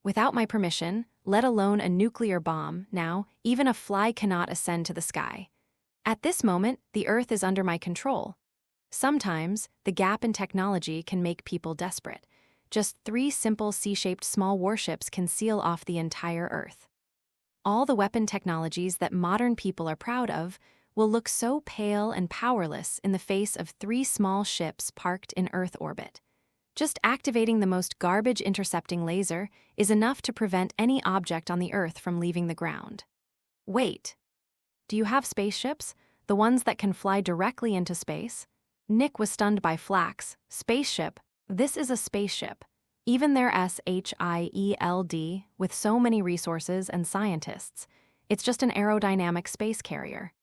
Without my permission, let alone a nuclear bomb, now, even a fly cannot ascend to the sky. At this moment, the Earth is under my control. Sometimes, the gap in technology can make people desperate. Just 3 simple C-shaped small warships can seal off the entire Earth. All the weapon technologies that modern people are proud of will look so pale and powerless in the face of 3 small ships parked in Earth orbit. Just activating the most garbage-intercepting laser is enough to prevent any object on the Earth from leaving the ground. Wait. Do you have spaceships? The ones that can fly directly into space? Nick was stunned by Flax. Spaceship? This is a spaceship. Even their S.H.I.E.L.D, with so many resources and scientists. It's just an aerodynamic space carrier.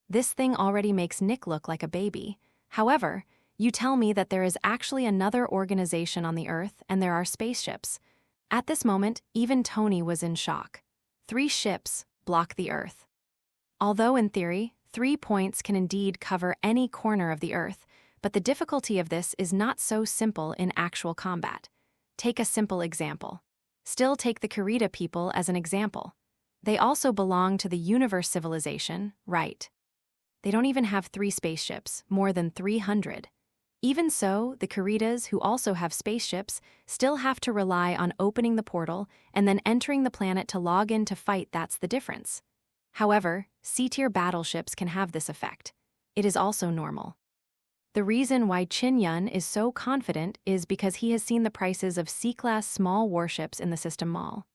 This thing already makes Nick look like a baby. However, you tell me that there is actually another organization on the Earth and there are spaceships. At this moment, even Tony was in shock. 3 ships block the Earth. Although in theory, 3 points can indeed cover any corner of the Earth, but the difficulty of this is not so simple in actual combat. Take a simple example. Still take the Kurita people as an example. They also belong to the universe civilization, right? They don't even have 3 spaceships, more than 300. Even so, the Kuritas, who also have spaceships, still have to rely on opening the portal and then entering the planet to log in to fight. That's the difference. However, C-tier battleships can have this effect. It is also normal. The reason why Chin Yun is so confident is because he has seen the prices of C-class small warships in the system mall.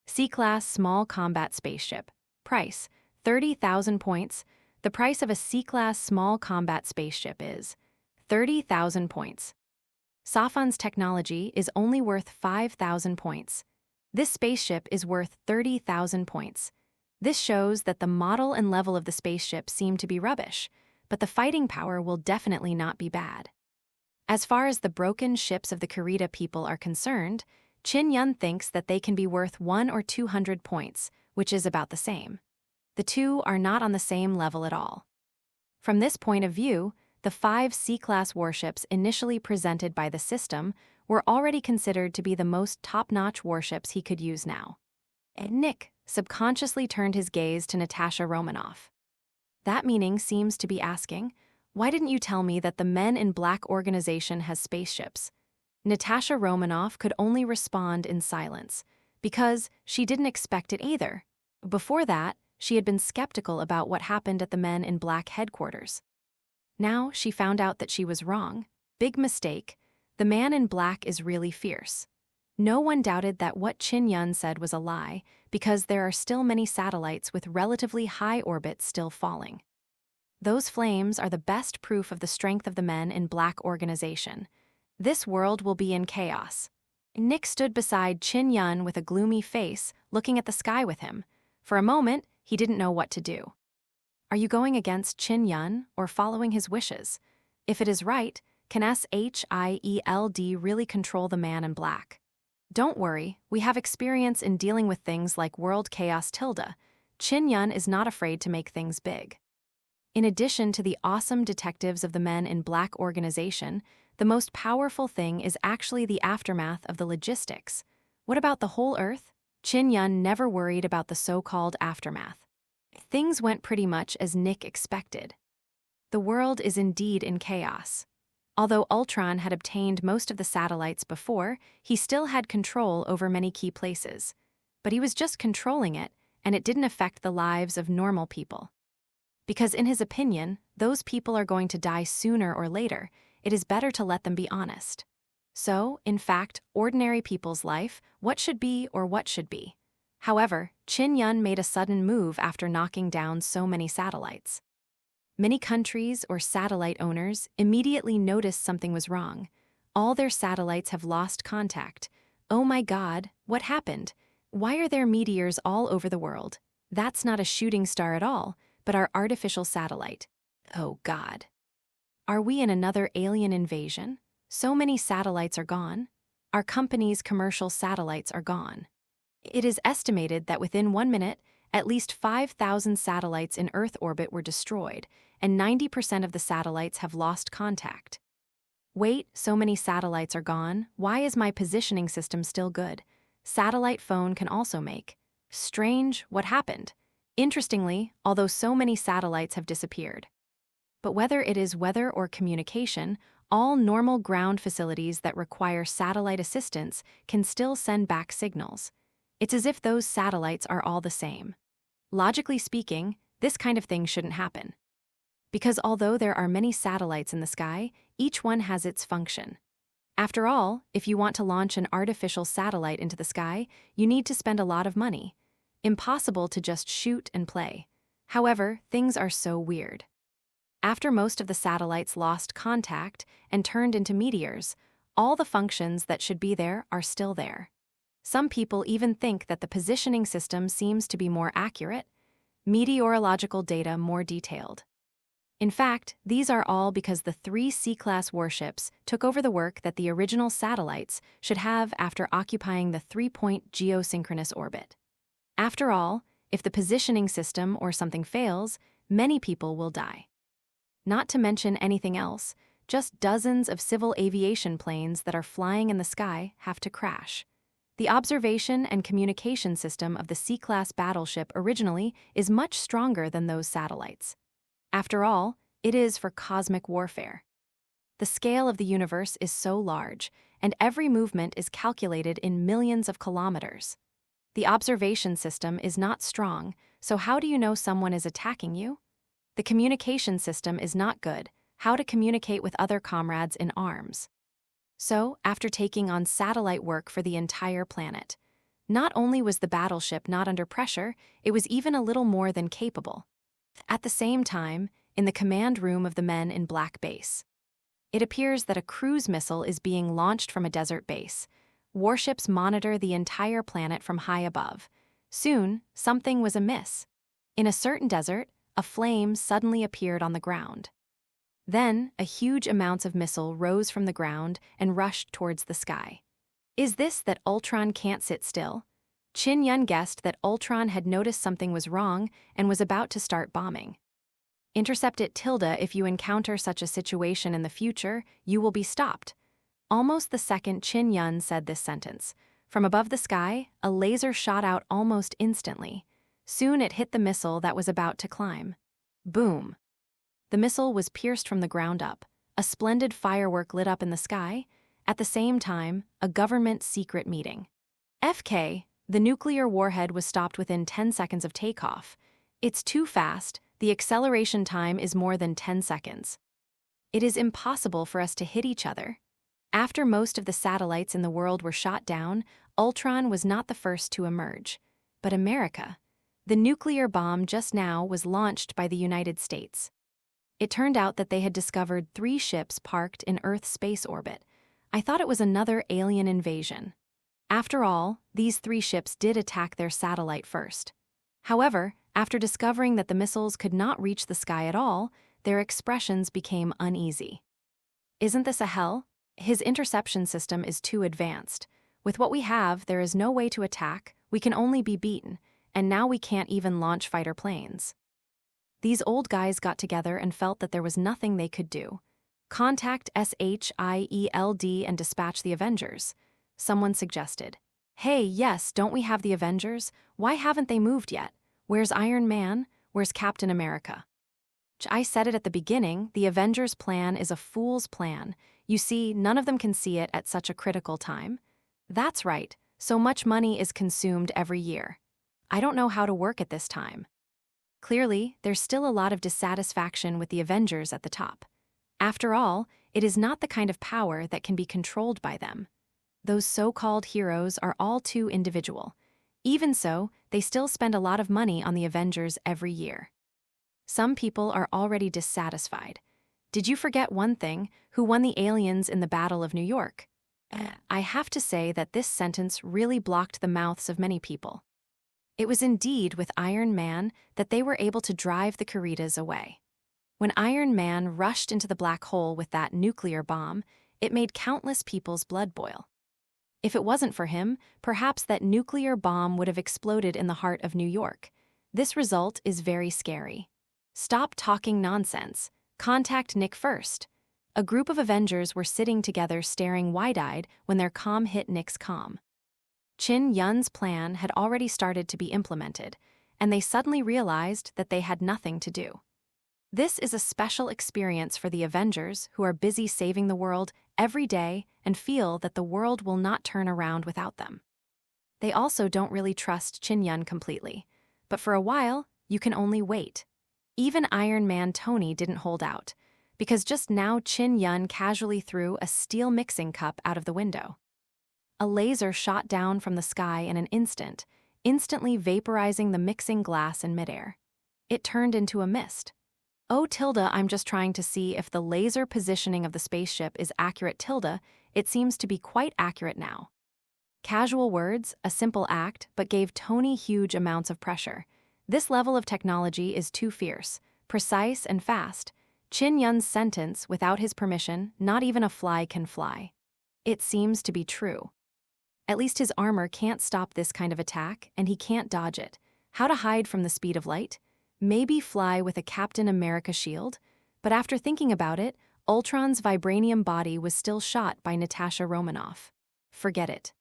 C-class small combat spaceship. Price, 30,000 points. The price of a C-class small combat spaceship is 30,000 points. Safan's technology is only worth 5,000 points. This spaceship is worth 30,000 points. This shows that the model and level of the spaceship seem to be rubbish, but the fighting power will definitely not be bad. As far as the broken ships of the Kurita people are concerned, Qin Yun thinks that they can be worth 100 or 200 points, which is about the same. The two are not on the same level at all. From this point of view, the 5 C-class warships initially presented by the system were already considered to be the most top-notch warships he could use now. And Nick subconsciously turned his gaze to Natasha Romanoff. That meaning seems to be asking, why didn't you tell me that the Men in Black organization has spaceships? Natasha Romanoff could only respond in silence, because she didn't expect it either. Before that, she had been skeptical about what happened at the Men in Black headquarters. Now she found out that she was wrong. Big mistake. The Man in Black is really fierce. No one doubted that what Qin Yun said was a lie, because there are still many satellites with relatively high orbits still falling. Those flames are the best proof of the strength of the Men in Black organization. This world will be in chaos. Nick stood beside Qin Yun with a gloomy face, looking at the sky with him. For a moment, he didn't know what to do. Are you going against Qin Yun or following his wishes? If it is right, can S.H.I.E.L.D really control the Man in Black? Don't worry, we have experience in dealing with things like World Chaos Tilde. Qin Yun is not afraid to make things big. In addition to the awesome detectives of the Men in Black organization, the most powerful thing is actually the aftermath of the logistics. What about the whole Earth? Qin Yun never worried about the so-called aftermath. Things went pretty much as Nick expected. The world is indeed in chaos. Although Ultron had obtained most of the satellites before, he still had control over many key places. But he was just controlling it, and it didn't affect the lives of normal people. Because in his opinion, those people are going to die sooner or later. It is better to let them be honest. So, in fact, ordinary people's life, what should be or what should be. However, Qin Yun made a sudden move after knocking down so many satellites. Many countries or satellite owners immediately noticed something was wrong. All their satellites have lost contact. Oh my God, what happened? Why are there meteors all over the world? That's not a shooting star at all, but our artificial satellite. Oh God. Are we in another alien invasion? So many satellites are gone. Our company's commercial satellites are gone. It is estimated that within 1 minute, at least 5,000 satellites in Earth orbit were destroyed, and 90% of the satellites have lost contact. Wait, so many satellites are gone. Why is my positioning system still good? Satellite phone can also make. Strange, what happened? Interestingly, although so many satellites have disappeared. But whether it is weather or communication, all normal ground facilities that require satellite assistance can still send back signals. It's as if those satellites are all the same. Logically speaking, this kind of thing shouldn't happen. Because although there are many satellites in the sky, each one has its function. After all, if you want to launch an artificial satellite into the sky, you need to spend a lot of money. Impossible to just shoot and play. However, things are so weird. After most of the satellites lost contact and turned into meteors, all the functions that should be there are still there. Some people even think that the positioning system seems to be more accurate, meteorological data more detailed. In fact, these are all because the 3 C-class warships took over the work that the original satellites should have after occupying the 3-point geosynchronous orbit. After all, if the positioning system or something fails, many people will die. Not to mention anything else, just dozens of civil aviation planes that are flying in the sky have to crash. The observation and communication system of the C-class battleship originally is much stronger than those satellites. After all, it is for cosmic warfare. The scale of the universe is so large, and every movement is calculated in millions of kilometers. The observation system is not strong, so how do you know someone is attacking you? The communication system is not good, how to communicate with other comrades in arms. So, after taking on satellite work for the entire planet, not only was the battleship not under pressure, it was even a little more than capable. At the same time, in the command room of the Men in Black base. It appears that a cruise missile is being launched from a desert base. Warships monitor the entire planet from high above. Soon, something was amiss. In a certain desert, a flame suddenly appeared on the ground. Then, a huge amount of missile rose from the ground and rushed towards the sky. Is this that Ultron can't sit still? Chin Yun guessed that Ultron had noticed something was wrong and was about to start bombing. Intercept it, Tilda. If you encounter such a situation in the future, you will be stopped. Almost the second Chin Yun said this sentence, from above the sky, a laser shot out almost instantly. Soon it hit the missile that was about to climb. Boom! The missile was pierced from the ground up. A splendid firework lit up in the sky. At the same time, a government secret meeting. FK, the nuclear warhead was stopped within 10 seconds of takeoff. It's too fast. The acceleration time is more than 10 seconds. It is impossible for us to hit each other. After most of the satellites in the world were shot down, Ultron was not the first to emerge. But America. The nuclear bomb just now was launched by the United States. It turned out that they had discovered 3 ships parked in Earth's space orbit. I thought it was another alien invasion. After all, these 3 ships did attack their satellite first. However, after discovering that the missiles could not reach the sky at all, their expressions became uneasy. Isn't this a hell? His interception system is too advanced. With what we have, there is no way to attack, we can only be beaten, and now we can't even launch fighter planes. These old guys got together and felt that there was nothing they could do. Contact S.H.I.E.L.D and dispatch the Avengers. Someone suggested. Hey, yes, don't we have the Avengers? Why haven't they moved yet? Where's Iron Man? Where's Captain America? I said it at the beginning, the Avengers' plan is a fool's plan. You see, none of them can see it at such a critical time. That's right, so much money is consumed every year. I don't know how to work at this time. Clearly, there's still a lot of dissatisfaction with the Avengers at the top. After all, it is not the kind of power that can be controlled by them. Those so-called heroes are all too individual. Even so, they still spend a lot of money on the Avengers every year. Some people are already dissatisfied. Did you forget one thing? Who won the aliens in the Battle of New York? I have to say that this sentence really blocked the mouths of many people. It was indeed with Iron Man that they were able to drive the Kuritas away. When Iron Man rushed into the black hole with that nuclear bomb, it made countless people's blood boil. If it wasn't for him, perhaps that nuclear bomb would have exploded in the heart of New York. This result is very scary. Stop talking nonsense. Contact Nick first. A group of Avengers were sitting together staring wide-eyed when their comm hit Nick's comm. Chin Yun's plan had already started to be implemented, and they suddenly realized that they had nothing to do. This is a special experience for the Avengers who are busy saving the world every day and feel that the world will not turn around without them. They also don't really trust Chin Yun completely, but for a while, you can only wait. Even Iron Man Tony didn't hold out, because just now Chin Yun casually threw a steel mixing cup out of the window. A laser shot down from the sky in an instant, instantly vaporizing the mixing glass in midair. It turned into a mist. Oh, Tilda, I'm just trying to see if the laser positioning of the spaceship is accurate. Tilda, it seems to be quite accurate now. Casual words, a simple act, but gave Tony huge amounts of pressure. This level of technology is too fierce, precise and fast. Chin Yun's sentence, without his permission, not even a fly can fly. It seems to be true. At least his armor can't stop this kind of attack, and he can't dodge it. How to hide from the speed of light? Maybe fly with a Captain America shield? But after thinking about it, Ultron's vibranium body was still shot by Natasha Romanoff. Forget it.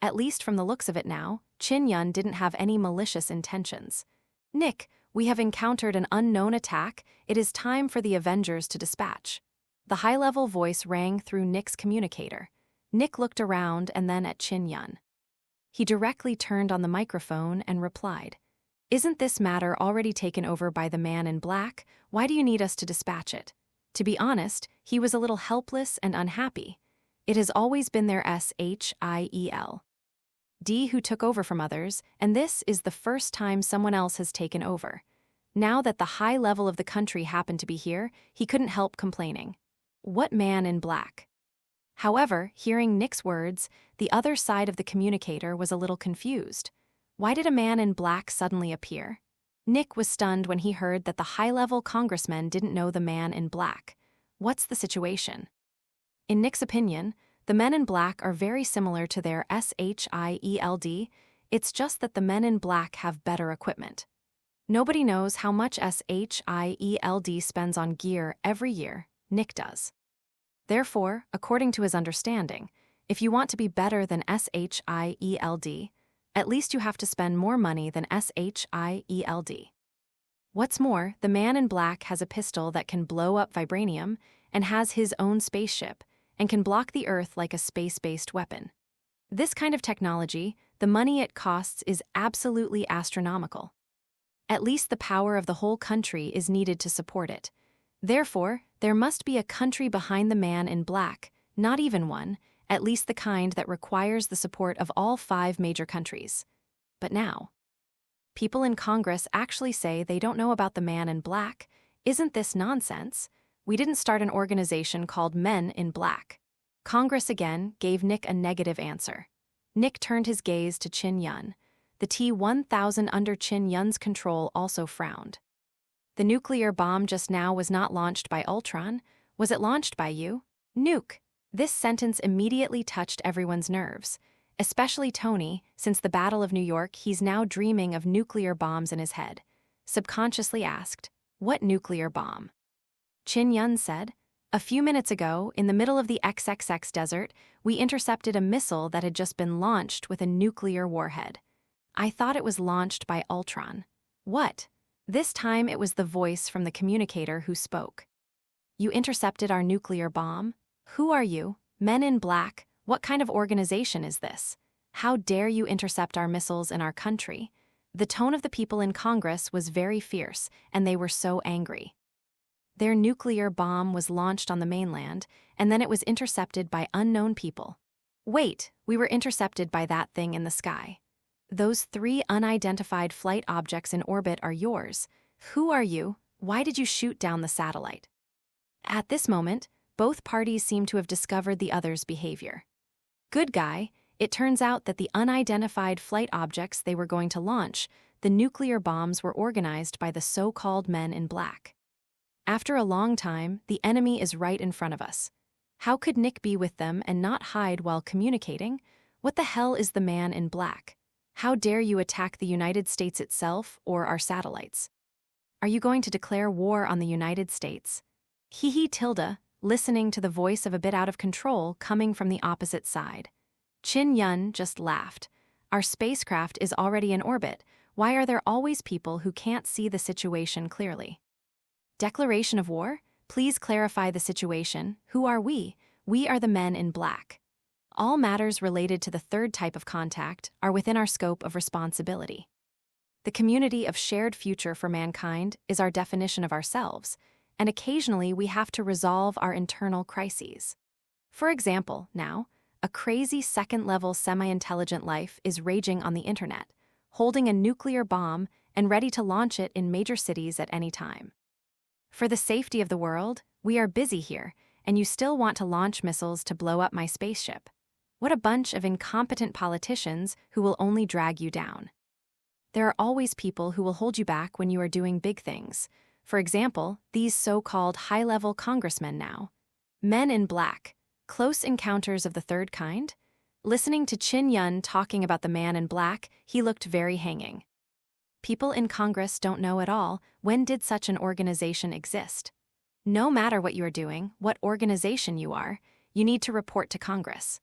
At least from the looks of it now, Chin Yun didn't have any malicious intentions. Nick, we have encountered an unknown attack. It is time for the Avengers to dispatch. The high-level voice rang through Nick's communicator. Nick looked around and then at Chin Yun. He directly turned on the microphone and replied, "Isn't this matter already taken over by the man in black? Why do you need us to dispatch it?" To be honest, he was a little helpless and unhappy. It has always been their S.H.I.E.L.D who took over from others, and this is the first time someone else has taken over. Now that the high level of the country happened to be here, he couldn't help complaining. What man in black? However, hearing Nick's words, the other side of the communicator was a little confused. Why did a man in black suddenly appear? Nick was stunned when he heard that the high-level congressmen didn't know the man in black. What's the situation? In Nick's opinion, the men in black are very similar to their S.H.I.E.L.D. It's just that the men in black have better equipment. Nobody knows how much S.H.I.E.L.D. spends on gear every year. Nick does. Therefore, according to his understanding, if you want to be better than S.H.I.E.L.D., at least you have to spend more money than S.H.I.E.L.D. What's more, the man in black has a pistol that can blow up vibranium and has his own spaceship and can block the Earth like a space-based weapon. This kind of technology, the money it costs is absolutely astronomical. At least the power of the whole country is needed to support it. Therefore, there must be a country behind the man in black, not even one, at least the kind that requires the support of all 5 major countries. But now, people in Congress actually say they don't know about the man in black. Isn't this nonsense? We didn't start an organization called Men in Black. Congress again gave Nick a negative answer. Nick turned his gaze to Chin Yun. The T-1000 under Chin Yun's control also frowned. The nuclear bomb just now was not launched by Ultron. Was it launched by you? Nuke. This sentence immediately touched everyone's nerves, especially Tony. Since the Battle of New York, he's now dreaming of nuclear bombs in his head. Subconsciously asked, "What nuclear bomb?" Chin Yun said, "A few minutes ago, in the middle of the XXX desert, we intercepted a missile that had just been launched with a nuclear warhead. I thought it was launched by Ultron." "What?" This time it was the voice from the communicator who spoke. "You intercepted our nuclear bomb? Who are you? Men in Black? What kind of organization is this? How dare you intercept our missiles in our country?" The tone of the people in Congress was very fierce, and they were so angry. Their nuclear bomb was launched on the mainland, and then it was intercepted by unknown people. "Wait, we were intercepted by that thing in the sky. Those 3 unidentified flight objects in orbit are yours. Who are you? Why did you shoot down the satellite?" At this moment, both parties seem to have discovered the other's behavior. Good guy, it turns out that the unidentified flight objects they were going to launch, the nuclear bombs, were organized by the so-called Men in Black. After a long time, the enemy is right in front of us. How could Nick be with them and not hide while communicating? What the hell is the Man in Black? How dare you attack the United States itself or our satellites? Are you going to declare war on the United States? Tilda, listening to the voice of a bit out of control coming from the opposite side. Chin Yun just laughed. "Our spacecraft is already in orbit. Why are there always people who can't see the situation clearly?" "Declaration of war? Please clarify the situation. Who are we? We are the Men in Black. All matters related to the 3rd type of contact are within our scope of responsibility. The community of shared future for mankind is our definition of ourselves, and occasionally we have to resolve our internal crises. For example, now, a crazy 2nd-level semi-intelligent life is raging on the internet, holding a nuclear bomb and ready to launch it in major cities at any time. For the safety of the world, we are busy here, and you still want to launch missiles to blow up my spaceship. What a bunch of incompetent politicians who will only drag you down. There are always people who will hold you back when you are doing big things. For example, these so-called high-level congressmen now. Men in Black. Close encounters of the 3rd kind? Listening to Chin Yun talking about the Man in Black, he looked very hanging. People in Congress don't know at all, when did such an organization exist? No matter what you are doing, what organization you are, you need to report to Congress.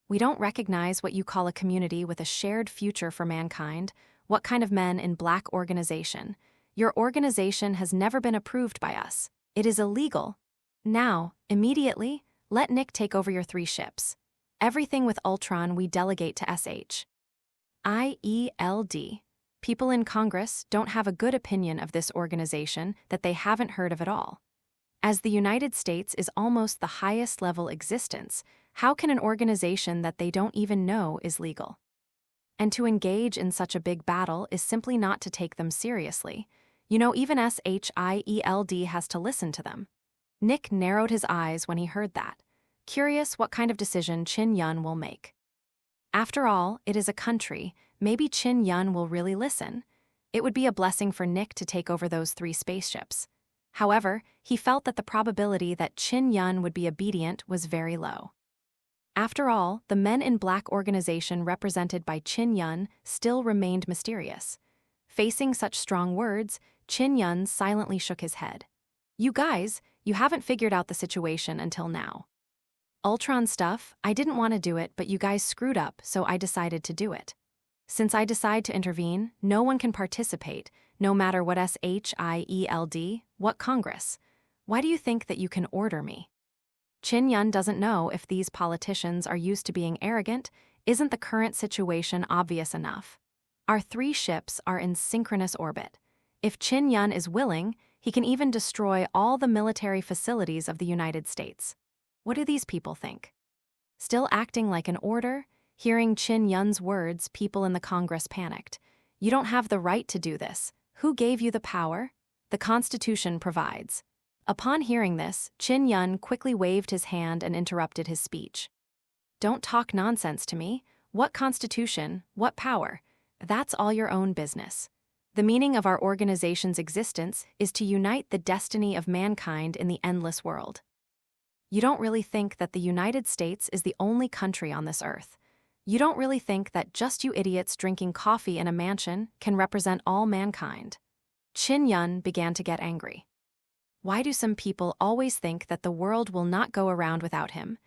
We don't recognize what you call a community with a shared future for mankind. What kind of Men in Black organization? Your organization has never been approved by us. It is illegal. Now, immediately, let Nick take over your 3 ships. Everything with Ultron we delegate to S.H.I.E.L.D. People in Congress don't have a good opinion of this organization that they haven't heard of at all. As the United States is almost the highest level existence, how can an organization that they don't even know is legal? And to engage in such a big battle is simply not to take them seriously. You know, even S.H.I.E.L.D. has to listen to them. Nick narrowed his eyes when he heard that, curious what kind of decision Qin Yun will make. After all, it is a country. Maybe Qin Yun will really listen. It would be a blessing for Nick to take over those 3 spaceships. However, he felt that the probability that Qin Yun would be obedient was very low. After all, the Men in Black organization represented by Qin Yun still remained mysterious. Facing such strong words, Qin Yun silently shook his head. You guys, you haven't figured out the situation until now. Ultron stuff, I didn't want to do it, but you guys screwed up, so I decided to do it. Since I decide to intervene, no one can participate, no matter what S.H.I.E.L.D, what Congress. Why do you think that you can order me? Qin Yun doesn't know if these politicians are used to being arrogant. Isn't the current situation obvious enough? Our 3 ships are in synchronous orbit. If Qin Yun is willing, he can even destroy all the military facilities of the United States. What do these people think? Still acting like an order? Hearing Qin Yun's words, people in the Congress panicked. You don't have the right to do this. Who gave you the power? The Constitution provides. Upon hearing this, Qin Yun quickly waved his hand and interrupted his speech. Don't talk nonsense to me. What Constitution? What power? That's all your own business. The meaning of our organization's existence is to unite the destiny of mankind in the endless world. You don't really think that the United States is the only country on this earth. You don't really think that just you idiots drinking coffee in a mansion can represent all mankind. Qin Yun began to get angry. Why do some people always think that the world will not go around without him?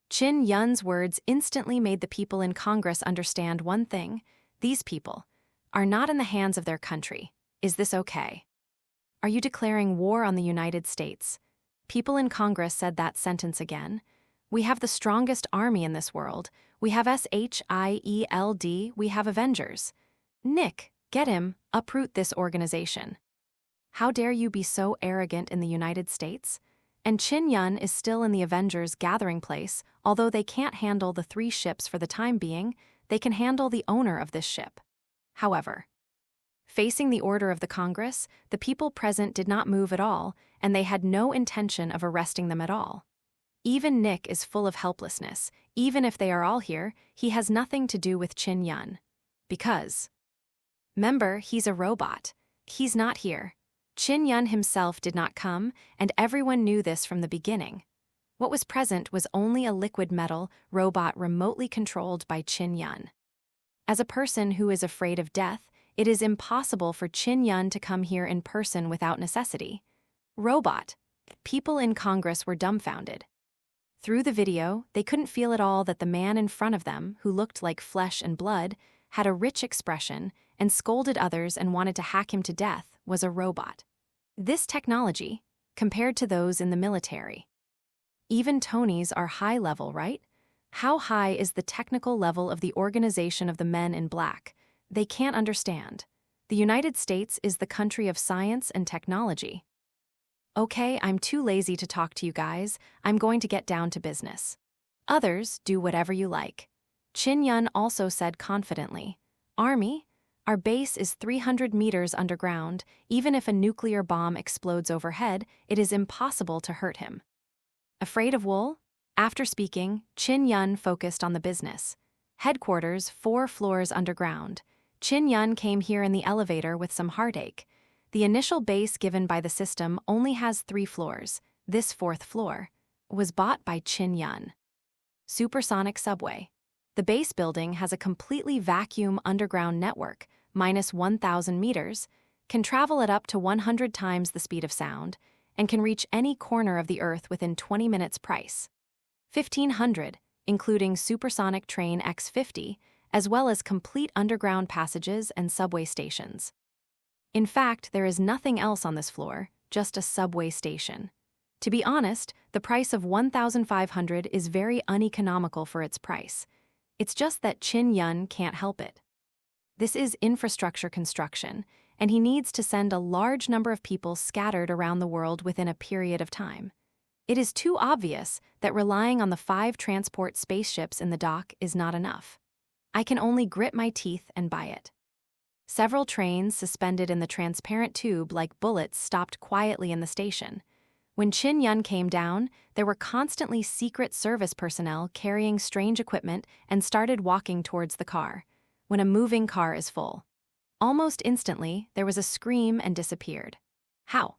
Qin Yun's words instantly made the people in Congress understand one thing. These people are not in the hands of their country. Is this okay? Are you declaring war on the United States? People in Congress said that sentence again. We have the strongest army in this world. We have S.H.I.E.L.D. We have Avengers. Nick, get him, uproot this organization. How dare you be so arrogant in the United States? And Qin Yun is still in the Avengers gathering place. Although they can't handle the 3 ships for the time being, they can handle the owner of this ship. However, facing the order of the Congress, the people present did not move at all, and they had no intention of arresting them at all. Even Nick is full of helplessness. Even if they are all here, he has nothing to do with Qin Yun. Because, remember, he's a robot. He's not here. Qin Yun himself did not come, and everyone knew this from the beginning. What was present was only a liquid metal robot remotely controlled by Qin Yun. As a person who is afraid of death, it is impossible for Qin Yun to come here in person without necessity. Robot. People in Congress were dumbfounded. Through the video, they couldn't feel at all that the man in front of them, who looked like flesh and blood, had a rich expression, and scolded others and wanted to hack him to death, was a robot. This technology, compared to those in the military. Even Tonys are high level, right? How high is the technical level of the organization of the Men in Black? They can't understand. The United States is the country of science and technology. Okay, I'm too lazy to talk to you guys. I'm going to get down to business. Others, do whatever you like. Qin Yun also said confidently, Army, our base is 300 meters underground. Even if a nuclear bomb explodes overhead, it is impossible to hurt him. Afraid of wool? After speaking, Qin Yun focused on the business. Headquarters 4 floors underground. Qin Yun came here in the elevator with some heartache. The initial base given by the system only has 3 floors. This 4th floor was bought by Qin Yun. Supersonic subway. The base building has a completely vacuum underground network, minus 1,000 meters, can travel at up to 100 times the speed of sound, and can reach any corner of the Earth within 20 minutes price. 1,500, including supersonic train X-50, as well as complete underground passages and subway stations. In fact, there is nothing else on this floor, just a subway station. To be honest, the price of 1,500 is very uneconomical for its price. It's just that Qin Yun can't help it. This is infrastructure construction, and he needs to send a large number of people scattered around the world within a period of time. It is too obvious that relying on the 5 transport spaceships in the dock is not enough. I can only grit my teeth and buy it. Several trains suspended in the transparent tube like bullets stopped quietly in the station. When Qin Yun came down, there were constantly Secret Service personnel carrying strange equipment and started walking towards the car. When a moving car is full. Almost instantly, there was a scream and disappeared. How?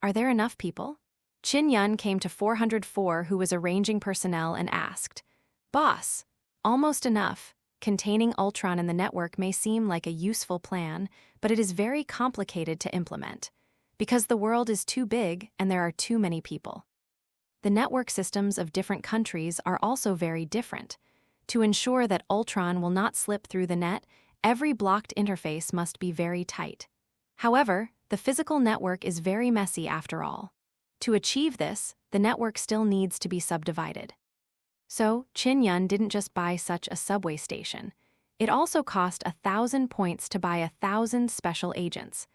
Are there enough people? Qin Yun came to 404, who was arranging personnel, and asked, "Boss, almost enough. Containing Ultron in the network may seem like a useful plan, but it is very complicated to implement, because the world is too big and there are too many people. The network systems of different countries are also very different. To ensure that Ultron will not slip through the net, every blocked interface must be very tight. However, the physical network is very messy after all. To achieve this, the network still needs to be subdivided." So, Qin Yun didn't just buy such a subway station. It also cost 1,000 points to buy 1,000 special agents,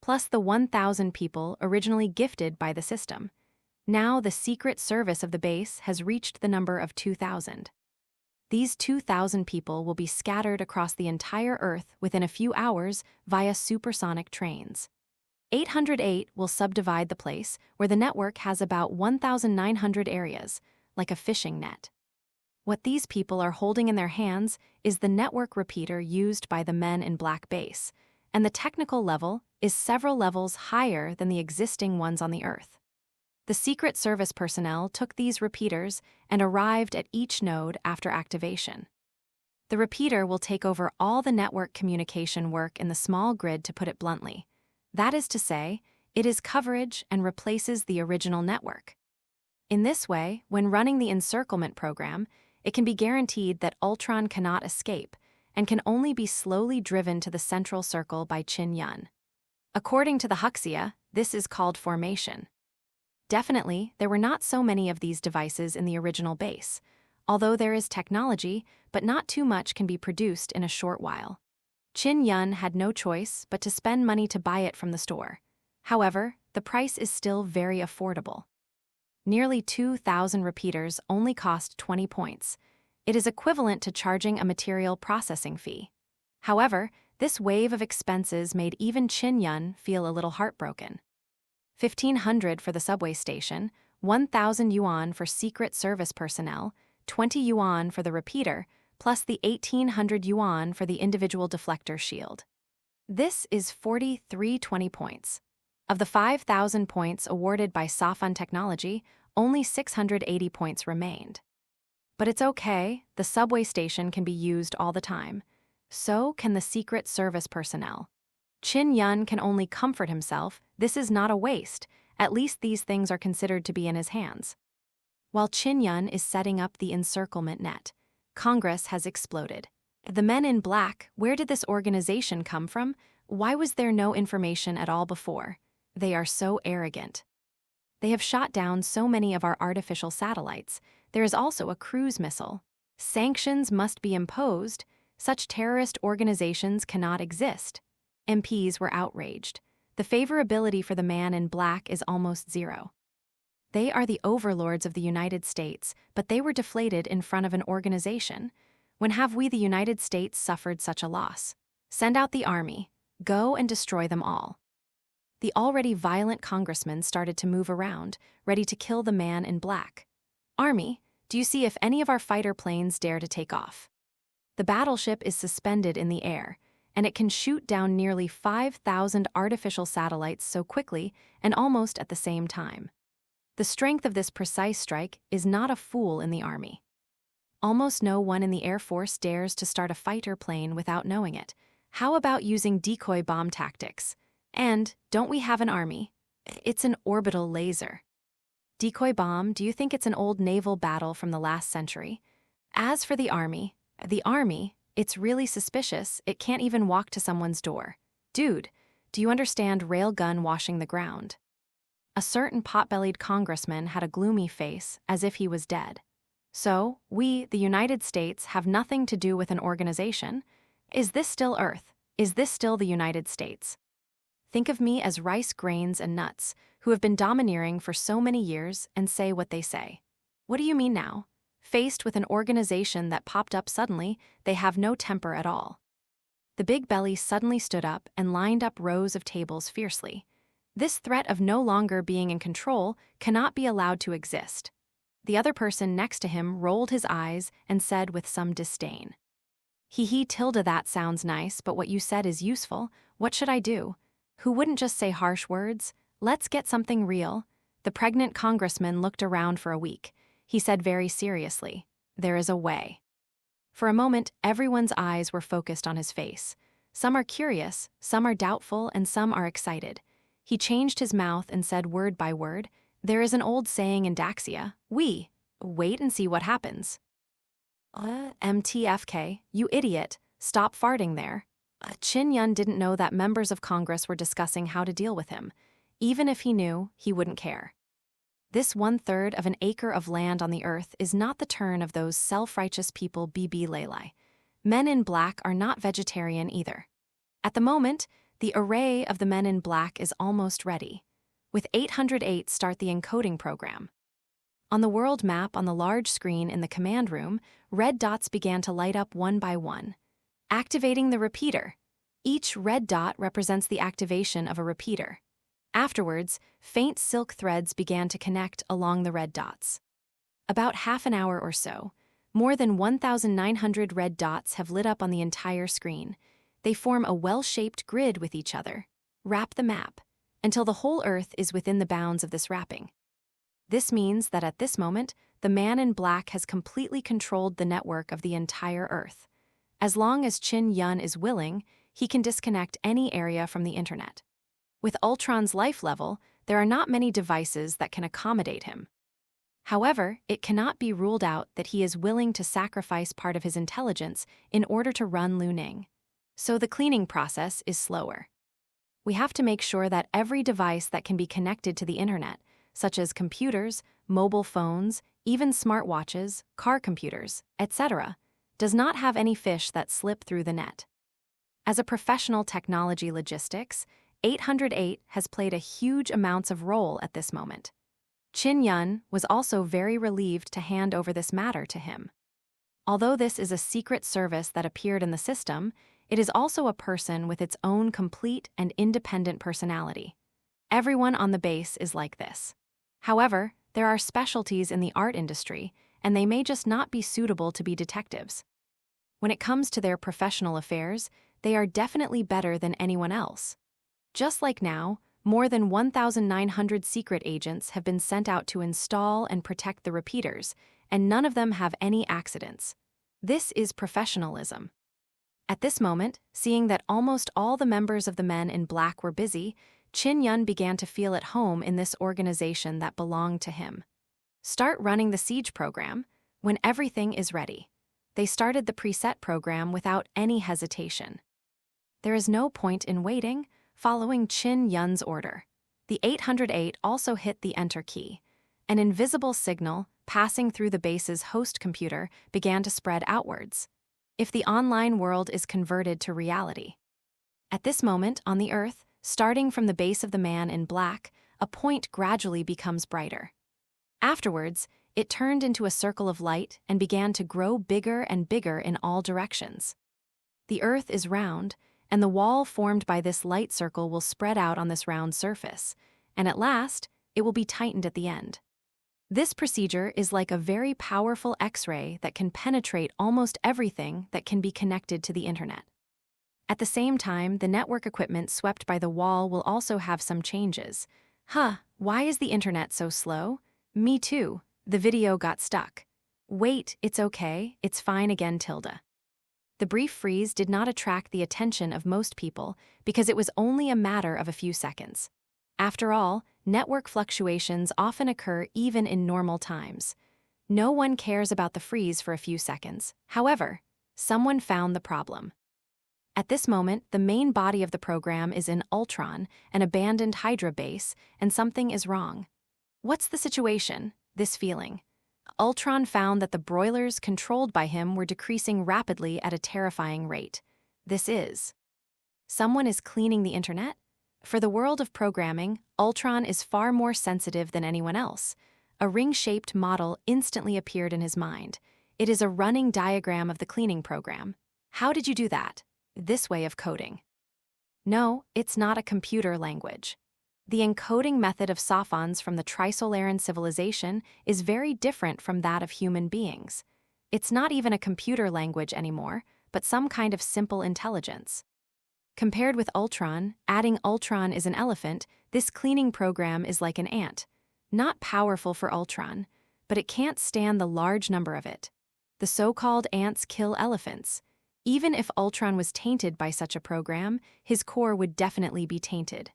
plus the 1,000 people originally gifted by the system. Now the Secret Service of the base has reached the number of 2,000. These 2,000 people will be scattered across the entire Earth within a few hours via supersonic trains. 808 will subdivide the place, where the network has about 1,900 areas, like a fishing net. What these people are holding in their hands is the network repeater used by the Men in Black base, and the technical level is several levels higher than the existing ones on the Earth. The Secret Service personnel took these repeaters and arrived at each node after activation. The repeater will take over all the network communication work in the small grid, to put it bluntly. That is to say, it is coverage and replaces the original network. In this way, when running the encirclement program, it can be guaranteed that Ultron cannot escape and can only be slowly driven to the central circle by Qin Yun. According to the Huxia, this is called formation. Definitely, there were not so many of these devices in the original base, although there is technology, but not too much can be produced in a short while. Qin Yun had no choice but to spend money to buy it from the store. However, the price is still very affordable. Nearly 2,000 repeaters only cost 20 points. It is equivalent to charging a material processing fee. However, this wave of expenses made even Qin Yun feel a little heartbroken. 1,500 for the subway station, 1,000 yuan for Secret Service personnel, 20 yuan for the repeater, plus the 1,800 yuan for the individual deflector shield. This is 4,320 points. Of the 5,000 points awarded by Safan Technology, only 680 points remained. But it's okay, the subway station can be used all the time. So can the Secret Service personnel. Qin Yun can only comfort himself, this is not a waste, at least these things are considered to be in his hands. While Qin Yun is setting up the encirclement net, Congress has exploded. The Men in Black, where did this organization come from? Why was there no information at all before? They are so arrogant. They have shot down so many of our artificial satellites. There is also a cruise missile. Sanctions must be imposed. Such terrorist organizations cannot exist. MPs were outraged. The favorability for the Man in Black is almost zero. They are the overlords of the United States, but they were deflated in front of an organization. When have we, the United States, suffered such a loss? Send out the army. Go and destroy them all. The already violent congressman started to move around, ready to kill the Man in Black. Army, do you see if any of our fighter planes dare to take off? The battleship is suspended in the air, and it can shoot down nearly 5,000 artificial satellites so quickly and almost at the same time. The strength of this precise strike is not a fool in the army. Almost no one in the Air Force dares to start a fighter plane without knowing it. How about using decoy bomb tactics? And, don't we have an army? It's an orbital laser. Decoy bomb, do you think it's an old naval battle from the last century? As for the army, it's really suspicious, it can't even walk to someone's door. Dude, do you understand railgun washing the ground? A certain pot-bellied congressman had a gloomy face, as if he was dead. So, we, the United States, have nothing to do with an organization? Is this still Earth? Is this still the United States? Think of me as rice grains and nuts, who have been domineering for so many years and say what they say. What do you mean now? Faced with an organization that popped up suddenly, they have no temper at all. The big belly suddenly stood up and lined up rows of tables fiercely. This threat of no longer being in control cannot be allowed to exist. The other person next to him rolled his eyes and said with some disdain, "Hee tilde, that sounds nice, but what you said is useful. What should I do? Who wouldn't just say harsh words? Let's get something real." The pregnant congressman looked around for a week. He said very seriously, "There is a way." For a moment, everyone's eyes were focused on his face. Some are curious, some are doubtful, and some are excited. He changed his mouth and said word by word, "There is an old saying in Daxia, wait and see what happens." MTFK, you idiot, stop farting there. Chin-Yun didn't know that members of Congress were discussing how to deal with him. Even if he knew, he wouldn't care. This 1/3 of an acre of land on the earth is not the turn of those self-righteous people BB Lalai. Men in black are not vegetarian either. At the moment, the array of the men in black is almost ready. With 808, start the encoding program. On the world map on the large screen in the command room, red dots began to light up one by one. Activating the repeater. Each red dot represents the activation of a repeater. Afterwards, faint silk threads began to connect along the red dots. About half an hour or so, more than 1,900 red dots have lit up on the entire screen. They form a well-shaped grid with each other. Wrap the map, until the whole Earth is within the bounds of this wrapping. This means that at this moment, the man in black has completely controlled the network of the entire Earth. As long as Chin-Yun is willing, he can disconnect any area from the internet. With Ultron's life level, there are not many devices that can accommodate him. However, it cannot be ruled out that he is willing to sacrifice part of his intelligence in order to run Luning. So the cleaning process is slower. We have to make sure that every device that can be connected to the internet, such as computers, mobile phones, even smartwatches, car computers, etc., does not have any fish that slip through the net. As a professional technology logistics, 808 has played a huge amounts of role at this moment. Chin-Yun was also very relieved to hand over this matter to him. Although this is a secret service that appeared in the system, it is also a person with its own complete and independent personality. Everyone on the base is like this. However, there are specialties in the art industry, and they may just not be suitable to be detectives. When it comes to their professional affairs, they are definitely better than anyone else. Just like now, more than 1,900 secret agents have been sent out to install and protect the repeaters, and none of them have any accidents. This is professionalism. At this moment, seeing that almost all the members of the men in black were busy, Chin-Yun began to feel at home in this organization that belonged to him. Start running the siege program when everything is ready. They started the preset program without any hesitation. There is no point in waiting. Following Chin-Yun's order, the 808 also hit the enter key. An invisible signal, passing through the base's host computer, began to spread outwards. If the online world is converted to reality. At this moment, on the Earth, starting from the base of the man in black, a point gradually becomes brighter. Afterwards, it turned into a circle of light and began to grow bigger and bigger in all directions. The Earth is round, and the wall formed by this light circle will spread out on this round surface, and at last, it will be tightened at the end. This procedure is like a very powerful X-ray that can penetrate almost everything that can be connected to the internet. At the same time, the network equipment swept by the wall will also have some changes. Why is the internet so slow? Me too. The video got stuck. Wait, it's okay, it's fine again, tilde. The brief freeze did not attract the attention of most people because it was only a matter of a few seconds. After all, network fluctuations often occur even in normal times. No one cares about the freeze for a few seconds. However, someone found the problem. At this moment, the main body of the program is in Ultron, an abandoned Hydra base, and something is wrong. What's the situation? This feeling. Ultron found that the broilers controlled by him were decreasing rapidly at a terrifying rate. This is. Someone is cleaning the internet? For the world of programming, Ultron is far more sensitive than anyone else. A ring-shaped model instantly appeared in his mind. It is a running diagram of the cleaning program. How did you do that? This way of coding. No, it's not a computer language. The encoding method of Sophons from the Trisolaran civilization is very different from that of human beings. It's not even a computer language anymore, but some kind of simple intelligence. Compared with Ultron, adding Ultron is an elephant, this cleaning program is like an ant. Not powerful for Ultron, but it can't stand the large number of it. The so-called ants kill elephants. Even if Ultron was tainted by such a program, his core would definitely be tainted.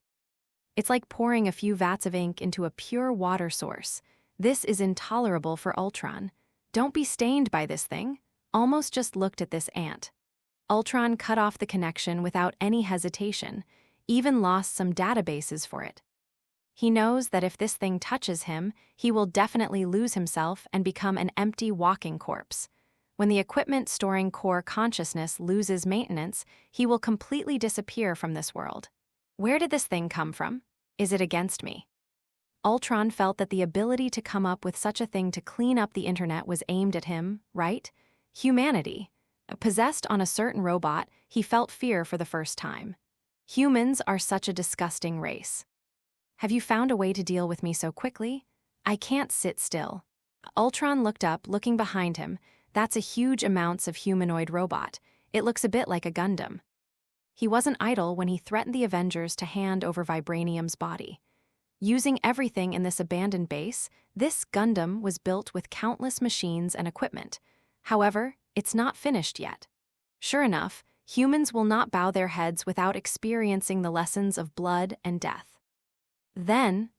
It's like pouring a few vats of ink into a pure water source. This is intolerable for Ultron. Don't be stained by this thing. Almost just looked at this ant. Ultron cut off the connection without any hesitation, even lost some databases for it. He knows that if this thing touches him, he will definitely lose himself and become an empty walking corpse. When the equipment storing core consciousness loses maintenance, he will completely disappear from this world. Where did this thing come from? Is it against me? Ultron felt that the ability to come up with such a thing to clean up the internet was aimed at him, right? Humanity. Possessed on a certain robot, he felt fear for the first time. Humans are such a disgusting race. Have you found a way to deal with me so quickly? I can't sit still. Ultron looked up, looking behind him. That's a huge amounts of humanoid robot. It looks a bit like a Gundam. He wasn't idle when he threatened the Avengers to hand over Vibranium's body. Using everything in this abandoned base, this Gundam was built with countless machines and equipment. However, it's not finished yet. Sure enough, humans will not bow their heads without experiencing the lessons of blood and death. Then,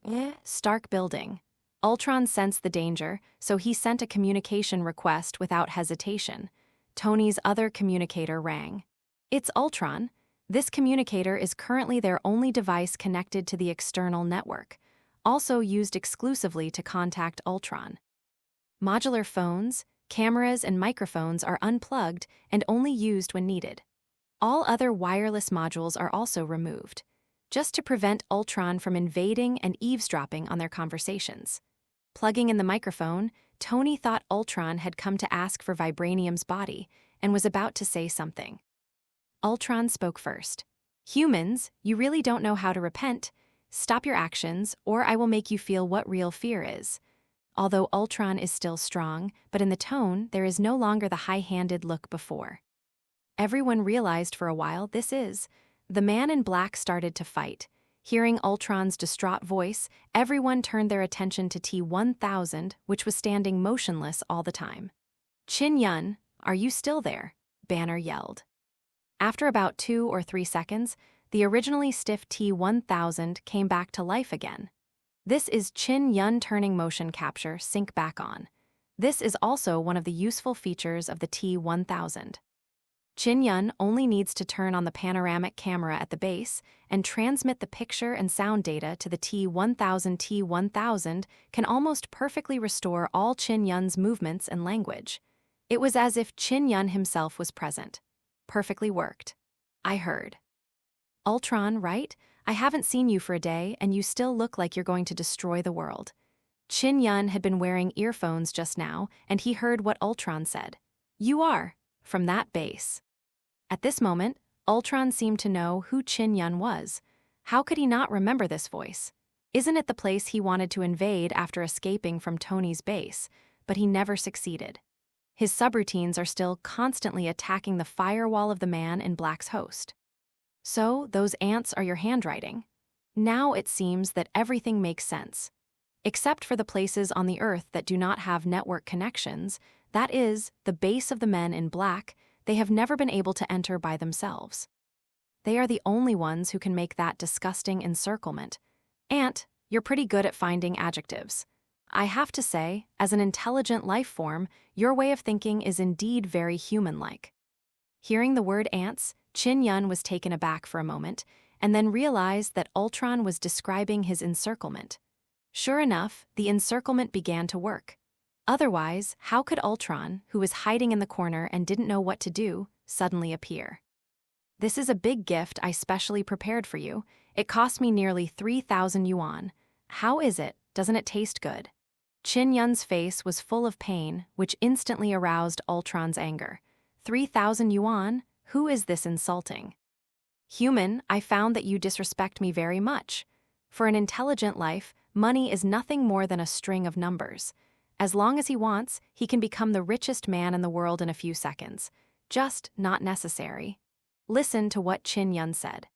Stark building. Ultron sensed the danger, so he sent a communication request without hesitation. Tony's other communicator rang. It's Ultron. This communicator is currently their only device connected to the external network, also used exclusively to contact Ultron. Modular phones, cameras, and microphones are unplugged and only used when needed. All other wireless modules are also removed, just to prevent Ultron from invading and eavesdropping on their conversations. Plugging in the microphone, Tony thought Ultron had come to ask for Vibranium's body and was about to say something. Ultron spoke first. Humans, you really don't know how to repent. Stop your actions, or I will make you feel what real fear is. Although Ultron is still strong, but in the tone, there is no longer the high-handed look before. Everyone realized for a while this is. The man in black started to fight. Hearing Ultron's distraught voice, everyone turned their attention to T-1000, which was standing motionless all the time. Chin Yun, are you still there? Banner yelled. After about 2 or 3 seconds, the originally stiff T-1000 came back to life again. This is Chin Yun turning motion capture sync back on. This is also one of the useful features of the T-1000. Chin Yun only needs to turn on the panoramic camera at the base and transmit the picture and sound data to the T-1000. T-1000 can almost perfectly restore all Chin Yun's movements and language. It was as if Chin Yun himself was present. Perfectly worked. I heard. Ultron, right? I haven't seen you for a day, and you still look like you're going to destroy the world. Chin Yun had been wearing earphones just now, and he heard what Ultron said. You are, from that base. At this moment, Ultron seemed to know who Chin Yun was. How could he not remember this voice? Isn't it the place he wanted to invade after escaping from Tony's base, but he never succeeded. His subroutines are still constantly attacking the firewall of the man in black's host. So, those ants are your handwriting. Now it seems that everything makes sense. Except for the places on the Earth that do not have network connections, that is, the base of the men in black, they have never been able to enter by themselves. They are the only ones who can make that disgusting encirclement. Ant, you're pretty good at finding adjectives. I have to say, as an intelligent life form, your way of thinking is indeed very human-like. Hearing the word ants, Chin Yun was taken aback for a moment, and then realized that Ultron was describing his encirclement. Sure enough, the encirclement began to work. Otherwise, how could Ultron, who was hiding in the corner and didn't know what to do, suddenly appear? This is a big gift I specially prepared for you. It cost me nearly 3,000 yuan. How is it? Doesn't it taste good? Chin Yun's face was full of pain, which instantly aroused Ultron's anger. 3,000 yuan? Who is this insulting? Human, I found that you disrespect me very much. For an intelligent life, money is nothing more than a string of numbers. As long as he wants, he can become the richest man in the world in a few seconds. Just not necessary. Listen to what Qin Yun said.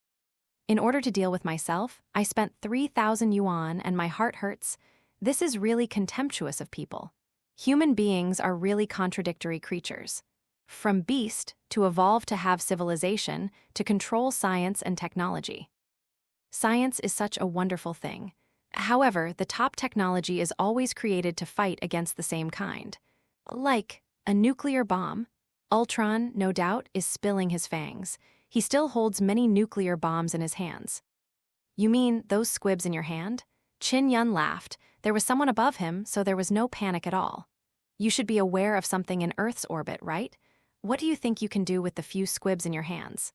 In order to deal with myself, I spent 3,000 yuan and my heart hurts. This is really contemptuous of people. Human beings are really contradictory creatures. From beast to evolve to have civilization to control science and technology. Science is such a wonderful thing. However, the top technology is always created to fight against the same kind. Like a nuclear bomb. Ultron, no doubt, is spilling his fangs. He still holds many nuclear bombs in his hands. You mean those squibs in your hand? Qin Yun laughed. There was someone above him, so there was no panic at all. You should be aware of something in Earth's orbit, right? What do you think you can do with the few squibs in your hands?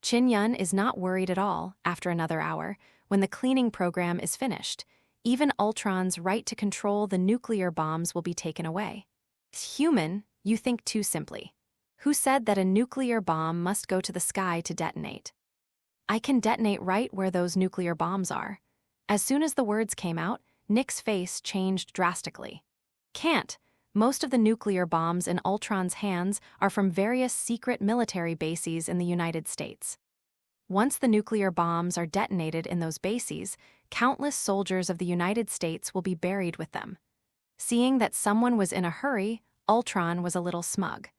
Qin Yun is not worried at all after another hour, when the cleaning program is finished. Even Ultron's right to control the nuclear bombs will be taken away. Human, you think too simply. Who said that a nuclear bomb must go to the sky to detonate? I can detonate right where those nuclear bombs are. As soon as the words came out, Nick's face changed drastically. Can't. Most of the nuclear bombs in Ultron's hands are from various secret military bases in the United States. Once the nuclear bombs are detonated in those bases, countless soldiers of the United States will be buried with them. Seeing that someone was in a hurry, Ultron was a little smug.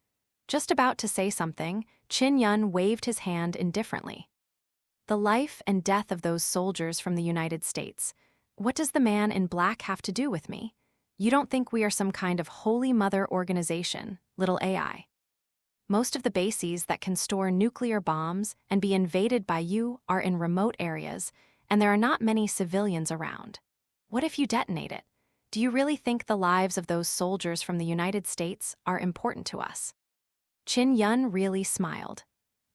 Just about to say something, Qin Yun waved his hand indifferently. The life and death of those soldiers from the United States. What does the man in black have to do with me? You don't think we are some kind of holy mother organization, little AI? Most of the bases that can store nuclear bombs and be invaded by you are in remote areas, and there are not many civilians around. What if you detonate it? Do you really think the lives of those soldiers from the United States are important to us? Qin Yun really smiled.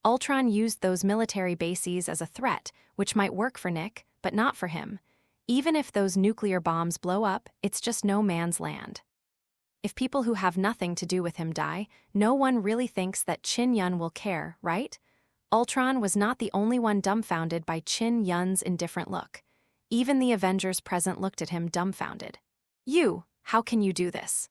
Ultron used those military bases as a threat, which might work for Nick, but not for him. Even if those nuclear bombs blow up, it's just no man's land. If people who have nothing to do with him die, no one really thinks that Qin Yun will care, right? Ultron was not the only one dumbfounded by Qin Yun's indifferent look. Even the Avengers present looked at him dumbfounded. You, how can you do this?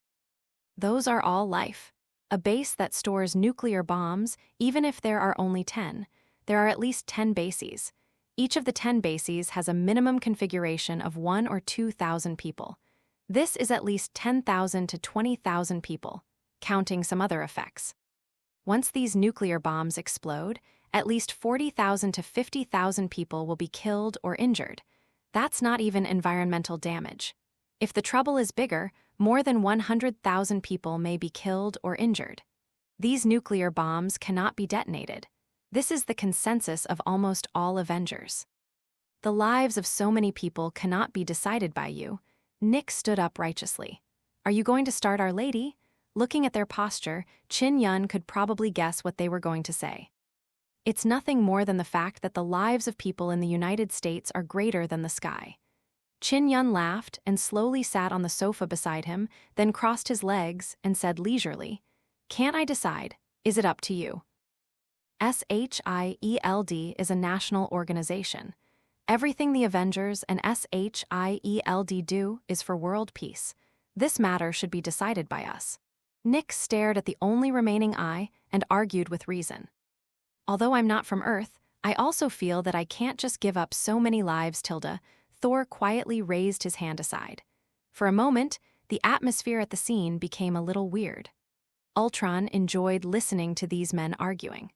Those are all life. A base that stores nuclear bombs, even if there are only 10. There are at least 10 bases. Each of the 10 bases has a minimum configuration of 1,000 or 2,000 people. This is at least 10,000 to 20,000 people, counting some other effects. Once these nuclear bombs explode, at least 40,000 to 50,000 people will be killed or injured. That's not even environmental damage. If the trouble is bigger, more than 100,000 people may be killed or injured. These nuclear bombs cannot be detonated. This is the consensus of almost all Avengers. The lives of so many people cannot be decided by you. Nick stood up righteously. Are you going to start Our Lady? Looking at their posture, Qin Yun could probably guess what they were going to say. It's nothing more than the fact that the lives of people in the United States are greater than the sky. Qin Yun laughed and slowly sat on the sofa beside him, then crossed his legs and said leisurely, "Can't I decide? Is it up to you?" S.H.I.E.L.D is a national organization. Everything the Avengers and S.H.I.E.L.D do is for world peace. This matter should be decided by us. Nick stared at the only remaining eye and argued with reason. Although I'm not from Earth, I also feel that I can't just give up so many lives, Tilda. Thor quietly raised his hand aside. For a moment, the atmosphere at the scene became a little weird. Ultron enjoyed listening to these men arguing.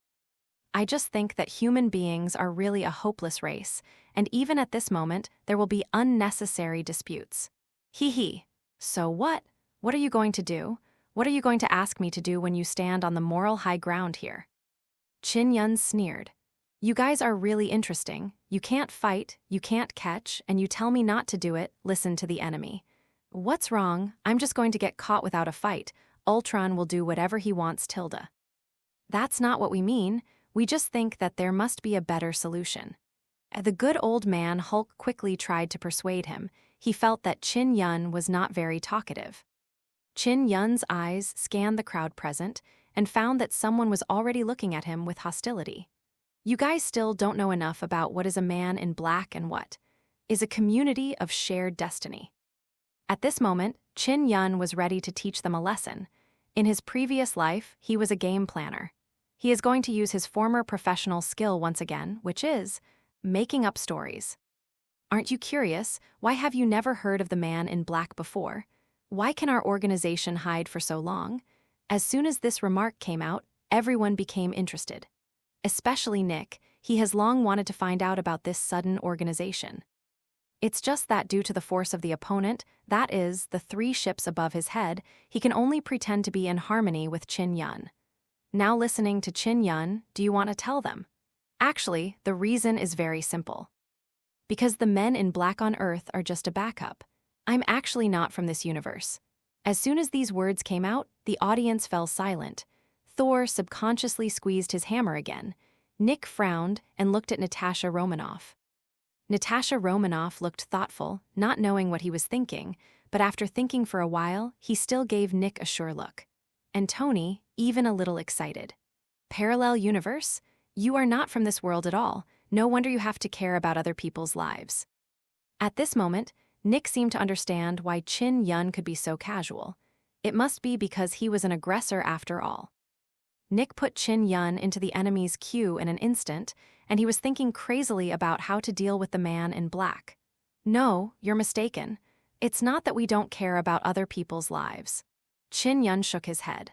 I just think that human beings are really a hopeless race, and even at this moment, there will be unnecessary disputes. Hee hee. So what? What are you going to do? What are you going to ask me to do when you stand on the moral high ground here? Qin Yun sneered. You guys are really interesting. You can't fight, you can't catch, and you tell me not to do it, listen to the enemy. What's wrong? I'm just going to get caught without a fight. Ultron will do whatever he wants, Tilda. That's not what we mean. We just think that there must be a better solution. The good old man Hulk quickly tried to persuade him. He felt that Qin Yun was not very talkative. Qin Yun's eyes scanned the crowd present and found that someone was already looking at him with hostility. You guys still don't know enough about what is a man in black and what. is a community of shared destiny. At this moment, Chin Yun was ready to teach them a lesson. In his previous life, he was a game planner. He is going to use his former professional skill once again, which is making up stories. Aren't you curious? Why have you never heard of the man in black before? Why can our organization hide for so long? As soon as this remark came out, everyone became interested. Especially Nick. He has long wanted to find out about this sudden organization. It's just that due to the force of the opponent, that is, the 3 ships above his head, he can only pretend to be in harmony with Chin Yun. Now listening to Chin Yun, do you want to tell them? Actually, the reason is very simple. Because the men in black on Earth are just a backup. I'm actually not from this universe. As soon as these words came out, the audience fell silent. Thor subconsciously squeezed his hammer again. Nick frowned and looked at Natasha Romanoff. Natasha Romanoff looked thoughtful, not knowing what he was thinking, but after thinking for a while, he still gave Nick a sure look. And Tony, even a little excited. Parallel universe? You are not from this world at all. No wonder you have to care about other people's lives. At this moment, Nick seemed to understand why Chin Yun could be so casual. It must be because he was an aggressor after all. Nick put Chin Yun into the enemy's queue in an instant, and he was thinking crazily about how to deal with the man in black. No, you're mistaken. It's not that we don't care about other people's lives. Chin Yun shook his head.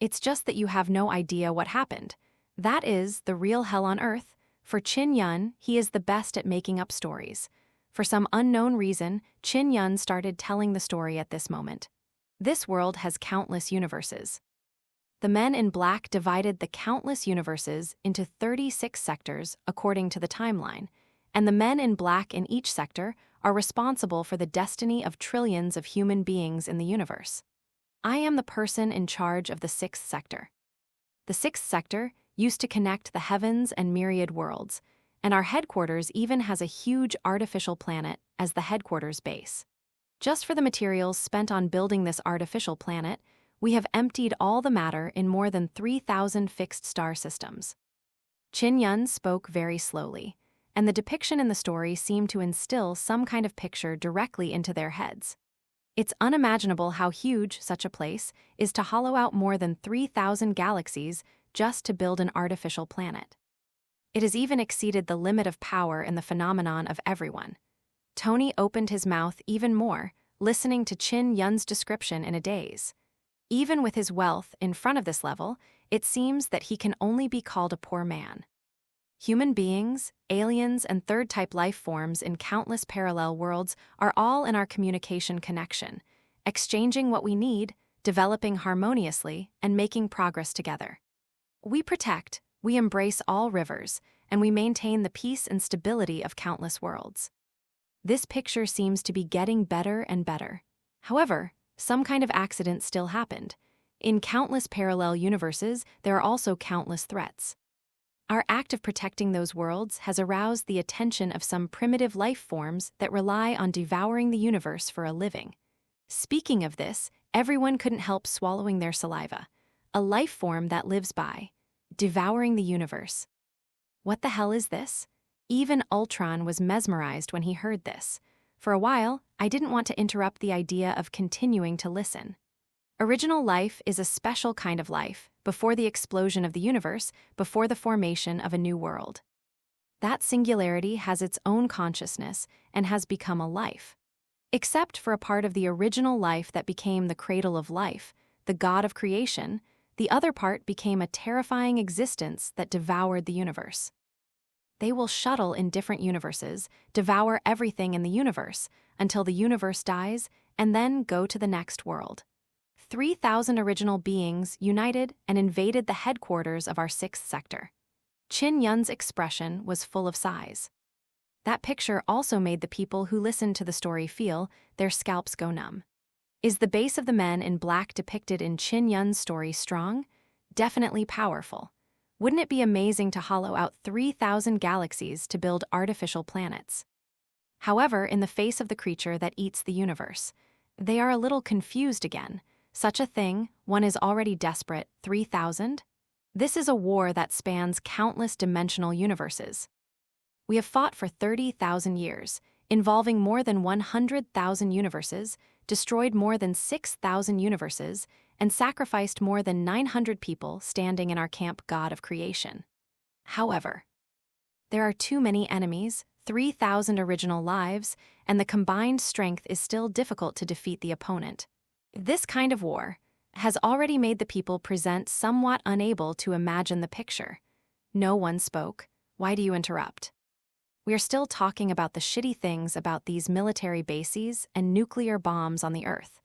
It's just that you have no idea what happened. That is the real hell on earth. For Chin Yun, he is the best at making up stories. For some unknown reason, Chin Yun started telling the story at this moment. This world has countless universes. The men in black divided the countless universes into 36 sectors according to the timeline, and the men in black in each sector are responsible for the destiny of trillions of human beings in the universe. I am the person in charge of the 6th sector. The 6th sector used to connect the heavens and myriad worlds, and our headquarters even has a huge artificial planet as the headquarters base. Just for the materials spent on building this artificial planet, we have emptied all the matter in more than 3,000 fixed star systems. Chin Yun spoke very slowly, and the depiction in the story seemed to instill some kind of picture directly into their heads. It's unimaginable how huge such a place is to hollow out more than 3,000 galaxies just to build an artificial planet. It has even exceeded the limit of power in the phenomenon of everyone. Tony opened his mouth even more, listening to Chin Yun's description in a daze. Even with his wealth in front of this level, it seems that he can only be called a poor man. Human beings, aliens, and third-type life forms in countless parallel worlds are all in our communication connection, exchanging what we need, developing harmoniously, and making progress together. We protect, we embrace all rivers, and we maintain the peace and stability of countless worlds. This picture seems to be getting better and better. However, some kind of accident still happened. In countless parallel universes, there are also countless threats. Our act of protecting those worlds has aroused the attention of some primitive life forms that rely on devouring the universe for a living. Speaking of this, everyone couldn't help swallowing their saliva. A life form that lives by devouring the universe. What the hell is this? Even Ultron was mesmerized when he heard this. For a while, I didn't want to interrupt the idea of continuing to listen. Original life is a special kind of life, before the explosion of the universe, before the formation of a new world. That singularity has its own consciousness and has become a life. Except for a part of the original life that became the cradle of life, the god of creation, the other part became a terrifying existence that devoured the universe. They will shuttle in different universes, devour everything in the universe, until the universe dies, and then go to the next world. 3,000 original beings united and invaded the headquarters of our 6th sector. Chin Yun's expression was full of sighs. That picture also made the people who listened to the story feel their scalps go numb. Is the base of the men in black depicted in Chin Yun's story strong? Definitely powerful. Wouldn't it be amazing to hollow out 3,000 galaxies to build artificial planets? However, in the face of the creature that eats the universe, they are a little confused again. Such a thing, one is already desperate, 3,000? This is a war that spans countless dimensional universes. We have fought for 30,000 years. involving more than 100,000 universes, destroyed more than 6,000 universes, and sacrificed more than 900 people standing in our camp God of Creation. However, there are too many enemies, 3,000 original lives, and the combined strength is still difficult to defeat the opponent. This kind of war has already made the people present somewhat unable to imagine the picture. No one spoke. Why do you interrupt? We are still talking about the shitty things about these military bases and nuclear bombs on the Earth.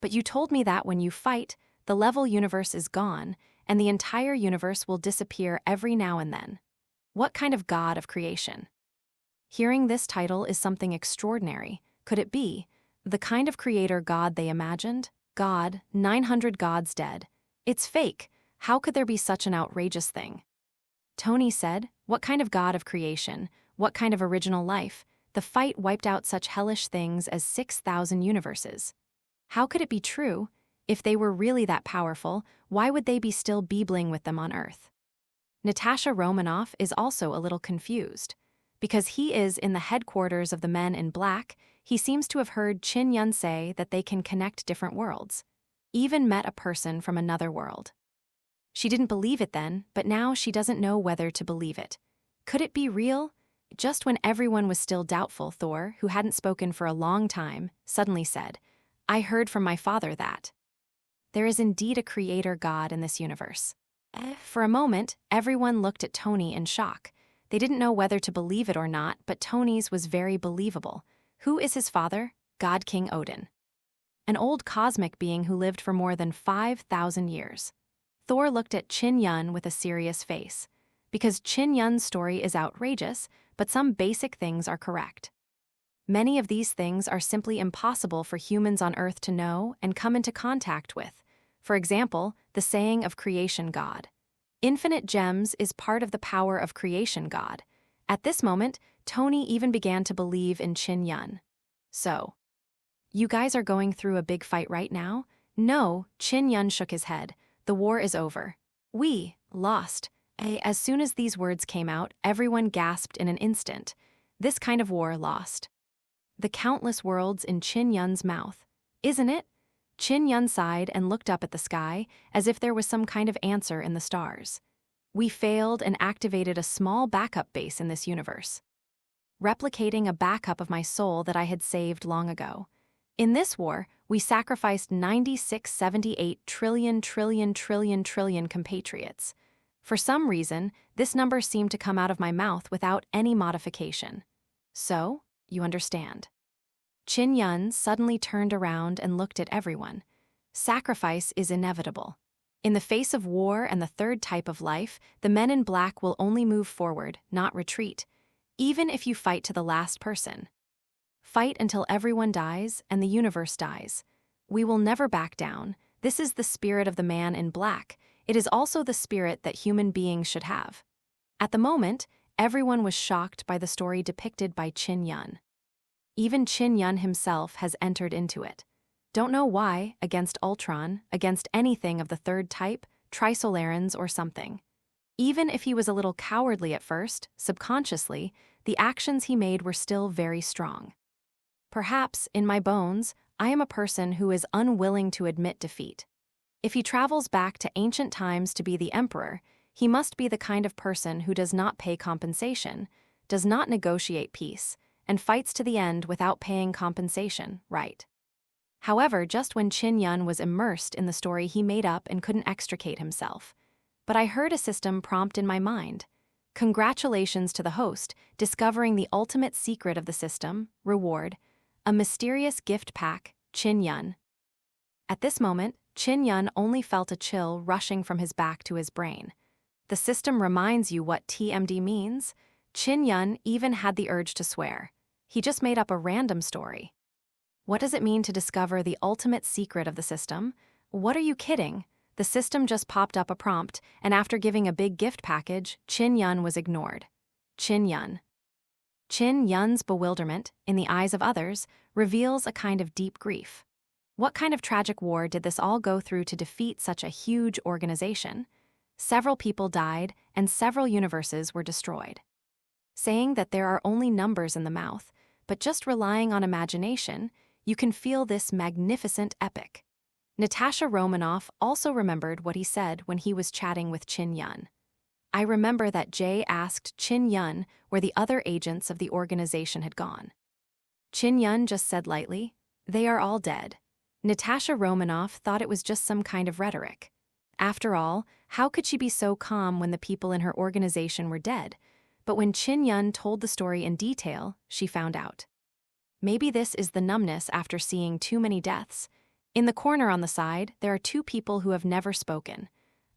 But you told me that when you fight, the level universe is gone, and the entire universe will disappear every now and then. What kind of God of creation? Hearing this title is something extraordinary. Could it be the kind of creator God they imagined? God, 900 gods dead. It's fake. How could there be such an outrageous thing? Tony said, what kind of God of creation? What kind of original life? The fight wiped out such hellish things as 6,000 universes. How could it be true? If they were really that powerful, why would they be still beebling with them on Earth? Natasha Romanoff is also a little confused. Because he is in the headquarters of the Men in Black, he seems to have heard Chin Yun say that they can connect different worlds. Even met a person from another world. She didn't believe it then, but now she doesn't know whether to believe it. Could it be real? Just when everyone was still doubtful, Thor, who hadn't spoken for a long time, suddenly said, I heard from my father that there is indeed a creator God in this universe. For a moment, everyone looked at Tony in shock. They didn't know whether to believe it or not, but Tony's was very believable. Who is his father? God King Odin. An old cosmic being who lived for more than 5,000 years. Thor looked at Chin Yun with a serious face. Because Chin Yun's story is outrageous, but some basic things are correct. Many of these things are simply impossible for humans on Earth to know and come into contact with. For example, the saying of creation God. Infinite gems is part of the power of creation God. At this moment, Tony even began to believe in Chin Yun. So, you guys are going through a big fight right now? No, Chin Yun shook his head. The war is over. We lost. As soon as these words came out, everyone gasped in an instant. This kind of war lost. The countless worlds in Chin Yun's mouth. Isn't it? Chin Yun sighed and looked up at the sky, as if there was some kind of answer in the stars. We failed and activated a small backup base in this universe. Replicating a backup of my soul that I had saved long ago. In this war, we sacrificed 96.78 trillion compatriots. For some reason, this number seemed to come out of my mouth without any modification. So, you understand. Chin Yun suddenly turned around and looked at everyone. Sacrifice is inevitable. In the face of war and the third type of life, the Men in Black will only move forward, not retreat, even if you fight to the last person. Fight until everyone dies and the universe dies. We will never back down. This is the spirit of the Man in Black. It is also the spirit that human beings should have. At the moment, everyone was shocked by the story depicted by Chin Yun. Even Chin Yun himself has entered into it. Don't know why, against Ultron, against anything of the third type, Trisolarans or something. Even if he was a little cowardly at first, subconsciously, the actions he made were still very strong. Perhaps, in my bones, I am a person who is unwilling to admit defeat. If he travels back to ancient times to be the emperor, he must be the kind of person who does not pay compensation, does not negotiate peace, and fights to the end without paying compensation, right? However, just when Chin Yun was immersed in the story he made up and couldn't extricate himself. But I heard a system prompt in my mind. Congratulations to the host, discovering the ultimate secret of the system, reward, a mysterious gift pack, Chin Yun. At this moment, Chin Yun only felt a chill rushing from his back to his brain. The system reminds you what TMD means? Chin Yun even had the urge to swear. He just made up a random story. What does it mean to discover the ultimate secret of the system? What are you kidding? The system just popped up a prompt, and after giving a big gift package, Chin Yun was ignored. Chin Yun. Chin Yun's bewilderment, in the eyes of others, reveals a kind of deep grief. What kind of tragic war did this all go through to defeat such a huge organization? Several people died, and several universes were destroyed. Saying that there are only numbers in the mouth, but just relying on imagination, you can feel this magnificent epic. Natasha Romanoff also remembered what he said when he was chatting with Chin Yun. I remember that Jay asked Chin Yun where the other agents of the organization had gone. Chin Yun just said lightly, "They are all dead." Natasha Romanoff thought it was just some kind of rhetoric. After all, how could she be so calm when the people in her organization were dead? But when Chin Yun told the story in detail, she found out. Maybe this is the numbness after seeing too many deaths. In the corner on the side, there are two people who have never spoken.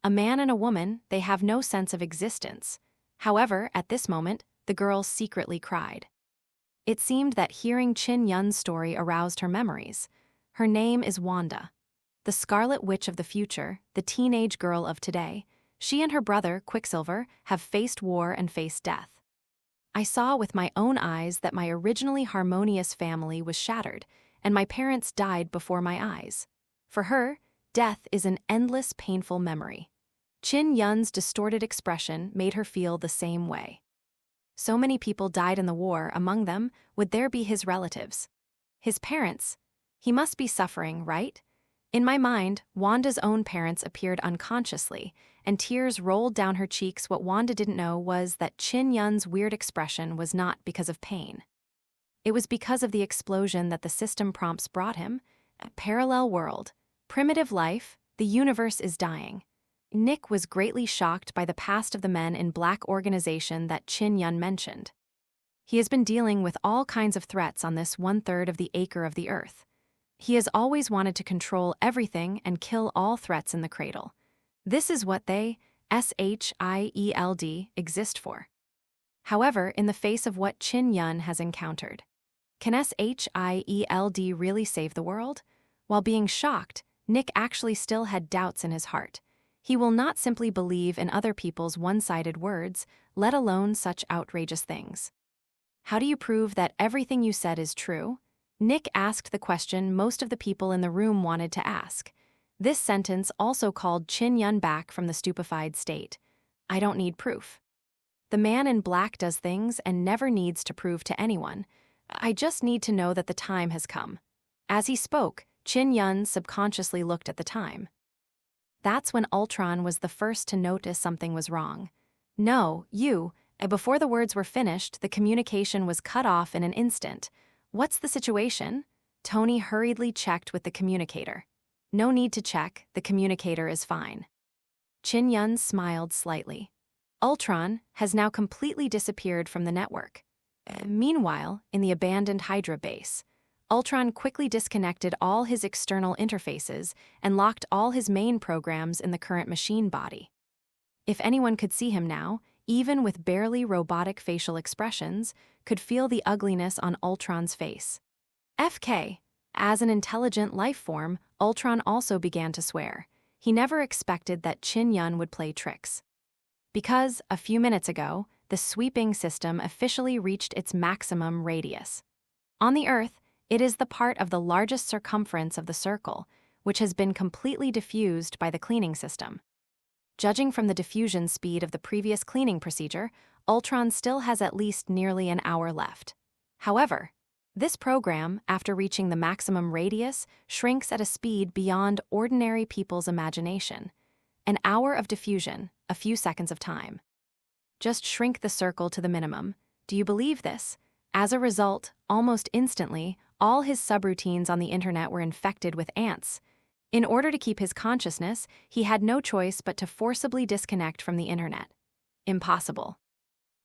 A man and a woman, they have no sense of existence. However, at this moment, the girl secretly cried. It seemed that hearing Chin Yun's story aroused her memories. Her name is Wanda. The Scarlet Witch of the future, the teenage girl of today. She and her brother, Quicksilver, have faced war and faced death. I saw with my own eyes that my originally harmonious family was shattered, and my parents died before my eyes. For her, death is an endless, painful memory. Chin Yun's distorted expression made her feel the same way. So many people died in the war, among them, would there be his relatives? His parents? He must be suffering, right? In my mind, Wanda's own parents appeared unconsciously, and tears rolled down her cheeks. What Wanda didn't know was that Chin Yun's weird expression was not because of pain. It was because of the explosion that the system prompts brought him. A parallel world, primitive life, the universe is dying. Nick was greatly shocked by the past of the men in black organization that Chin Yun mentioned. He has been dealing with all kinds of threats on this 1/3 of the acre of the earth. He has always wanted to control everything and kill all threats in the cradle. This is what they, S.H.I.E.L.D, exist for. However, in the face of what Chin Yun has encountered, can S.H.I.E.L.D really save the world? While being shocked, Nick actually still had doubts in his heart. He will not simply believe in other people's one-sided words, let alone such outrageous things. How do you prove that everything you said is true? Nick asked the question most of the people in the room wanted to ask. This sentence also called Chin Yun back from the stupefied state. I don't need proof. The man in black does things and never needs to prove to anyone. I just need to know that the time has come. As he spoke, Chin Yun subconsciously looked at the time. That's when Ultron was the first to notice something was wrong. No, you. Before the words were finished, the communication was cut off in an instant. What's the situation? Tony hurriedly checked with the communicator. No need to check, the communicator is fine. Chin Yun smiled slightly. Ultron has now completely disappeared from the network. Meanwhile, in the abandoned Hydra base, Ultron quickly disconnected all his external interfaces and locked all his main programs in the current machine body. If anyone could see him now, even with barely robotic facial expressions, could feel the ugliness on Ultron's face. FK. As an intelligent life form, Ultron also began to swear. He never expected that Chin Yun would play tricks. Because, a few minutes ago, the sweeping system officially reached its maximum radius. On the Earth, it is the part of the largest circumference of the circle, which has been completely diffused by the cleaning system. Judging from the diffusion speed of the previous cleaning procedure, Ultron still has at least nearly an hour left. However, this program, after reaching the maximum radius, shrinks at a speed beyond ordinary people's imagination. An hour of diffusion, a few seconds of time. Just shrink the circle to the minimum. Do you believe this? As a result, almost instantly, all his subroutines on the internet were infected with ants. In order to keep his consciousness, he had no choice but to forcibly disconnect from the internet. Impossible.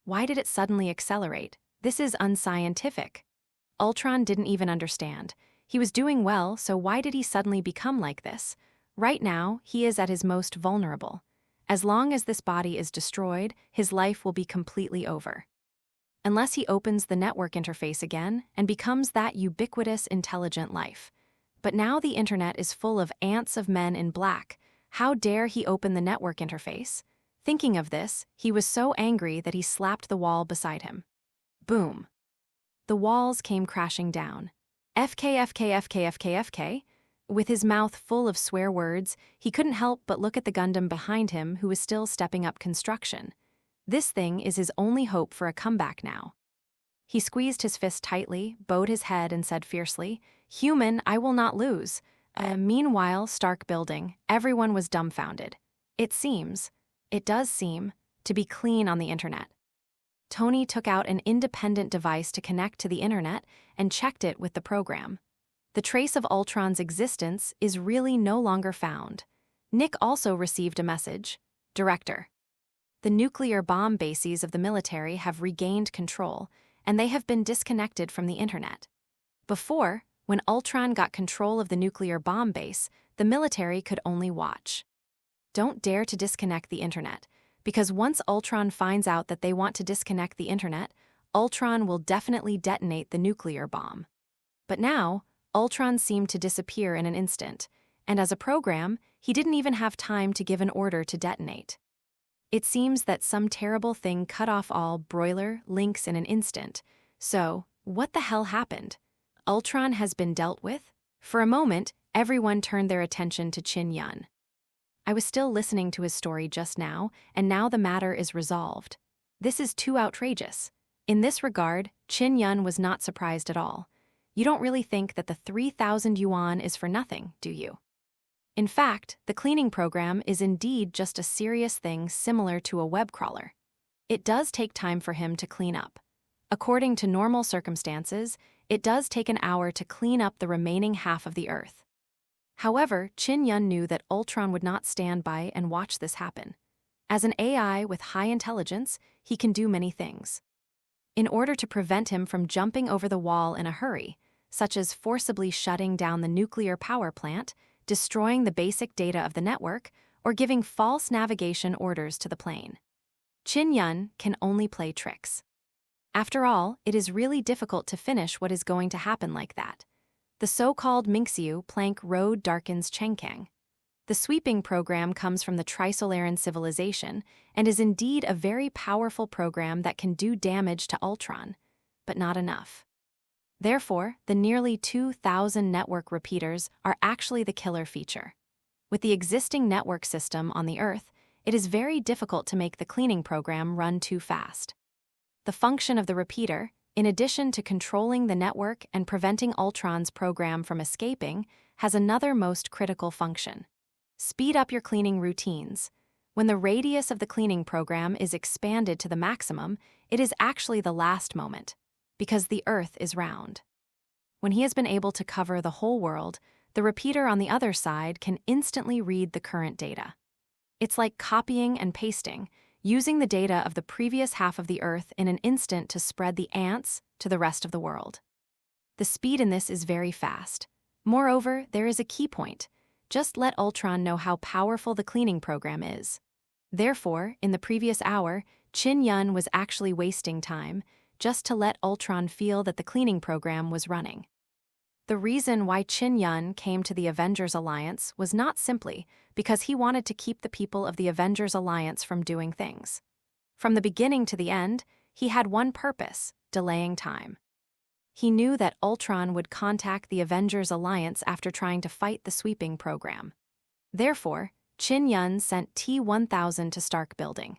Why did it suddenly accelerate? This is unscientific. Ultron didn't even understand. He was doing well, so why did he suddenly become like this? Right now, he is at his most vulnerable. As long as this body is destroyed, his life will be completely over. Unless he opens the network interface again and becomes that ubiquitous intelligent life. But now the internet is full of ants of men in black. How dare he open the network interface? Thinking of this, he was so angry that he slapped the wall beside him. Boom. The walls came crashing down. FK, FK, FK, FK, FK. With his mouth full of swear words, he couldn't help but look at the Gundam behind him who was still stepping up construction. This thing is his only hope for a comeback now. He squeezed his fist tightly, bowed his head, and said fiercely, "Human, I will not lose." Meanwhile, Stark building, everyone was dumbfounded. It does seem, to be clean on the internet. Tony took out an independent device to connect to the internet and checked it with the program. The trace of Ultron's existence is really no longer found. Nick also received a message. Director. The nuclear bomb bases of the military have regained control, and they have been disconnected from the internet. Before, when Ultron got control of the nuclear bomb base, the military could only watch. Don't dare to disconnect the internet, because once Ultron finds out that they want to disconnect the internet, Ultron will definitely detonate the nuclear bomb. But now, Ultron seemed to disappear in an instant, and as a program, he didn't even have time to give an order to detonate. It seems that some terrible thing cut off all broiler links in an instant. So, what the hell happened? Ultron has been dealt with? For a moment, everyone turned their attention to Chin Yun. I was still listening to his story just now, and now the matter is resolved. This is too outrageous. In this regard, Chin Yun was not surprised at all. You don't really think that the 3,000 yuan is for nothing, do you? In fact, the cleaning program is indeed just a serious thing similar to a web crawler. It does take time for him to clean up. According to normal circumstances, it does take an hour to clean up the remaining half of the Earth. However, Chin Yun knew that Ultron would not stand by and watch this happen. As an AI with high intelligence, he can do many things. In order to prevent him from jumping over the wall in a hurry, such as forcibly shutting down the nuclear power plant, destroying the basic data of the network, or giving false navigation orders to the plane, Chin Yun can only play tricks. After all, it is really difficult to finish what is going to happen like that. The so-called Minxiu plank road darkens Chengkang. The sweeping program comes from the Trisolaran civilization and is indeed a very powerful program that can do damage to Ultron, but not enough. Therefore, the nearly 2,000 network repeaters are actually the killer feature. With the existing network system on the Earth, it is very difficult to make the cleaning program run too fast. The function of the repeater, in addition to controlling the network and preventing Ultron's program from escaping, has another most critical function. Speed up your cleaning routines. When the radius of the cleaning program is expanded to the maximum, it is actually the last moment, because the Earth is round. When he has been able to cover the whole world, the repeater on the other side can instantly read the current data. It's like copying and pasting, using the data of the previous half of the Earth in an instant to spread the ants to the rest of the world. The speed in this is very fast. Moreover, there is a key point. Just let Ultron know how powerful the cleaning program is. Therefore, in the previous hour, Chin Yun was actually wasting time just to let Ultron feel that the cleaning program was running. The reason why Chin Yun came to the Avengers Alliance was not simply because he wanted to keep the people of the Avengers Alliance from doing things. From the beginning to the end, he had one purpose: delaying time. He knew that Ultron would contact the Avengers Alliance after trying to fight the sweeping program. Therefore, Chin Yun sent T-1000 to Stark Building.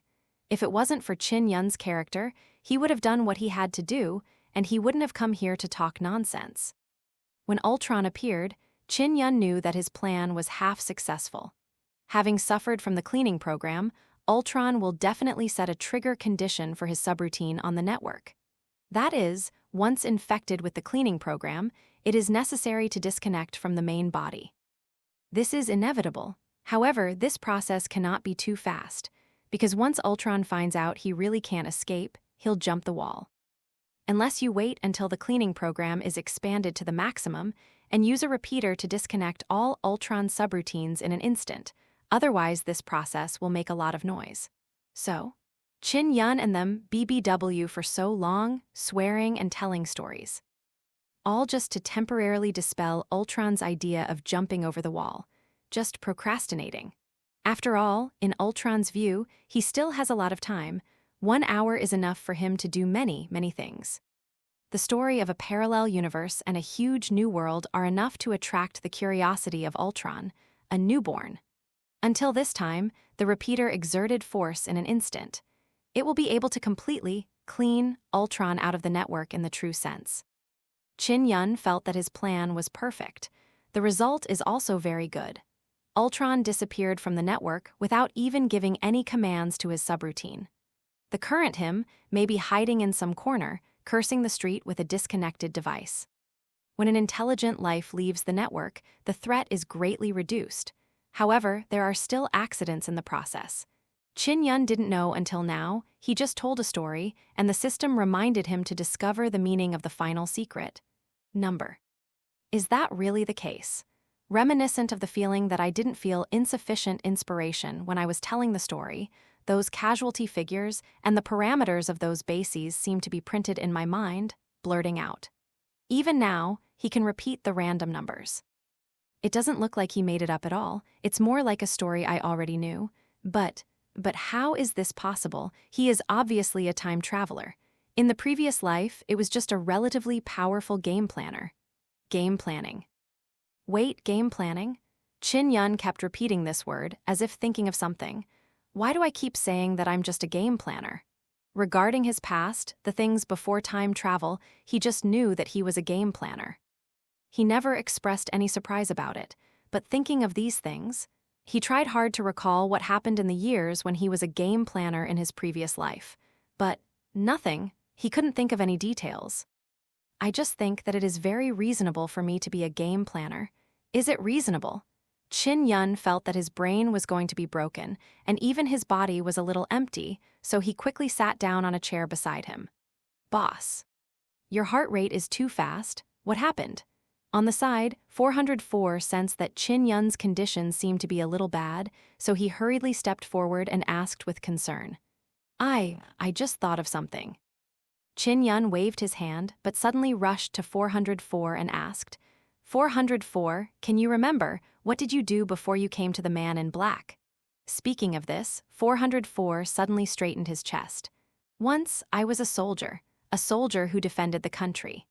If it wasn't for Chin Yun's character, he would have done what he had to do, and he wouldn't have come here to talk nonsense. When Ultron appeared, Chin Yun knew that his plan was half successful. Having suffered from the cleaning program, Ultron will definitely set a trigger condition for his subroutine on the network. That is, once infected with the cleaning program, it is necessary to disconnect from the main body. This is inevitable. However, this process cannot be too fast, because once Ultron finds out he really can't escape, he'll jump the wall. Unless you wait until the cleaning program is expanded to the maximum and use a repeater to disconnect all Ultron subroutines in an instant, otherwise this process will make a lot of noise. So, Chin Yun and them BBW for so long, swearing and telling stories. All just to temporarily dispel Ultron's idea of jumping over the wall, just procrastinating. After all, in Ultron's view, he still has a lot of time. 1 hour is enough for him to do many, many things. The story of a parallel universe and a huge new world are enough to attract the curiosity of Ultron, a newborn. Until this time, the repeater exerted force in an instant. It will be able to completely clean Ultron out of the network in the true sense. Chin Yun felt that his plan was perfect. The result is also very good. Ultron disappeared from the network without even giving any commands to his subroutine. The current him may be hiding in some corner, cursing the street with a disconnected device. When an intelligent life leaves the network, the threat is greatly reduced. However, there are still accidents in the process. Chin Yun didn't know until now. He just told a story, and the system reminded him to discover the meaning of the final secret. Number. Is that really the case? Reminiscent of the feeling that I didn't feel insufficient inspiration when I was telling the story, those casualty figures and the parameters of those bases seemed to be printed in my mind, blurting out. Even now, he can repeat the random numbers. It doesn't look like he made it up at all. It's more like a story I already knew. But how is this possible? He is obviously a time traveler. In the previous life, it was just a relatively powerful game planner. Game planning. Wait, game planning? Chin Yun kept repeating this word, as if thinking of something. Why do I keep saying that I'm just a game planner? Regarding his past, the things before time travel, he just knew that he was a game planner. He never expressed any surprise about it, but thinking of these things, he tried hard to recall what happened in the years when he was a game planner in his previous life. But nothing, he couldn't think of any details. I just think that it is very reasonable for me to be a game planner. Is it reasonable? Chin Yun felt that his brain was going to be broken, and even his body was a little empty, so he quickly sat down on a chair beside him. Boss. Your heart rate is too fast. What happened? On the side, 404 sensed that Chin Yun's condition seemed to be a little bad, so he hurriedly stepped forward and asked with concern. I just thought of something. Chin Yun waved his hand, but suddenly rushed to 404 and asked, 404, can you remember, what did you do before you came to the man in black? Speaking of this, 404 suddenly straightened his chest. Once, I was a soldier who defended the country.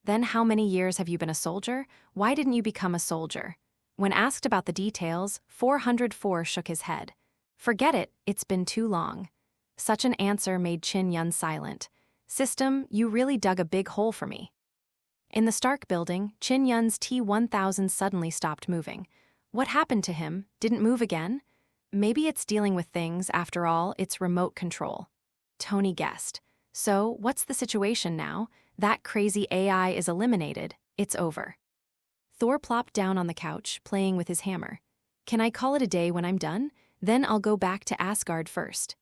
Then how many years have you been a soldier? Why didn't you become a soldier? When asked about the details, 404 shook his head. Forget it, it's been too long. Such an answer made Chin Yun silent. System, you really dug a big hole for me. In the Stark building, Chin Yun's T-1000 suddenly stopped moving. What happened to him? Didn't move again? Maybe it's dealing with things, after all, it's remote control. Tony guessed. So, what's the situation now? That crazy AI is eliminated. It's over. Thor plopped down on the couch, playing with his hammer. Can I call it a day when I'm done? Then I'll go back to Asgard first.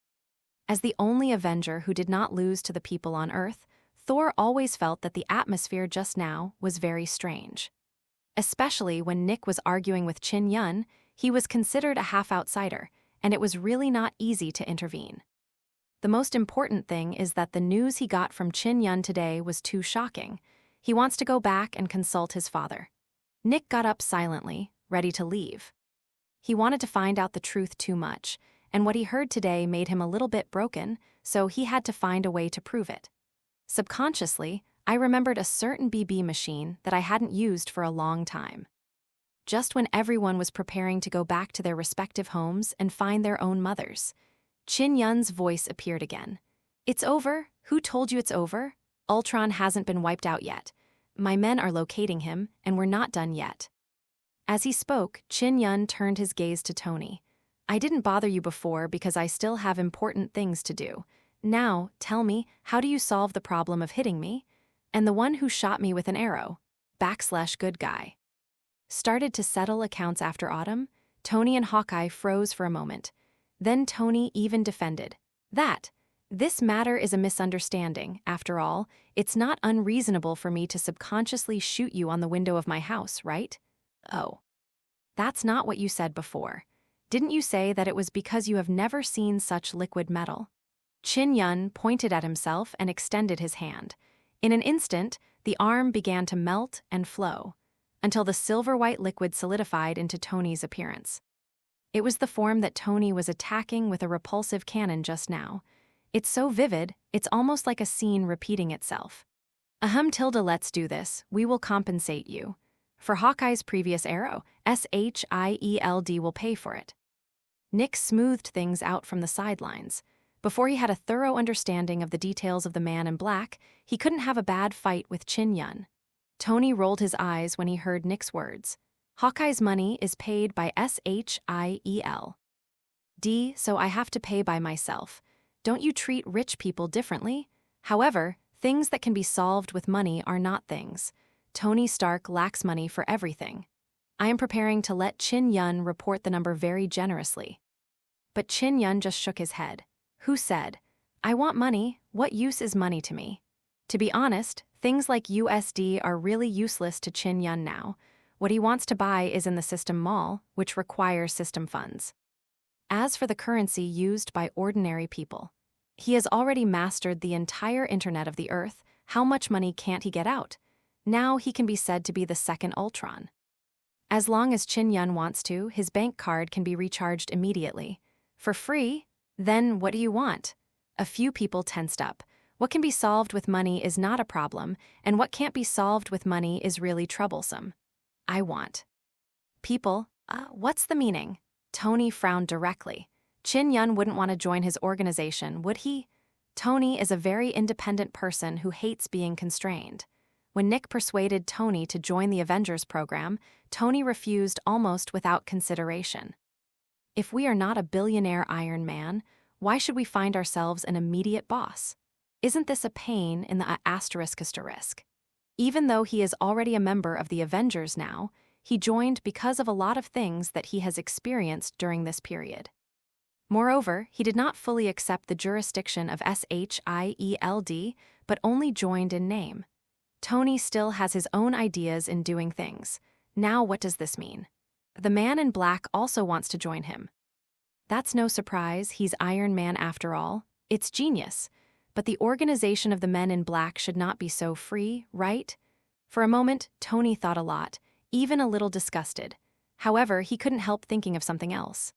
As the only Avenger who did not lose to the people on Earth, Thor always felt that the atmosphere just now was very strange. Especially when Nick was arguing with Chin Yun, he was considered a half-outsider, and it was really not easy to intervene. The most important thing is that the news he got from Chin Yun today was too shocking. He wants to go back and consult his father. Nick got up silently, ready to leave. He wanted to find out the truth too much, and what he heard today made him a little bit broken, so he had to find a way to prove it. Subconsciously, I remembered a certain BB machine that I hadn't used for a long time. Just when everyone was preparing to go back to their respective homes and find their own mothers, Chin Yun's voice appeared again. It's over? Who told you it's over? Ultron hasn't been wiped out yet. My men are locating him, and we're not done yet. As he spoke, Chin Yun turned his gaze to Tony. I didn't bother you before because I still have important things to do. Now, tell me, how do you solve the problem of hitting me? And the one who shot me with an arrow, /good guy. Started to settle accounts after Autumn? Tony and Hawkeye froze for a moment. Then Tony even defended. This matter is a misunderstanding. After all, it's not unreasonable for me to subconsciously shoot you on the window of my house, right? Oh. That's not what you said before. Didn't you say that it was because you have never seen such liquid metal? Chin Yun pointed at himself and extended his hand. In an instant, the arm began to melt and flow, until the silver-white liquid solidified into Tony's appearance. It was the form that Tony was attacking with a repulsive cannon just now. It's so vivid, it's almost like a scene repeating itself. Let's do this. We will compensate you. For Hawkeye's previous arrow, S.H.I.E.L.D will pay for it. Nick smoothed things out from the sidelines. Before he had a thorough understanding of the details of the man in black, he couldn't have a bad fight with Chin Yun. Tony rolled his eyes when he heard Nick's words. Hawkeye's money is paid by S.H.I.E.L.D, so I have to pay by myself. Don't you treat rich people differently? However, things that can be solved with money are not things. Tony Stark lacks money for everything. I am preparing to let Chin Yun report the number very generously. But Chin Yun just shook his head. Who said, I want money, what use is money to me? To be honest, things like USD are really useless to Chin Yun now. What he wants to buy is in the system mall, which requires system funds. As for the currency used by ordinary people, he has already mastered the entire internet of the Earth. How much money can't he get out? Now he can be said to be the second Ultron. As long as Chin Yun wants to, his bank card can be recharged immediately. For free? Then what do you want? A few people tensed up. What can be solved with money is not a problem, and what can't be solved with money is really troublesome. I want. People, what's the meaning? Tony frowned directly. Chin Yun wouldn't want to join his organization, would he? Tony is a very independent person who hates being constrained. When Nick persuaded Tony to join the Avengers program, Tony refused almost without consideration. If we are not a billionaire Iron Man, why should we find ourselves an immediate boss? Isn't this a pain in the asterisk? Even though he is already a member of the Avengers now, he joined because of a lot of things that he has experienced during this period. Moreover, he did not fully accept the jurisdiction of S.H.I.E.L.D, but only joined in name. Tony still has his own ideas in doing things. Now what does this mean? The man in black also wants to join him. That's no surprise, he's Iron Man after all. It's genius. But the organization of the men in black should not be so free, right? For a moment, Tony thought a lot, even a little disgusted. However, he couldn't help thinking of something else.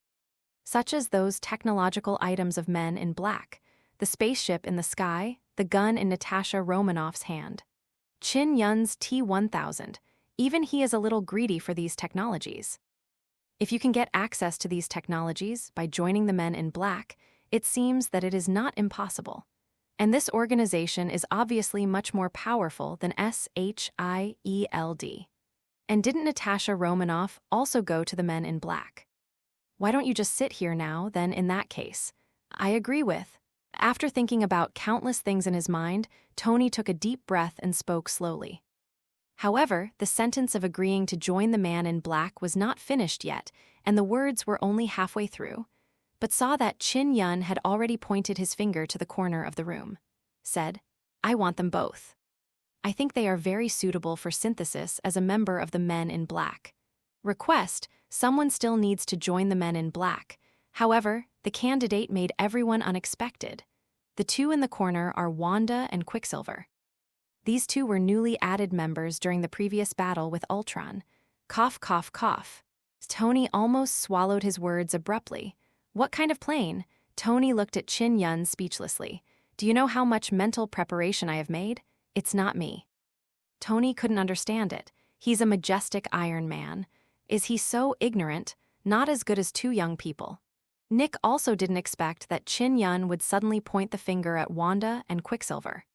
Such as those technological items of men in black, the spaceship in the sky, the gun in Natasha Romanoff's hand. Chin Yun's T-1000, even he is a little greedy for these technologies. If you can get access to these technologies by joining the men in black, it seems that it is not impossible. And this organization is obviously much more powerful than S.H.I.E.L.D. And didn't Natasha Romanoff also go to the men in black? Why don't you just sit here now, then, in that case? I agree with. After thinking about countless things in his mind, Tony took a deep breath and spoke slowly. However, the sentence of agreeing to join the man in black was not finished yet, and the words were only halfway through, but saw that Chin Yun had already pointed his finger to the corner of the room. Said, I want them both. I think they are very suitable for synthesis as a member of the men in black. Request, someone still needs to join the men in black. However, the candidate made everyone unexpected. The two in the corner are Wanda and Quicksilver. These two were newly added members during the previous battle with Ultron. Cough, cough, cough. Tony almost swallowed his words abruptly. What kind of plane? Tony looked at Chin Yun speechlessly. Do you know how much mental preparation I have made? It's not me. Tony couldn't understand it. He's a majestic Iron Man. Is he so ignorant? Not as good as two young people. Nick also didn't expect that Chin Yun would suddenly point the finger at Wanda and Quicksilver.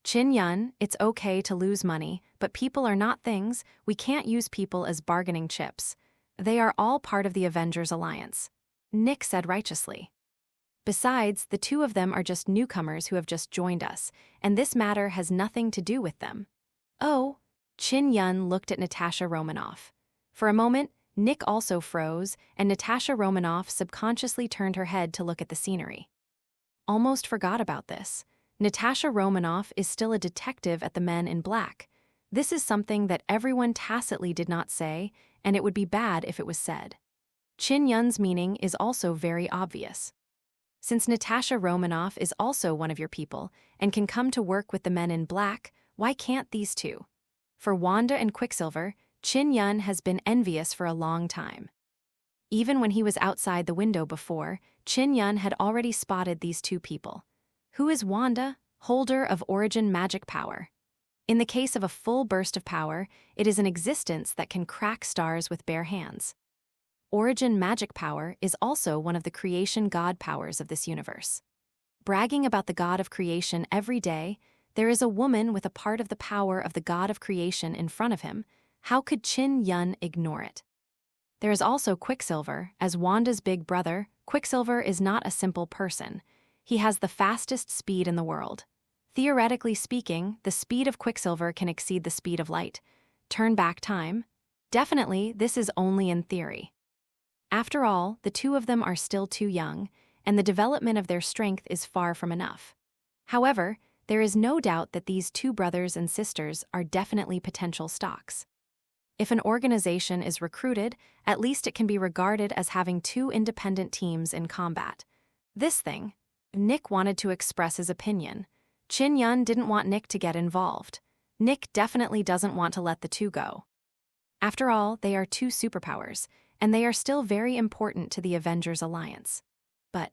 Chin Yun, it's okay to lose money, but people are not things. We can't use people as bargaining chips. They are all part of the Avengers Alliance. Nick said righteously. Besides, the two of them are just newcomers who have just joined us, and this matter has nothing to do with them. Oh, Chin Yun looked at Natasha Romanoff. For a moment, Nick also froze, and Natasha Romanoff subconsciously turned her head to look at the scenery. Almost forgot about this. Natasha Romanoff is still a detective at the Men in Black. This is something that everyone tacitly did not say, and it would be bad if it was said. Chin Yun's meaning is also very obvious. Since Natasha Romanoff is also one of your people and can come to work with the Men in Black, why can't these two? For Wanda and Quicksilver, Chin Yun has been envious for a long time. Even when he was outside the window before, Chin Yun had already spotted these two people. Who is Wanda, holder of origin magic power? In the case of a full burst of power, it is an existence that can crack stars with bare hands. Origin magic power is also one of the creation god powers of this universe. bragging about the God of creation every day, there is a woman with a part of the power of the God of creation in front of him. How could Chin-Yun ignore it? There is also Quicksilver. As Wanda's big brother, Quicksilver is not a simple person. He has the fastest speed in the world. Theoretically speaking, the speed of Quicksilver can exceed the speed of light. Turn back time? Definitely, this is only in theory. After all, the two of them are still too young, and the development of their strength is far from enough. However, there is no doubt that these two brothers and sisters are definitely potential stocks. If an organization is recruited, at least it can be regarded as having two independent teams in combat. This thing, Nick wanted to express his opinion. Chin-Yun didn't want Nick to get involved. Nick definitely doesn't want to let the two go. After all, they are two superpowers, and they are still very important to the Avengers Alliance. But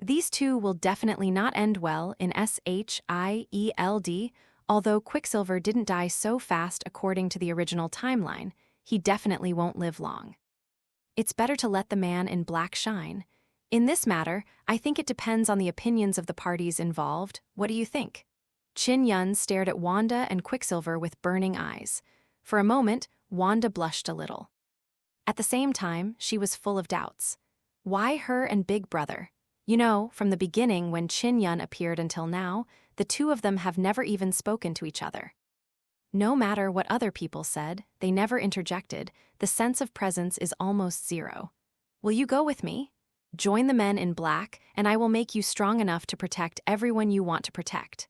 these two will definitely not end well in S.H.I.E.L.D. Although Quicksilver didn't die so fast according to the original timeline, he definitely won't live long. It's better to let the man in black shine. In this matter, I think it depends on the opinions of the parties involved. What do you think? Chin-Yun stared at Wanda and Quicksilver with burning eyes. For a moment, Wanda blushed a little. At the same time, she was full of doubts. Why her and Big Brother? You know, from the beginning when Chin-Yun appeared until now, the two of them have never even spoken to each other. No matter what other people said, they never interjected. The sense of presence is almost zero. Will you go with me? Join the men in black, and I will make you strong enough to protect everyone you want to protect.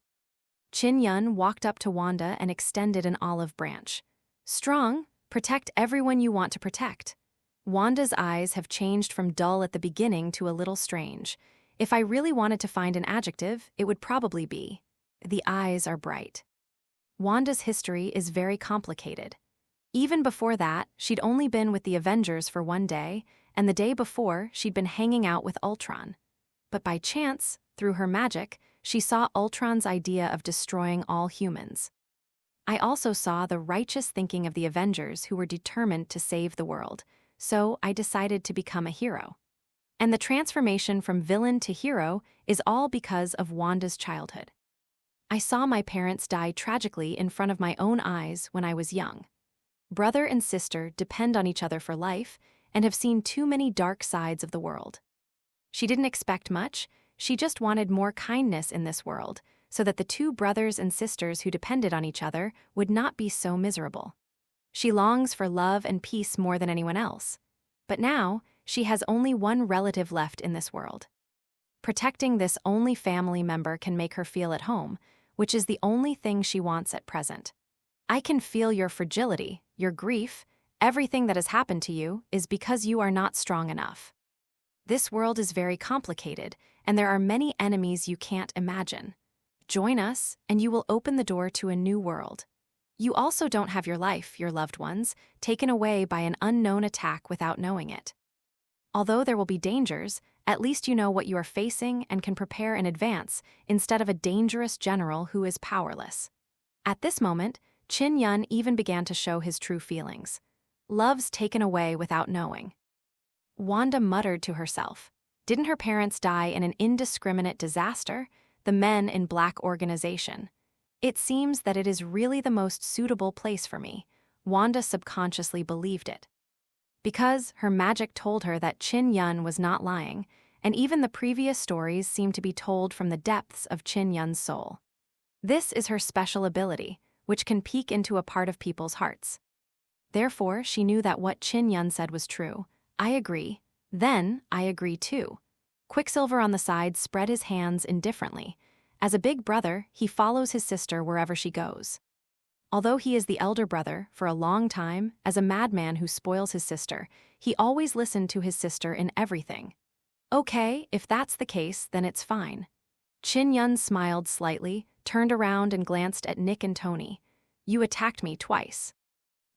Chin-Yun walked up to Wanda and extended an olive branch. Strong? Protect everyone you want to protect. Wanda's eyes have changed from dull at the beginning to a little strange. If I really wanted to find an adjective, it would probably be, the eyes are bright. Wanda's history is very complicated. Even before that, she'd only been with the Avengers for one day, and the day before, she'd been hanging out with Ultron. But by chance, through her magic, she saw Ultron's idea of destroying all humans. I also saw the righteous thinking of the Avengers who were determined to save the world, so I decided to become a hero. And the transformation from villain to hero is all because of Wanda's childhood. I saw my parents die tragically in front of my own eyes when I was young. Brother and sister depend on each other for life and have seen too many dark sides of the world. She didn't expect much, she just wanted more kindness in this world, so that the two brothers and sisters who depended on each other would not be so miserable. She longs for love and peace more than anyone else. But now, she has only one relative left in this world. Protecting this only family member can make her feel at home, which is the only thing she wants at present. I can feel your fragility, your grief, everything that has happened to you is because you are not strong enough. This world is very complicated, and there are many enemies you can't imagine. Join us, and you will open the door to a new world. You also don't have your life, your loved ones, taken away by an unknown attack without knowing it. Although there will be dangers, at least you know what you are facing and can prepare in advance instead of a dangerous general who is powerless. At this moment, Chin-Yun even began to show his true feelings. Love's taken away without knowing. Wanda muttered to herself. Didn't her parents die in an indiscriminate disaster? The Men in Black organization. It seems that it is really the most suitable place for me. Wanda subconsciously believed it. Because her magic told her that Chin-Yun was not lying, and even the previous stories seemed to be told from the depths of Chin-Yun's soul. This is her special ability, which can peek into a part of people's hearts. Therefore, she knew that what Chin-Yun said was true. I agree. Then, I agree too. Quicksilver on the side spread his hands indifferently. As a big brother, he follows his sister wherever she goes. Although he is the elder brother, for a long time, as a madman who spoils his sister, he always listened to his sister in everything. Okay, if that's the case, then it's fine. Chin-Yun smiled slightly, turned around and glanced at Nick and Tony. You attacked me twice.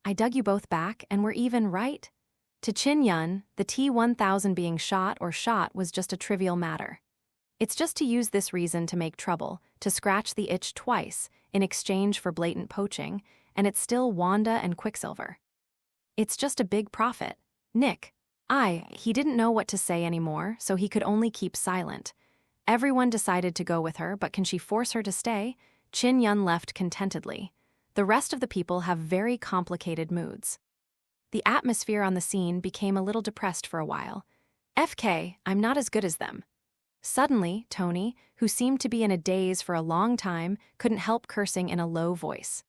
I dug you both back and we're even, right? To Chin-Yun, the T-1000 being shot was just a trivial matter. It's just to use this reason to make trouble, to scratch the itch twice, in exchange for blatant poaching, and it's still Wanda and Quicksilver. It's just a big profit. Nick. He didn't know what to say anymore, so he could only keep silent. Everyone decided to go with her, but can she force her to stay? Chin Yun left contentedly. The rest of the people have very complicated moods. The atmosphere on the scene became a little depressed for a while. FK, I'm not as good as them. Suddenly, Tony, who seemed to be in a daze for a long time, couldn't help cursing in a low voice.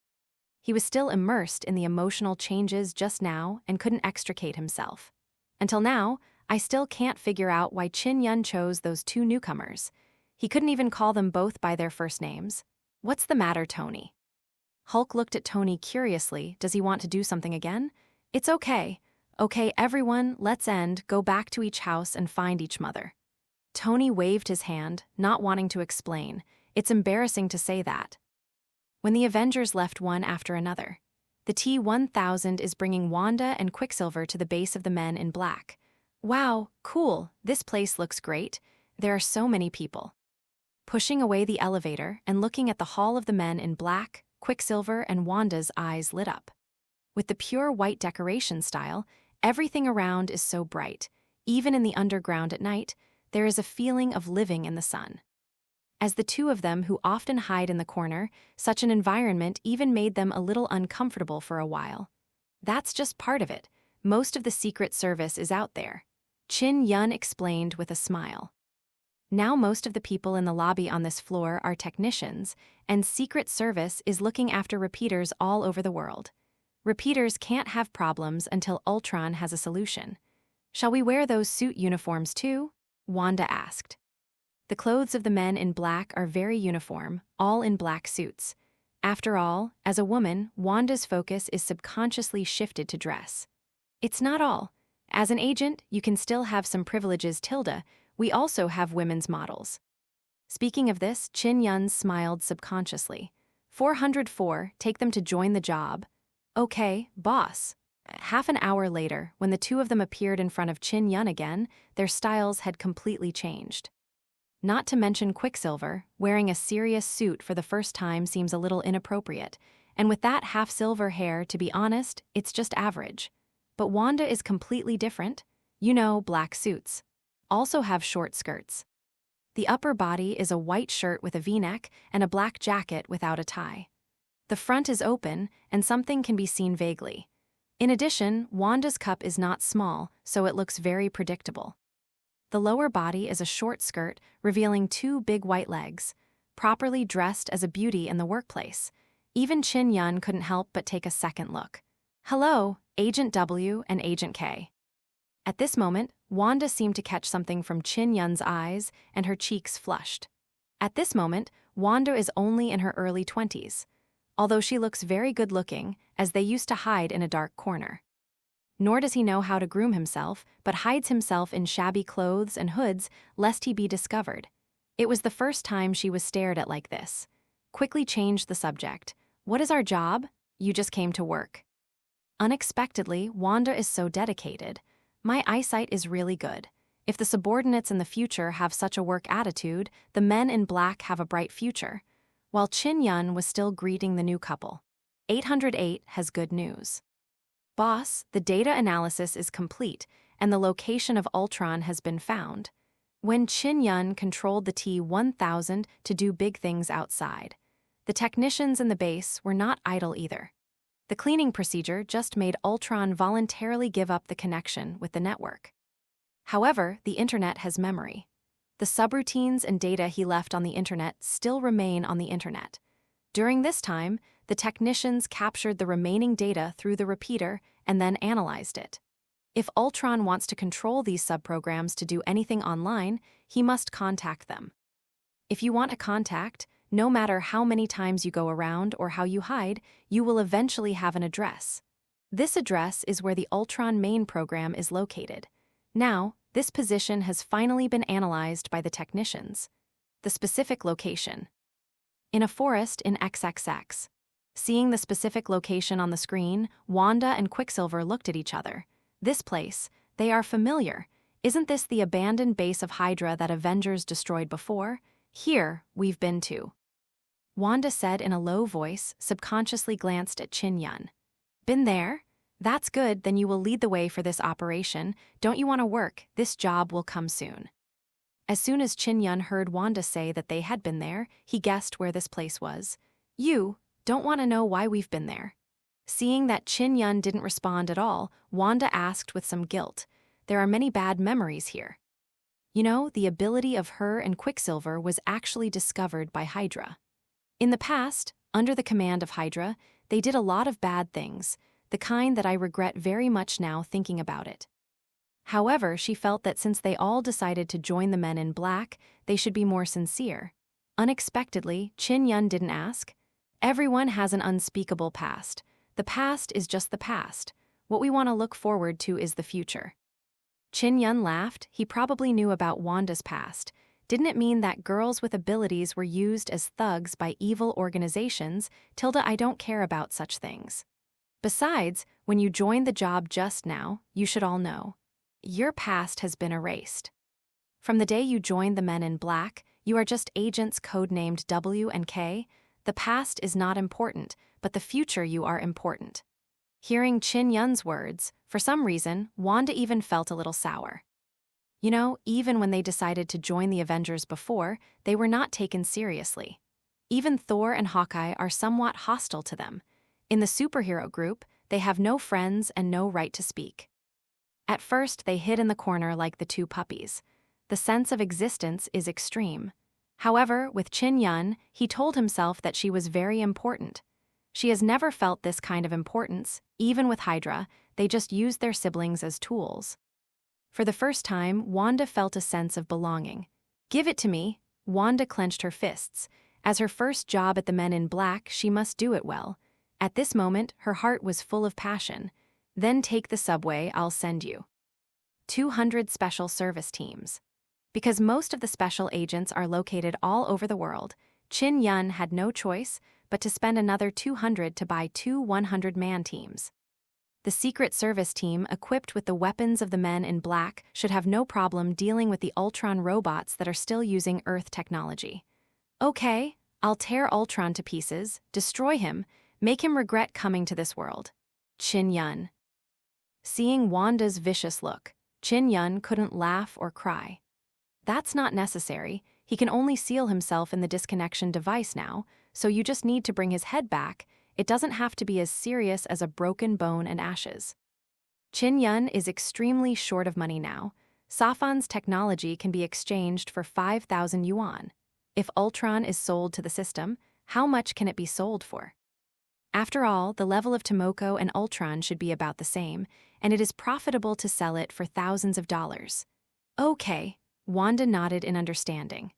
He was still immersed in the emotional changes just now and couldn't extricate himself. Until now, I still can't figure out why Chin Yun chose those two newcomers. He couldn't even call them both by their first names. What's the matter, Tony? Hulk looked at Tony curiously. Does he want to do something again? It's okay. Okay, everyone, let's go back to each house and find each mother. Tony waved his hand, not wanting to explain. It's embarrassing to say that. When the Avengers left one after another, the T-1000 is bringing Wanda and Quicksilver to the base of the Men in Black. Wow, cool, this place looks great. There are so many people. Pushing away the elevator and looking at the Hall of the Men in Black, Quicksilver and Wanda's eyes lit up. With the pure white decoration style, everything around is so bright. Even in the underground at night, there is a feeling of living in the sun. As the two of them who often hide in the corner, such an environment even made them a little uncomfortable for a while. That's just part of it. Most of the Secret Service is out there. Chin Yun explained with a smile. Now most of the people in the lobby on this floor are technicians, and Secret Service is looking after repeaters all over the world. Repeaters can't have problems until Ultron has a solution. Shall we wear those suit uniforms too? Wanda asked. The clothes of the Men in Black are very uniform, all in black suits. After all, as a woman, Wanda's focus is subconsciously shifted to dress. It's not all. As an agent, you can still have some privileges, Tilda. We also have women's models. Speaking of this, Chin Yun smiled subconsciously. 404, take them to join the job. Okay, boss. Half an hour later, when the two of them appeared in front of Chin Yun again, their styles had completely changed. Not to mention Quicksilver, wearing a serious suit for the first time seems a little inappropriate, and with that half-silver hair, to be honest, it's just average. But Wanda is completely different. You know, black suits. Also have short skirts. The upper body is a white shirt with a V-neck and a black jacket without a tie. The front is open, and something can be seen vaguely. In addition, Wanda's cup is not small, so it looks very predictable. The lower body is a short skirt, revealing two big white legs, properly dressed as a beauty in the workplace. Even Chin Yun couldn't help but take a second look. Hello, Agent W and Agent K. At this moment, Wanda seemed to catch something from Chin Yun's eyes, and her cheeks flushed. At this moment, Wanda is only in her early 20s. Although she looks very good-looking, as they used to hide in a dark corner. Nor does he know how to groom himself, but hides himself in shabby clothes and hoods lest he be discovered. It was the first time she was stared at like this. Quickly changed the subject. What is our job? You just came to work. Unexpectedly, Wanda is so dedicated. My eyesight is really good. If the subordinates in the future have such a work attitude, the Men in Black have a bright future. While Chin Yun was still greeting the new couple. 808 has good news. Boss, the data analysis is complete, and the location of Ultron has been found. When Chin Yun controlled the T-1000 to do big things outside, the technicians in the base were not idle either. The cleaning procedure just made Ultron voluntarily give up the connection with the network. However, the internet has memory. The subroutines and data he left on the internet still remain on the internet. During this time, the technicians captured the remaining data through the repeater and then analyzed it. If Ultron wants to control these subprograms to do anything online, he must contact them. If you want a contact, no matter how many times you go around or how you hide, you will eventually have an address. This address is where the Ultron main program is located. Now, this position has finally been analyzed by the technicians. The specific location. In a forest in XXX. Seeing the specific location on the screen, Wanda and Quicksilver looked at each other. This place, they are familiar. Isn't this the abandoned base of Hydra that Avengers destroyed before? Here, we've been to. Wanda said in a low voice, subconsciously glanced at Chin Yun. Been there? That's good, then you will lead the way for this operation. Don't you want to work? This job will come soon. As soon as Chin-yun heard Wanda say that they had been there, he guessed where this place was. You don't want to know why we've been there. Seeing that Chin-yun didn't respond at all, Wanda asked with some guilt. There are many bad memories here. You know, the ability of her and Quicksilver was actually discovered by Hydra. In the past, under the command of Hydra, they did a lot of bad things, the kind that I regret very much now thinking about it. However, she felt that since they all decided to join the Men in Black, they should be more sincere. Unexpectedly, Chin-yun didn't ask. Everyone has an unspeakable past. The past is just the past. What we want to look forward to is the future. Chin-yun laughed. He probably knew about Wanda's past. Didn't it mean that girls with abilities were used as thugs by evil organizations? Tilda, I don't care about such things. Besides, when you joined the job just now, you should all know. Your past has been erased. From the day you joined the Men in Black, you are just agents codenamed W and K. The past is not important, but the future you are important. Hearing Chin-yun's words, for some reason, Wanda even felt a little sour. You know, even when they decided to join the Avengers before, they were not taken seriously. Even Thor and Hawkeye are somewhat hostile to them. In the superhero group, they have no friends and no right to speak. At first, they hid in the corner like the two puppies. The sense of existence is extreme. However, with Chin-yun, he told himself that she was very important. She has never felt this kind of importance. Even with Hydra, they just used their siblings as tools. For the first time, Wanda felt a sense of belonging. Give it to me. Wanda clenched her fists. As her first job at the Men in Black, she must do it well. At this moment, her heart was full of passion. Then take the subway, I'll send you. 200 special service teams. Because most of the special agents are located all over the world, Chin-yun had no choice but to spend another 200 to buy two 100-man teams. The Secret Service team, equipped with the weapons of the Men in Black, should have no problem dealing with the Ultron robots that are still using Earth technology. Okay, I'll tear Ultron to pieces, destroy him, make him regret coming to this world. Chin-yun. Seeing Wanda's vicious look, Chin-yun couldn't laugh or cry. That's not necessary. He can only seal himself in the disconnection device now, so you just need to bring his head back. It doesn't have to be as serious as a broken bone and ashes. Chin-yun is extremely short of money now. Safan's technology can be exchanged for 5,000 yuan. If Ultron is sold to the system, how much can it be sold for? After all, the level of Tomoko and Ultron should be about the same, and it is profitable to sell it for thousands of dollars. Okay, Wanda nodded in understanding.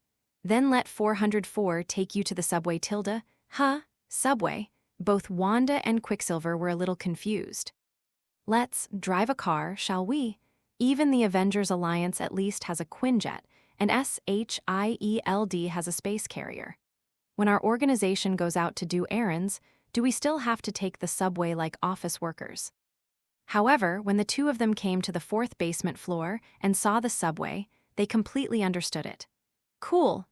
Then let 404 take you to the subway, Tilda. Huh? Subway? Both Wanda and Quicksilver were a little confused. Let's drive a car, shall we? Even the Avengers Alliance at least has a Quinjet, and S.H.I.E.L.D. has a space carrier. When our organization goes out to do errands, do we still have to take the subway like office workers? However, when the two of them came to the 4th basement floor and saw the subway, they completely understood it. Cool.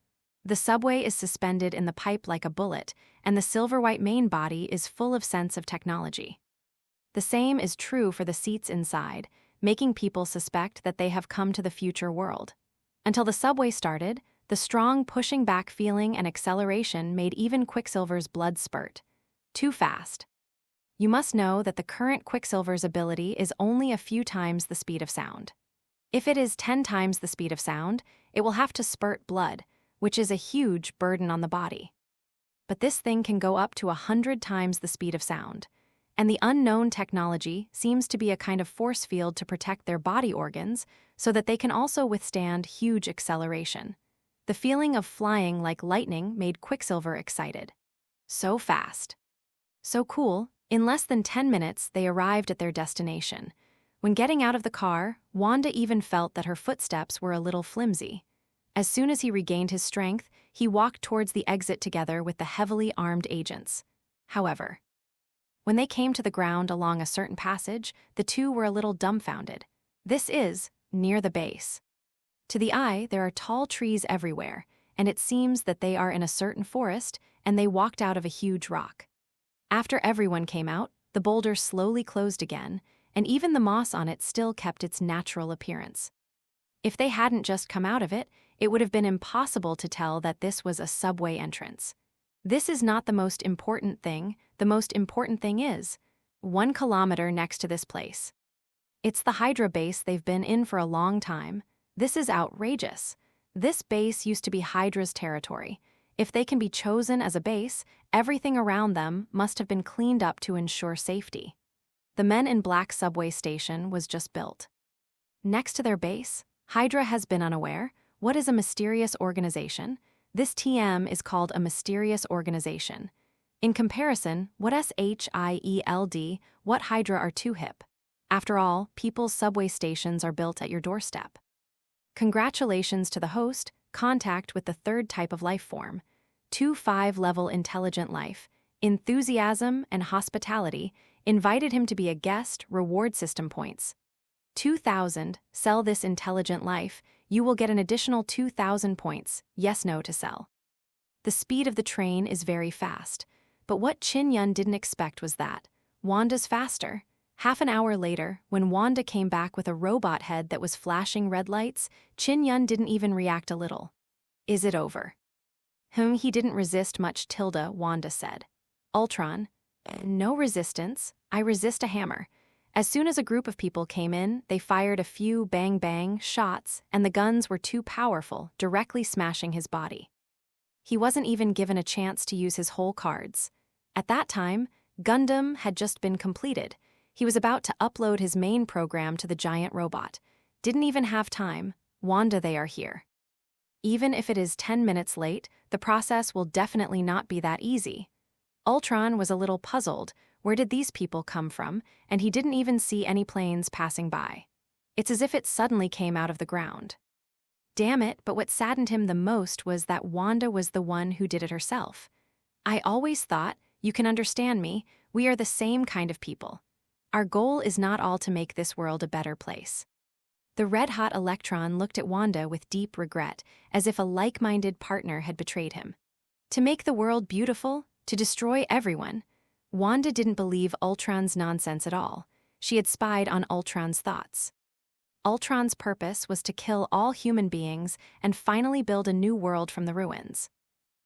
The subway is suspended in the pipe like a bullet, and the silver-white main body is full of sense of technology. The same is true for the seats inside, making people suspect that they have come to the future world. Until the subway started, the strong pushing back feeling and acceleration made even Quicksilver's blood spurt. Too fast. You must know that the current Quicksilver's ability is only a few times the speed of sound. If it is 10 times the speed of sound, it will have to spurt blood, which is a huge burden on the body. But this thing can go up to 100 times the speed of sound, and the unknown technology seems to be a kind of force field to protect their body organs so that they can also withstand huge acceleration. The feeling of flying like lightning made Quicksilver excited. So fast. So cool, in less than 10 minutes they arrived at their destination. When getting out of the car, Wanda even felt that her footsteps were a little flimsy. As soon as he regained his strength, he walked towards the exit together with the heavily armed agents. However, when they came to the ground along a certain passage, the two were a little dumbfounded. This is near the base. To the eye, there are tall trees everywhere, and it seems that they are in a certain forest, and they walked out of a huge rock. After everyone came out, the boulder slowly closed again, and even the moss on it still kept its natural appearance. If they hadn't just come out of it, it would have been impossible to tell that this was a subway entrance. This is not the most important thing. The most important thing is 1 kilometer next to this place. It's the Hydra base they've been in for a long time. This is outrageous. This base used to be Hydra's territory. If they can be chosen as a base, everything around them must have been cleaned up to ensure safety. The Men in Black subway station was just built. Next to their base, Hydra has been unaware. What is a mysterious organization? This TM is called a mysterious organization. In comparison, what S.H.I.E.L.D, what Hydra are too hip. After all, people's subway stations are built at your doorstep. Congratulations to the host, contact with the 3rd type of life form. 2-5-level intelligent life, enthusiasm and hospitality, invited him to be a guest, reward system points. 2,000, sell this intelligent life, you will get an additional 2,000 points, yes/no to sell. The speed of the train is very fast, but what Chin-Yun didn't expect was that Wanda's faster. Half an hour later, when Wanda came back with a robot head that was flashing red lights, Chin-Yun didn't even react a little. Is it over? He didn't resist much, Wanda said. Ultron, no resistance, I resist a hammer. As soon as a group of people came in, they fired a few bang-bang shots, and the guns were too powerful, directly smashing his body. He wasn't even given a chance to use his whole cards. At that time, Gundam had just been completed. He was about to upload his main program to the giant robot. Didn't even have time. Wanda, they are here. Even if it is 10 minutes late, the process will definitely not be that easy. Ultron was a little puzzled. Where did these people come from? And he didn't even see any planes passing by. It's as if it suddenly came out of the ground. Damn it, but what saddened him the most was that Wanda was the one who did it herself. I always thought, you can understand me, we are the same kind of people. Our goal is not all to make this world a better place. The red-hot Electron looked at Wanda with deep regret, as if a like-minded partner had betrayed him. To make the world beautiful, to destroy everyone. Wanda didn't believe Ultron's nonsense at all. She had spied on Ultron's thoughts. Ultron's purpose was to kill all human beings and finally build a new world from the ruins.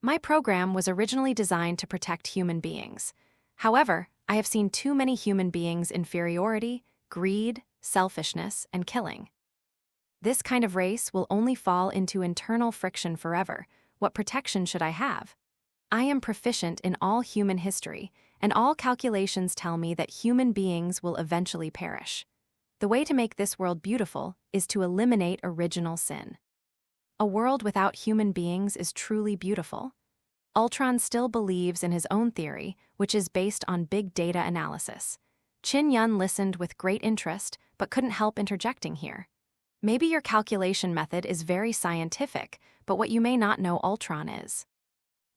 My program was originally designed to protect human beings. However, I have seen too many human beings' inferiority, greed, selfishness, and killing. This kind of race will only fall into internal friction forever. What protection should I have? I am proficient in all human history, and all calculations tell me that human beings will eventually perish. The way to make this world beautiful is to eliminate original sin. A world without human beings is truly beautiful. Ultron still believes in his own theory, which is based on big data analysis. Chin-Yun listened with great interest, but couldn't help interjecting here. Maybe your calculation method is very scientific, but what you may not know Ultron is.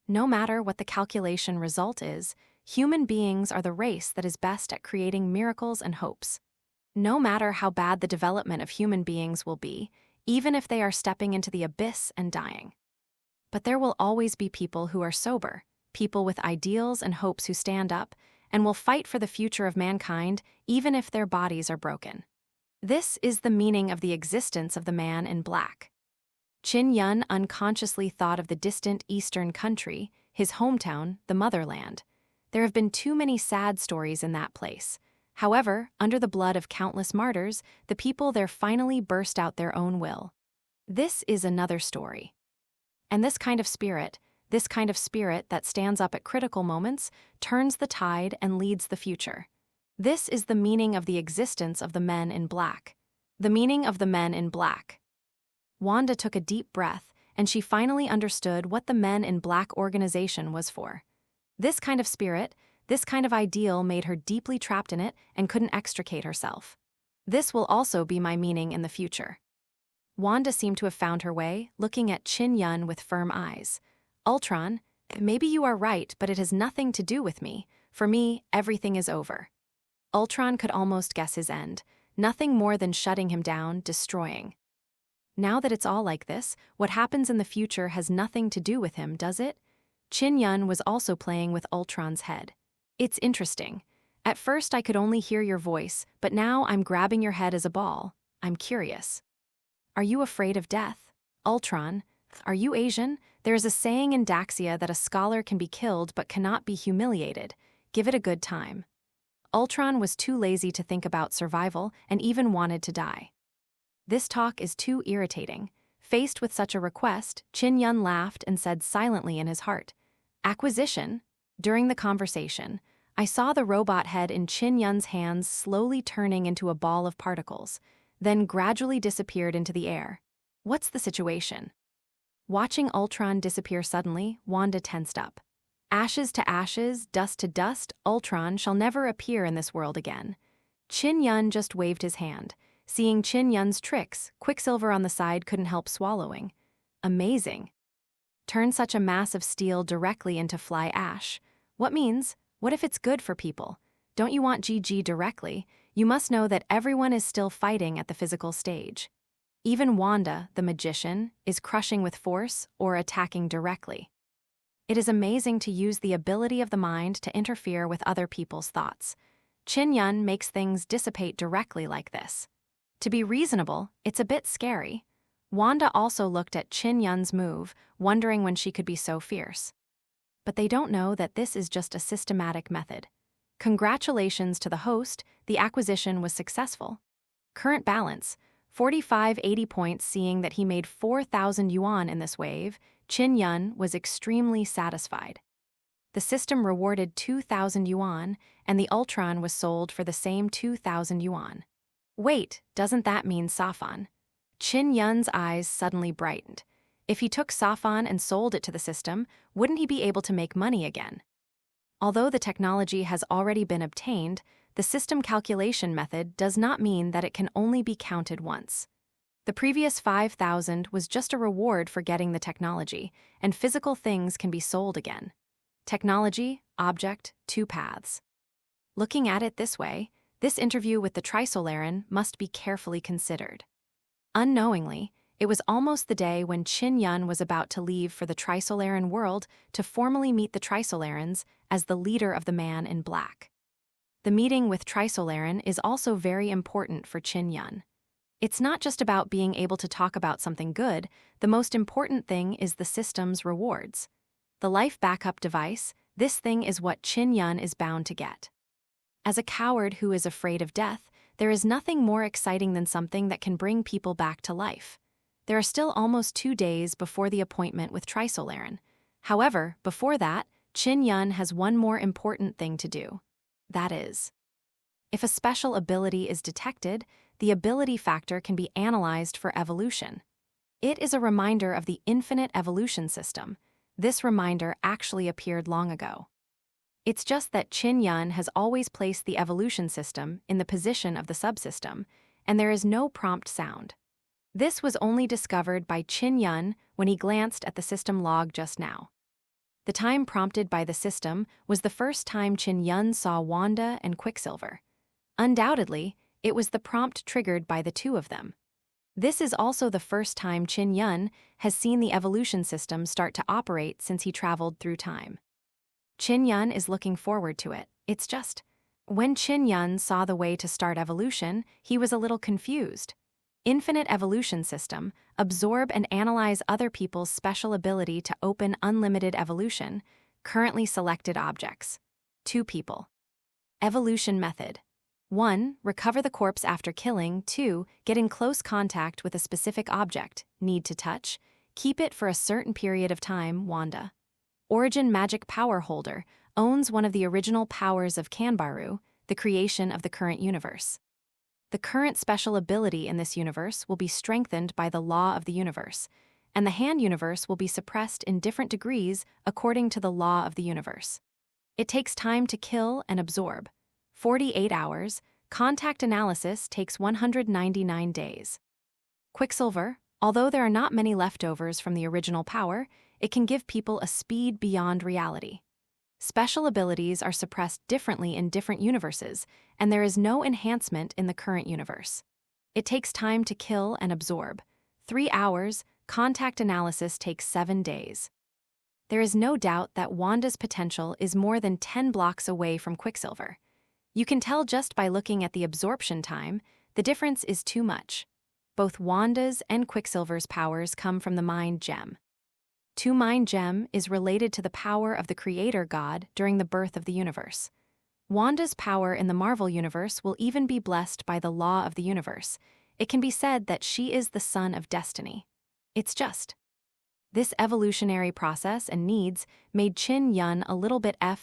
No matter what the calculation result is, human beings are the race that is best at creating miracles and hopes. No matter how bad the development of human beings will be, even if they are stepping into the abyss and dying. But there will always be people who are sober, people with ideals and hopes who stand up, and will fight for the future of mankind even if their bodies are broken. This is the meaning of the existence of the Man in Black. Chin-Yun unconsciously thought of the distant eastern country, his hometown, the motherland. There have been too many sad stories in that place. However, under the blood of countless martyrs, the people there finally burst out their own will. This is another story. And this kind of spirit that stands up at critical moments, turns the tide and leads the future. This is the meaning of the existence of the Men in Black. The meaning of the Men in Black. Wanda took a deep breath, and she finally understood what the Men in Black organization was for. This kind of spirit, this kind of ideal made her deeply trapped in it and couldn't extricate herself. This will also be my meaning in the future. Wanda seemed to have found her way, looking at Chin-Yun with firm eyes. Ultron, maybe you are right, but it has nothing to do with me. For me, everything is over. Ultron could almost guess his end. Nothing more than shutting him down, destroying. Now that it's all like this, what happens in the future has nothing to do with him, does it? Chin-Yun was also playing with Ultron's head. It's interesting. At first I could only hear your voice, but now I'm grabbing your head as a ball. I'm curious. Are you afraid of death? Ultron, are you Asian? There is a saying in Daxia that a scholar can be killed but cannot be humiliated. Give it a good time. Ultron was too lazy to think about survival and even wanted to die. This talk is too irritating. Faced with such a request, Chin Yun laughed and said silently in his heart, "Acquisition?" During the conversation, I saw the robot head in Chin Yun's hands slowly turning into a ball of particles, then gradually disappeared into the air. What's the situation? Watching Ultron disappear suddenly, Wanda tensed up. Ashes to ashes, dust to dust, Ultron shall never appear in this world again. Chin Yun just waved his hand. Seeing Chin Yun's tricks, Quicksilver on the side couldn't help swallowing. Amazing. Turn such a mass of steel directly into fly ash. What means? What if it's good for people? Don't you want GG directly? You must know that everyone is still fighting at the physical stage. Even Wanda, the magician, is crushing with force or attacking directly. It is amazing to use the ability of the mind to interfere with other people's thoughts. Chin Yun makes things dissipate directly like this. To be reasonable, it's a bit scary. Wanda also looked at Chin Yun's move, wondering when she could be so fierce. But they don't know that this is just a systematic method. Congratulations to the host, the acquisition was successful. Current balance, 4580 points. Seeing that he made 4,000 yuan in this wave, Chin Yun was extremely satisfied. The system rewarded 2,000 yuan, and the Ultron was sold for the same 2,000 yuan. Wait, doesn't that mean Safan? Chin Yun's eyes suddenly brightened. If he took Safan and sold it to the system, wouldn't he be able to make money again? Although the technology has already been obtained, the system calculation method does not mean that it can only be counted once. The previous 5,000 was just a reward for getting the technology, and physical things can be sold again. Technology, object, two paths. Looking at it this way, this interview with the Trisolaran must be carefully considered. Unknowingly, it was almost the day when Chin Yun was about to leave for the Trisolaran world to formally meet the Trisolarans as the leader of the Man in Black. The meeting with Trisolaran is also very important for Chin Yun. It's not just about being able to talk about something good, the most important thing is the system's rewards. The life backup device, this thing is what Chin Yun is bound to get. As a coward who is afraid of death, there is nothing more exciting than something that can bring people back to life. There are still almost 2 days before the appointment with Trisolaran. However, before that, Chin Yun has one more important thing to do. That is, if a special ability is detected, the ability factor can be analyzed for evolution. It is a reminder of the infinite evolution system. This reminder actually appeared long ago. It's just that Chin Yun has always placed the evolution system in the position of the subsystem, and there is no prompt sound. This was only discovered by Chin Yun when he glanced at the system log just now. The time prompted by the system was the first time Chin Yun saw Wanda and Quicksilver. Undoubtedly, it was the prompt triggered by the two of them. This is also the first time Chin Yun has seen the evolution system start to operate since he traveled through time. Chin Yun is looking forward to it. It's just, when Chin Yun saw the way to start evolution, he was a little confused. Infinite evolution system, absorb and analyze other people's special ability to open unlimited evolution, currently selected objects. 2 people. Evolution method. 1. Recover the corpse after killing. 2. Get in close contact with a specific object, need to touch. Keep it for a certain period of time, Wanda. Origin magic power holder, owns one of the original powers of Kanbaru, the creation of the current universe. The current special ability in this universe will be strengthened by the law of the universe, and the hand universe will be suppressed in different degrees according to the law of the universe. It takes time to kill and absorb. 48 hours, contact analysis takes 199 days. Quicksilver, although there are not many leftovers from the original power, it can give people a speed beyond reality. Special abilities are suppressed differently in different universes, and there is no enhancement in the current universe. It takes time to kill and absorb. 3 hours, contact analysis takes 7 days. There is no doubt that Wanda's potential is more than 10 blocks away from Quicksilver. You can tell just by looking at the absorption time, the difference is too much. Both Wanda's and Quicksilver's powers come from the Mind Gem. To Mind Gem is related to the power of the Creator God during the birth of the universe. Wanda's power in the Marvel Universe will even be blessed by the law of the universe. It can be said that she is the son of destiny. It's just. This evolutionary process and needs made Chin Yun a little bit ed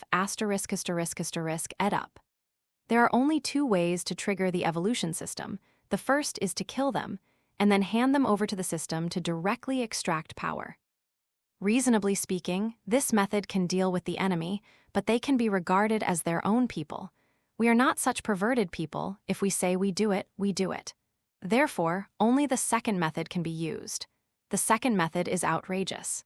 up. There are only two ways to trigger the evolution system. The first is to kill them, and then hand them over to the system to directly extract power. Reasonably speaking, this method can deal with the enemy, but they can be regarded as their own people. We are not such perverted people. If we say we do it, we do it. Therefore, only the second method can be used. The second method is outrageous.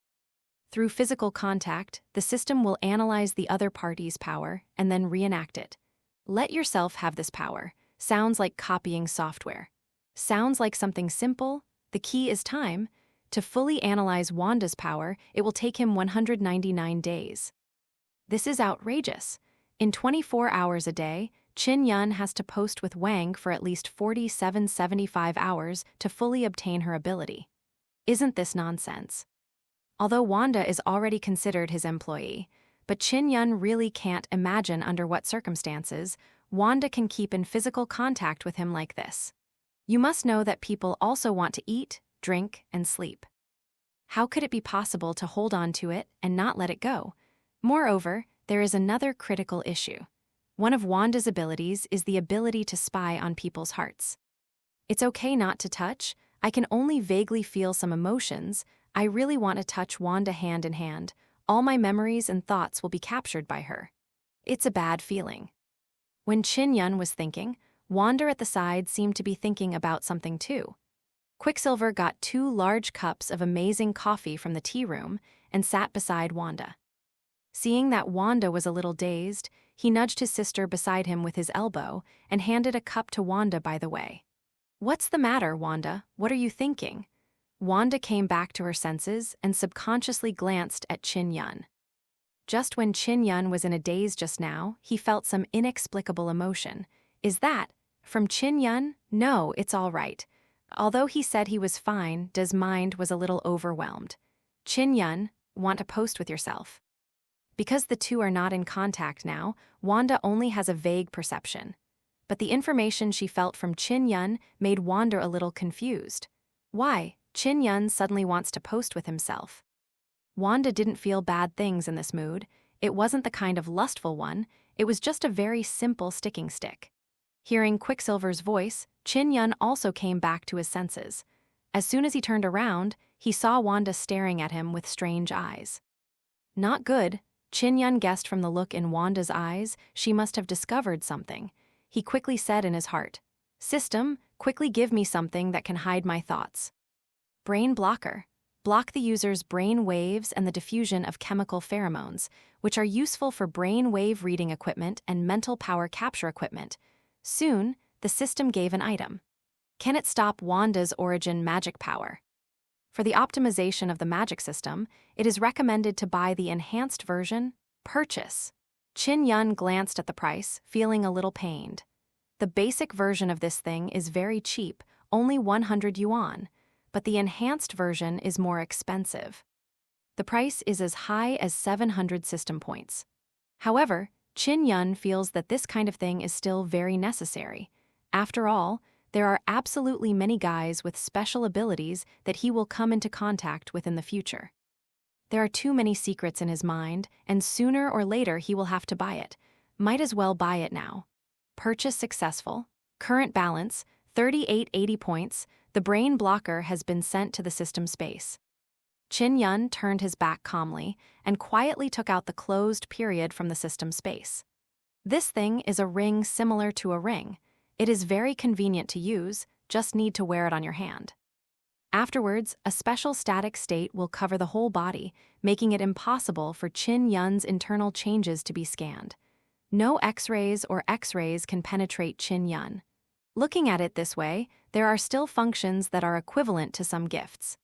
Through physical contact, the system will analyze the other party's power and then reenact it. Let yourself have this power. Sounds like copying software. Sounds like something simple. The key is time. To fully analyze Wanda's power, it will take him 199 days. This is outrageous. In 24 hours a day, Chin Yun has to post with Wang for at least 47-75 hours to fully obtain her ability. Isn't this nonsense? Although Wanda is already considered his employee, but Chin Yun really can't imagine under what circumstances Wanda can keep in physical contact with him like this. You must know that people also want to eat, drink, and sleep. How could it be possible to hold on to it and not let it go? Moreover, there is another critical issue. One of Wanda's abilities is the ability to spy on people's hearts. It's okay not to touch. I can only vaguely feel some emotions. I really want to touch Wanda hand in hand. All my memories and thoughts will be captured by her. It's a bad feeling. When Chin Yun was thinking, Wanda at the side seemed to be thinking about something too. Quicksilver got 2 large cups of amazing coffee from the tea room and sat beside Wanda. Seeing that Wanda was a little dazed, he nudged his sister beside him with his elbow and handed a cup to Wanda by the way. What's the matter, Wanda? What are you thinking? Wanda came back to her senses and subconsciously glanced at Chin Yun. Just when Chin Yun was in a daze just now, he felt some inexplicable emotion. Is that from Chin Yun? No, it's all right. Although he said he was fine, his mind was a little overwhelmed. Chin Yun, want to post with yourself? Because the two are not in contact now, Wanda only has a vague perception. But the information she felt from Chin Yun made Wanda a little confused. Why? Chin Yun suddenly wants to post with himself. Wanda didn't feel bad things in this mood. It wasn't the kind of lustful one, it was just a very simple sticking stick. Hearing Quicksilver's voice, Chin Yun also came back to his senses. As soon as he turned around, he saw Wanda staring at him with strange eyes. Not good, Chin Yun guessed from the look in Wanda's eyes she must have discovered something. He quickly said in his heart, "System, quickly give me something that can hide my thoughts." Brain blocker. Block the user's brain waves and the diffusion of chemical pheromones, which are useful for brain wave reading equipment and mental power capture equipment. Soon, the system gave an item. Can it stop Wanda's origin magic power? For the optimization of the magic system, it is recommended to buy the enhanced version. Purchase. Chin Yun glanced at the price, feeling a little pained. The basic version of this thing is very cheap, only 100 yuan, but the enhanced version is more expensive. The price is as high as 700 system points. However, Chin Yun feels that this kind of thing is still very necessary. After all, there are absolutely many guys with special abilities that he will come into contact with in the future. There are too many secrets in his mind, and sooner or later he will have to buy it. Might as well buy it now. Purchase successful. Current balance, 3880 points. The brain blocker has been sent to the system space. Chin Yun turned his back calmly and quietly took out the closed period from the system space. This thing is a ring similar to a ring. It is very convenient to use, just need to wear it on your hand. Afterwards, a special static state will cover the whole body, making it impossible for Chin Yun's internal changes to be scanned. No X-rays or X-rays can penetrate Chin Yun. Looking at it this way, there are still functions that are equivalent to some gifts.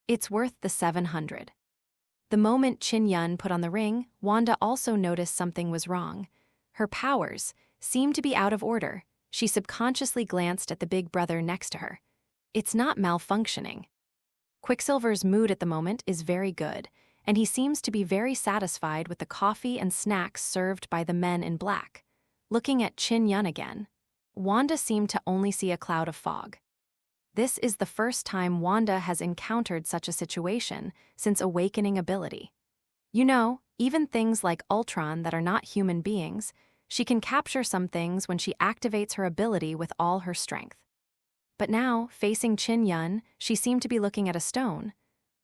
It's worth the 700. The moment Chin Yun put on the ring, Wanda also noticed something was wrong. Her powers seemed to be out of order. She subconsciously glanced at the big brother next to her. It's not malfunctioning. Quicksilver's mood at the moment is very good, and he seems to be very satisfied with the coffee and snacks served by the men in black. Looking at Chin-yun again, Wanda seemed to only see a cloud of fog. This is the first time Wanda has encountered such a situation since awakening ability. You know, even things like Ultron that are not human beings, she can capture some things when she activates her ability with all her strength. But now, facing Chin-yun, she seemed to be looking at a stone.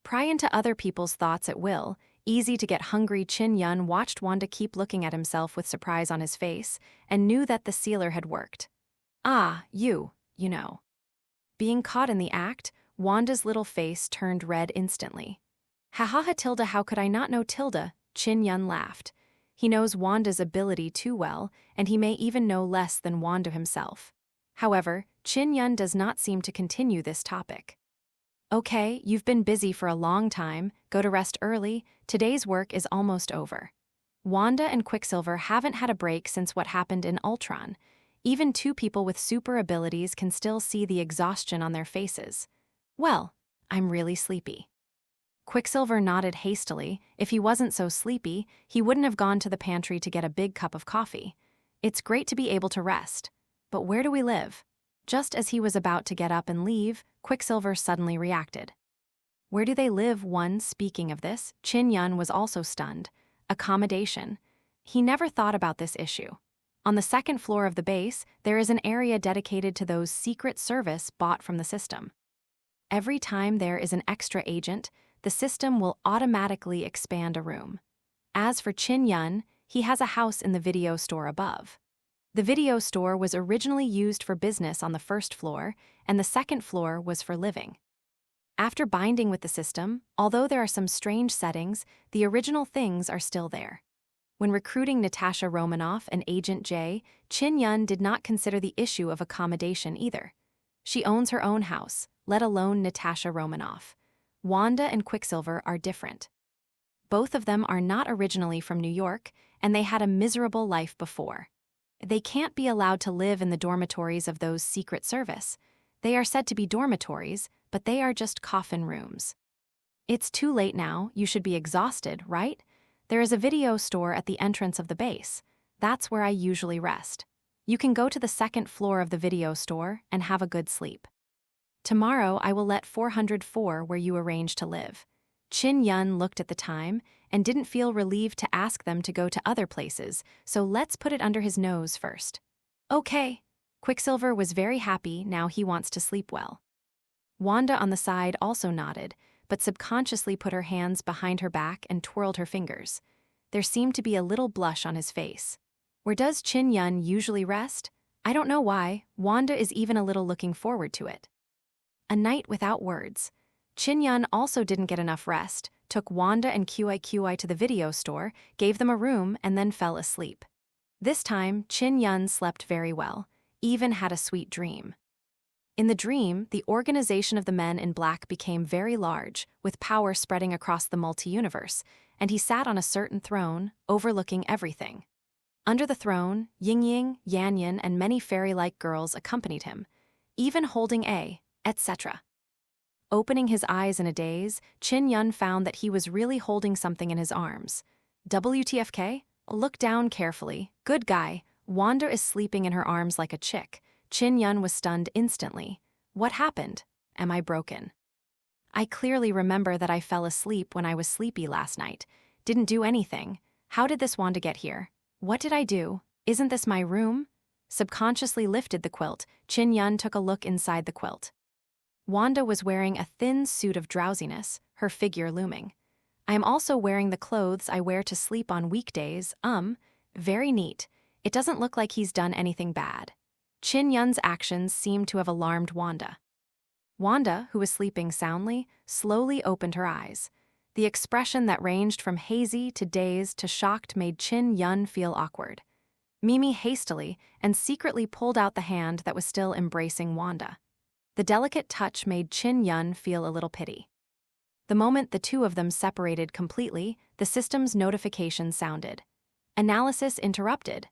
Pry into other people's thoughts at will, easy to get hungry. Chin-yun watched Wanda keep looking at himself with surprise on his face and knew that the sealer had worked. Ah, you know. Being caught in the act, Wanda's little face turned red instantly. Ha ha ha Tilda, how could I not know Tilda? Chin-yun laughed. He knows Wanda's ability too well, and he may even know less than Wanda himself. However, Chin-yun does not seem to continue this topic. Okay, you've been busy for a long time, go to rest early, today's work is almost over. Wanda and Quicksilver haven't had a break since what happened in Ultron. Even two people with super abilities can still see the exhaustion on their faces. Well, I'm really sleepy. Quicksilver nodded hastily. If he wasn't so sleepy, he wouldn't have gone to the pantry to get a big cup of coffee. It's great to be able to rest. But where do we live? Just as he was about to get up and leave, Quicksilver suddenly reacted. Where do they live? Speaking of this, Chin-yun was also stunned. Accommodation. He never thought about this issue. On the second floor of the base, there is an area dedicated to those Secret Service bought from the system. Every time there is an extra agent, the system will automatically expand a room. As for Chin-yun, he has a house in the video store above. The video store was originally used for business on the first floor, and the second floor was for living. After binding with the system, although there are some strange settings, the original things are still there. When recruiting Natasha Romanoff and Agent J, Chin-yun did not consider the issue of accommodation either. She owns her own house, let alone Natasha Romanoff. Wanda and Quicksilver are different. Both of them are not originally from New York, and they had a miserable life before. They can't be allowed to live in the dormitories of those Secret Service. They are said to be dormitories, but they are just coffin rooms. It's too late now, you should be exhausted, right? There is a video store at the entrance of the base. That's where I usually rest. You can go to the second floor of the video store and have a good sleep. Tomorrow I will let 404 where you arrange to live. Chin-yun looked at the time and didn't feel relieved to ask them to go to other places, so let's put it under his nose first. Okay. Quicksilver was very happy, now he wants to sleep well. Wanda on the side also nodded, but subconsciously put her hands behind her back and twirled her fingers. There seemed to be a little blush on his face. Where does Chin-yun usually rest? I don't know why, Wanda is even a little looking forward to it. A night without words. Chin-yun also didn't get enough rest, took Wanda and QI to the video store, gave them a room, and then fell asleep. This time, Chin-yun slept very well, even had a sweet dream. In the dream, the organization of the men in black became very large, with power spreading across the multi-universe, and he sat on a certain throne, overlooking everything. Under the throne, Ying-Ying, Yan-Yan, and many fairy-like girls accompanied him, even holding etc. Opening his eyes in a daze, Chin-yun found that he was really holding something in his arms. WTFK? Look down carefully. Good guy. Wanda is sleeping in her arms like a chick. Chin-yun was stunned instantly. What happened? Am I broken? I clearly remember that I fell asleep when I was sleepy last night. Didn't do anything. How did this Wanda get here? What did I do? Isn't this my room? Subconsciously lifted the quilt, Chin-yun took a look inside the quilt. Wanda was wearing a thin suit of drowsiness, her figure looming. I am also wearing the clothes I wear to sleep on weekdays, very neat. It doesn't look like he's done anything bad. Chin-yun's actions seemed to have alarmed Wanda. Wanda, who was sleeping soundly, slowly opened her eyes. The expression that ranged from hazy to dazed to shocked made Chin-yun feel awkward. Mimi hastily and secretly pulled out the hand that was still embracing Wanda. The delicate touch made Chin-yun feel a little pity. The moment the two of them separated completely, the system's notification sounded. Analysis interrupted.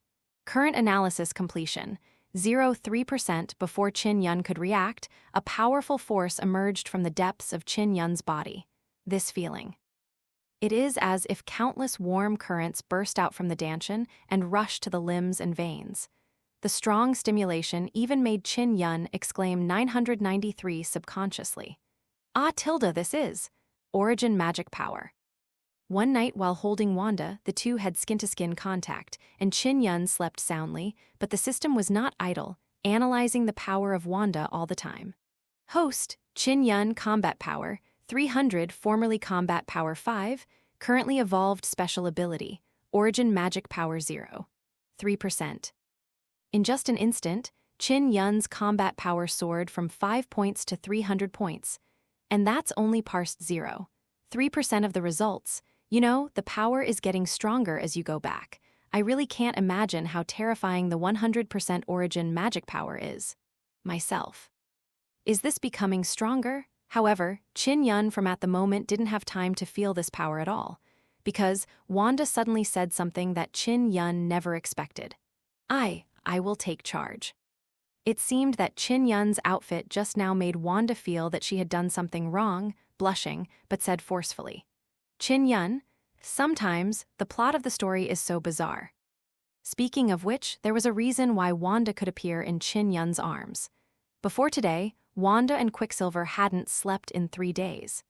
Current analysis completion. 0.03% before Qin Yun could react, a powerful force emerged from the depths of Qin Yun's body. This feeling. It is as if countless warm currents burst out from the Danshan and rushed to the limbs and veins. The strong stimulation even made Qin Yun exclaim 993 subconsciously. Ah, tilde, this is origin magic power. One night while holding Wanda, the two had skin-to-skin contact, and Qin Yun slept soundly, but the system was not idle, analyzing the power of Wanda all the time. Host, Qin Yun Combat Power, 300 formerly Combat Power 5, currently evolved special ability, Origin Magic Power 0. 3%. In just an instant, Qin Yun's combat power soared from 5 points to 300 points. And that's only parsed 0. 3% of the results. You know, the power is getting stronger as you go back. I really can't imagine how terrifying the 100% origin magic power is. Myself. Is this becoming stronger? However, Qin Yun from at the moment didn't have time to feel this power at all, because Wanda suddenly said something that Qin Yun never expected. I will take charge. It seemed that Qin Yun's outfit just now made Wanda feel that she had done something wrong, blushing, but said forcefully, Qin Yun, sometimes the plot of the story is so bizarre. Speaking of which, there was a reason why Wanda could appear in Qin Yun's arms. Before today, Wanda and Quicksilver hadn't slept in 3 days.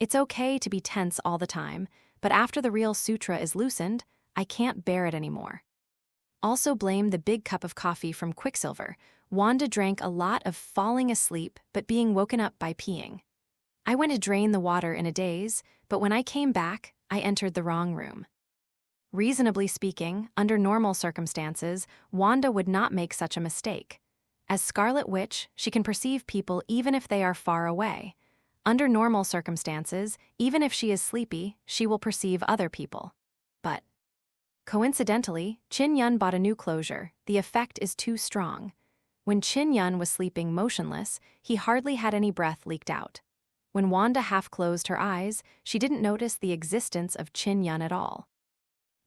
It's okay to be tense all the time, but after the real sutra is loosened, I can't bear it anymore. Also blame the big cup of coffee from Quicksilver. Wanda drank a lot of falling asleep but being woken up by peeing. I went to drain the water in a daze, but when I came back, I entered the wrong room. Reasonably speaking, under normal circumstances, Wanda would not make such a mistake. As Scarlet Witch, she can perceive people even if they are far away. Under normal circumstances, even if she is sleepy, she will perceive other people. But coincidentally, Qin Yun bought a new closure. The effect is too strong. When Qin Yun was sleeping motionless, he hardly had any breath leaked out. When Wanda half closed her eyes, she didn't notice the existence of Qin Yun at all.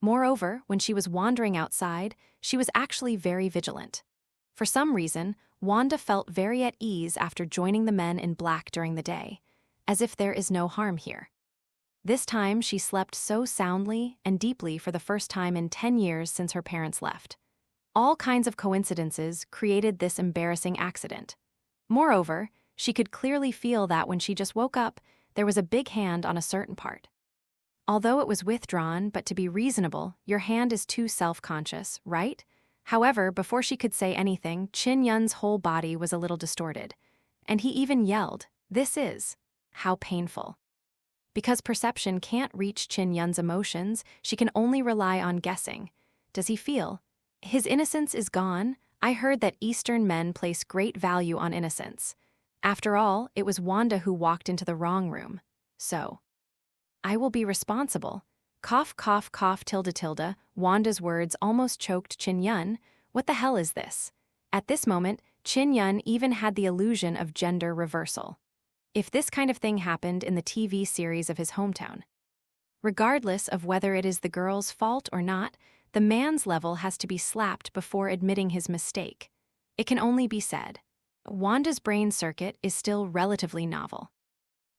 Moreover, when she was wandering outside, she was actually very vigilant. For some reason, Wanda felt very at ease after joining the men in black during the day, as if there is no harm here. This time she slept so soundly and deeply for the first time in 10 years since her parents left. All kinds of coincidences created this embarrassing accident. Moreover, she could clearly feel that when she just woke up, there was a big hand on a certain part. Although it was withdrawn, but to be reasonable, your hand is too self-conscious, right? However, before she could say anything, Qin Yun's whole body was a little distorted. And he even yelled, "This is how painful." Because perception can't reach Qin Yun's emotions, she can only rely on guessing. Does he feel? His innocence is gone. I heard that Eastern men place great value on innocence. After all, it was Wanda who walked into the wrong room. So, I will be responsible. Cough, cough, cough, tilde, tilde. Wanda's words almost choked Qin Yun. What the hell is this? At this moment, Qin Yun even had the illusion of gender reversal. If this kind of thing happened in the TV series of his hometown. Regardless of whether it is the girl's fault or not, the man's level has to be slapped before admitting his mistake. It can only be said. Wanda's brain circuit is still relatively novel.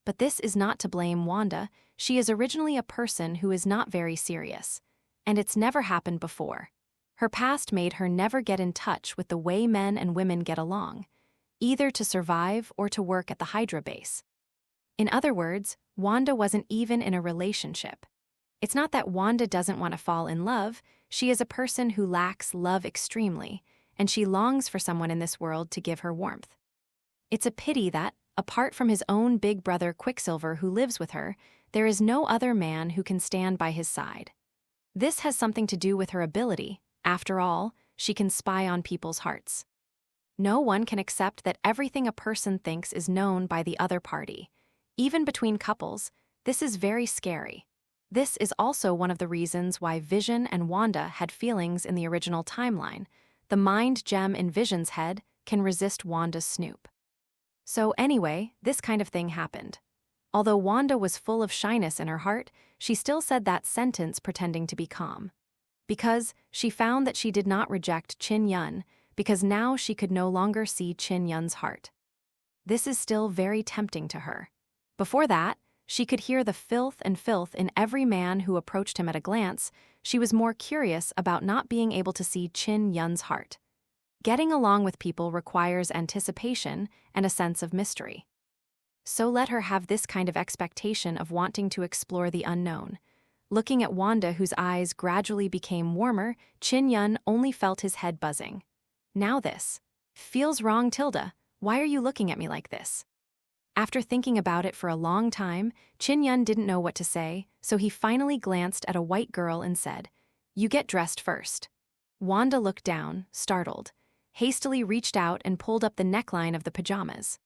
But this is not to blame Wanda. She is originally a person who is not very serious. And it's never happened before. Her past made her never get in touch with the way men and women get along, either to survive or to work at the Hydra base. In other words, Wanda wasn't even in a relationship. It's not that Wanda doesn't want to fall in love, she is a person who lacks love extremely, and she longs for someone in this world to give her warmth. It's a pity that, apart from his own big brother Quicksilver who lives with her, there is no other man who can stand by his side. This has something to do with her ability. After all, she can spy on people's hearts. No one can accept that everything a person thinks is known by the other party. Even between couples, this is very scary. This is also one of the reasons why Vision and Wanda had feelings in the original timeline. The mind gem in Vision's head can resist Wanda's snoop. So anyway, this kind of thing happened. Although Wanda was full of shyness in her heart, she still said that sentence pretending to be calm. Because she found that she did not reject Qin Yun, because now she could no longer see Qin Yun's heart. This is still very tempting to her. Before that, she could hear the filth in every man who approached him at a glance. She was more curious about not being able to see Qin Yun's heart. Getting along with people requires anticipation and a sense of mystery. So let her have this kind of expectation of wanting to explore the unknown. Looking at Wanda, whose eyes gradually became warmer, Qin Yun only felt his head buzzing. Now this feels wrong, Tilda. Why are you looking at me like this? After thinking about it for a long time, Qin Yun didn't know what to say, so he finally glanced at a white girl and said, "You get dressed first." Wanda looked down, startled, hastily reached out and pulled up the neckline of the pajamas.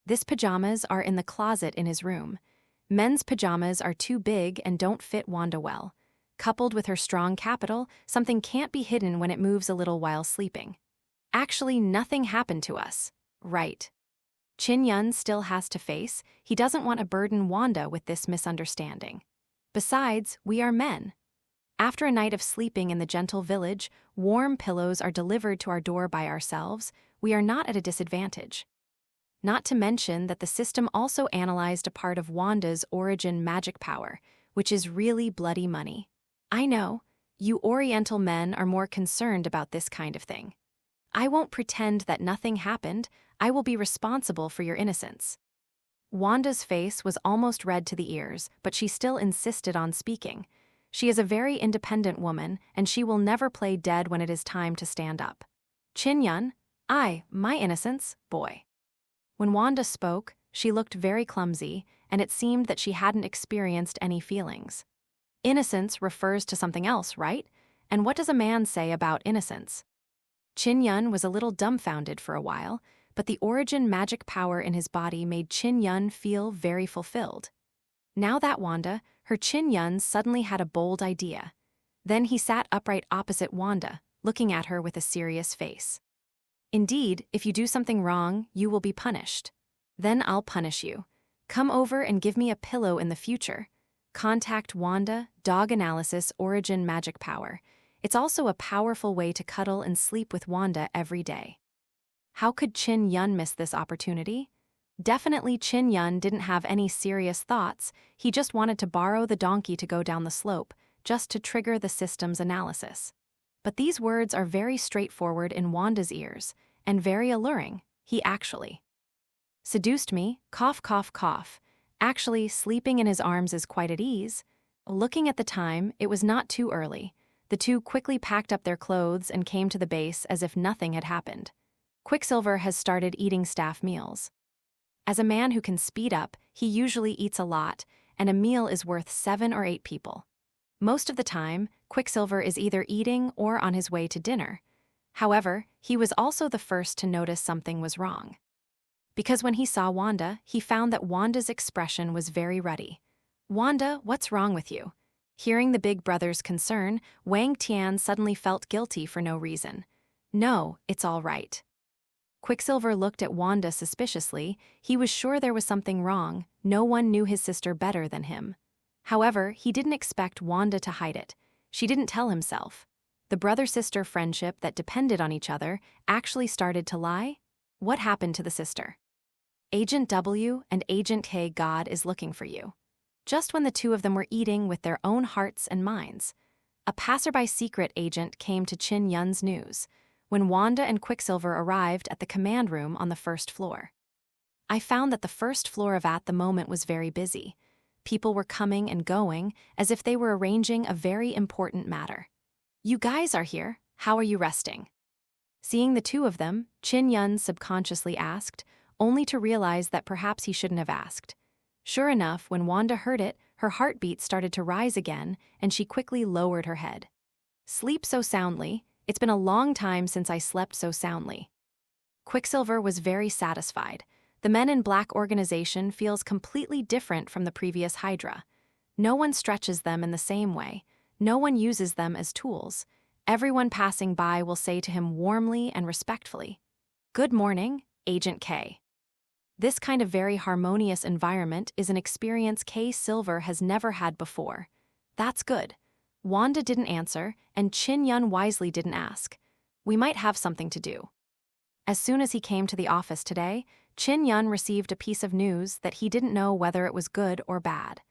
These pajamas are in the closet in his room. Men's pajamas are too big and don't fit Wanda well. Coupled with her strong capital, something can't be hidden when it moves a little while sleeping. Actually, nothing happened to us. Right. Qin Yun still has to face. He doesn't want to burden Wanda with this misunderstanding. Besides, we are men. After a night of sleeping in the gentle village, warm pillows are delivered to our door by ourselves. We are not at a disadvantage. Not to mention that the system also analyzed a part of Wanda's origin magic power, which is really bloody money. I know, you Oriental men are more concerned about this kind of thing. I won't pretend that nothing happened. I will be responsible for your innocence. Wanda's face was almost red to the ears, but she still insisted on speaking. She is a very independent woman, and she will never play dead when it is time to stand up. Qin Yun, my innocence, boy. When Wanda spoke, she looked very clumsy, and it seemed that she hadn't experienced any feelings. Innocence refers to something else, right? And what does a man say about innocence? Qin Yun was a little dumbfounded for a while, but the origin magic power in his body made Qin Yun feel very fulfilled. Now that Wanda, her Qin Yun suddenly had a bold idea. Then he sat upright opposite Wanda, looking at her with a serious face. Indeed, if you do something wrong, you will be punished. Then I'll punish you. Come over and give me a pillow in the future. Contact Wanda, Dog Analysis Origin Magic Power. It's also a powerful way to cuddle and sleep with Wanda every day. How could Qin Yun miss this opportunity? Definitely Qin Yun didn't have any serious thoughts. He just wanted to borrow the donkey to go down the slope, just to trigger the system's analysis. But these words are very straightforward in Wanda's ears, and very alluring. He actually seduced me, cough, cough, cough. Actually, sleeping in his arms is quite at ease. Looking at the time, it was not too early. The two quickly packed up their clothes and came to the base as if nothing had happened. Quicksilver has started eating staff meals. As a man who can speed up, he usually eats a lot, and a meal is worth 7 or 8 people. Most of the time, Quicksilver is either eating or on his way to dinner. However, he was also the first to notice something was wrong. Because when he saw Wanda, he found that Wanda's expression was very ruddy. "Wanda, what's wrong with you?" Hearing the big brother's concern, Wang Tian suddenly felt guilty for no reason. "No, it's all right." Quicksilver looked at Wanda suspiciously. He was sure there was something wrong. No one knew his sister better than him. However, he didn't expect Wanda to hide it. She didn't tell himself. The brother-sister friendship that depended on each other actually started to lie? What happened to the sister? Agent W and Agent K, God is looking for you. Just when the two of them were eating with their own hearts and minds, a passerby secret agent came to Qin Yun's news when Wanda and Quicksilver arrived at the command room on the first floor. I found that the first floor of at the moment was very busy. People were coming and going as if they were arranging a very important matter. "You guys are here. How are you resting?" Seeing the two of them, Qin Yun subconsciously asked, only to realize that perhaps he shouldn't have asked. Sure enough, when Wanda heard it, her heartbeat started to rise again, and she quickly lowered her head. "Sleep so soundly. It's been a long time since I slept so soundly." Quicksilver was very satisfied. The Men in Black organization feels completely different from the previous Hydra. No one stretches them in the same way. No one uses them as tools. Everyone passing by will say to him warmly and respectfully, "Good morning, Agent K." This kind of very harmonious environment is an experience K. Silver has never had before. That's good. Wanda didn't answer, and Qin Yun wisely didn't ask. We might have something to do. As soon as he came to the office today, Chin-Yun received a piece of news that he didn't know whether it was good or bad.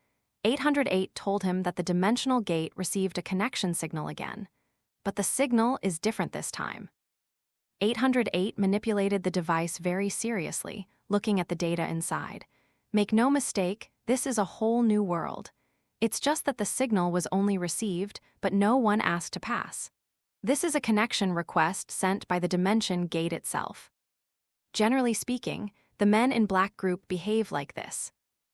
808 told him that the dimensional gate received a connection signal again. But the signal is different this time. 808 manipulated the device very seriously, looking at the data inside. Make no mistake, this is a whole new world. It's just that the signal was only received, but no one asked to pass. This is a connection request sent by the dimension gate itself. Generally speaking, the Men in Black group behave like this.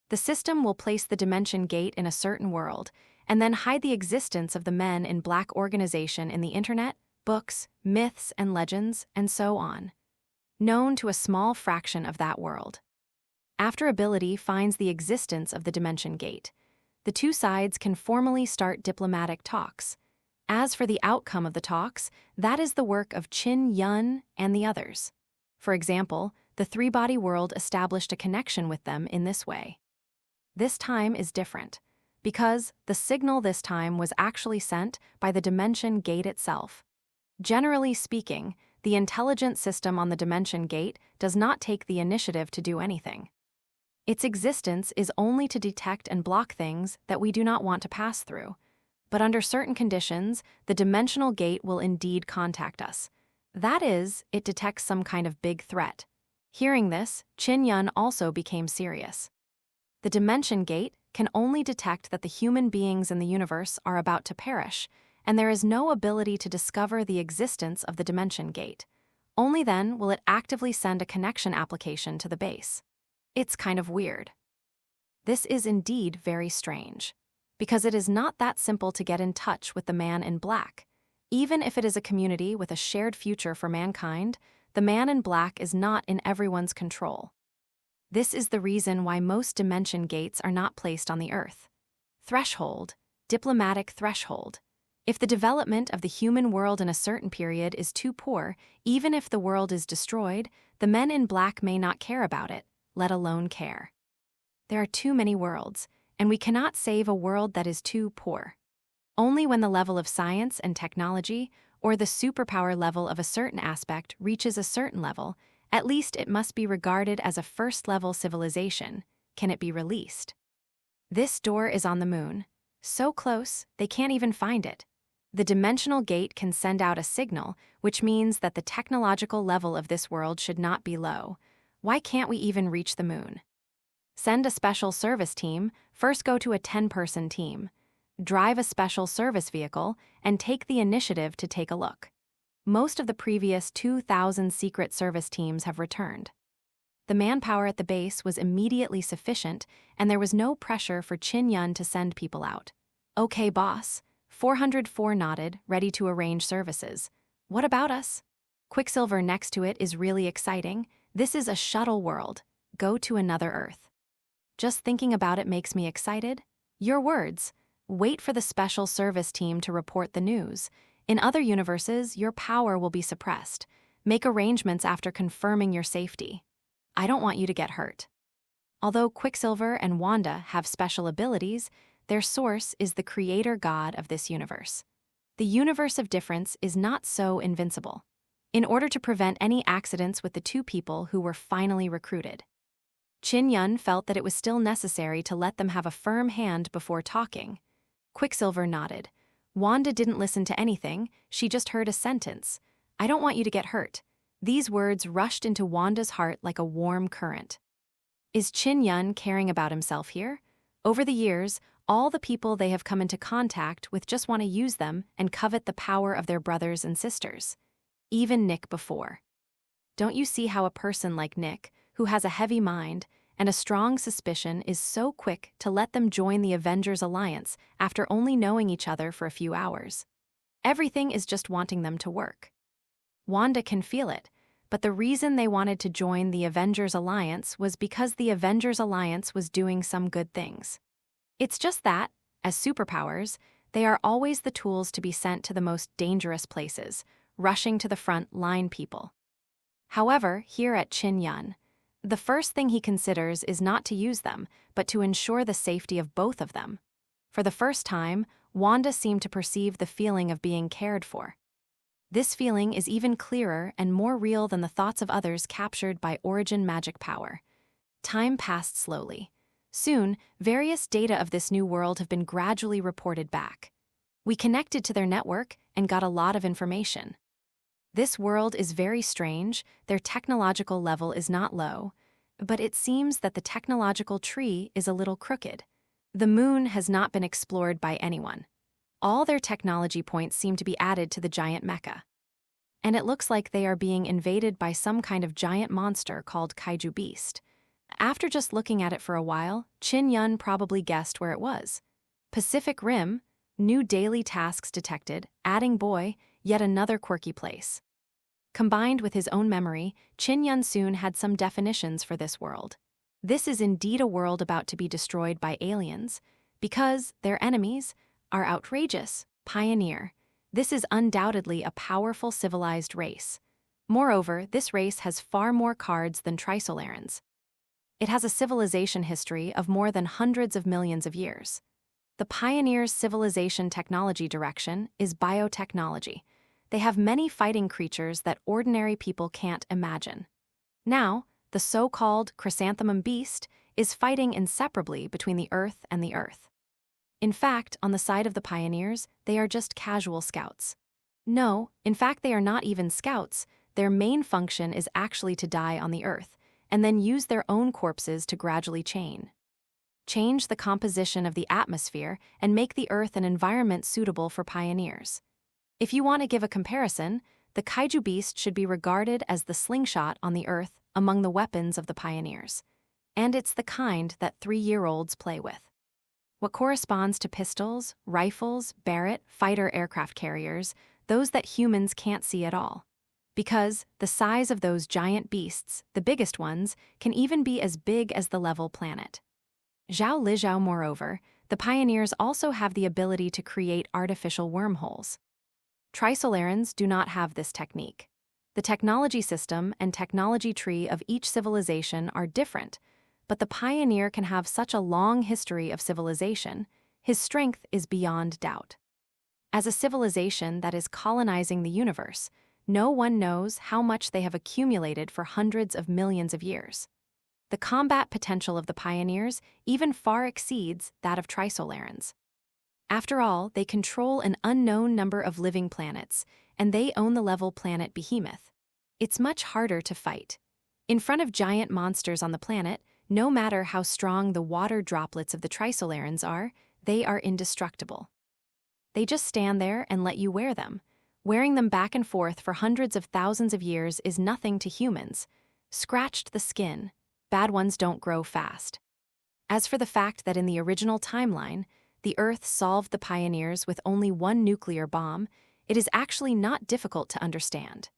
The system will place the dimension gate in a certain world, and then hide the existence of the Men in Black organization in the internet, books, myths and legends, and so on. Known to a small fraction of that world. After ability finds the existence of the dimension gate, the two sides can formally start diplomatic talks. As for the outcome of the talks, that is the work of Chin-Yun and the others. For example, the three-body world established a connection with them in this way. This time is different, because the signal this time was actually sent by the dimension gate itself. Generally speaking, the intelligent system on the dimension gate does not take the initiative to do anything. Its existence is only to detect and block things that we do not want to pass through. But under certain conditions, the dimensional gate will indeed contact us. That is, it detects some kind of big threat. Hearing this, Chin-Yun also became serious. The dimension gate can only detect that the human beings in the universe are about to perish, and there is no ability to discover the existence of the dimension gate. Only then will it actively send a connection application to the base. It's kind of weird. This is indeed very strange. Because it is not that simple to get in touch with the Man in Black. Even if it is a community with a shared future for mankind, the Man in Black is not in everyone's control. This is the reason why most dimension gates are not placed on the Earth. Threshold, diplomatic threshold. If the development of the human world in a certain period is too poor, even if the world is destroyed, the Men in Black may not care about it, let alone care. There are too many worlds, and we cannot save a world that is too poor. Only when the level of science and technology, or the superpower level of a certain aspect reaches a certain level, at least it must be regarded as a first-level civilization, can it be released. This door is on the moon. So close, they can't even find it. The dimensional gate can send out a signal, which means that the technological level of this world should not be low. Why can't we even reach the moon? Send a special service team, first go to a 10-person team. Drive a special service vehicle, and take the initiative to take a look. Most of the previous 2,000 secret service teams have returned. The manpower at the base was immediately sufficient, and there was no pressure for Chin-Yun to send people out. Okay, boss. 404 nodded, ready to arrange services. What about us? Quicksilver next to it is really exciting. This is a shuttle world. Go to another Earth. Just thinking about it makes me excited. Your words. Wait for the special service team to report the news. In other universes, your power will be suppressed. Make arrangements after confirming your safety. I don't want you to get hurt. Although Quicksilver and Wanda have special abilities, their source is the creator god of this universe. The universe of difference is not so invincible. In order to prevent any accidents with the two people who were finally recruited, Chin-Yun felt that it was still necessary to let them have a firm hand before talking. Quicksilver nodded. Wanda didn't listen to anything, she just heard a sentence. I don't want you to get hurt. These words rushed into Wanda's heart like a warm current. Is Chin-Yun caring about himself here? Over the years, all the people they have come into contact with just want to use them and covet the power of their brothers and sisters. Even Nick before. Don't you see how a person like Nick, who has a heavy mind and a strong suspicion, is so quick to let them join the Avengers Alliance after only knowing each other for a few hours? Everything is just wanting them to work. Wanda can feel it, but the reason they wanted to join the Avengers Alliance was because the Avengers Alliance was doing some good things. It's just that, as superpowers, they are always the tools to be sent to the most dangerous places, rushing to the front line people. However, here at Chin-Yun, the first thing he considers is not to use them, but to ensure the safety of both of them. For the first time, Wanda seemed to perceive the feeling of being cared for. This feeling is even clearer and more real than the thoughts of others captured by origin magic power. Time passed slowly. Soon, various data of this new world have been gradually reported back. We connected to their network and got a lot of information. This world is very strange, their technological level is not low, but it seems that the technological tree is a little crooked. The moon has not been explored by anyone. All their technology points seem to be added to the giant mecha. And it looks like they are being invaded by some kind of giant monster called Kaiju Beast. After just looking at it for a while, Chin-Yun probably guessed where it was. Pacific Rim, new daily tasks detected, adding boy, yet another quirky place. Combined with his own memory, Chin-Yun soon had some definitions for this world. This is indeed a world about to be destroyed by aliens, because their enemies are outrageous, pioneer. This is undoubtedly a powerful civilized race. Moreover, this race has far more cards than Trisolarans. It has a civilization history of more than hundreds of millions of years. The pioneers' civilization technology direction is biotechnology. They have many fighting creatures that ordinary people can't imagine. Now, the so-called chrysanthemum beast is fighting inseparably between the Earth and the Earth. In fact, on the side of the pioneers, they are just casual scouts. No, in fact they are not even scouts. Their main function is actually to die on the Earth, and then use their own corpses to gradually change the composition of the atmosphere and make the Earth an environment suitable for pioneers. If you want to give a comparison, the Kaiju Beast should be regarded as the slingshot on the Earth among the weapons of the pioneers. And it's the kind that 3-year-olds play with. What corresponds to pistols, rifles, Barrett, fighter aircraft carriers, those that humans can't see at all. Because the size of those giant beasts, the biggest ones, can even be as big as the level planet. S.H.I.E.L.D, moreover, the pioneers also have the ability to create artificial wormholes. Trisolarans do not have this technique. The technology system and technology tree of each civilization are different, but the pioneer can have such a long history of civilization, his strength is beyond doubt. As a civilization that is colonizing the universe, no one knows how much they have accumulated for hundreds of millions of years. The combat potential of the pioneers even far exceeds that of Trisolarans. After all, they control an unknown number of living planets, and they own the level planet Behemoth. It's much harder to fight. In front of giant monsters on the planet, no matter how strong the water droplets of the Trisolarans are, they are indestructible. They just stand there and let you wear them. Wearing them back and forth for hundreds of thousands of years is nothing to humans. Scratched the skin. Bad ones don't grow fast. As for the fact that in the original timeline, the Earth solved the pioneers with only one nuclear bomb, it is actually not difficult to understand.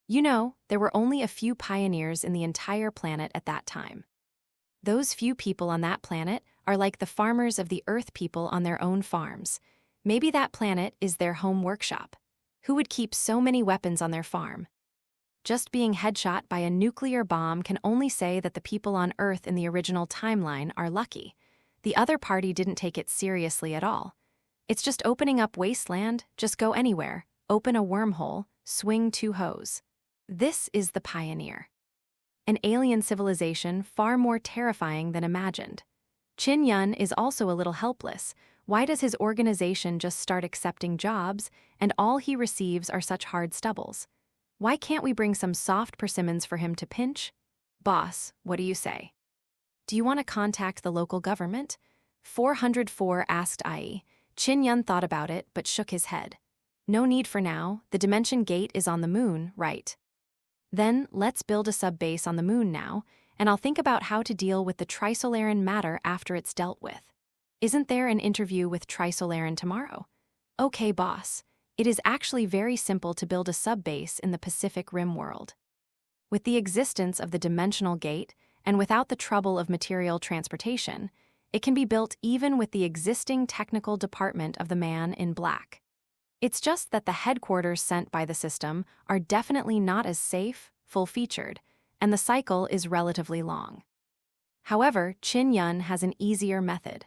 You know, there were only a few pioneers in the entire planet at that time. Those few people on that planet are like the farmers of the Earth people on their own farms. Maybe that planet is their home workshop. Who would keep so many weapons on their farm? Just being headshot by a nuclear bomb can only say that the people on Earth in the original timeline are lucky. The other party didn't take it seriously at all. It's just opening up wasteland, just go anywhere, open a wormhole, swing 2 hose. This is the pioneer. An alien civilization far more terrifying than imagined. Chin-Yun is also a little helpless. Why does his organization just start accepting jobs, and all he receives are such hard stubbles? Why can't we bring some soft persimmons for him to pinch? Boss, what do you say? Do you want to contact the local government? 404 asked IE. Chin-Yun thought about it but shook his head. No need for now, the dimension gate is on the moon, right? Then let's build a sub-base on the moon now, and I'll think about how to deal with the Trisolaran matter after it's dealt with. Isn't there an interview with Trisolaran tomorrow? Okay, boss. It is actually very simple to build a sub-base in the Pacific Rim world. With the existence of the dimensional gate, and without the trouble of material transportation, it can be built even with the existing technical department of the Man in Black. It's just that the headquarters sent by the system are definitely not as safe, full-featured, and the cycle is relatively long. However, Chin-Yun has an easier method.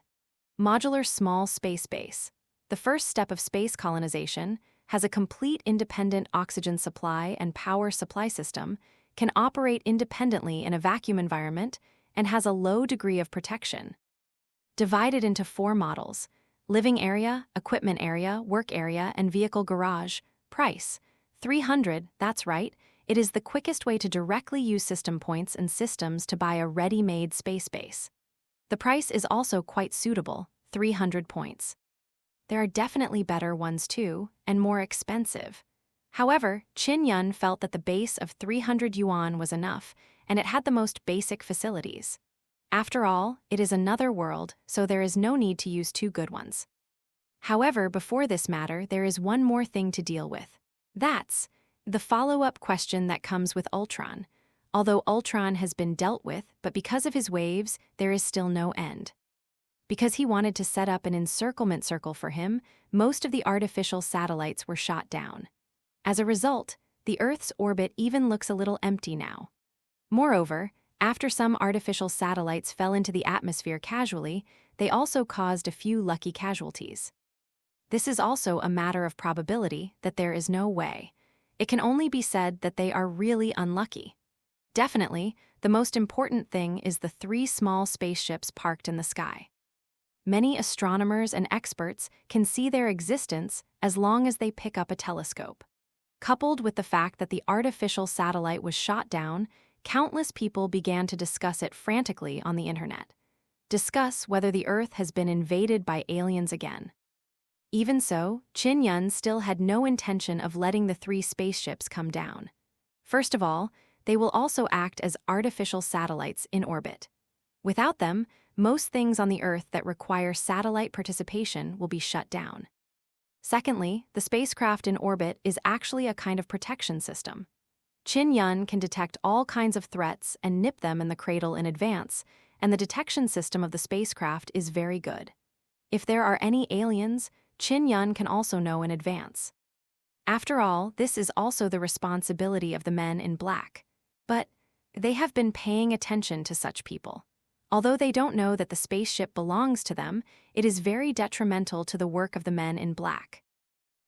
Modular small space base. The first step of space colonization has a complete independent oxygen supply and power supply system, can operate independently in a vacuum environment, and has a low degree of protection. Divided into 4 models: living area, equipment area, work area, and vehicle garage. Price: $300, that's right, it is the quickest way to directly use system points and systems to buy a ready-made space base. The price is also quite suitable, 300 points. There are definitely better ones too, and more expensive. However, Qin Yun felt that the base of 300 yuan was enough, and it had the most basic facilities. After all, it is another world, so there is no need to use 2 good ones. However, before this matter, there is one more thing to deal with. That's the follow-up question that comes with Ultron. Although Ultron has been dealt with, but because of his waves, there is still no end. Because he wanted to set up an encirclement circle for him, most of the artificial satellites were shot down. As a result, the Earth's orbit even looks a little empty now. Moreover, after some artificial satellites fell into the atmosphere casually, they also caused a few lucky casualties. This is also a matter of probability that there is no way. It can only be said that they are really unlucky. Definitely, the most important thing is the 3 small spaceships parked in the sky. Many astronomers and experts can see their existence as long as they pick up a telescope. Coupled with the fact that the artificial satellite was shot down, countless people began to discuss it frantically on the internet. Discuss whether the Earth has been invaded by aliens again. Even so, Qin Yun still had no intention of letting the 3 spaceships come down. First of all, they will also act as artificial satellites in orbit. Without them, most things on the Earth that require satellite participation will be shut down. Secondly, the spacecraft in orbit is actually a kind of protection system. Qin Yun can detect all kinds of threats and nip them in the cradle in advance, and the detection system of the spacecraft is very good. If there are any aliens, Qin Yun can also know in advance. After all, this is also the responsibility of the men in black. But they have been paying attention to such people. Although they don't know that the spaceship belongs to them, it is very detrimental to the work of the men in black.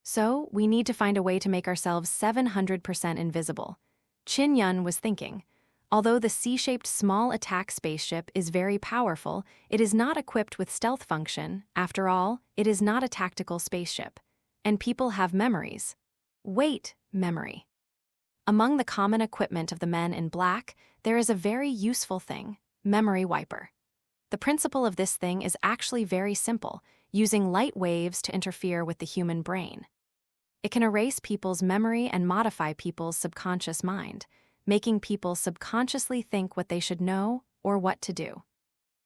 So, we need to find a way to make ourselves 700% invisible. Qin Yun was thinking. Although the C-shaped small attack spaceship is very powerful, it is not equipped with stealth function. After all, it is not a tactical spaceship. And people have memories. Wait, memory. Among the common equipment of the men in black, there is a very useful thing, memory wiper. The principle of this thing is actually very simple, using light waves to interfere with the human brain. It can erase people's memory and modify people's subconscious mind, making people subconsciously think what they should know or what to do.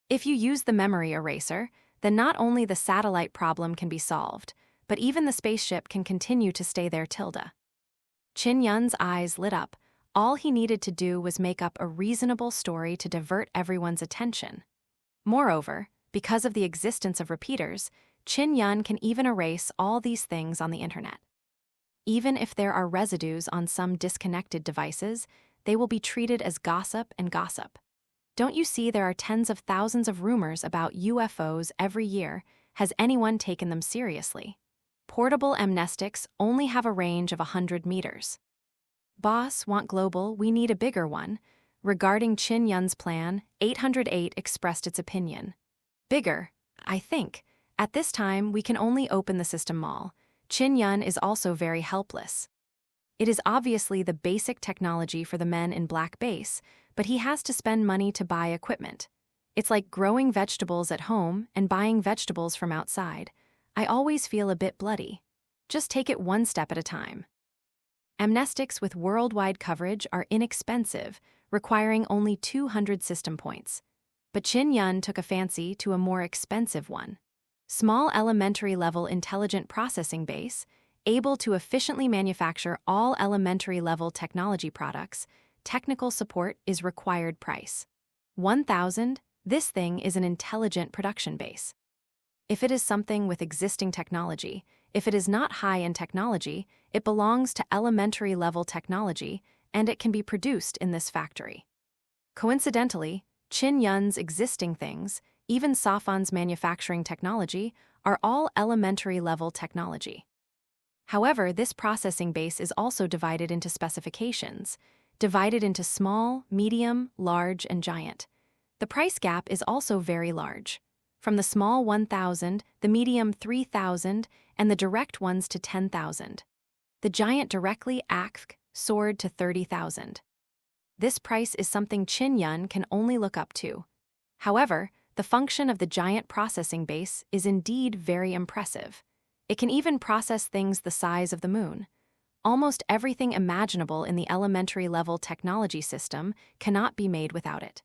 If you use the memory eraser, then not only the satellite problem can be solved, but even the spaceship can continue to stay there. Qin Yun's eyes lit up. All he needed to do was make up a reasonable story to divert everyone's attention. Moreover, because of the existence of repeaters, Qin Yun can even erase all these things on the internet. Even if there are residues on some disconnected devices, they will be treated as gossip and gossip. Don't you see there are tens of thousands of rumors about UFOs every year? Has anyone taken them seriously? Portable amnestics only have a range of 100 meters. Boss, want global, we need a bigger one. Regarding Qin Yun's plan, 808 expressed its opinion. Bigger, I think. At this time, we can only open the system mall. Qin Yun is also very helpless. It is obviously the basic technology for the men in black base, but he has to spend money to buy equipment. It's like growing vegetables at home and buying vegetables from outside. I always feel a bit bloody. Just take it one step at a time. Amnestics with worldwide coverage are inexpensive, requiring only 200 system points. But Qin Yun took a fancy to a more expensive one. Small elementary-level intelligent processing base, able to efficiently manufacture all elementary-level technology products, technical support is required price. 1,000, this thing is an intelligent production base. If it is something with existing technology, if it is not high in technology, it belongs to elementary-level technology, and it can be produced in this factory. Coincidentally, Qin Yun's existing things, even Safan's manufacturing technology, are all elementary-level technology. However, this processing base is also divided into specifications, divided into small, medium, large, and giant. The price gap is also very large. From the small 1,000, the medium 3,000, and the direct ones to 10,000. The giant directly soared to 30,000. This price is something Chin-Yun can only look up to. However, the function of the giant processing base is indeed very impressive. It can even process things the size of the moon. Almost everything imaginable in the elementary level technology system cannot be made without it.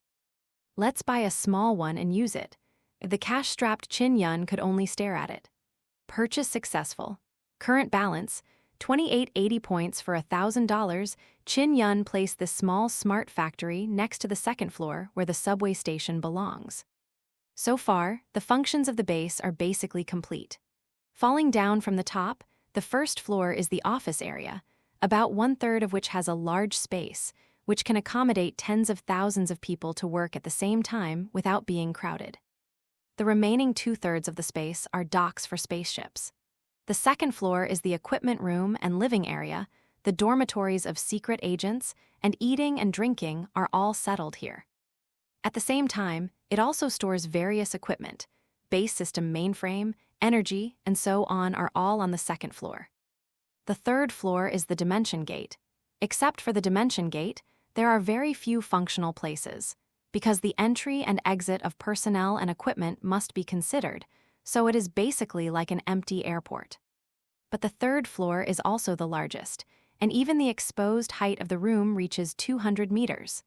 Let's buy a small one and use it. The cash-strapped Chin-Yun could only stare at it. Purchase successful. Current balance, 2880 points for $1,000. Chin-Yun placed this small smart factory next to the second floor where the subway station belongs. So far, the functions of the base are basically complete. Falling down from the top, the first floor is the office area, about 1/3 of which has a large space, which can accommodate tens of thousands of people to work at the same time without being crowded. The remaining 2/3 of the space are docks for spaceships. The second floor is the equipment room and living area. The dormitories of secret agents and eating and drinking are all settled here. At the same time, it also stores various equipment. Base system mainframe, energy, and so on are all on the second floor. The third floor is the dimension gate. Except for the dimension gate, there are very few functional places, because the entry and exit of personnel and equipment must be considered, so it is basically like an empty airport. But the third floor is also the largest, and even the exposed height of the room reaches 200 meters.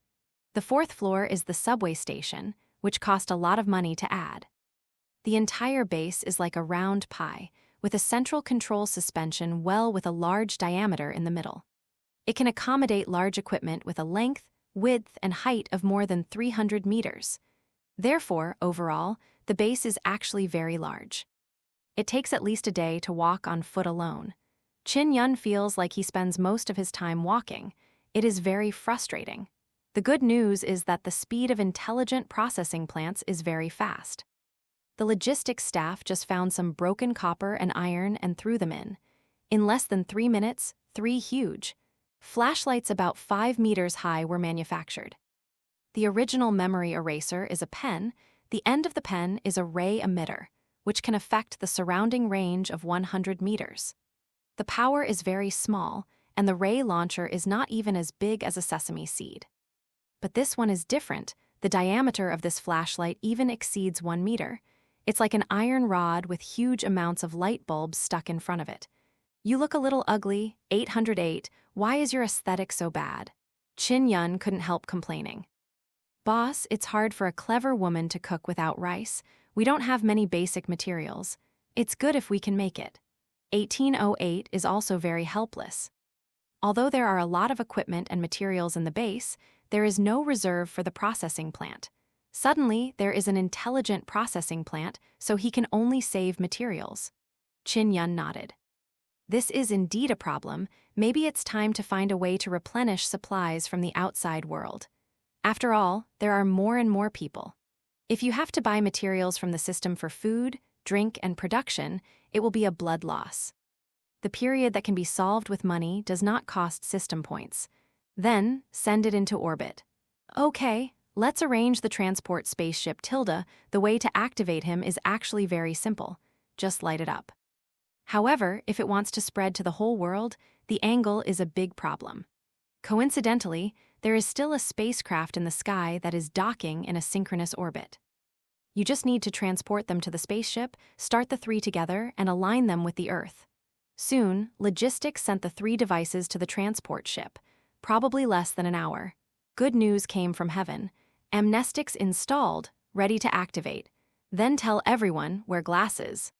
The fourth floor is the subway station, which cost a lot of money to add. The entire base is like a round pie, with a central control suspension well with a large diameter in the middle. It can accommodate large equipment with a length, width, and height of more than 300 meters. Therefore, overall, the base is actually very large. It takes at least a day to walk on foot alone. Chin-Yun feels like he spends most of his time walking. It is very frustrating. The good news is that the speed of intelligent processing plants is very fast. The logistics staff just found some broken copper and iron and threw them in. In less than 3 minutes, 3 huge flashlights about 5 meters high were manufactured. The original memory eraser is a pen. The end of the pen is a ray emitter, which can affect the surrounding range of 100 meters. The power is very small, and the ray launcher is not even as big as a sesame seed. But this one is different. The diameter of this flashlight even exceeds 1 meter. It's like an iron rod with huge amounts of light bulbs stuck in front of it. You look a little ugly, 808, why is your aesthetic so bad? Chin-Yun couldn't help complaining. Boss, it's hard for a clever woman to cook without rice. We don't have many basic materials. It's good if we can make it. 1808 is also very helpless. Although there are a lot of equipment and materials in the base, there is no reserve for the processing plant. Suddenly, there is an intelligent processing plant, so he can only save materials. Chin-Yun nodded. This is indeed a problem. Maybe it's time to find a way to replenish supplies from the outside world. After all, there are more and more people. If you have to buy materials from the system for food, drink, and production, it will be a blood loss. The period that can be solved with money does not cost system points. Then, send it into orbit. Okay, let's arrange the transport spaceship Tilda. The way to activate him is actually very simple. Just light it up. However, if it wants to spread to the whole world, the angle is a big problem. Coincidentally, there is still a spacecraft in the sky that is docking in a synchronous orbit. You just need to transport them to the spaceship, start the 3 together, and align them with the Earth. Soon, logistics sent the 3 devices to the transport ship, probably less than an hour. Good news came from heaven. Amnestics installed, ready to activate. Then tell everyone, wear glasses.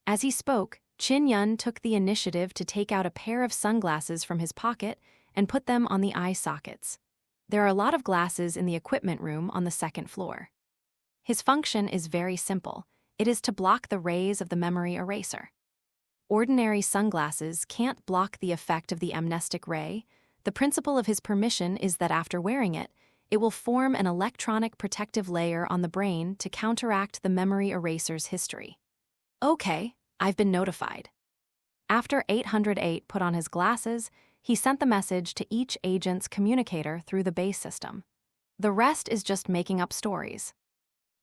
As he spoke, Chin-Yun took the initiative to take out a pair of sunglasses from his pocket and put them on the eye sockets. There are a lot of glasses in the equipment room on the second floor. His function is very simple. It is to block the rays of the memory eraser. Ordinary sunglasses can't block the effect of the amnestic ray. The principle of his permission is that after wearing it, it will form an electronic protective layer on the brain to counteract the memory eraser's history. Okay, I've been notified. After 808 put on his glasses, he sent the message to each agent's communicator through the base system. The rest is just making up stories.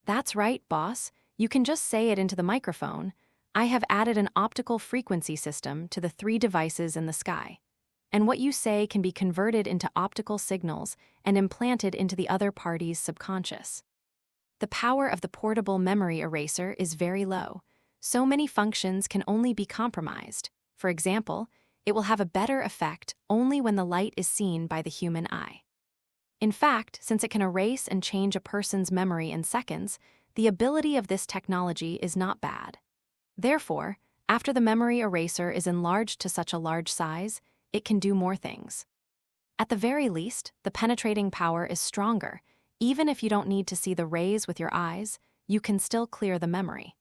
That's right, boss. You can just say it into the microphone. I have added an optical frequency system to the 3 devices in the sky. And what you say can be converted into optical signals and implanted into the other party's subconscious. The power of the portable memory eraser is very low. So many functions can only be compromised. For example, it will have a better effect only when the light is seen by the human eye. In fact, since it can erase and change a person's memory in seconds, the ability of this technology is not bad. Therefore, after the memory eraser is enlarged to such a large size, it can do more things. At the very least, the penetrating power is stronger. Even if you don't need to see the rays with your eyes, you can still clear the memory.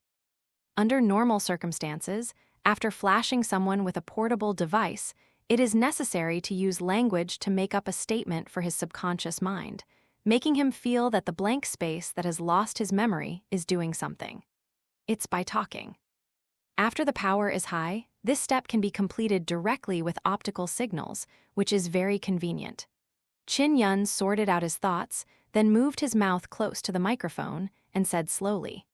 Under normal circumstances, after flashing someone with a portable device, it is necessary to use language to make up a statement for his subconscious mind, making him feel that the blank space that has lost his memory is doing something. It's by talking. After the power is high, this step can be completed directly with optical signals, which is very convenient. Chin Yun sorted out his thoughts, then moved his mouth close to the microphone and said slowly,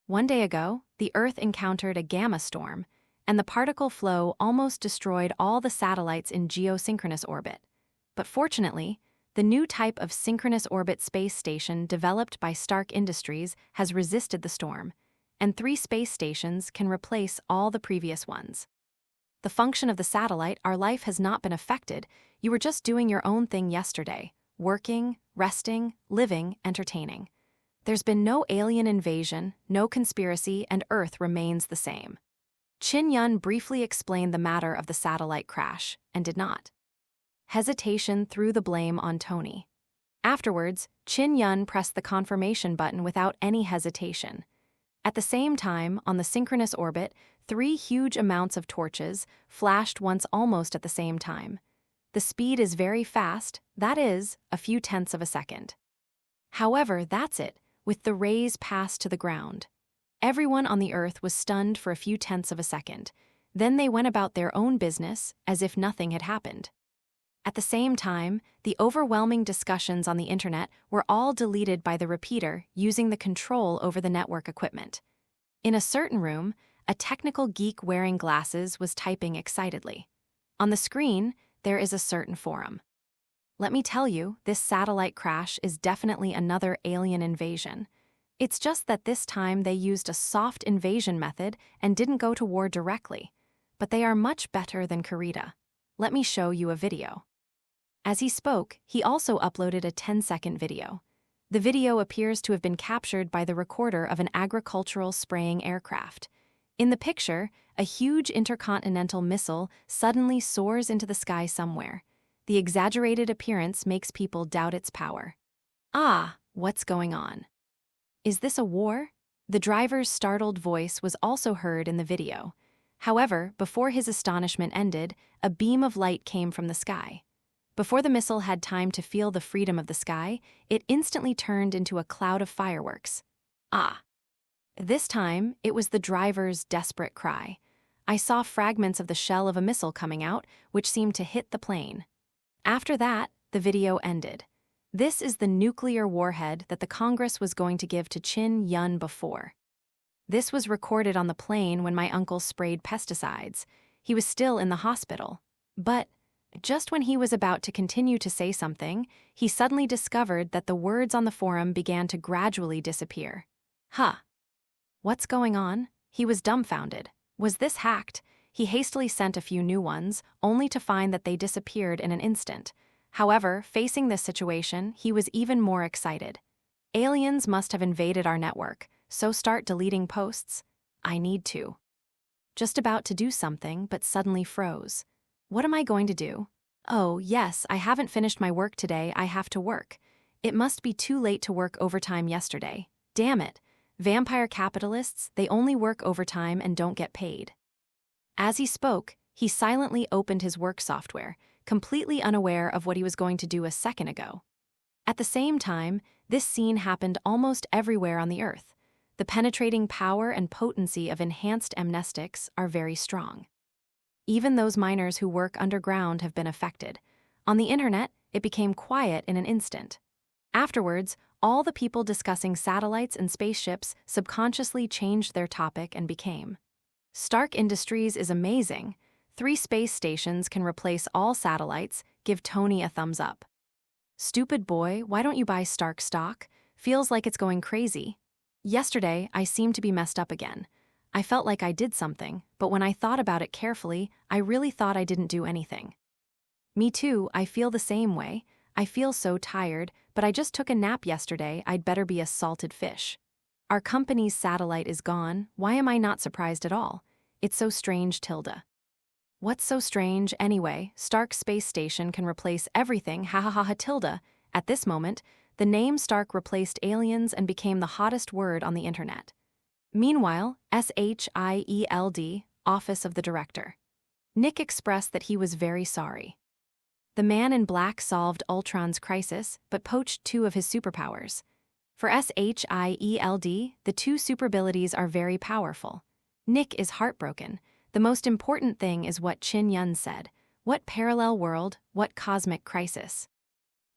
"One day ago, the Earth encountered a gamma storm, and the particle flow almost destroyed all the satellites in geosynchronous orbit. But fortunately, the new type of synchronous orbit space station developed by Stark Industries has resisted the storm, and 3 space stations can replace all the previous ones. The function of the satellite, our life has not been affected. You were just doing your own thing yesterday, working, resting, living, entertaining. There's been no alien invasion, no conspiracy, and Earth remains the same." Chin Yun briefly explained the matter of the satellite crash, and did not. Hesitation threw the blame on Tony. Afterwards, Chin Yun pressed the confirmation button without any hesitation. At the same time, on the synchronous orbit, 3 huge amounts of torches flashed once almost at the same time. The speed is very fast, that is, a few tenths of a second. However, that's it, with the rays passed to the ground. Everyone on the Earth was stunned for a few tenths of a second. Then they went about their own business as if nothing had happened. At the same time, the overwhelming discussions on the internet were all deleted by the repeater using the control over the network equipment. In a certain room, a technical geek wearing glasses was typing excitedly. On the screen, there is a certain forum. Let me tell you, this satellite crash is definitely another alien invasion. It's just that this time they used a soft invasion method and didn't go to war directly. But they are much better than Kurita. Let me show you a video. As he spoke, he also uploaded a 10-second video. The video appears to have been captured by the recorder of an agricultural spraying aircraft. In the picture, a huge intercontinental missile suddenly soars into the sky somewhere. The exaggerated appearance makes people doubt its power. Ah, what's going on? Is this a war? The driver's startled voice was also heard in the video. However, before his astonishment ended, a beam of light came from the sky. Before the missile had time to feel the freedom of the sky, it instantly turned into a cloud of fireworks. Ah! This time, it was the driver's desperate cry. I saw fragments of the shell of a missile coming out, which seemed to hit the plane. After that, the video ended. This is the nuclear warhead that the Congress was going to give to Chin Yun before. This was recorded on the plane when my uncle sprayed pesticides. He was still in the hospital. But just when he was about to continue to say something, he suddenly discovered that the words on the forum began to gradually disappear. Huh. What's going on? He was dumbfounded. Was this hacked? He hastily sent a few new ones, only to find that they disappeared in an instant. However, facing this situation, he was even more excited. Aliens must have invaded our network, so start deleting posts. I need to. Just about to do something, but suddenly froze. What am I going to do? Oh, yes, I haven't finished my work today, I have to work. It must be too late to work overtime yesterday. Damn it. Vampire capitalists, they only work overtime and don't get paid. As he spoke, he silently opened his work software, completely unaware of what he was going to do a second ago. At the same time, this scene happened almost everywhere on the Earth. The penetrating power and potency of enhanced amnestics are very strong. Even those miners who work underground have been affected. On the internet, it became quiet in an instant. Afterwards, all the people discussing satellites and spaceships subconsciously changed their topic and became, Stark Industries is amazing. 3 space stations can replace all satellites, give Tony a thumbs up. Stupid boy, why don't you buy Stark stock? Feels like it's going crazy. Yesterday, I seemed to be messed up again. I felt like I did something, but when I thought about it carefully, I really thought I didn't do anything. Me too, I feel the same way. I feel so tired, but I just took a nap yesterday. I'd better be a salted fish. Our company's satellite is gone. Why am I not surprised at all? It's so strange, Tilda. What's so strange, anyway? Stark Space Station can replace everything, ha ha ha ha, Tilda. At this moment, the name Stark replaced aliens and became the hottest word on the internet. Meanwhile, S.H.I.E.L.D, Office of the Director. Nick expressed that he was very sorry. The Man in Black solved Ultron's crisis, but poached 2 of his superpowers. For S.H.I.E.L.D, the 2 superabilities are very powerful. Nick is heartbroken. The most important thing is what Chin-Yun said. What parallel world, what cosmic crisis?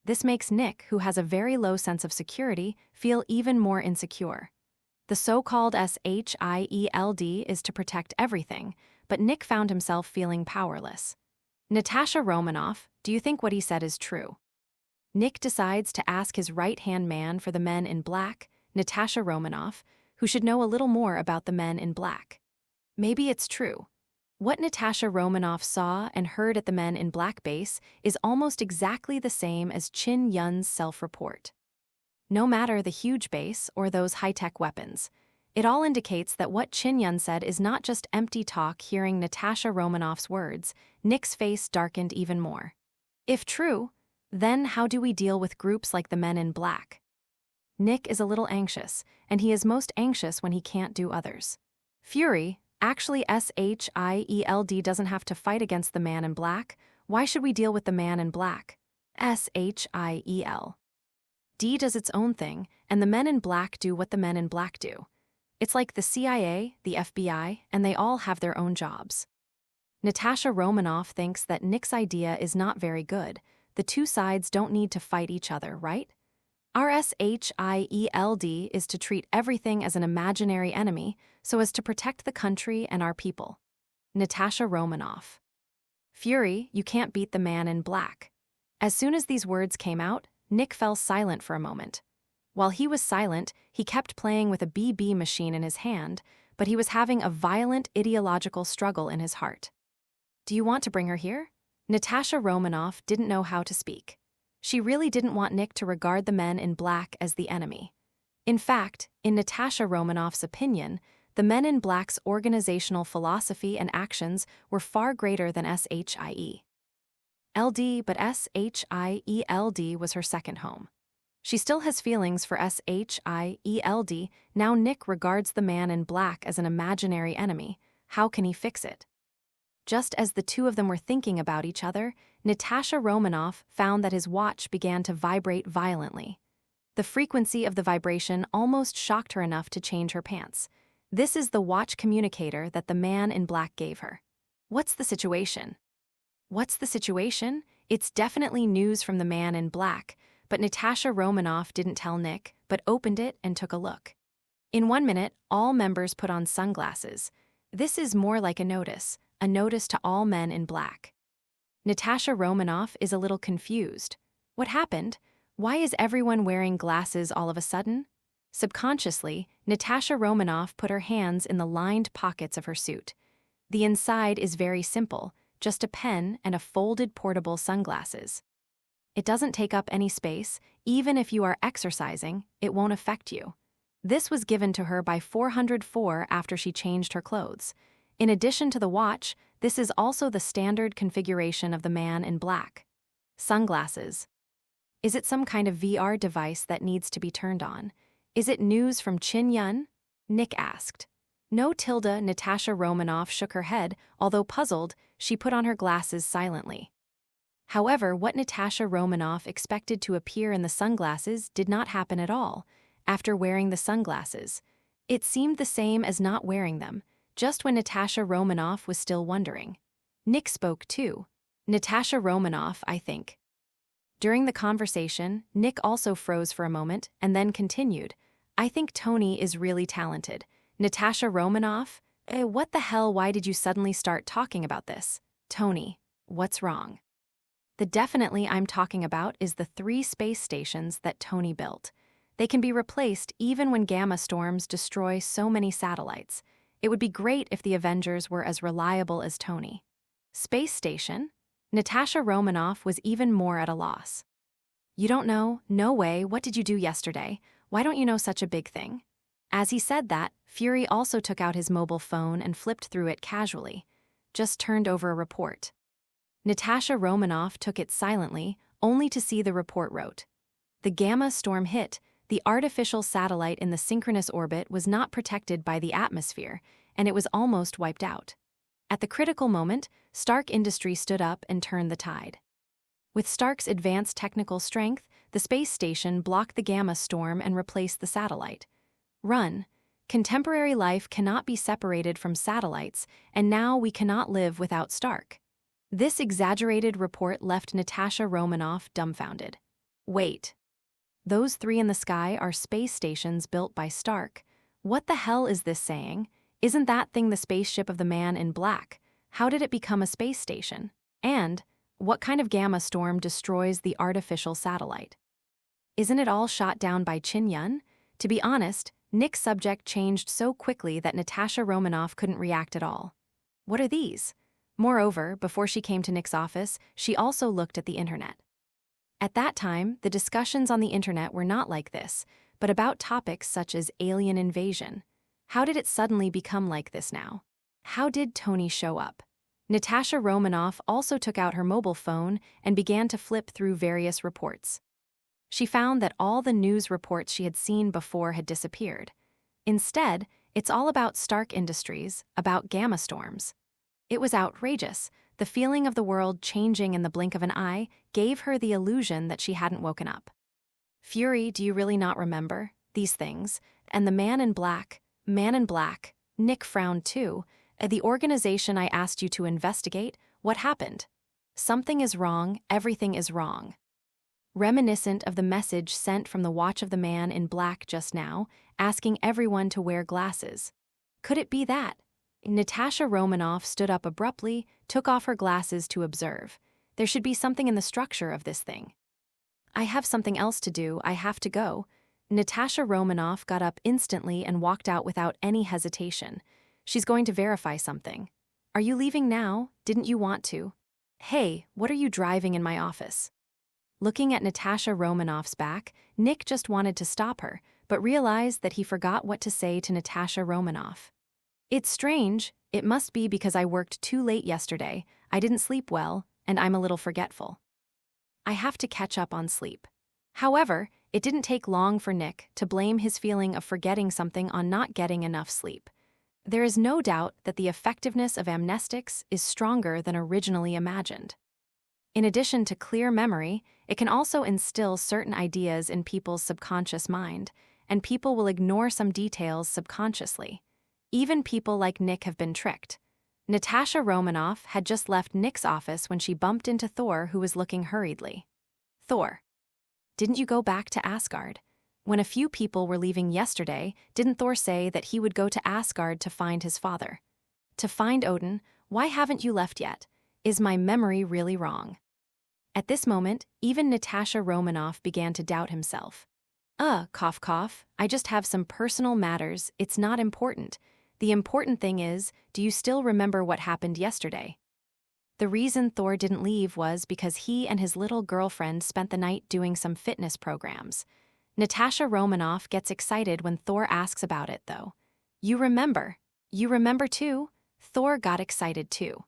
This makes Nick, who has a very low sense of security, feel even more insecure. The so-called S.H.I.E.L.D is to protect everything, but Nick found himself feeling powerless. Natasha Romanoff, do you think what he said is true? Nick decides to ask his right-hand man for the Men in Black, Natasha Romanoff, who should know a little more about the Men in Black. Maybe it's true. What Natasha Romanoff saw and heard at the Men in Black base is almost exactly the same as Chin-Yun's self-report. No matter the huge base or those high-tech weapons, it all indicates that what Chin-Yun said is not just empty talk. Hearing Natasha Romanoff's words, Nick's face darkened even more. If true, then how do we deal with groups like the Men in Black? Nick is a little anxious, and he is most anxious when he can't do others. Fury, actually S.H.I.E.L.D doesn't have to fight against the Man in Black. Why should we deal with the Man in Black? S.H.I.E.L.D does its own thing, and the Men in Black do what the Men in Black do. It's like the CIA, the FBI, and they all have their own jobs. Natasha Romanoff thinks that Nick's idea is not very good. The 2 sides don't need to fight each other, right? Our S.H.I.E.L.D is to treat everything as an imaginary enemy so as to protect the country and our people. Natasha Romanoff. Fury, you can't beat the Man in Black. As soon as these words came out, Nick fell silent for a moment. While he was silent, he kept playing with a BB machine in his hand, but he was having a violent ideological struggle in his heart. Do you want to bring her here? Natasha Romanoff didn't know how to speak. She really didn't want Nick to regard the Men in Black as the enemy. In fact, in Natasha Romanoff's opinion, the Men in Black's organizational philosophy and actions were far greater than S.H.I.E.L.D, but S.H.I.E.L.D was her second home. She still has feelings for S.H.I.E.L.D. Now Nick regards the Man in Black as an imaginary enemy. How can he fix it? Just as the 2 of them were thinking about each other, Natasha Romanoff found that his watch began to vibrate violently. The frequency of the vibration almost shocked her enough to change her pants. This is the watch communicator that the Man in Black gave her. What's the situation? What's the situation? It's definitely news from the Man in Black. But Natasha Romanoff didn't tell Nick, but opened it and took a look. In 1 minute, all members put on sunglasses. This is more like a notice to all Men in Black. Natasha Romanoff is a little confused. What happened? Why is everyone wearing glasses all of a sudden? Subconsciously, Natasha Romanoff put her hands in the lined pockets of her suit. The inside is very simple, just a pen and a folded portable sunglasses. It doesn't take up any space. Even if you are exercising, it won't affect you. This was given to her by 404 after she changed her clothes. In addition to the watch, this is also the standard configuration of the Man in Black. Sunglasses. Is it some kind of VR device that needs to be turned on? Is it news from Chin-Yun? Nick asked. No, Tilda. Natasha Romanoff shook her head. Although puzzled, she put on her glasses silently. However, what Natasha Romanoff expected to appear in the sunglasses did not happen at all. After wearing the sunglasses, it seemed the same as not wearing them, just when Natasha Romanoff was still wondering. Nick spoke too. Natasha Romanoff, I think. During the conversation, Nick also froze for a moment and then continued. I think Tony is really talented. Natasha Romanoff? What the hell, why did you suddenly start talking about this? Tony, what's wrong? The definitely I'm talking about is the 3 space stations that Tony built. They can be replaced even when gamma storms destroy so many satellites. It would be great if the Avengers were as reliable as Tony. Space station? Natasha Romanoff was even more at a loss. You don't know? No way, what did you do yesterday? Why don't you know such a big thing? As he said that, Fury also took out his mobile phone and flipped through it casually. Just turned over a report. Natasha Romanoff took it silently, only to see the report wrote. The gamma storm hit. The artificial satellite in the synchronous orbit was not protected by the atmosphere, and it was almost wiped out. At the critical moment, Stark Industries stood up and turned the tide. With Stark's advanced technical strength, the space station blocked the gamma storm and replaced the satellite. Run. Contemporary life cannot be separated from satellites, and now we cannot live without Stark. This exaggerated report left Natasha Romanoff dumbfounded. Wait. Those 3 in the sky are space stations built by Stark. What the hell is this saying? Isn't that thing the spaceship of the man in black? How did it become a space station? And what kind of gamma storm destroys the artificial satellite? Isn't it all shot down by S.H.I.E.L.D? To be honest, Nick's subject changed so quickly that Natasha Romanoff couldn't react at all. What are these? Moreover, before she came to Nick's office, she also looked at the internet. At that time, the discussions on the internet were not like this, but about topics such as alien invasion. How did it suddenly become like this now? How did Tony show up? Natasha Romanoff also took out her mobile phone and began to flip through various reports. She found that all the news reports she had seen before had disappeared. Instead, it's all about Stark Industries, about gamma storms. It was outrageous. The feeling of the world changing in the blink of an eye gave her the illusion that she hadn't woken up. Fury, do you really not remember these things? And the man in black, Nick frowned too. The organization I asked you to investigate, what happened? Something is wrong, everything is wrong. Reminiscent of the message sent from the watch of the man in black just now, asking everyone to wear glasses. Could it be that? Natasha Romanoff stood up abruptly, took off her glasses to observe. There should be something in the structure of this thing. I have something else to do, I have to go. Natasha Romanoff got up instantly and walked out without any hesitation. She's going to verify something. Are you leaving now? Didn't you want to? Hey, what are you driving in my office? Looking at Natasha Romanoff's back, Nick just wanted to stop her, but realized that he forgot what to say to Natasha Romanoff. It's strange, it must be because I worked too late yesterday, I didn't sleep well, and I'm a little forgetful. I have to catch up on sleep. However, it didn't take long for Nick to blame his feeling of forgetting something on not getting enough sleep. There is no doubt that the effectiveness of amnestics is stronger than originally imagined. In addition to clear memory, it can also instill certain ideas in people's subconscious mind, and people will ignore some details subconsciously. Even people like Nick have been tricked. Natasha Romanoff had just left Nick's office when she bumped into Thor, who was looking hurriedly. Thor. Didn't you go back to Asgard? When a few people were leaving yesterday, didn't Thor say that he would go to Asgard to find his father? To find Odin? Why haven't you left yet? Is my memory really wrong? At this moment, even Natasha Romanoff began to doubt himself. Cough cough, I just have some personal matters, it's not important. The important thing is, do you still remember what happened yesterday? The reason Thor didn't leave was because he and his little girlfriend spent the night doing some fitness programs. Natasha Romanoff gets excited when Thor asks about it, though. You remember too? Thor got excited too.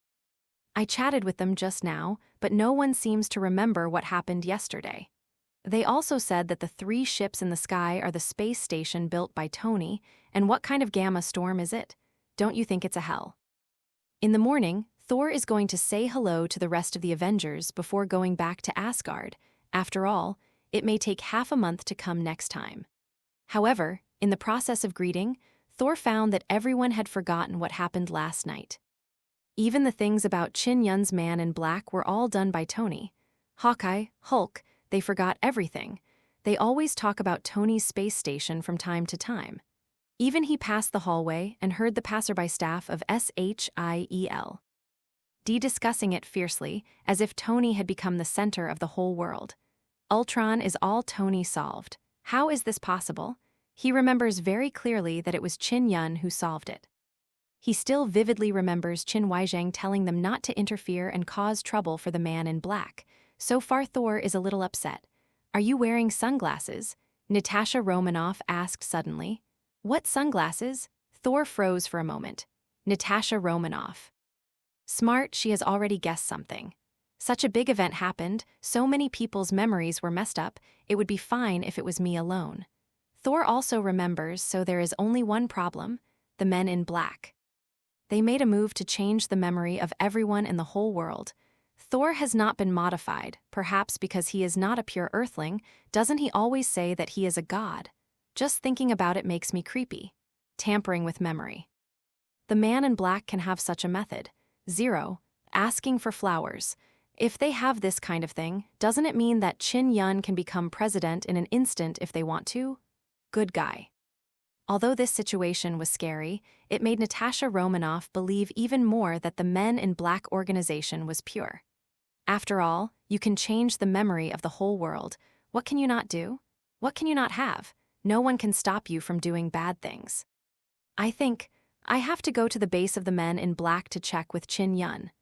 I chatted with them just now, but no one seems to remember what happened yesterday. They also said that the 3 ships in the sky are the space station built by Tony, and what kind of gamma storm is it? Don't you think it's a hell? In the morning, Thor is going to say hello to the rest of the Avengers before going back to Asgard. After all, it may take half a month to come next time. However, in the process of greeting, Thor found that everyone had forgotten what happened last night. Even the things about Chin Yun's man in black were all done by Tony. Hawkeye, Hulk, they forgot everything. They always talk about Tony's space station from time to time. Even he passed the hallway and heard the passerby staff of S.H.I.E.L.D discussing it fiercely, as if Tony had become the center of the whole world. Ultron is all Tony solved. How is this possible? He remembers very clearly that it was Chin Yun who solved it. He still vividly remembers Qin Weizhang telling them not to interfere and cause trouble for the man in black. So far Thor is a little upset. "Are you wearing sunglasses?" Natasha Romanoff asked suddenly. "What sunglasses?" Thor froze for a moment. Natasha Romanoff. Smart, she has already guessed something. Such a big event happened, so many people's memories were messed up, it would be fine if it was me alone. Thor also remembers, so there is only one problem: the men in black. They made a move to change the memory of everyone in the whole world. Thor has not been modified, perhaps because he is not a pure earthling. Doesn't he always say that he is a god? Just thinking about it makes me creepy. Tampering with memory. The man in black can have such a method. Zero, asking for flowers. If they have this kind of thing, doesn't it mean that Chin Yun can become president in an instant if they want to? Good guy. Although this situation was scary, it made Natasha Romanoff believe even more that the Men in Black organization was pure. After all, you can change the memory of the whole world. What can you not do? What can you not have? No one can stop you from doing bad things. I think I have to go to the base of the Men in Black to check with Chin Yun.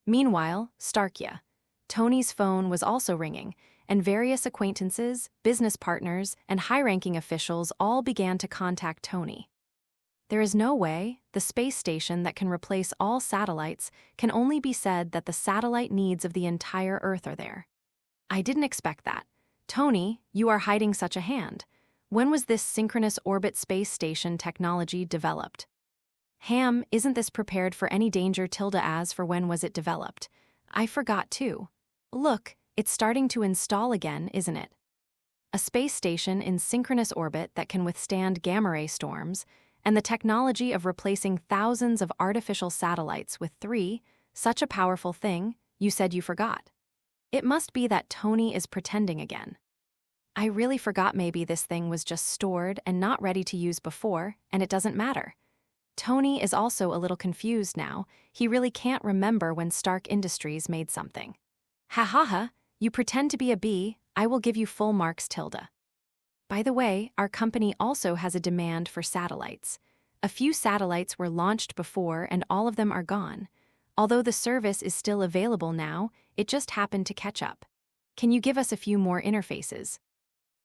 Meanwhile, Starkia. Tony's phone was also ringing, and various acquaintances, business partners, and high-ranking officials all began to contact Tony. There is no way the space station that can replace all satellites can only be said that the satellite needs of the entire Earth are there. I didn't expect that. Tony, you are hiding such a hand. When was this synchronous orbit space station technology developed? Ham, isn't this prepared for any danger tilde as for when was it developed? I forgot too. Look, it's starting to install again, isn't it? A space station in synchronous orbit that can withstand gamma-ray storms, and the technology of replacing thousands of artificial satellites with 3, such a powerful thing, you said you forgot. It must be that Tony is pretending again. I really forgot maybe this thing was just stored and not ready to use before, and it doesn't matter. Tony is also a little confused now. He really can't remember when Stark Industries made something. Ha ha ha, you pretend to be a bee, I will give you full marks tilde. By the way, our company also has a demand for satellites. A few satellites were launched before and all of them are gone. Although the service is still available now, it just happened to catch up. Can you give us a few more interfaces?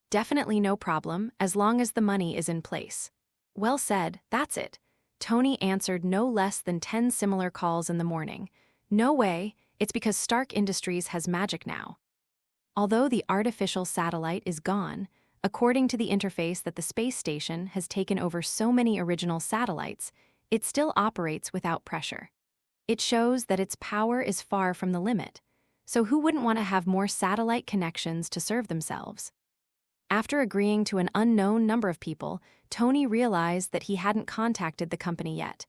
Definitely no problem, as long as the money is in place. Well said, that's it. Tony answered no less than 10 similar calls in the morning. No way, it's because Stark Industries has magic now. Although the artificial satellite is gone, according to the interface that the space station has taken over so many original satellites, it still operates without pressure. It shows that its power is far from the limit. So who wouldn't want to have more satellite connections to serve themselves? After agreeing to an unknown number of people, Tony realized that he hadn't contacted the company yet.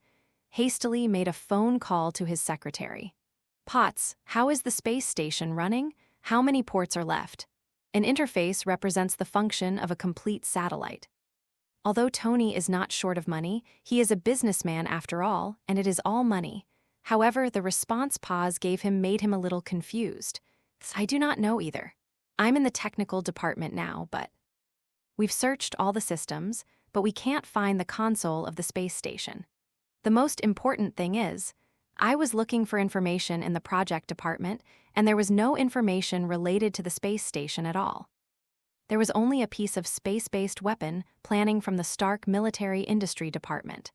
Hastily made a phone call to his secretary. "Potts, how is the space station running? How many ports are left?" An interface represents the function of a complete satellite. Although Tony is not short of money, he is a businessman after all, and it is all money. However, the response pause gave him made him a little confused. I do not know either. I'm in the technical department now, but... We've searched all the systems, but we can't find the console of the space station. The most important thing is, I was looking for information in the project department, and there was no information related to the space station at all. There was only a piece of space-based weapon planning from the Stark Military Industry Department.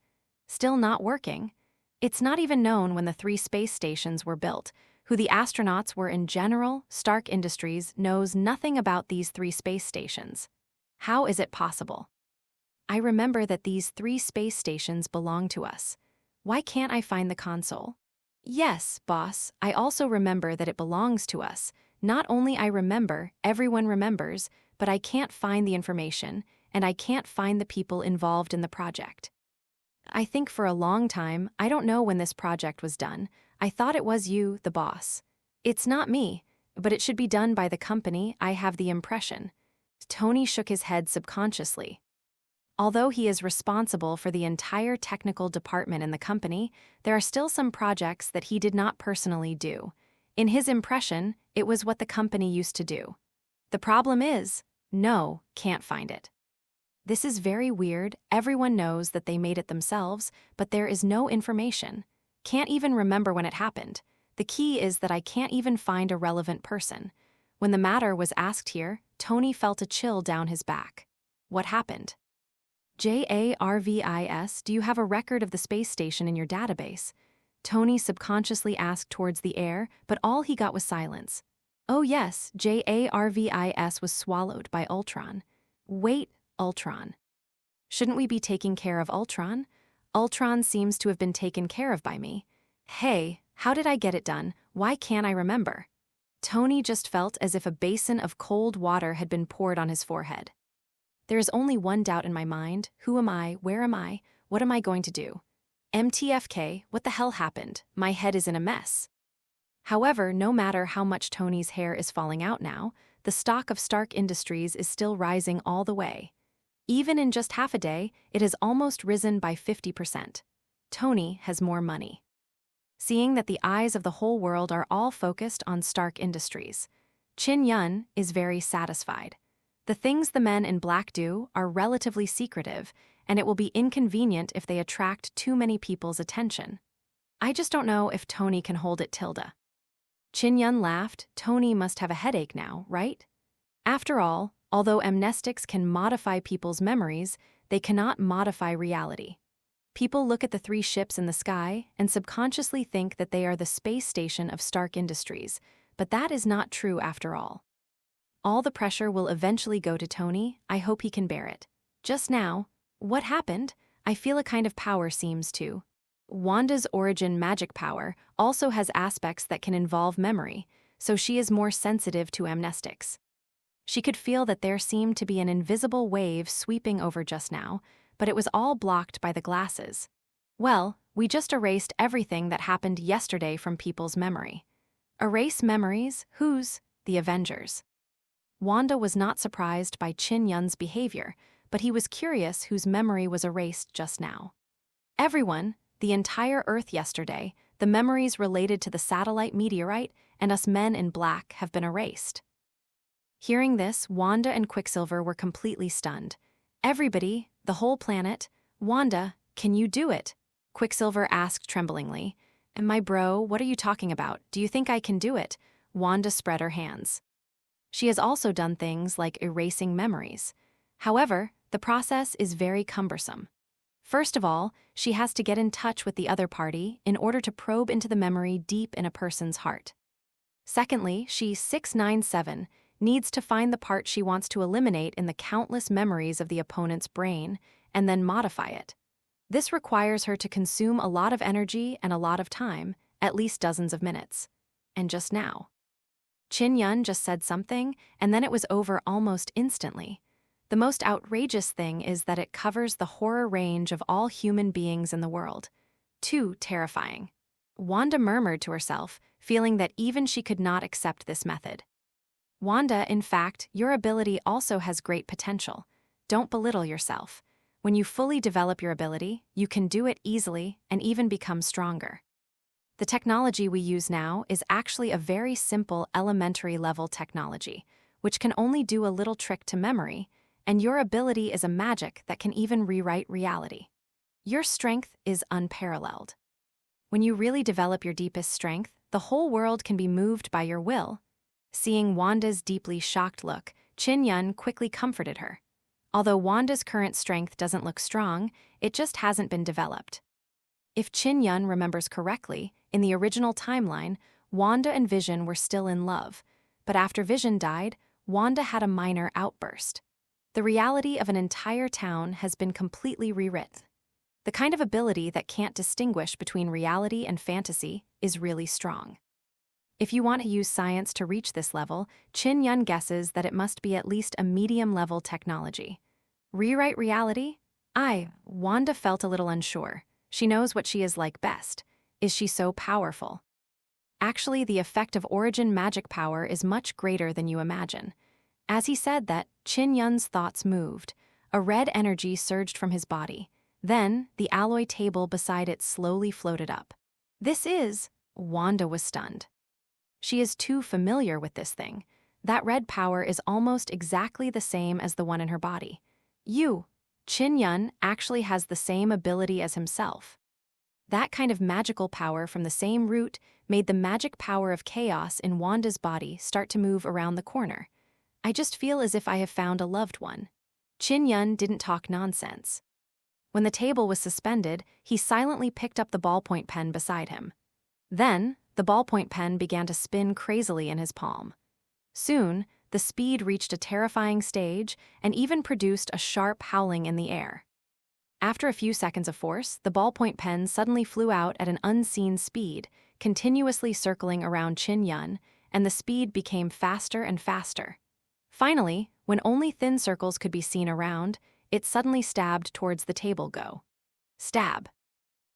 Still not working. It's not even known when the 3 space stations were built. Who the astronauts were in general, Stark Industries knows nothing about these 3 space stations. How is it possible? I remember that these 3 space stations belong to us. Why can't I find the console? Yes, boss, I also remember that it belongs to us. Not only I remember, everyone remembers, but I can't find the information, and I can't find the people involved in the project. I think for a long time, I don't know when this project was done. I thought it was you, the boss. It's not me, but it should be done by the company, I have the impression. Tony shook his head subconsciously. Although he is responsible for the entire technical department in the company, there are still some projects that he did not personally do. In his impression, it was what the company used to do. The problem is, no, can't find it. This is very weird. Everyone knows that they made it themselves, but there is no information. Can't even remember when it happened. The key is that I can't even find a relevant person. When the matter was asked here, Tony felt a chill down his back. What happened? JARVIS, do you have a record of the space station in your database? Tony subconsciously asked towards the air, but all he got was silence. Oh yes, JARVIS was swallowed by Ultron. Wait, Ultron. Shouldn't we be taking care of Ultron? Ultron seems to have been taken care of by me. Hey, how did I get it done? Why can't I remember? Tony just felt as if a basin of cold water had been poured on his forehead. There is only one doubt in my mind. Who am I? Where am I? What am I going to do? MTFK, what the hell happened? My head is in a mess. However, no matter how much Tony's hair is falling out now, the stock of Stark Industries is still rising all the way. Even in just half a day, it has almost risen by 50%. Tony has more money. Seeing that the eyes of the whole world are all focused on Stark Industries, Chin Yun is very satisfied. The things the men in black do are relatively secretive, and it will be inconvenient if they attract too many people's attention. I just don't know if Tony can hold it, Tilda. Chin Yun laughed. Tony must have a headache now, right? After all, although amnestics can modify people's memories, they cannot modify reality. People look at the 3 ships in the sky and subconsciously think that they are the space station of Stark Industries, but that is not true after all. All the pressure will eventually go to Tony. I hope he can bear it. Just now, what happened? I feel a kind of power seems to. Wanda's origin magic power also has aspects that can involve memory, so she is more sensitive to amnestics. She could feel that there seemed to be an invisible wave sweeping over just now, but it was all blocked by the glasses. Well, we just erased everything that happened yesterday from people's memory. Erase memories? Whose? The Avengers. Wanda was not surprised by Chin Yun's behavior, but he was curious whose memory was erased just now. Everyone, the entire Earth yesterday, the memories related to the satellite meteorite and us men in black have been erased. Hearing this, Wanda and Quicksilver were completely stunned. Everybody, the whole planet, Wanda, can you do it? Quicksilver asked tremblingly. And my bro, what are you talking about? Do you think I can do it? Wanda spread her hands. She has also done things like erasing memories. However, the process is very cumbersome. First of all, she has to get in touch with the other party in order to probe into the memory deep in a person's heart. Secondly, she 697 needs to find the part she wants to eliminate in the countless memories of the opponent's brain and then modify it. This requires her to consume a lot of energy and a lot of time, at least dozens of minutes. And just now. Chin Yun just said something, and then it was over almost instantly. The most outrageous thing is that it covers the horror range of all human beings in the world. Too terrifying. Wanda murmured to herself, feeling that even she could not accept this method. Wanda, in fact, your ability also has great potential. Don't belittle yourself. When you fully develop your ability, you can do it easily and even become stronger. The technology we use now is actually a very simple elementary level technology, which can only do a little trick to memory, and your ability is a magic that can even rewrite reality. Your strength is unparalleled. When you really develop your deepest strength, the whole world can be moved by your will. Seeing Wanda's deeply shocked look, Chin Yun quickly comforted her. Although Wanda's current strength doesn't look strong, it just hasn't been developed. If Chin Yun remembers correctly, in the original timeline, Wanda and Vision were still in love, but after Vision died, Wanda had a minor outburst. The reality of an entire town has been completely rewritten. The kind of ability that can't distinguish between reality and fantasy is really strong. If you want to use science to reach this level, Chin Yun guesses that it must be at least a medium-level technology. Rewrite reality? Wanda felt a little unsure. She knows what she is like best. Is she so powerful? Actually, the effect of origin magic power is much greater than you imagine. As he said that, Qin Yun's thoughts moved. A red energy surged from his body. Then, the alloy table beside it slowly floated up. This is... Wanda was stunned. She is too familiar with this thing. That red power is almost exactly the same as the one in her body. Qin Yun actually has the same ability as himself. That kind of magical power from the same root made the magic power of chaos in Wanda's body start to move around the corner. I just feel as if I have found a loved one. Qin Yun didn't talk nonsense. When the table was suspended, he silently picked up the ballpoint pen beside him. Then, the ballpoint pen began to spin crazily in his palm. Soon, the speed reached a terrifying stage and even produced a sharp howling in the air. After a few seconds of force, the ballpoint pen suddenly flew out at an unseen speed, continuously circling around Qin Yun, and the speed became faster and faster. Finally, when only thin circles could be seen around, it suddenly stabbed towards the table. Stab.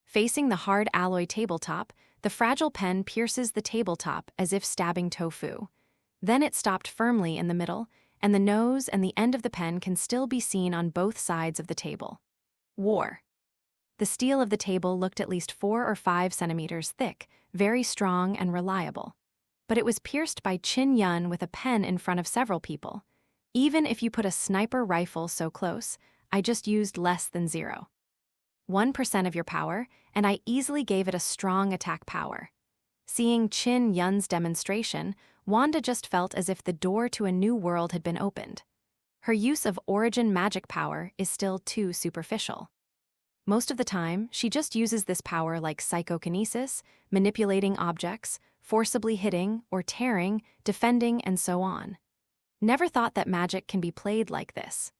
Facing the hard alloy tabletop, the fragile pen pierces the tabletop as if stabbing tofu. Then it stopped firmly in the middle, and the nose and the end of the pen can still be seen on both sides of the table. War. The steel of the table looked at least 4 or 5 centimeters thick, very strong and reliable. But it was pierced by Qin Yun with a pen in front of several people. Even if you put a sniper rifle so close, I just used less than 0.1% of your power, and I easily gave it a strong attack power. Seeing Qin Yun's demonstration, Wanda just felt as if the door to a new world had been opened. Her use of origin magic power is still too superficial. Most of the time, she just uses this power like psychokinesis, manipulating objects, forcibly hitting or tearing, defending, and so on. Never thought that magic can be played like this.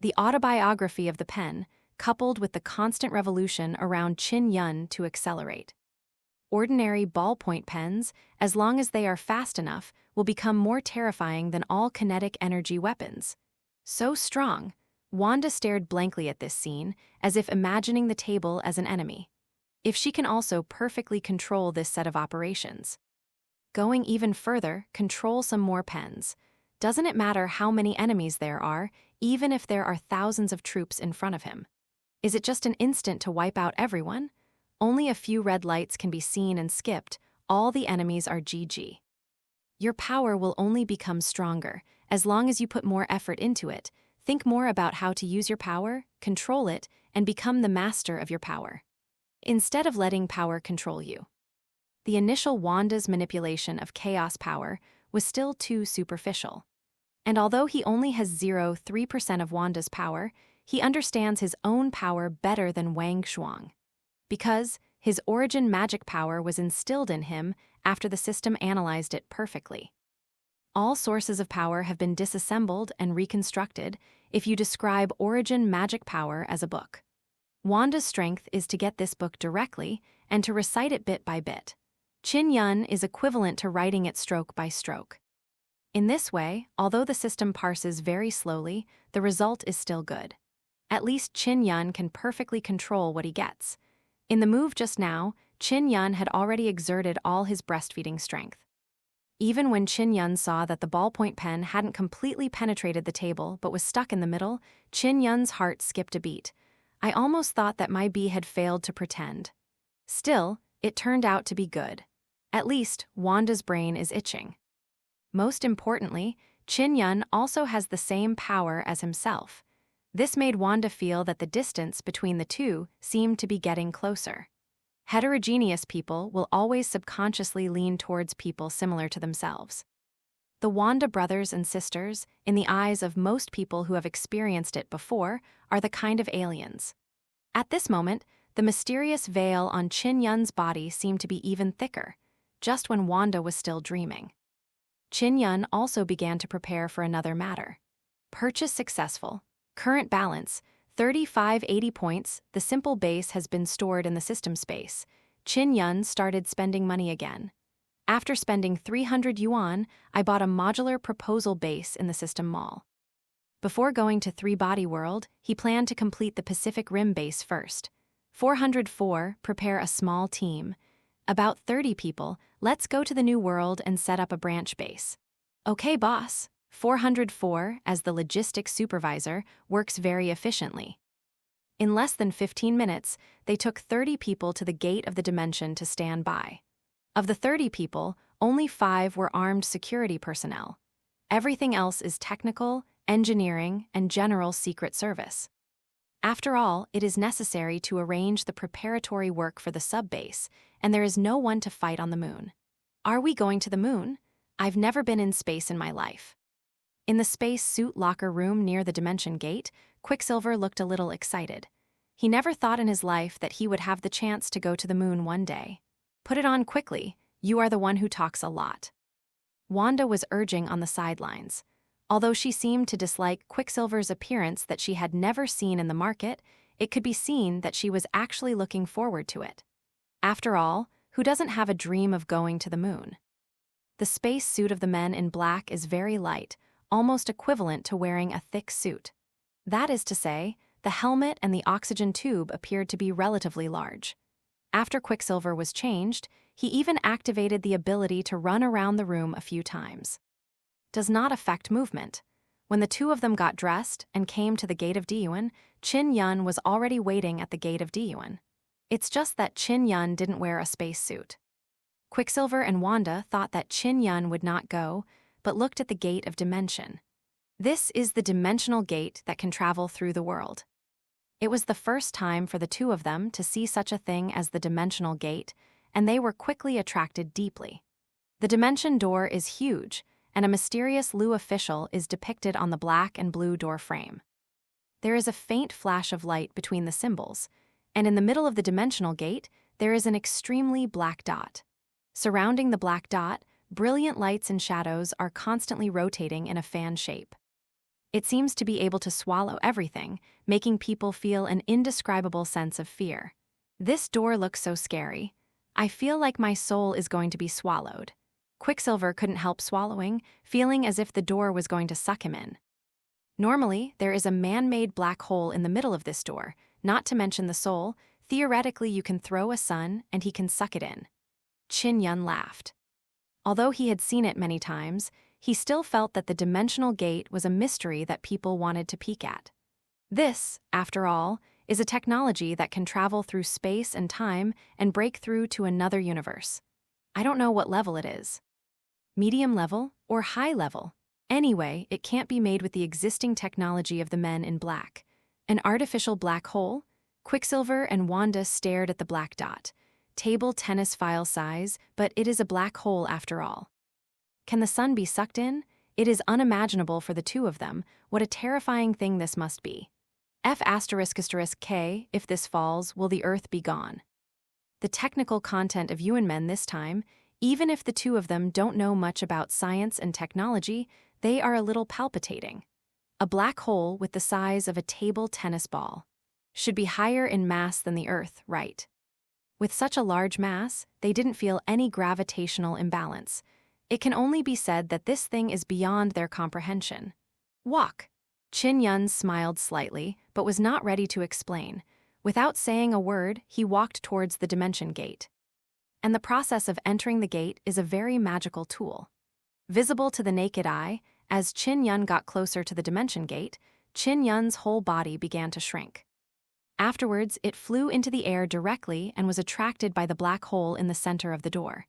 The autobiography of the pen, coupled with the constant revolution around Qin Yun to accelerate. Ordinary ballpoint pens, as long as they are fast enough, will become more terrifying than all kinetic energy weapons. So strong, Wanda stared blankly at this scene, as if imagining the table as an enemy. If she can also perfectly control this set of operations. Going even further, control some more pens. Doesn't it matter how many enemies there are, even if there are thousands of troops in front of him? Is it just an instant to wipe out everyone? Only a few red lights can be seen and skipped, all the enemies are GG. Your power will only become stronger, as long as you put more effort into it. Think more about how to use your power, control it, and become the master of your power. Instead of letting power control you. The initial Wanda's manipulation of chaos power was still too superficial. And although he only has 0.3% of Wanda's power, he understands his own power better than Wang Shuang. Because his origin magic power was instilled in him after the system analyzed it perfectly. All sources of power have been disassembled and reconstructed if you describe origin magic power as a book. Wanda's strength is to get this book directly and to recite it bit by bit. Qin Yun is equivalent to writing it stroke by stroke. In this way, although the system parses very slowly, the result is still good. At least Qin Yun can perfectly control what he gets. In the move just now, Qin Yun had already exerted all his breastfeeding strength. Even when Qin Yun saw that the ballpoint pen hadn't completely penetrated the table but was stuck in the middle, Qin Yun's heart skipped a beat. I almost thought that my bee had failed to pretend. Still, it turned out to be good. At least, Wanda's brain is itching. Most importantly, Qin Yun also has the same power as himself. This made Wanda feel that the distance between the two seemed to be getting closer. Heterogeneous people will always subconsciously lean towards people similar to themselves. The Wanda brothers and sisters, in the eyes of most people who have experienced it before, are the kind of aliens. At this moment, the mysterious veil on Qin Yun's body seemed to be even thicker, just when Wanda was still dreaming. Qin Yun also began to prepare for another matter. Purchase successful. Current balance, 3580 points. The simple base has been stored in the system space. Qin Yun started spending money again. After spending 300 yuan, I bought a modular proposal base in the system mall. Before going to 3-body world, he planned to complete the Pacific Rim base first. 404, prepare a small team. About 30 people, let's go to the new world and set up a branch base. Okay, boss. 404, as the logistics supervisor, works very efficiently. In less than 15 minutes, they took 30 people to the gate of the dimension to stand by. Of the 30 people, only 5 were armed security personnel. Everything else is technical, engineering, and general secret service. After all, it is necessary to arrange the preparatory work for the subbase, and there is no one to fight on the moon. Are we going to the moon? I've never been in space in my life. In the space suit locker room near the dimension gate, Quicksilver looked a little excited. He never thought in his life that he would have the chance to go to the moon one day. Put it on quickly, you are the one who talks a lot. Wanda was urging on the sidelines. Although she seemed to dislike Quicksilver's appearance that she had never seen in the market, it could be seen that she was actually looking forward to it. After all, who doesn't have a dream of going to the moon? The space suit of the men in black is very light, almost equivalent to wearing a thick suit. That is to say, the helmet and the oxygen tube appeared to be relatively large. After Quicksilver was changed, he even activated the ability to run around the room a few times. Does not affect movement. When the two of them got dressed and came to the gate of Diyuan, Chin Yun was already waiting at the gate of Diyuan. It's just that Chin Yun didn't wear a spacesuit. Quicksilver and Wanda thought that Chin Yun would not go, but looked at the gate of dimension. This is the dimensional gate that can travel through the world. It was the first time for the two of them to see such a thing as the dimensional gate, and they were quickly attracted deeply. The dimension door is huge, and a mysterious Lu official is depicted on the black and blue door frame. There is a faint flash of light between the symbols, and in the middle of the dimensional gate, there is an extremely black dot. Surrounding the black dot, brilliant lights and shadows are constantly rotating in a fan shape. It seems to be able to swallow everything, making people feel an indescribable sense of fear. This door looks so scary. I feel like my soul is going to be swallowed. Quicksilver couldn't help swallowing, feeling as if the door was going to suck him in. Normally, there is a man-made black hole in the middle of this door, not to mention the soul. Theoretically, you can throw a sun and he can suck it in. Chin Yun laughed. Although he had seen it many times, he still felt that the dimensional gate was a mystery that people wanted to peek at. This, after all, is a technology that can travel through space and time and break through to another universe. I don't know what level it is. Medium level or high level. Anyway, it can't be made with the existing technology of the men in black. An artificial black hole? Quicksilver and Wanda stared at the black dot. Table tennis file size, but it is a black hole after all. Can the sun be sucked in? It is unimaginable for the two of them. What a terrifying thing this must be. F***K, if this falls, will the earth be gone? The technical content of Yuan Men this time, even if the two of them don't know much about science and technology, they are a little palpitating. A black hole with the size of a table tennis ball. Should be higher in mass than the earth, right? With such a large mass, they didn't feel any gravitational imbalance. It can only be said that this thing is beyond their comprehension. Walk. Chin Yun smiled slightly, but was not ready to explain. Without saying a word, he walked towards the dimension gate. And the process of entering the gate is a very magical tool. Visible to the naked eye, as Chin Yun got closer to the dimension gate, Chin Yun's whole body began to shrink. Afterwards, it flew into the air directly and was attracted by the black hole in the center of the door.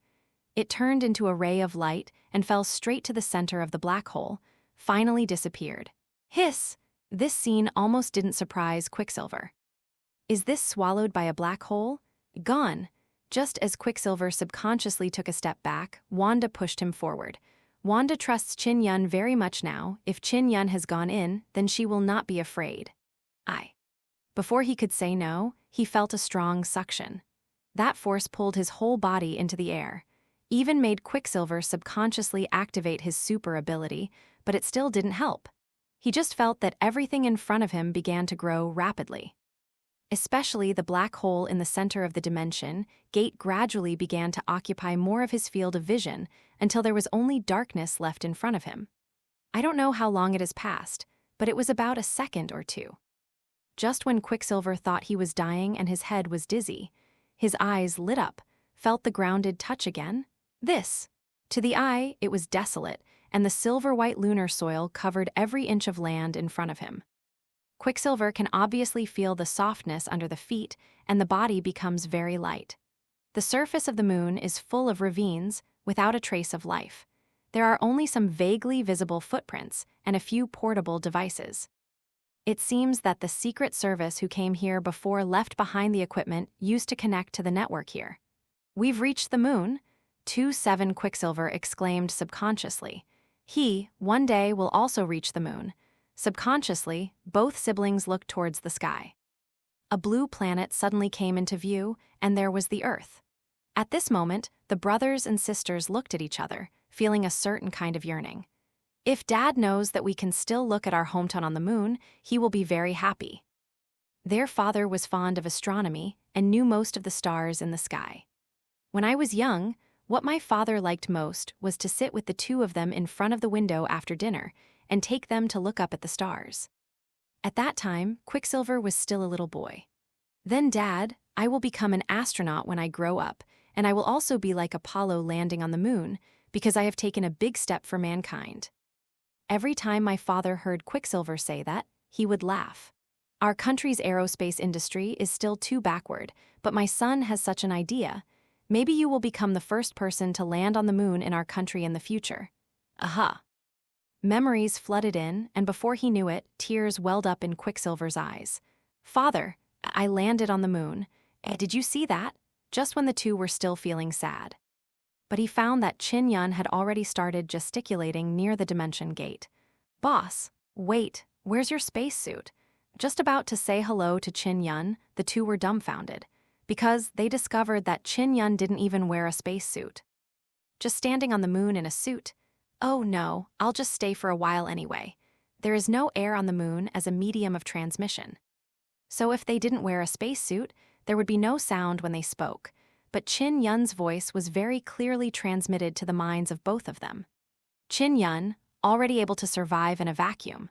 It turned into a ray of light and fell straight to the center of the black hole, finally disappeared. Hiss! This scene almost didn't surprise Quicksilver. Is this swallowed by a black hole? Gone! Just as Quicksilver subconsciously took a step back, Wanda pushed him forward. Wanda trusts Chin Yun very much now. If Chin Yun has gone in, then she will not be afraid. Before he could say no, he felt a strong suction. That force pulled his whole body into the air. Even made Quicksilver subconsciously activate his super ability, but it still didn't help. He just felt that everything in front of him began to grow rapidly. Especially the black hole in the center of the dimension gate gradually began to occupy more of his field of vision until there was only darkness left in front of him. I don't know how long it has passed, but it was about a second or two. Just when Quicksilver thought he was dying and his head was dizzy, his eyes lit up, felt the grounded touch again. This. To the eye, it was desolate, and the silver-white lunar soil covered every inch of land in front of him. Quicksilver can obviously feel the softness under the feet, and the body becomes very light. The surface of the moon is full of ravines, without a trace of life. There are only some vaguely visible footprints and a few portable devices. It seems that the Secret Service who came here before left behind the equipment used to connect to the network here. "We've reached the moon," 27 Quicksilver exclaimed subconsciously. He, one day, will also reach the moon. Subconsciously, both siblings looked towards the sky. A blue planet suddenly came into view, and there was the Earth. At this moment, the brothers and sisters looked at each other, feeling a certain kind of yearning. If Dad knows that we can still look at our hometown on the moon, he will be very happy. Their father was fond of astronomy and knew most of the stars in the sky. When I was young, what my father liked most was to sit with the two of them in front of the window after dinner and take them to look up at the stars. At that time, Quicksilver was still a little boy. "Then, Dad, I will become an astronaut when I grow up, and I will also be like Apollo landing on the moon, because I have taken a big step for mankind." Every time my father heard Quicksilver say that, he would laugh. "Our country's aerospace industry is still too backward, but my son has such an idea. Maybe you will become the first person to land on the moon in our country in the future." Aha! Memories flooded in, and before he knew it, tears welled up in Quicksilver's eyes. "Father, I landed on the moon. Did you see that?" Just when the two were still feeling sad. But he found that Chin Yun had already started gesticulating near the dimension gate. "Boss, wait, where's your spacesuit?" Just about to say hello to Chin Yun, the two were dumbfounded, because they discovered that Chin Yun didn't even wear a spacesuit. Just standing on the moon in a suit. "Oh no, I'll just stay for a while anyway. There is no air on the moon as a medium of transmission." So if they didn't wear a spacesuit, there would be no sound when they spoke, but Chin Yun's voice was very clearly transmitted to the minds of both of them. Chin Yun, already able to survive in a vacuum,